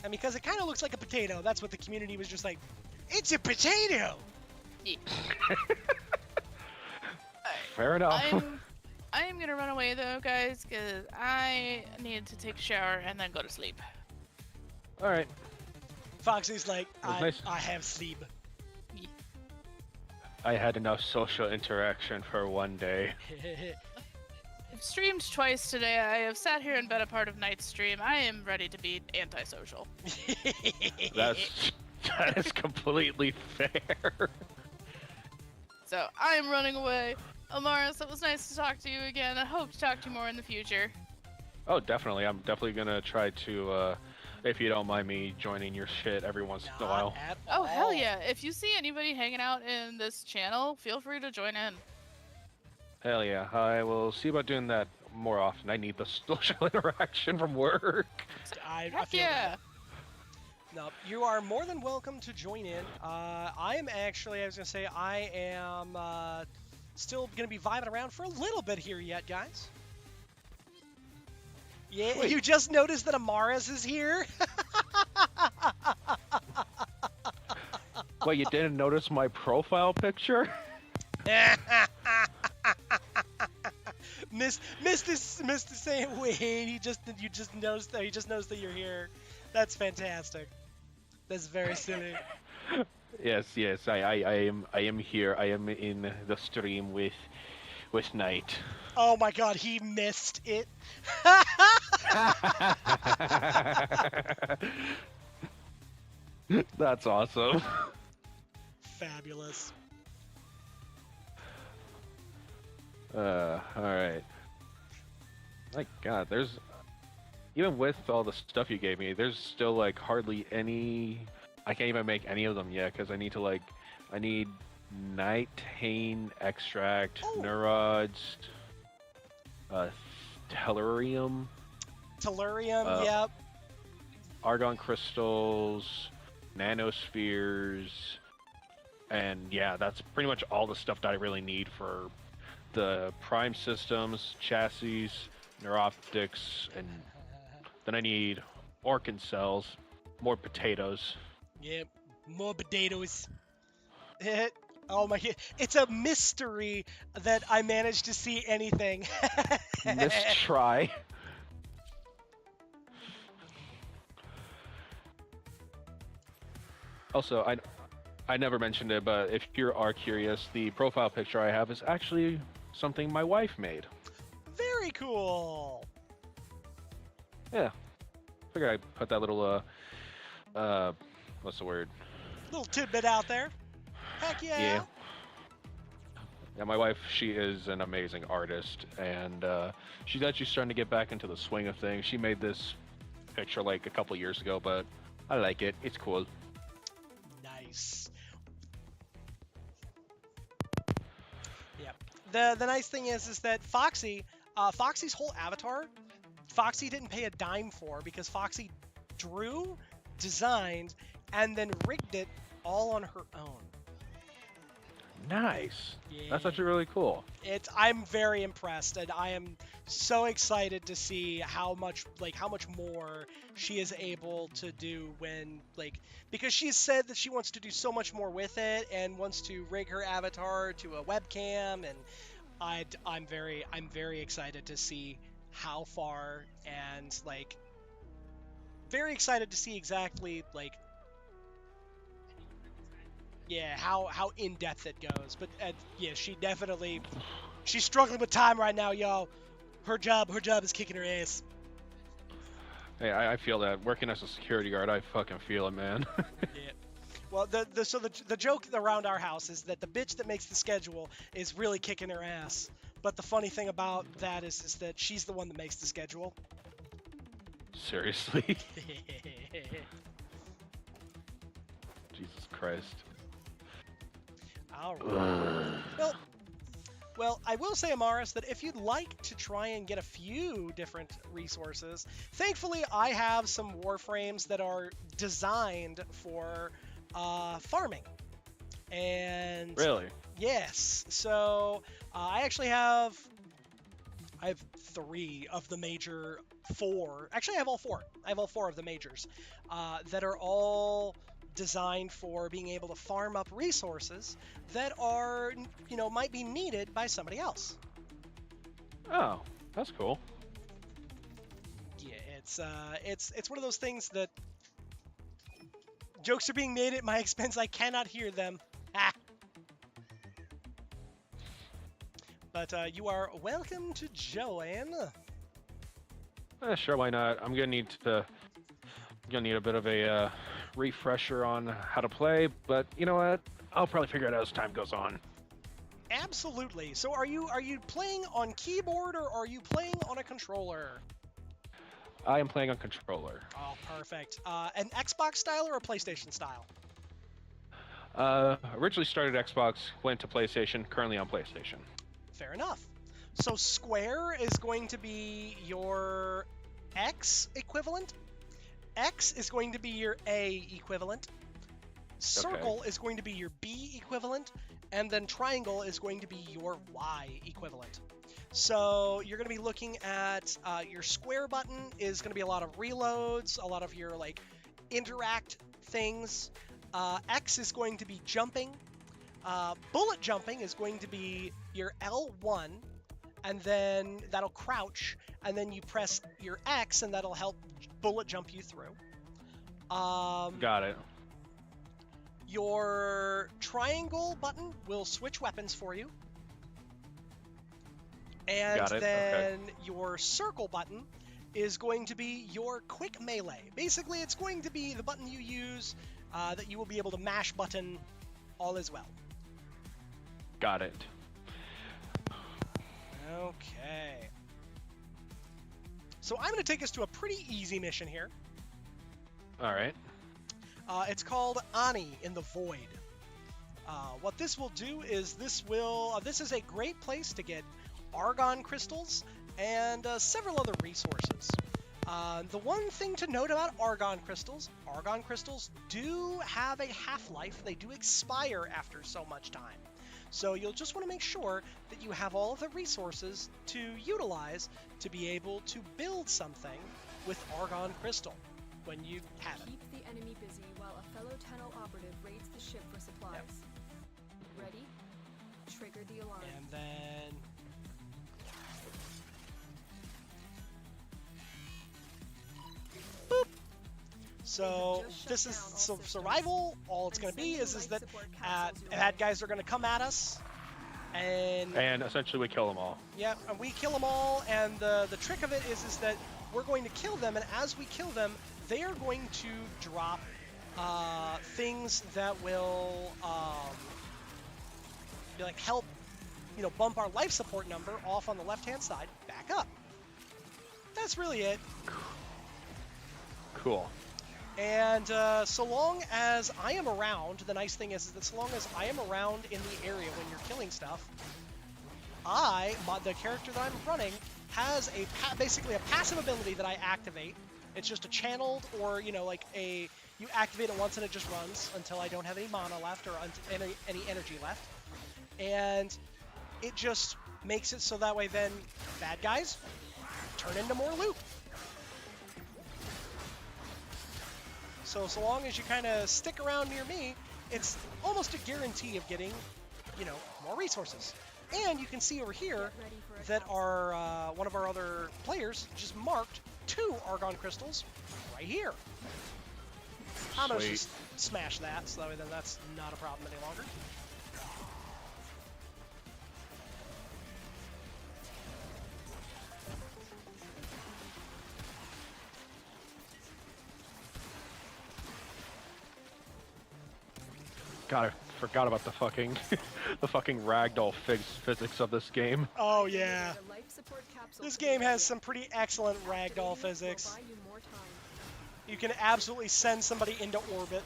And because it kind of looks like a potato, that's what the community was just like, it's a potato! Yeah. Fair enough. I am gonna run away though, guys, because I need to take a shower and then go to sleep. Alright. Foxy's like, Nice. I have sleep. Yeah. I had enough social interaction for one day. I've streamed twice today. I have sat here and been a part of Night's stream. I am ready to be antisocial. That is completely fair. So I am running away. Amaris, it was nice to talk to you again. I hope to talk to you more in the future. Oh, definitely. I'm definitely gonna try to, if you don't mind me joining your shit every once in a while. Oh, hell yeah. If you see anybody hanging out in this channel, feel free to join in. Hell yeah. I will see about doing that more often. I need the social interaction from work. I Heck feel yeah. that. No, you are more than welcome to join in. I am actually, I was going to say, I am still going to be vibing around for a little bit here yet, guys. Yeah, Wait. You just noticed that Amaris is here? Wait, you didn't notice my profile picture? Missed the same way. You just noticed that you're here. That's fantastic. That's very silly. Yes, I am here. I am in the stream with Knight. Oh my god, he missed it. That's awesome. Fabulous. Alright. My god, there's... Even with all the stuff you gave me, there's still, like, hardly any... I can't even make any of them yet, because I need to, like... I need Nightane extract, Neurods, Tellurium. Tellurium, yep. Argon crystals, nanospheres, and yeah, that's pretty much all the stuff that I really need for the prime systems, chassis, neuroptics, and then I need organ cells, more potatoes. Yep, more potatoes. Oh my god, it's a mystery that I managed to see anything. Mistry. Also, I never mentioned it, but if you are curious, the profile picture I have is actually something my wife made. Very cool. Yeah. Figured I'd put that little what's the word? Little tidbit out there. Heck yeah. Yeah. Yeah, my wife, she is an amazing artist, and she's actually starting to get back into the swing of things. She made this picture like a couple years ago, but I like it. It's cool. Nice. Yep. The nice thing is that Foxy's whole avatar, Foxy didn't pay a dime for because Foxy drew, designed, and then rigged it all on her own. Nice. Yeah. That's actually really cool. I'm very impressed, and I am so excited to see how much more she is able to do because she said that she wants to do so much more with it and wants to rig her avatar to a webcam, and I'm very excited to see how far, and very excited to see exactly how in depth it goes. But yeah, she's struggling with time right now, y'all. Her job is kicking her ass. Hey, I feel that. Working as a security guard, I fucking feel it, man. Yeah. Well, the joke around our house is that the bitch that makes the schedule is really kicking her ass. But the funny thing about that is that she's the one that makes the schedule. Seriously? Jesus Christ. All right. Well, I will say, Amaris, that if you'd like to try and get a few different resources, thankfully I have some warframes that are designed for farming. And Really? yes. So I actually have 3 of the major 4. Actually, I have all 4. I have all 4 of the majors that are all designed for being able to farm up resources that are, might be needed by somebody else. Oh, that's cool. Yeah, it's one of those things that jokes are being made at my expense. I cannot hear them. Ah. But you are welcome to join. Sure, why not? I'm gonna need a bit of a refresher on how to play, but you know what? I'll probably figure it out as time goes on. Absolutely. So are you playing on keyboard or are you playing on a controller? I am playing on controller. Oh, perfect. An Xbox style or a PlayStation style? Originally started Xbox, went to PlayStation, currently on PlayStation. Fair enough. So square is going to be your X equivalent. X is going to be your A equivalent. Circle is going to be your B equivalent. And then triangle is going to be your Y equivalent. So you're going to be looking at your square button is going to be a lot of reloads, a lot of your interact things. X is going to be jumping. Bullet jumping is going to be your L1, and then that'll crouch, and then you press your X, and that'll help bullet jump you through. Got it. Your triangle button will switch weapons for you. And Got it. then Okay. your circle button is going to be your quick melee. Basically, it's going to be the button you use that you will be able to mash button all as well. Got it. Okay. So I'm going to take us to a pretty easy mission here. All right. It's called Ani in the Void. What this will do is this is a great place to get argon crystals and several other resources. The one thing to note about argon crystals do have a half-life. They do expire after so much time. So you'll just want to make sure that you have all of the resources to utilize to be able to build something with Argon Crystal when you have it. Keep the enemy busy while a fellow Tenno operative raids the ship for supplies. Ready? Trigger the alarm. And then... boop! So this is survival. All it's going to be is that bad guys are going to come at us, and essentially we kill them all. yeah, and we kill them all. And the trick of it is that we're going to kill them, and as we kill them, they are going to drop things that will be like help, bump our life support number off on the left-hand side back up. That's really it. Cool. And so long as I am around, the nice thing is that so long as I am around in the area when you're killing stuff, the character that I'm running has basically a passive ability that I activate. It's just a channeled, or you activate it once and it just runs until I don't have any mana left or any energy left, and it just makes it so that way then bad guys turn into more loot. So long as you kind of stick around near me, it's almost a guarantee of getting, more resources. And you can see over here that our one of our other players just marked 2 Argon crystals right here. I'm gonna just smash that, so that way then that's not a problem any longer. God, I forgot about the fucking the fucking ragdoll physics of this game. Oh yeah. This game has some pretty excellent ragdoll physics. You can absolutely send somebody into orbit.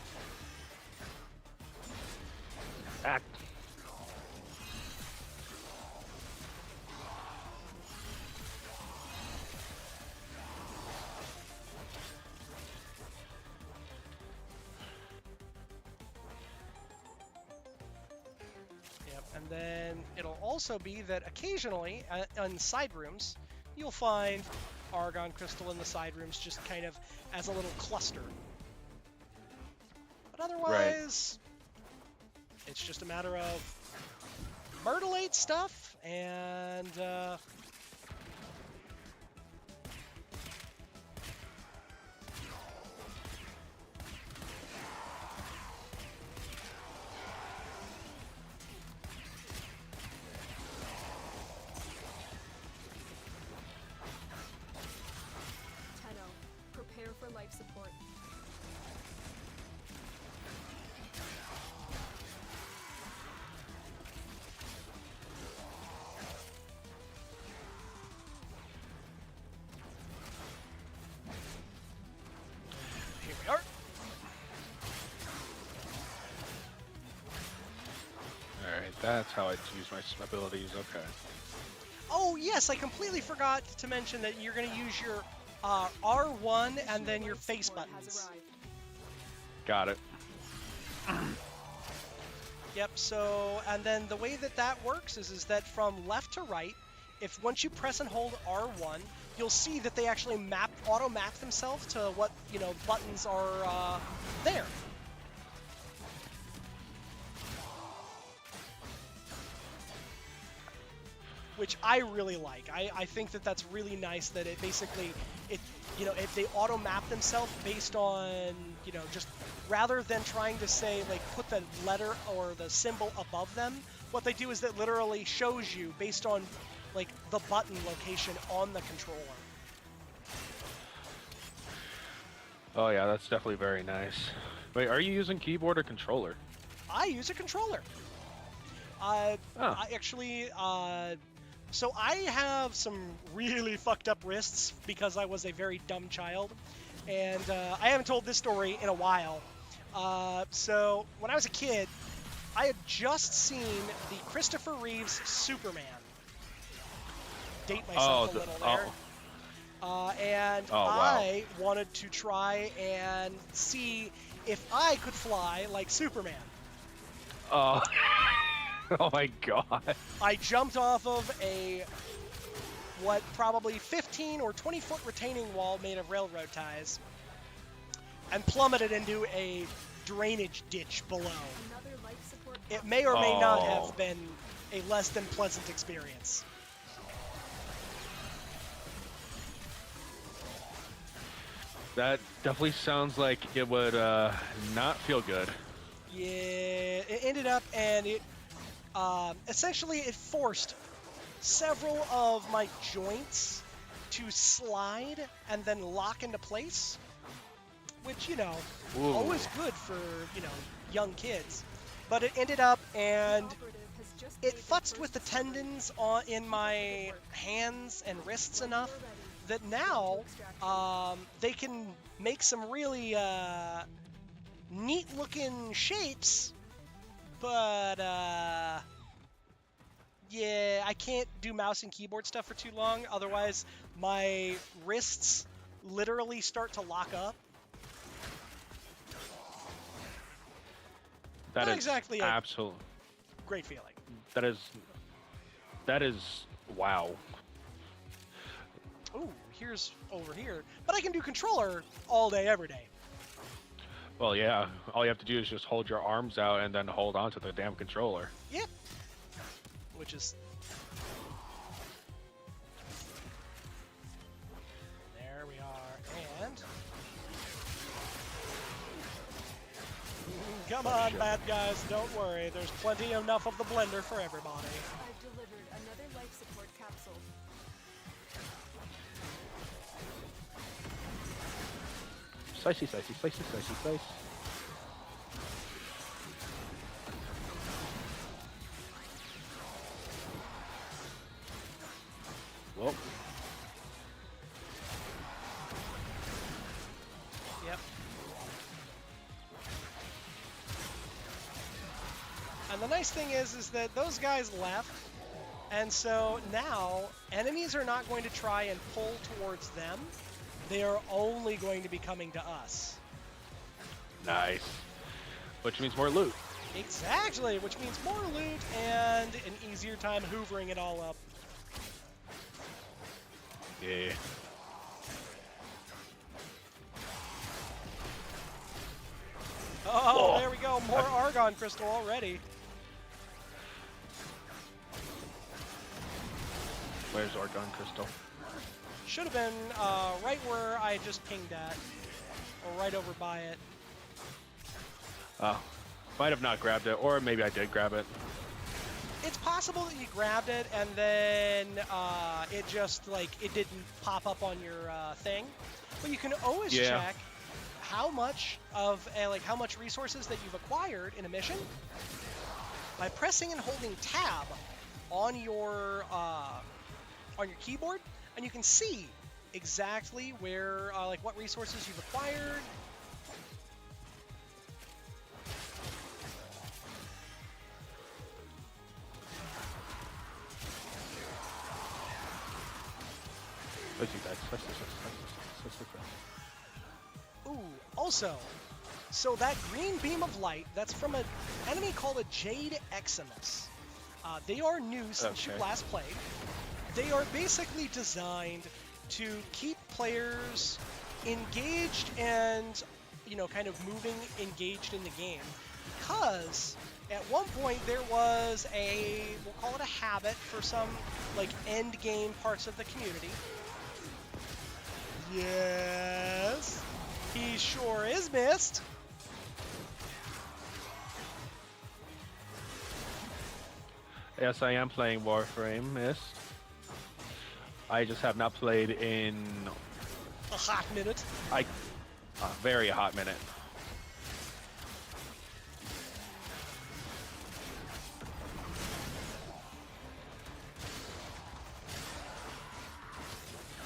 And then it'll also be that occasionally in side rooms, you'll find Argon Crystal in the side rooms just kind of as a little cluster. But otherwise, it's just a matter of myrtleate stuff and for life support. Here we are. Alright, that's how I use my abilities, okay. Oh yes, I completely forgot to mention that you're going to use your R1 and then your face buttons. Got it. Yep, so, and then the way that works is that from left to right, if once you press and hold R1, you'll see that they actually auto-map themselves to what, buttons are there. Which I really like. I think that that's really nice that it basically, if they auto-map themselves based on, just rather than trying to say, like, put the letter or the symbol above them, what they do is that literally shows you based on, like, the button location on the controller. Oh yeah, that's definitely very nice. Wait, are you using keyboard or controller? I use a controller. I actually, so I have some really fucked up wrists because I was a very dumb child, and I haven't told this story in a while. So when I was a kid, I had just seen the Christopher Reeves Superman. Date myself a little there. And I wanted to try and see if I could fly like Superman. Oh my god. I jumped off of a, what, probably 15 or 20-foot retaining wall made of railroad ties and plummeted into a drainage ditch below. Another life support It may or may not Oh. have been a less than pleasant experience. That definitely sounds like it would not feel good. Yeah, it ended up, and it essentially it forced several of my joints to slide and then lock into place, which, you know, Ooh. always good for, you know, young kids. But it ended up, and it futzed with the tendons in my hands and wrists enough that now they can make some really neat-looking shapes, but yeah, I can't do mouse and keyboard stuff for too long. Otherwise, my wrists literally start to lock up. That Not is exactly a absolute. great feeling. That is wow. Ooh, here's over here. But I can do controller all day, every day. Well, yeah. All you have to do is just hold your arms out and then hold on to the damn controller. Yep. Which is... There we are, and... Come on, bad guys, don't worry. There's plenty enough of the blender for everybody. I've delivered another life support capsule. Slicey, slicey, slicey, slicey, slice. Well, Yep. And the nice thing is that those guys left, and so now enemies are not going to try and pull towards them. They are only going to be coming to us. nice. Which means more loot. Exactly, which means more loot and an easier time hoovering it all up. Yeah. Oh, Whoa. there we go, more Argon Crystal already. Where's Argon Crystal? Should have been right where I just pinged at, or right over by it. Oh. Might have not grabbed it, or maybe I did grab it. It's possible that you grabbed it and then it just, like, it didn't pop up on your thing. But you can always check how much of, how much resources that you've acquired in a mission by pressing and holding tab on your keyboard, and you can see exactly where, what resources you've acquired. Let's see that. Let's look that. Ooh, also, so that green beam of light, that's from an enemy called a Jade Eximus. They are new since you last played. They are basically designed to keep players engaged and, kind of moving engaged in the game. Because at one point there was we'll call it a habit for some, end game parts of the community. Yes, he sure is missed. Yes, I am playing Warframe, Mist. I just have not played in A hot minute. a very hot minute.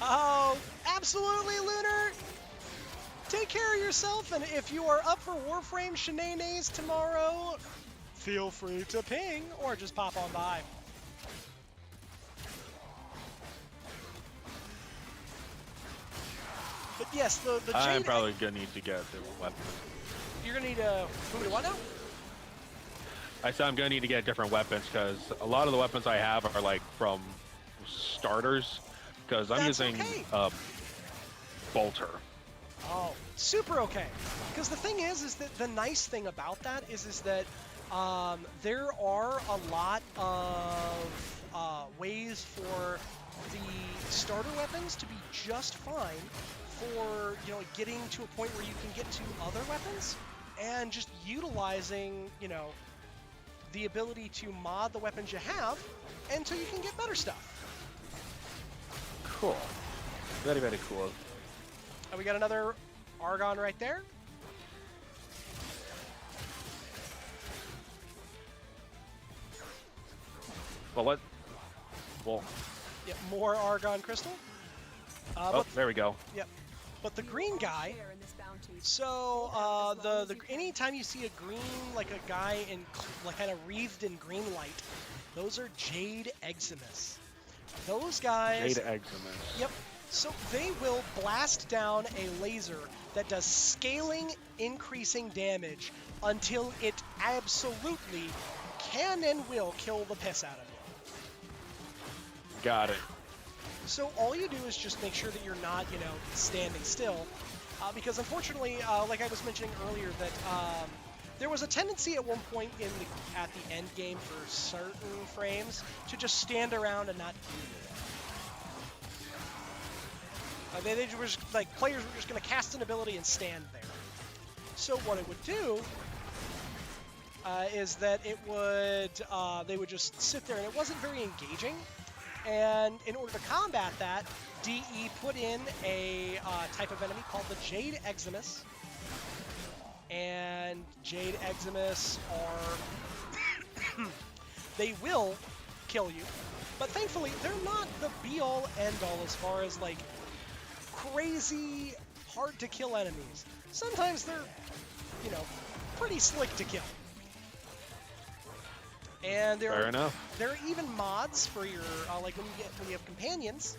Oh, absolutely, Lunar! Take care of yourself, and if you are up for Warframe shenanigans tomorrow, feel free to ping or just pop on by. But yes, the I'm Jade... probably gonna need to get the weapon. You're gonna need a... Who, what now? I said I'm gonna need to get different weapons because a lot of the weapons I have are like from starters. Because I'm That's using okay. bolter. Oh, super okay. Because the thing is that the nice thing about that is that there are a lot of ways for the starter weapons to be just fine for, you know, getting to a point where you can get to other weapons and just utilizing, you know, the ability to mod the weapons you have until you can get better stuff. Cool. Very, very cool. And we got another Argon right there. Well, what? Well, Yep, more Argon crystal. oh, there we go. Yep. But the green guy. Share in this bounty. So Hold out as long as you can. anytime you see a green, like a guy in like kind of wreathed in green light, those are Jade Eximus. Those guys. Jade Eximus. Yep. So they will blast down a laser that does scaling, increasing damage until it absolutely can and will kill the piss out of you. Got it. So all you do is just make sure that you're not, you know, standing still, because unfortunately, like I was mentioning earlier, that there was a tendency at one point at the end game for certain frames to just stand around and not do anything. They were just, like, players were just going to cast an ability and stand there. So what it would do is that it would they would just sit there, and it wasn't very engaging. And in order to combat that, DE put in a type of enemy called the Jade Eximus. And Jade Eximus are they will kill you, but thankfully they're not the be-all end-all as far as like crazy hard to kill enemies. Sometimes they're, you know, pretty slick to kill. And there are even mods for your like when you have companions,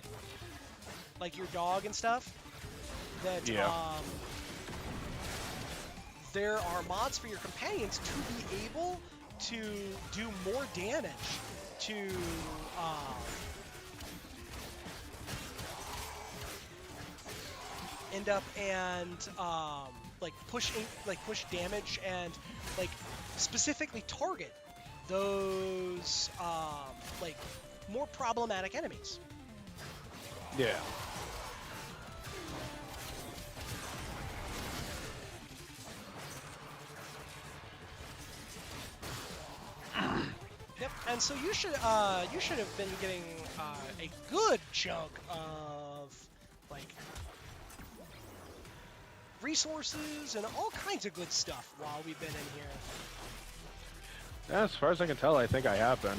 like your dog and stuff. That there are mods for your companions to be able to do more damage to end up and like push damage and like specifically target those like more problematic enemies. Yeah. Yep, and so you should have been getting a good chunk of like resources and all kinds of good stuff while we've been in here. Yeah, as far as I can tell, I think I have been.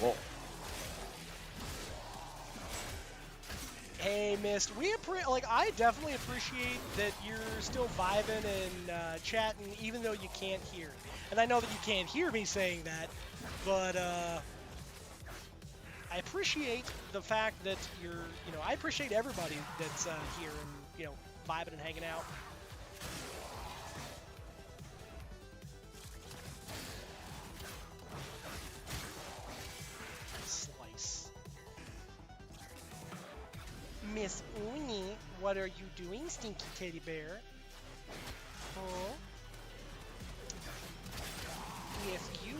Whoa. Hey, Mist, I definitely appreciate that you're still vibing and chatting, even though you can't hear. And I know that you can't hear me saying that, but I appreciate the fact that I appreciate everybody that's here and, vibing and hanging out. Slice. Miss Uni, what are you doing, stinky teddy bear? Huh? Yes, you.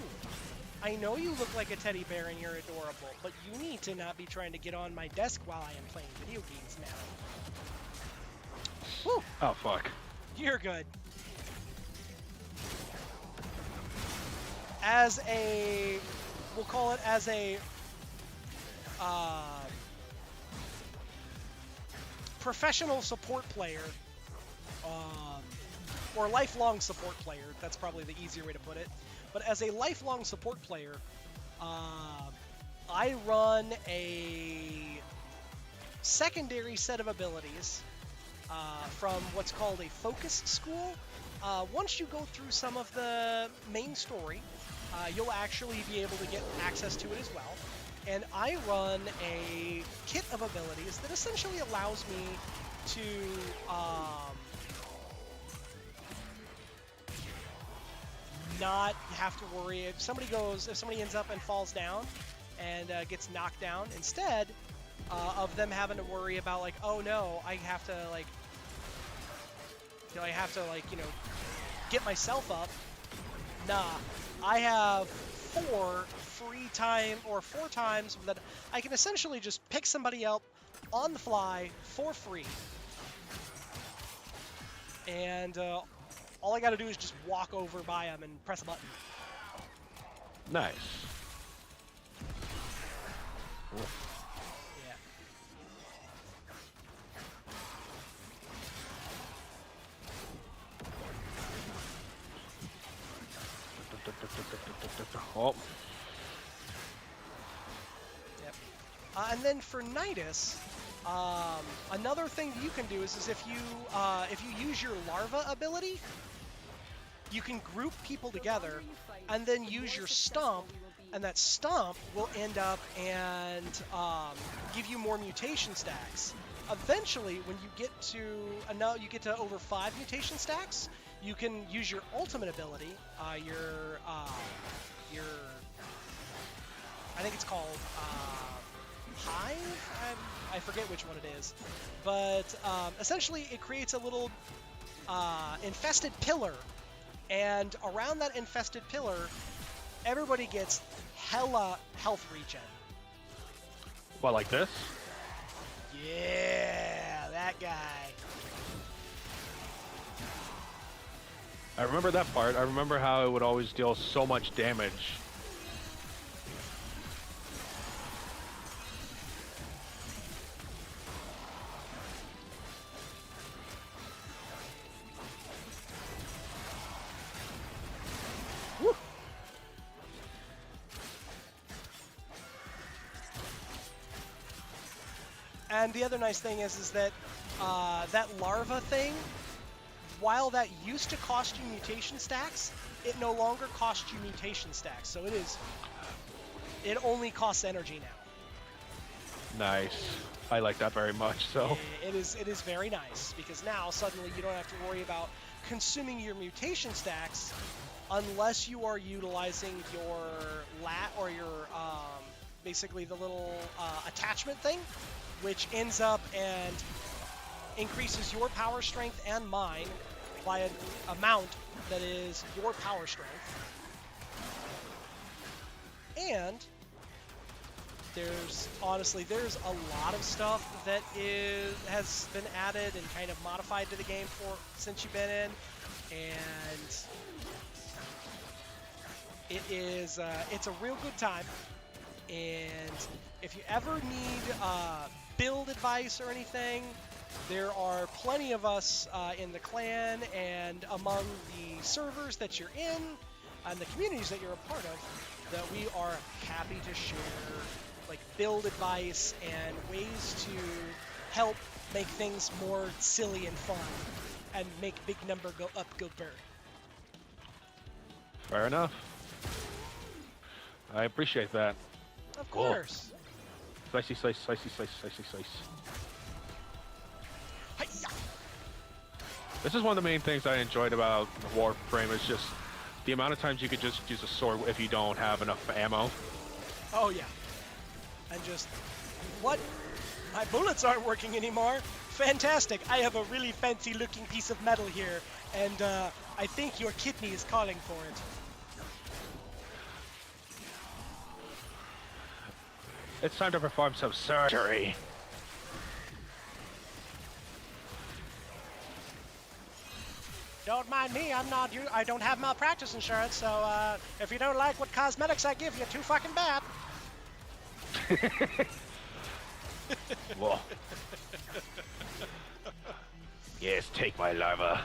I know you look like a teddy bear and you're adorable, but you need to not be trying to get on my desk while I am playing video games now. Whew. Oh, fuck. You're good. We'll call it as a professional support player, or lifelong support player, that's probably the easier way to put it. But as a lifelong support player, I run a secondary set of abilities from what's called a focus school. Once you go through some of the main story, you'll actually be able to get access to it as well. And I run a kit of abilities that essentially allows me to not have to worry if somebody ends up and falls down and gets knocked down. Instead of them having to worry about like, oh no, I have to like, get myself up. Nah, I have four times that I can essentially just pick somebody up on the fly for free. And all I got to do is just walk over by them and press a button. Nice. Yeah. Oh. Yep. And then for Nidus, another thing that you can do is if you use your larva ability, you can group people together and then use your stomp, and that stomp will end up and give you more mutation stacks. Eventually, when you get to over 5 mutation stacks, you can use your ultimate ability, your I think it's called Hive? I forget which one it is. But essentially it creates a little infested pillar. And around that infested pillar, everybody gets hella health regen. What, like this? Yeah, that guy. I remember that part. I remember how it would always deal so much damage. Woo. And the other nice thing is that that larva thing, while that used to cost you mutation stacks, it no longer costs you mutation stacks. So it only costs energy now. Nice. I like that very much. So It is very nice, because now suddenly you don't have to worry about consuming your mutation stacks unless you are utilizing your lat or your basically the little attachment thing, which ends up and increases your power strength and mine by an amount that is your power strength. And there's a lot of stuff that has been added and kind of modified to the game since you've been in, and it's a real good time. And if you ever need build advice or anything, there are plenty of us in the clan and among the servers that you're in and the communities that you're a part of that we are happy to share like build advice and ways to help make things more silly and fun and make big number go up, go bird. fair enough. I appreciate that. Of course. Slicey, slice, slicey, slice, slicey, slice. Hi-ya! This is one of the main things I enjoyed about Warframe is just the amount of times you could just use a sword if you don't have enough ammo. Oh yeah. And just, what? My bullets aren't working anymore. Fantastic. I have a really fancy looking piece of metal here, and I think your kidney is calling for it. It's time to perform some surgery. Don't mind me, I don't have malpractice insurance, so if you don't like what cosmetics I give you, too fucking bad. Whoa. Yes, take my larva.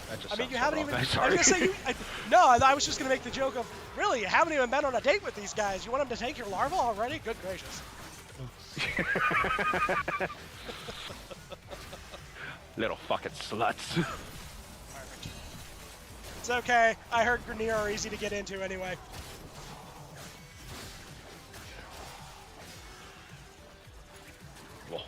That just I mean, you sounds haven't so even. wrong. I Sorry. was gonna say no, I was just gonna make the joke of, really, you haven't even been on a date with these guys. You want them to take your larva already? Good gracious. Little fucking sluts. Perfect. It's okay. I heard Grenier are easy to get into anyway. Whoa.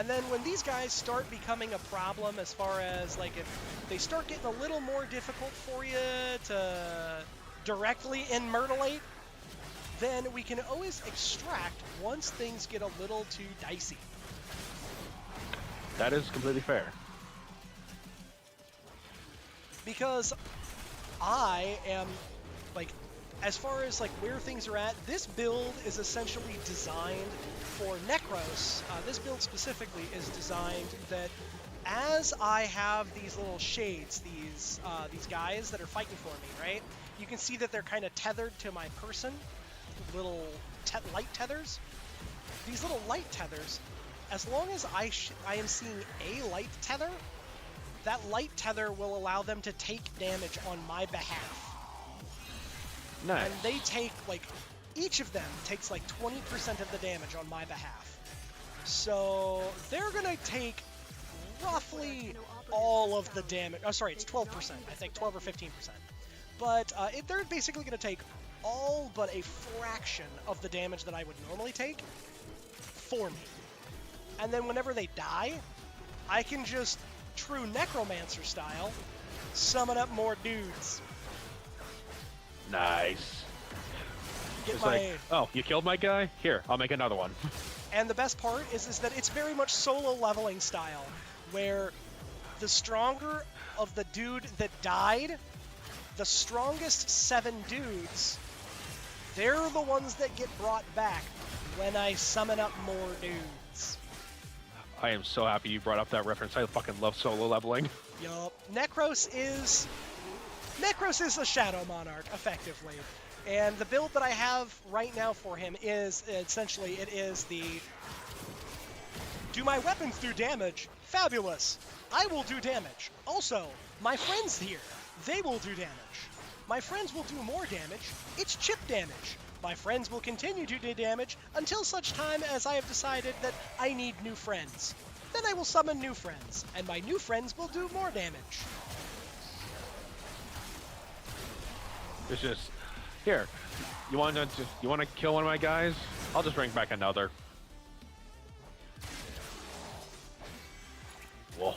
And then when these guys start becoming a problem, as far as like if they start getting a little more difficult for you to directly immortalate, then we can always extract once things get a little too dicey. That is completely fair. Because I am, like, as far as like where things are at, this build is essentially designed for Necros. This build specifically is designed that as I have these little shades, these guys that are fighting for me, right? You can see that they're kind of tethered to my person, little light tethers. These little light tethers, as long as I am seeing a light tether, that light tether will allow them to take damage on my behalf. Nice. And they take, like, each of them takes like 20% of the damage on my behalf. So they're gonna take roughly all of the damage. Oh, sorry, it's 12%. I think 12 or 15%. But they're basically gonna take all but a fraction of the damage that I would normally take for me. And then whenever they die, I can just, true necromancer style, summon up more dudes. Nice. Get It's my... like, oh, you killed my guy? Here, I'll make another one. And the best part is that it's very much solo leveling style, where the stronger of the dude that died, the strongest 7 dudes, they're the ones that get brought back when I summon up more dudes. I am so happy you brought up that reference. I fucking love solo leveling. Yup. Necros is a Shadow Monarch, effectively. And the build that I have right now for him is, essentially, it is the... Do my weapons do damage? Fabulous. I will do damage. Also, my friends here, they will do damage. My friends will do more damage. It's chip damage. My friends will continue to do damage until such time as I have decided that I need new friends. Then I will summon new friends, and my new friends will do more damage. It's just, here, you want to kill one of my guys? I'll just bring back another. Whoa.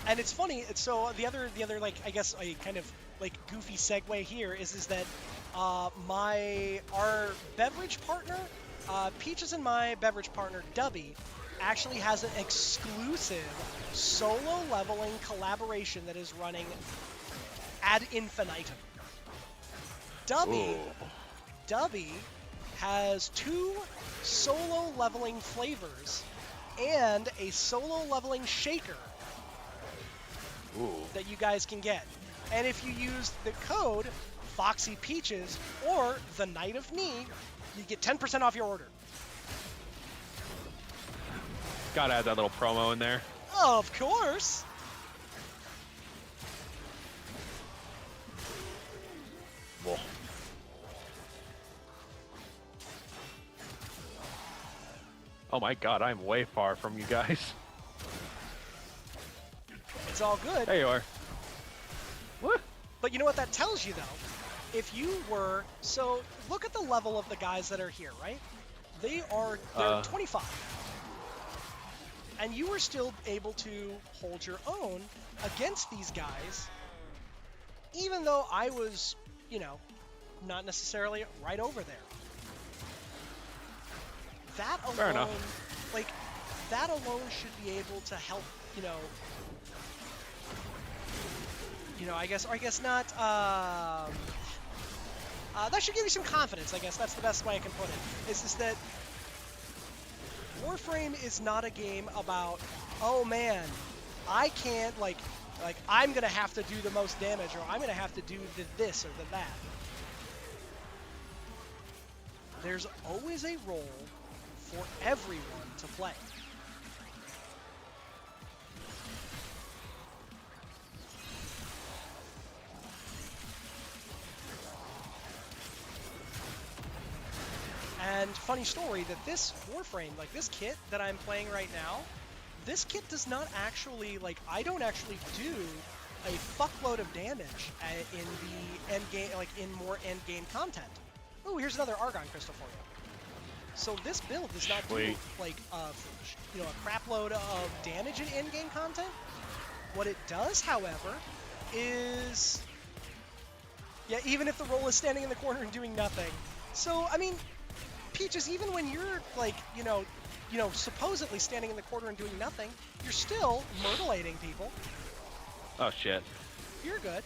And it's funny. So the other like, I guess a kind of like goofy segue here is that our beverage partner, Peaches, and my beverage partner Dubby actually has an exclusive solo leveling collaboration that is running ad infinitum. Dubby has 2 solo leveling flavors and a solo leveling shaker that you guys can get. And if you use the code Foxy Peaches or the Night of Me, you get 10% off your order. Gotta add that little promo in there. Of course. Whoa. Oh my god, I'm way far from you guys. It's all good. There you are. What? But you know what that tells you, though? If you were... So, look at the level of the guys that are here, right? They're 25. And you were still able to hold your own against these guys, even though I was, you know, not necessarily right over there. That alone... Fair enough. Like, that alone should be able to help, you know, I guess not, that should give you some confidence, I guess. That's the best way I can put it. Is that Warframe is not a game about, oh man, I can't, like I'm gonna have to do the most damage, or I'm gonna have to do this or that. There's always a role for everyone to play. And funny story that this Warframe, like this kit that I'm playing right now, this kit does not actually, like, I don't actually do a fuckload of damage in the end game, like in more end game content. Oh, here's another Argon crystal for you. So this build does not do Sweet. like a crap load of damage in in-game content. What it does, however, is even if the role is standing in the corner and doing nothing. So I mean, Peaches, even when you're like supposedly standing in the corner and doing nothing, you're still myrtleating people. Oh shit. You're good.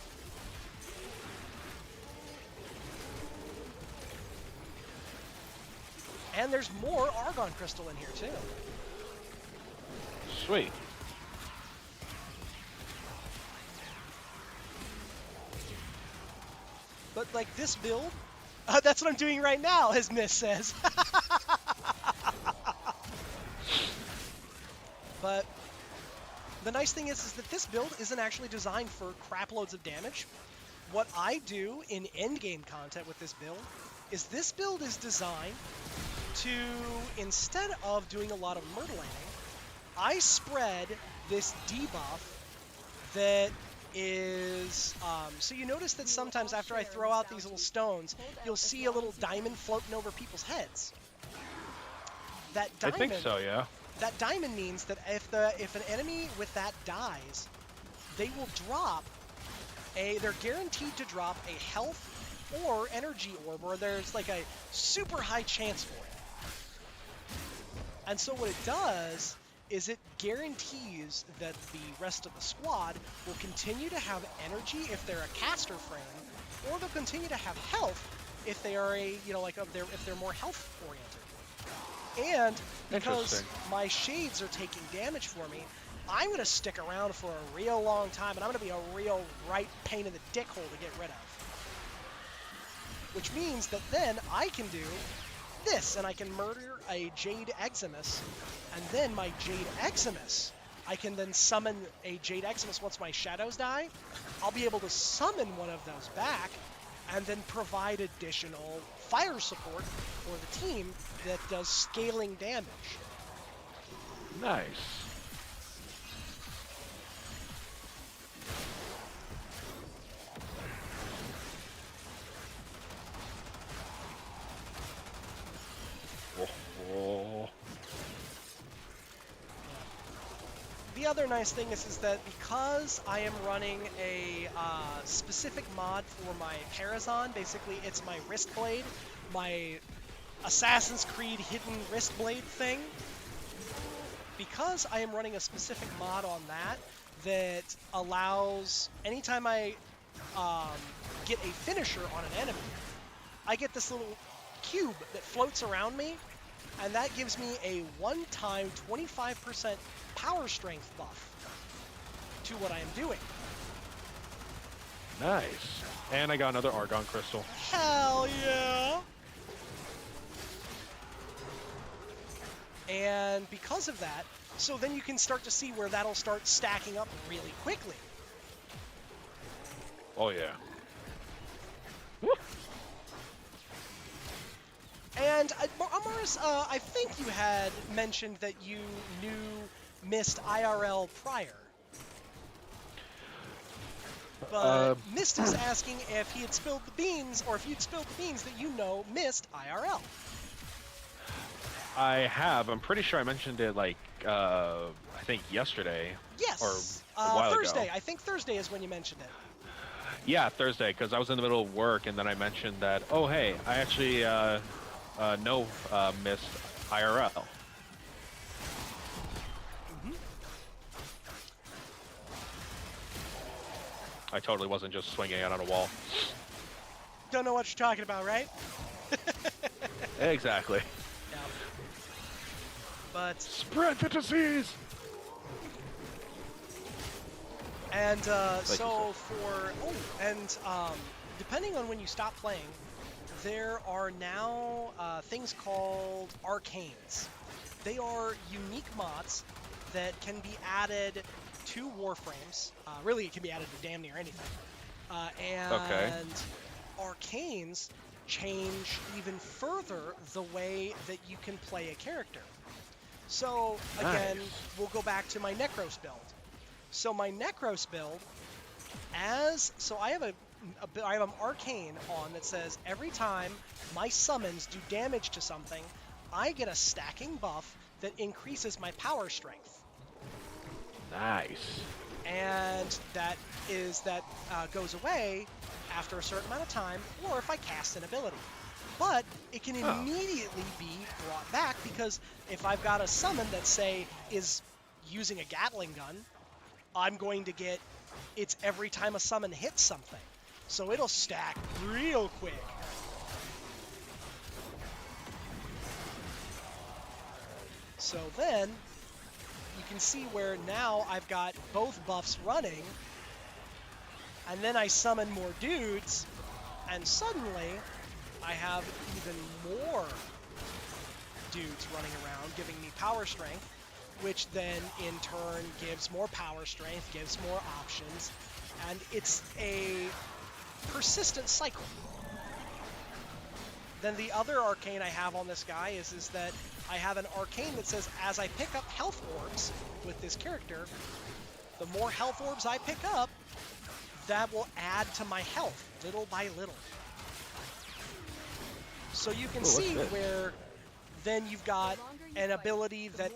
And there's more Argon Crystal in here, too. Sweet. But, like, this build, that's what I'm doing right now, as Miss says. But the nice thing is that this build isn't actually designed for crap loads of damage. What I do in endgame content with this build is designed to, instead of doing a lot of myrtleating, I spread this debuff that is, so you notice that sometimes after I throw out these little stones, you'll see a little diamond floating over people's heads. That diamond, I think so, yeah. That diamond means that if an enemy with that dies, they will drop they're guaranteed to drop a health or energy orb, or there's like a super high chance for it. And so what it does is it guarantees that the rest of the squad will continue to have energy if they're a caster frame, or they'll continue to have health if they are if they're more health oriented. And because my shades are taking damage for me, I'm going to stick around for a real long time, and I'm going to be a real right pain in the dick hole to get rid of. Which means that then I can do this, and I can murder a Jade Eximus, and then my Jade Eximus, I can then summon a Jade Eximus once my shadows die. I'll be able to summon one of those back, and then provide additional fire support for the team that does scaling damage. Nice. Oh. The other nice thing is that because I am running a specific mod for my Parazon, basically it's my wrist blade, my Assassin's Creed hidden wrist blade thing. Because I am running a specific mod on that allows, anytime I get a finisher on an enemy, I get this little cube that floats around me, and that gives me a one-time 25% power strength buff to what I am doing. Nice. And I got another Argon Crystal. Hell yeah! And because of that, so then you can start to see where that'll start stacking up really quickly. Oh yeah. Woo. And Amaris, I think you had mentioned that you knew Mist IRL prior. But Mist is asking if he had spilled the beans, or if you'd spilled the beans that you know Mist IRL. I have. I'm pretty sure I mentioned it like I think yesterday. Yes. Or a while Thursday. ago. I think Thursday is when you mentioned it. Yeah, Thursday, because I was in the middle of work, and then I mentioned that. Oh, hey, I actually know Mist IRL. Mm-hmm. I totally wasn't just swinging it on a wall. Don't know what you're talking about, right? Exactly. Yeah. But spread the disease. And depending on when you stop playing, there are now things called arcanes. They are unique mods that can be added to Warframes. Really, it can be added to damn near anything. And arcanes change even further the way that you can play a character. So again, we'll go back to my Necros build. So my Necros build, I have an arcane on that says every time my summons do damage to something, I get a stacking buff that increases my power strength. Nice. And that goes away after a certain amount of time, or if I cast an ability. But it can immediately be brought back, because if I've got a summon that, say, is using a Gatling gun, I'm going to get it's every time a summon hits something. So it'll stack real quick. So then you can see where now I've got both buffs running, and then I summon more dudes, and suddenly I have even more dudes running around giving me power strength, which then in turn gives more power strength, gives more options, and it's a persistent cycle. Then the other arcane I have on this guy is that I have an arcane that says as I pick up health orbs with this character, the more health orbs I pick up, that will add to my health little by little. So you can see where then you've got an ability that,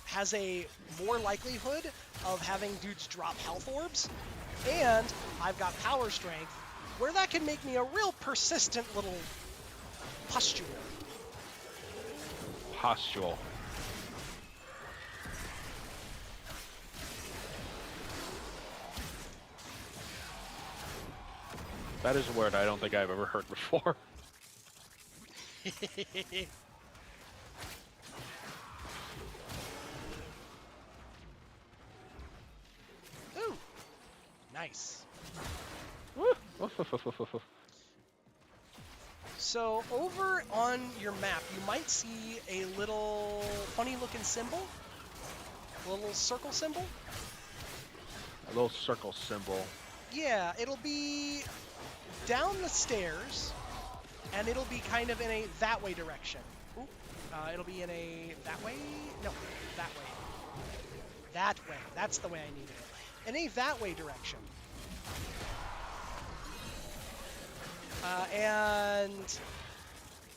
has a more likelihood of having dudes drop health orbs, and I've got power strength, where that can make me a real persistent little pustule. Pustule. That is a word I don't think I've ever heard before. Ooh, nice. So over on your map, you might see a little funny-looking symbol, a little circle symbol. A little circle symbol. Yeah, it'll be down the stairs, and it'll be kind of in a that-way direction. Ooh, it'll be in a that-way? No, that way. That way. That's the way I need it. In a that-way direction. And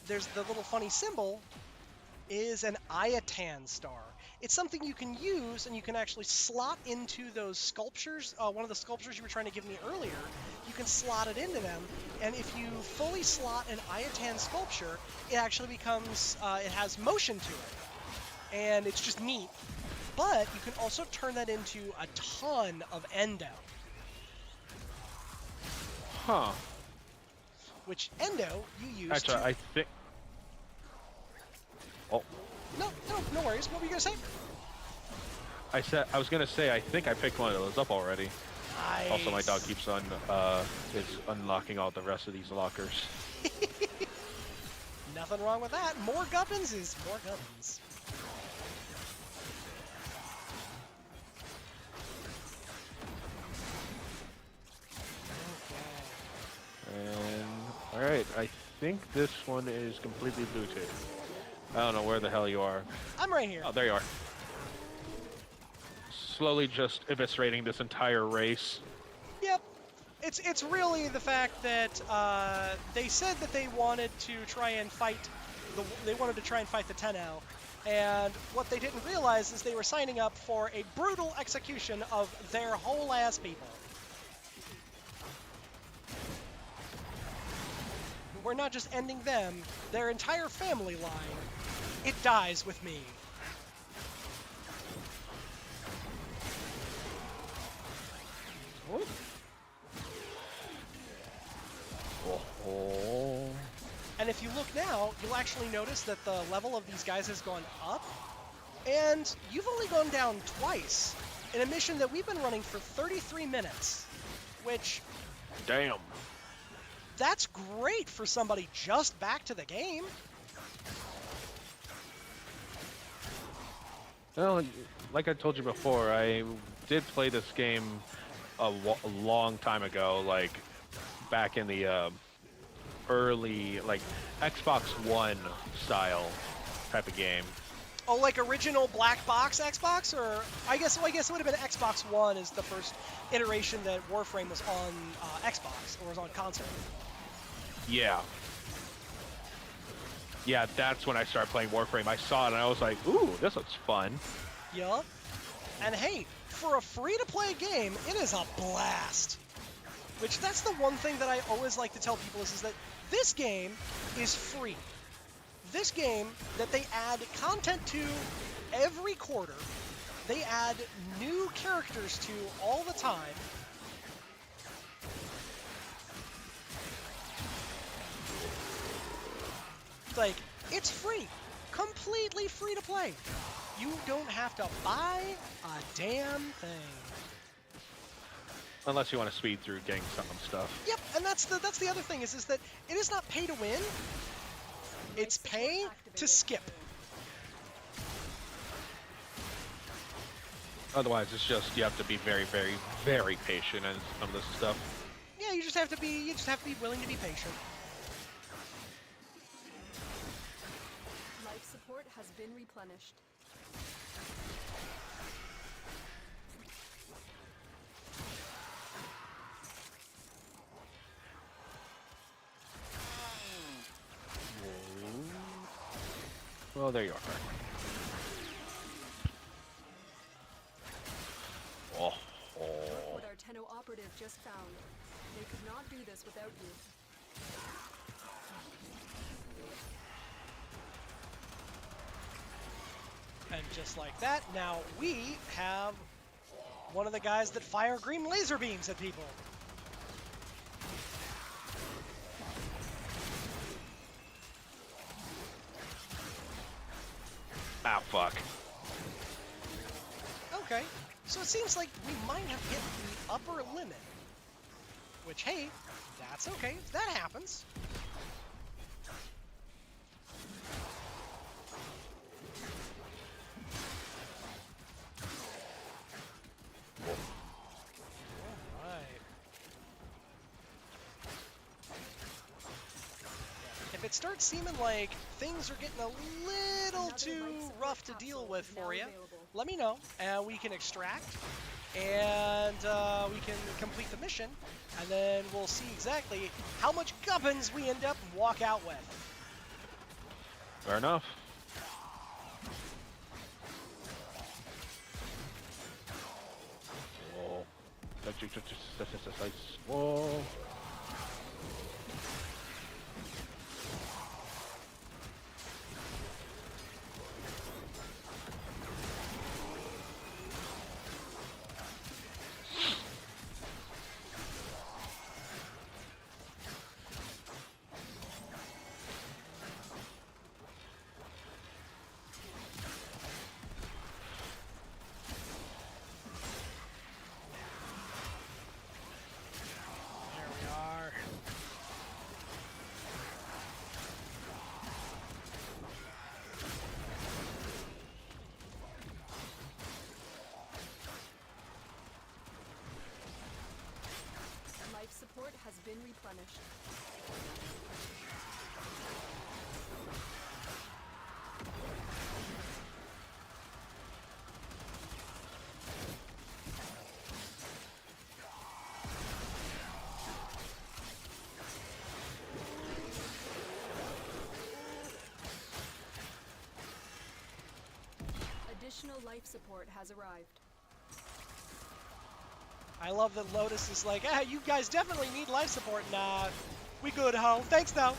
there's the little funny symbol is an Iatan star. It's something you can use, and you can actually slot into those sculptures. One of the sculptures you were trying to give me earlier, you can slot it into them, and if you fully slot an Iatan sculpture, it actually becomes, it has motion to it, and it's just neat. But you can also turn that into a ton of endo. Huh. Which endo you use Actually, I think... Oh. No worries. What were you going to say? I was gonna say, I think I picked one of those up already. Nice. Also, my dog keeps on, is unlocking all the rest of these lockers. Nothing wrong with that. More gubbins is more gubbins. And, alright, I think this one is completely looted. I don't know where the hell you are. I'm right here. Oh, there you are. Slowly just eviscerating this entire race. Yep. It's really the fact that they said that they wanted to try and fight the 10-0, and what they didn't realize is they were signing up for a brutal execution of their whole ass people. We're not just ending them, their entire family line. It dies with me. Oh. And if you look now, you'll actually notice that the level of these guys has gone up, and you've only gone down twice in a mission that we've been running for 33 minutes, which... Damn. That's great for somebody just back to the game. Well, like I told you before, I did play this game a long time ago, like back in the early, like Xbox One style type of game. Oh, like original black box Xbox, or I guess it would have been Xbox One is the first iteration that Warframe was on Xbox or was on console. Yeah. yeah, that's when I started playing Warframe. I saw it and I was like, ooh, this looks fun. Yup. And hey, for a free-to-play game, it is a blast. Which, that's the one thing that I always like to tell people is that this game is free. This game that they add content to every quarter, they add new characters to all the time. Like, it's free. Completely free to play. You don't have to buy a damn thing. Unless you want to speed through getting some stuff. Yep, and that's the other thing is that it is not pay to win. It's pay to skip. Otherwise, it's just you have to be very, very, very patient in some of this stuff. Yeah, you just have to be willing to be patient. Life support has been replenished. Well, there you are. Oh. What our Tenno operative just found. They could not do this without you. And just like that, now we have one of the guys that fire green laser beams at people. Ah, fuck. Okay, so it seems like we might have hit the upper limit. Which, hey, that's okay. That happens. If it starts seeming like things are getting a little too rough to deal with for you, let me know, and we can extract, and we can complete the mission, and then we'll see exactly how much gubbins we end up and walk out with. Fair enough. Whoa. Whoa. There we are. Life support has been replenished. Additional life support has arrived. I love that Lotus is like, ah, you guys definitely need life support. Nah, we good, ho. Thanks, though.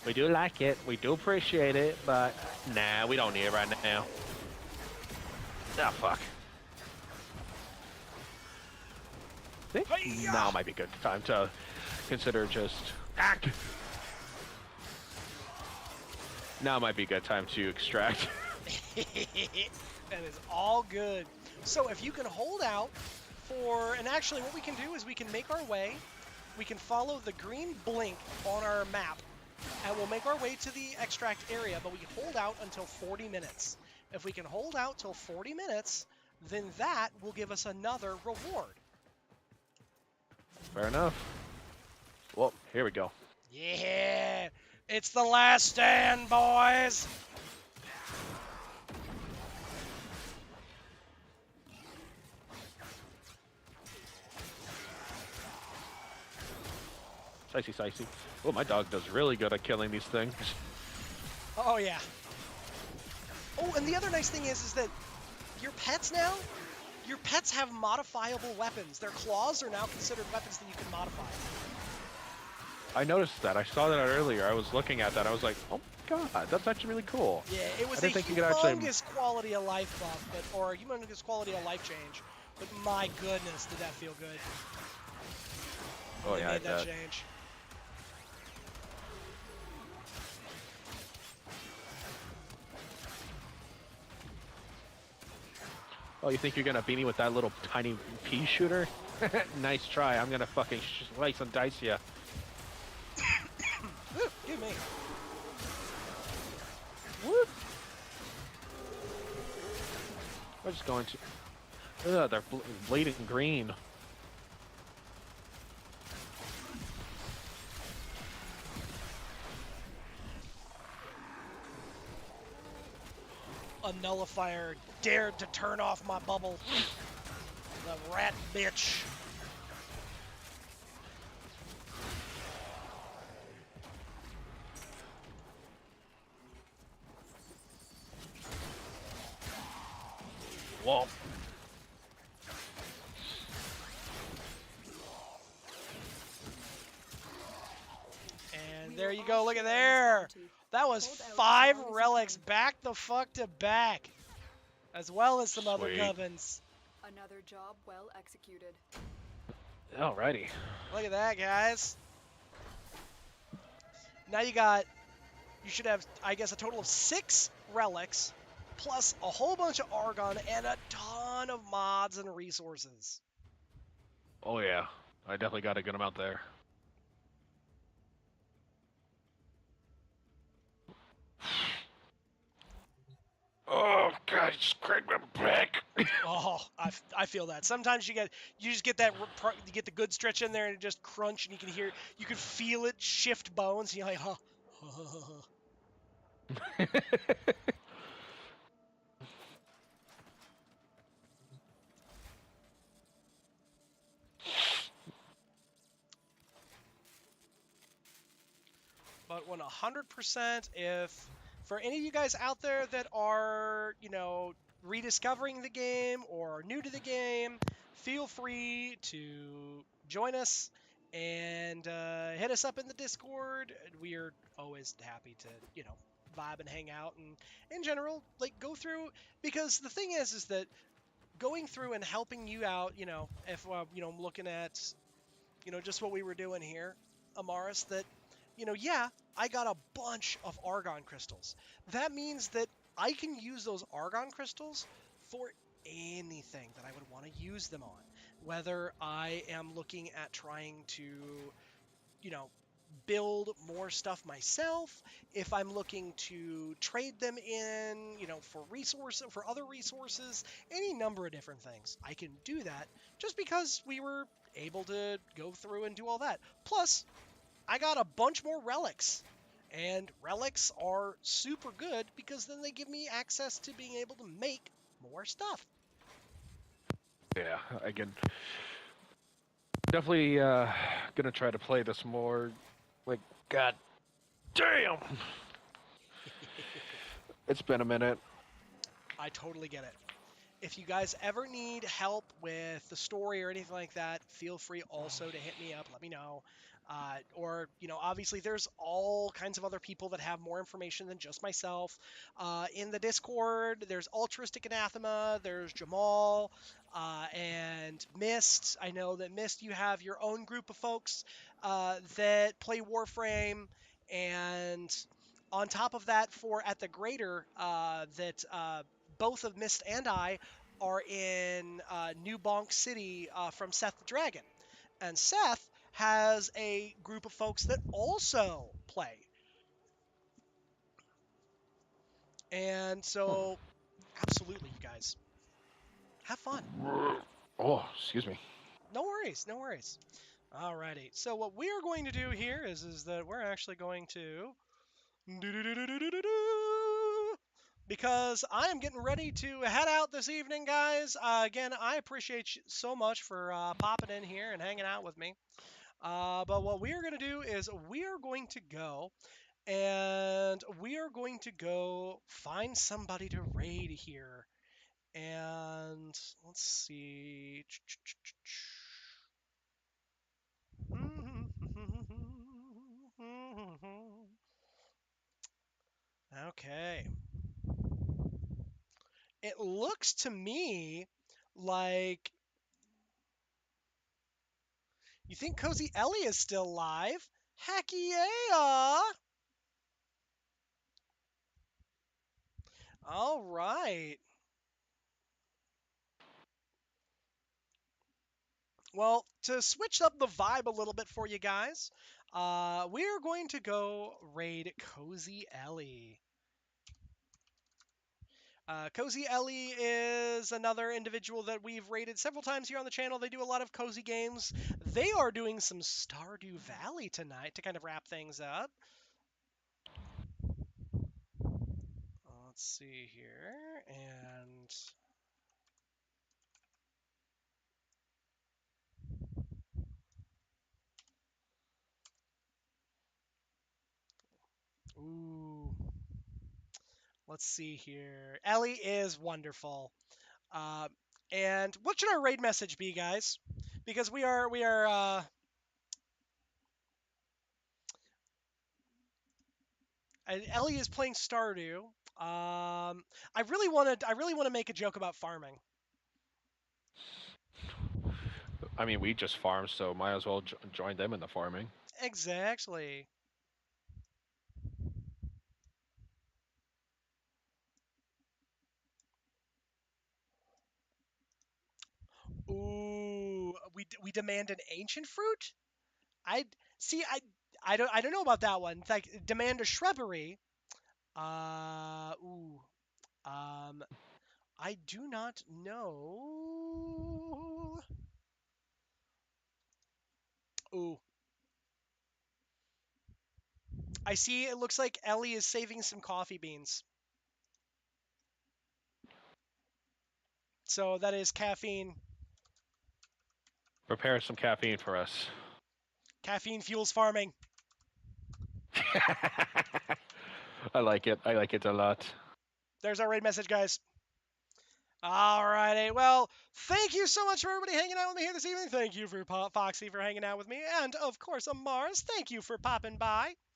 We do like it, we do appreciate it, but nah, we don't need it right now. Ah, fuck. I think now might be a good time to consider just act. Now might be a good time to extract. That is all good. So if you can hold out for, and actually what we can do is we can make our way, we can follow the green blink on our map, and we'll make our way to the extract area, but we hold out until 40 minutes. If we can hold out till 40 minutes, then that will give us another reward. Fair enough. Well, here we go. Yeah, it's the last stand, boys. Sicey, sicey. Oh, my dog does really good at killing these things. Oh, yeah. Oh, and the other nice thing is that your pets now, your pets have modifiable weapons. Their claws are now considered weapons that you can modify. I noticed that. I saw that earlier. I was looking at that. I was like, oh my god, that's actually really cool. Yeah, it was I a didn't think you could actually... humongous quality of life buff, or a humongous quality of life change. But my goodness, did that feel good. Oh, They yeah, made that that change. Oh, you think you're gonna beat me with that little tiny pea shooter? Nice try. I'm gonna fucking slice and dice ya. Give me. Whoop. I'm just going to... Ugh, they're bleeding green. A nullifier dared to turn off my bubble. The rat bitch. Whoa. And there you go. Look at there. That was 5 relics back the fuck to back. As well as some other Sweet. gubbins. Another job well executed. Alrighty. Look at that, guys. Now you should have, I guess, a total of 6 relics, plus a whole bunch of Argon and a ton of mods and resources. Oh yeah, I definitely got a good amount there. Oh god, just cracked my back. Oh, I feel that. Sometimes you just get that you get the good stretch in there and it just crunch and you can feel it shift bones and you're like, huh. But 100%, if for any of you guys out there that are, rediscovering the game or new to the game, feel free to join us and hit us up in the Discord. We are always happy to, vibe and hang out and in general, go through, because the thing is that going through and helping you out, if, I'm looking at, just what we were doing here, Amaris, that, yeah, I got a bunch of Argon crystals. That means that I can use those Argon crystals for anything that I would want to use them on. Whether I am looking at trying to, build more stuff myself, if I'm looking to trade them in, for other resources, any number of different things. I can do that just because we were able to go through and do all that. Plus, I got a bunch more relics. And relics are super good because then they give me access to being able to make more stuff. Yeah, I can definitely gonna try to play this more. Like, god damn! It's been a minute. I totally get it. If you guys ever need help with the story or anything like that, feel free also to hit me up. Let me know. Or, obviously there's all kinds of other people that have more information than just myself. In the Discord, there's Altruistic Anathema, there's Jamal, and Mist. I know that Mist, you have your own group of folks that play Warframe. And on top of that, for At the Greater, both of Mist and I are in New Bonk City from Seth the Dragon. And Seth has a group of folks that also play. And so, absolutely, you guys, have fun. Oh, excuse me. No worries, no worries. Alrighty, so what we are going to do here is that we're actually going to... Because I am getting ready to head out this evening, guys. Again, I appreciate you so much for popping in here and hanging out with me. But what we are going to do is we are going to go and we are going to go find somebody to raid here. And let's see. Okay. It looks to me like you think Cozy Ellie is still alive? Heck yeah! All right. Well, to switch up the vibe a little bit for you guys, we're going to go raid Cozy Ellie. Cozy Ellie is another individual that we've raided several times here on the channel. They do a lot of cozy games. They are doing some Stardew Valley tonight to kind of wrap things up. Let's see here, and ooh, let's see here. Ellie is wonderful. Uh, and what should our raid message be, guys? Because we are and Ellie is playing Stardew. I really want to make a joke about farming. I mean, we just farm, so might as well join them in the farming. Exactly. Ooh, we demand an ancient fruit. I see. I don't know about that one. It's like demand a shrubbery. Ooh. Um, I do not know. Ooh. I see. It looks like Ellie is saving some coffee beans. So that is caffeine. Prepare some caffeine for us. Caffeine fuels farming. I like it. I like it a lot. There's our raid message, guys. Alrighty, well, thank you so much for everybody hanging out with me here this evening. Thank you for Foxy for hanging out with me, and of course, Mars, thank you for popping by.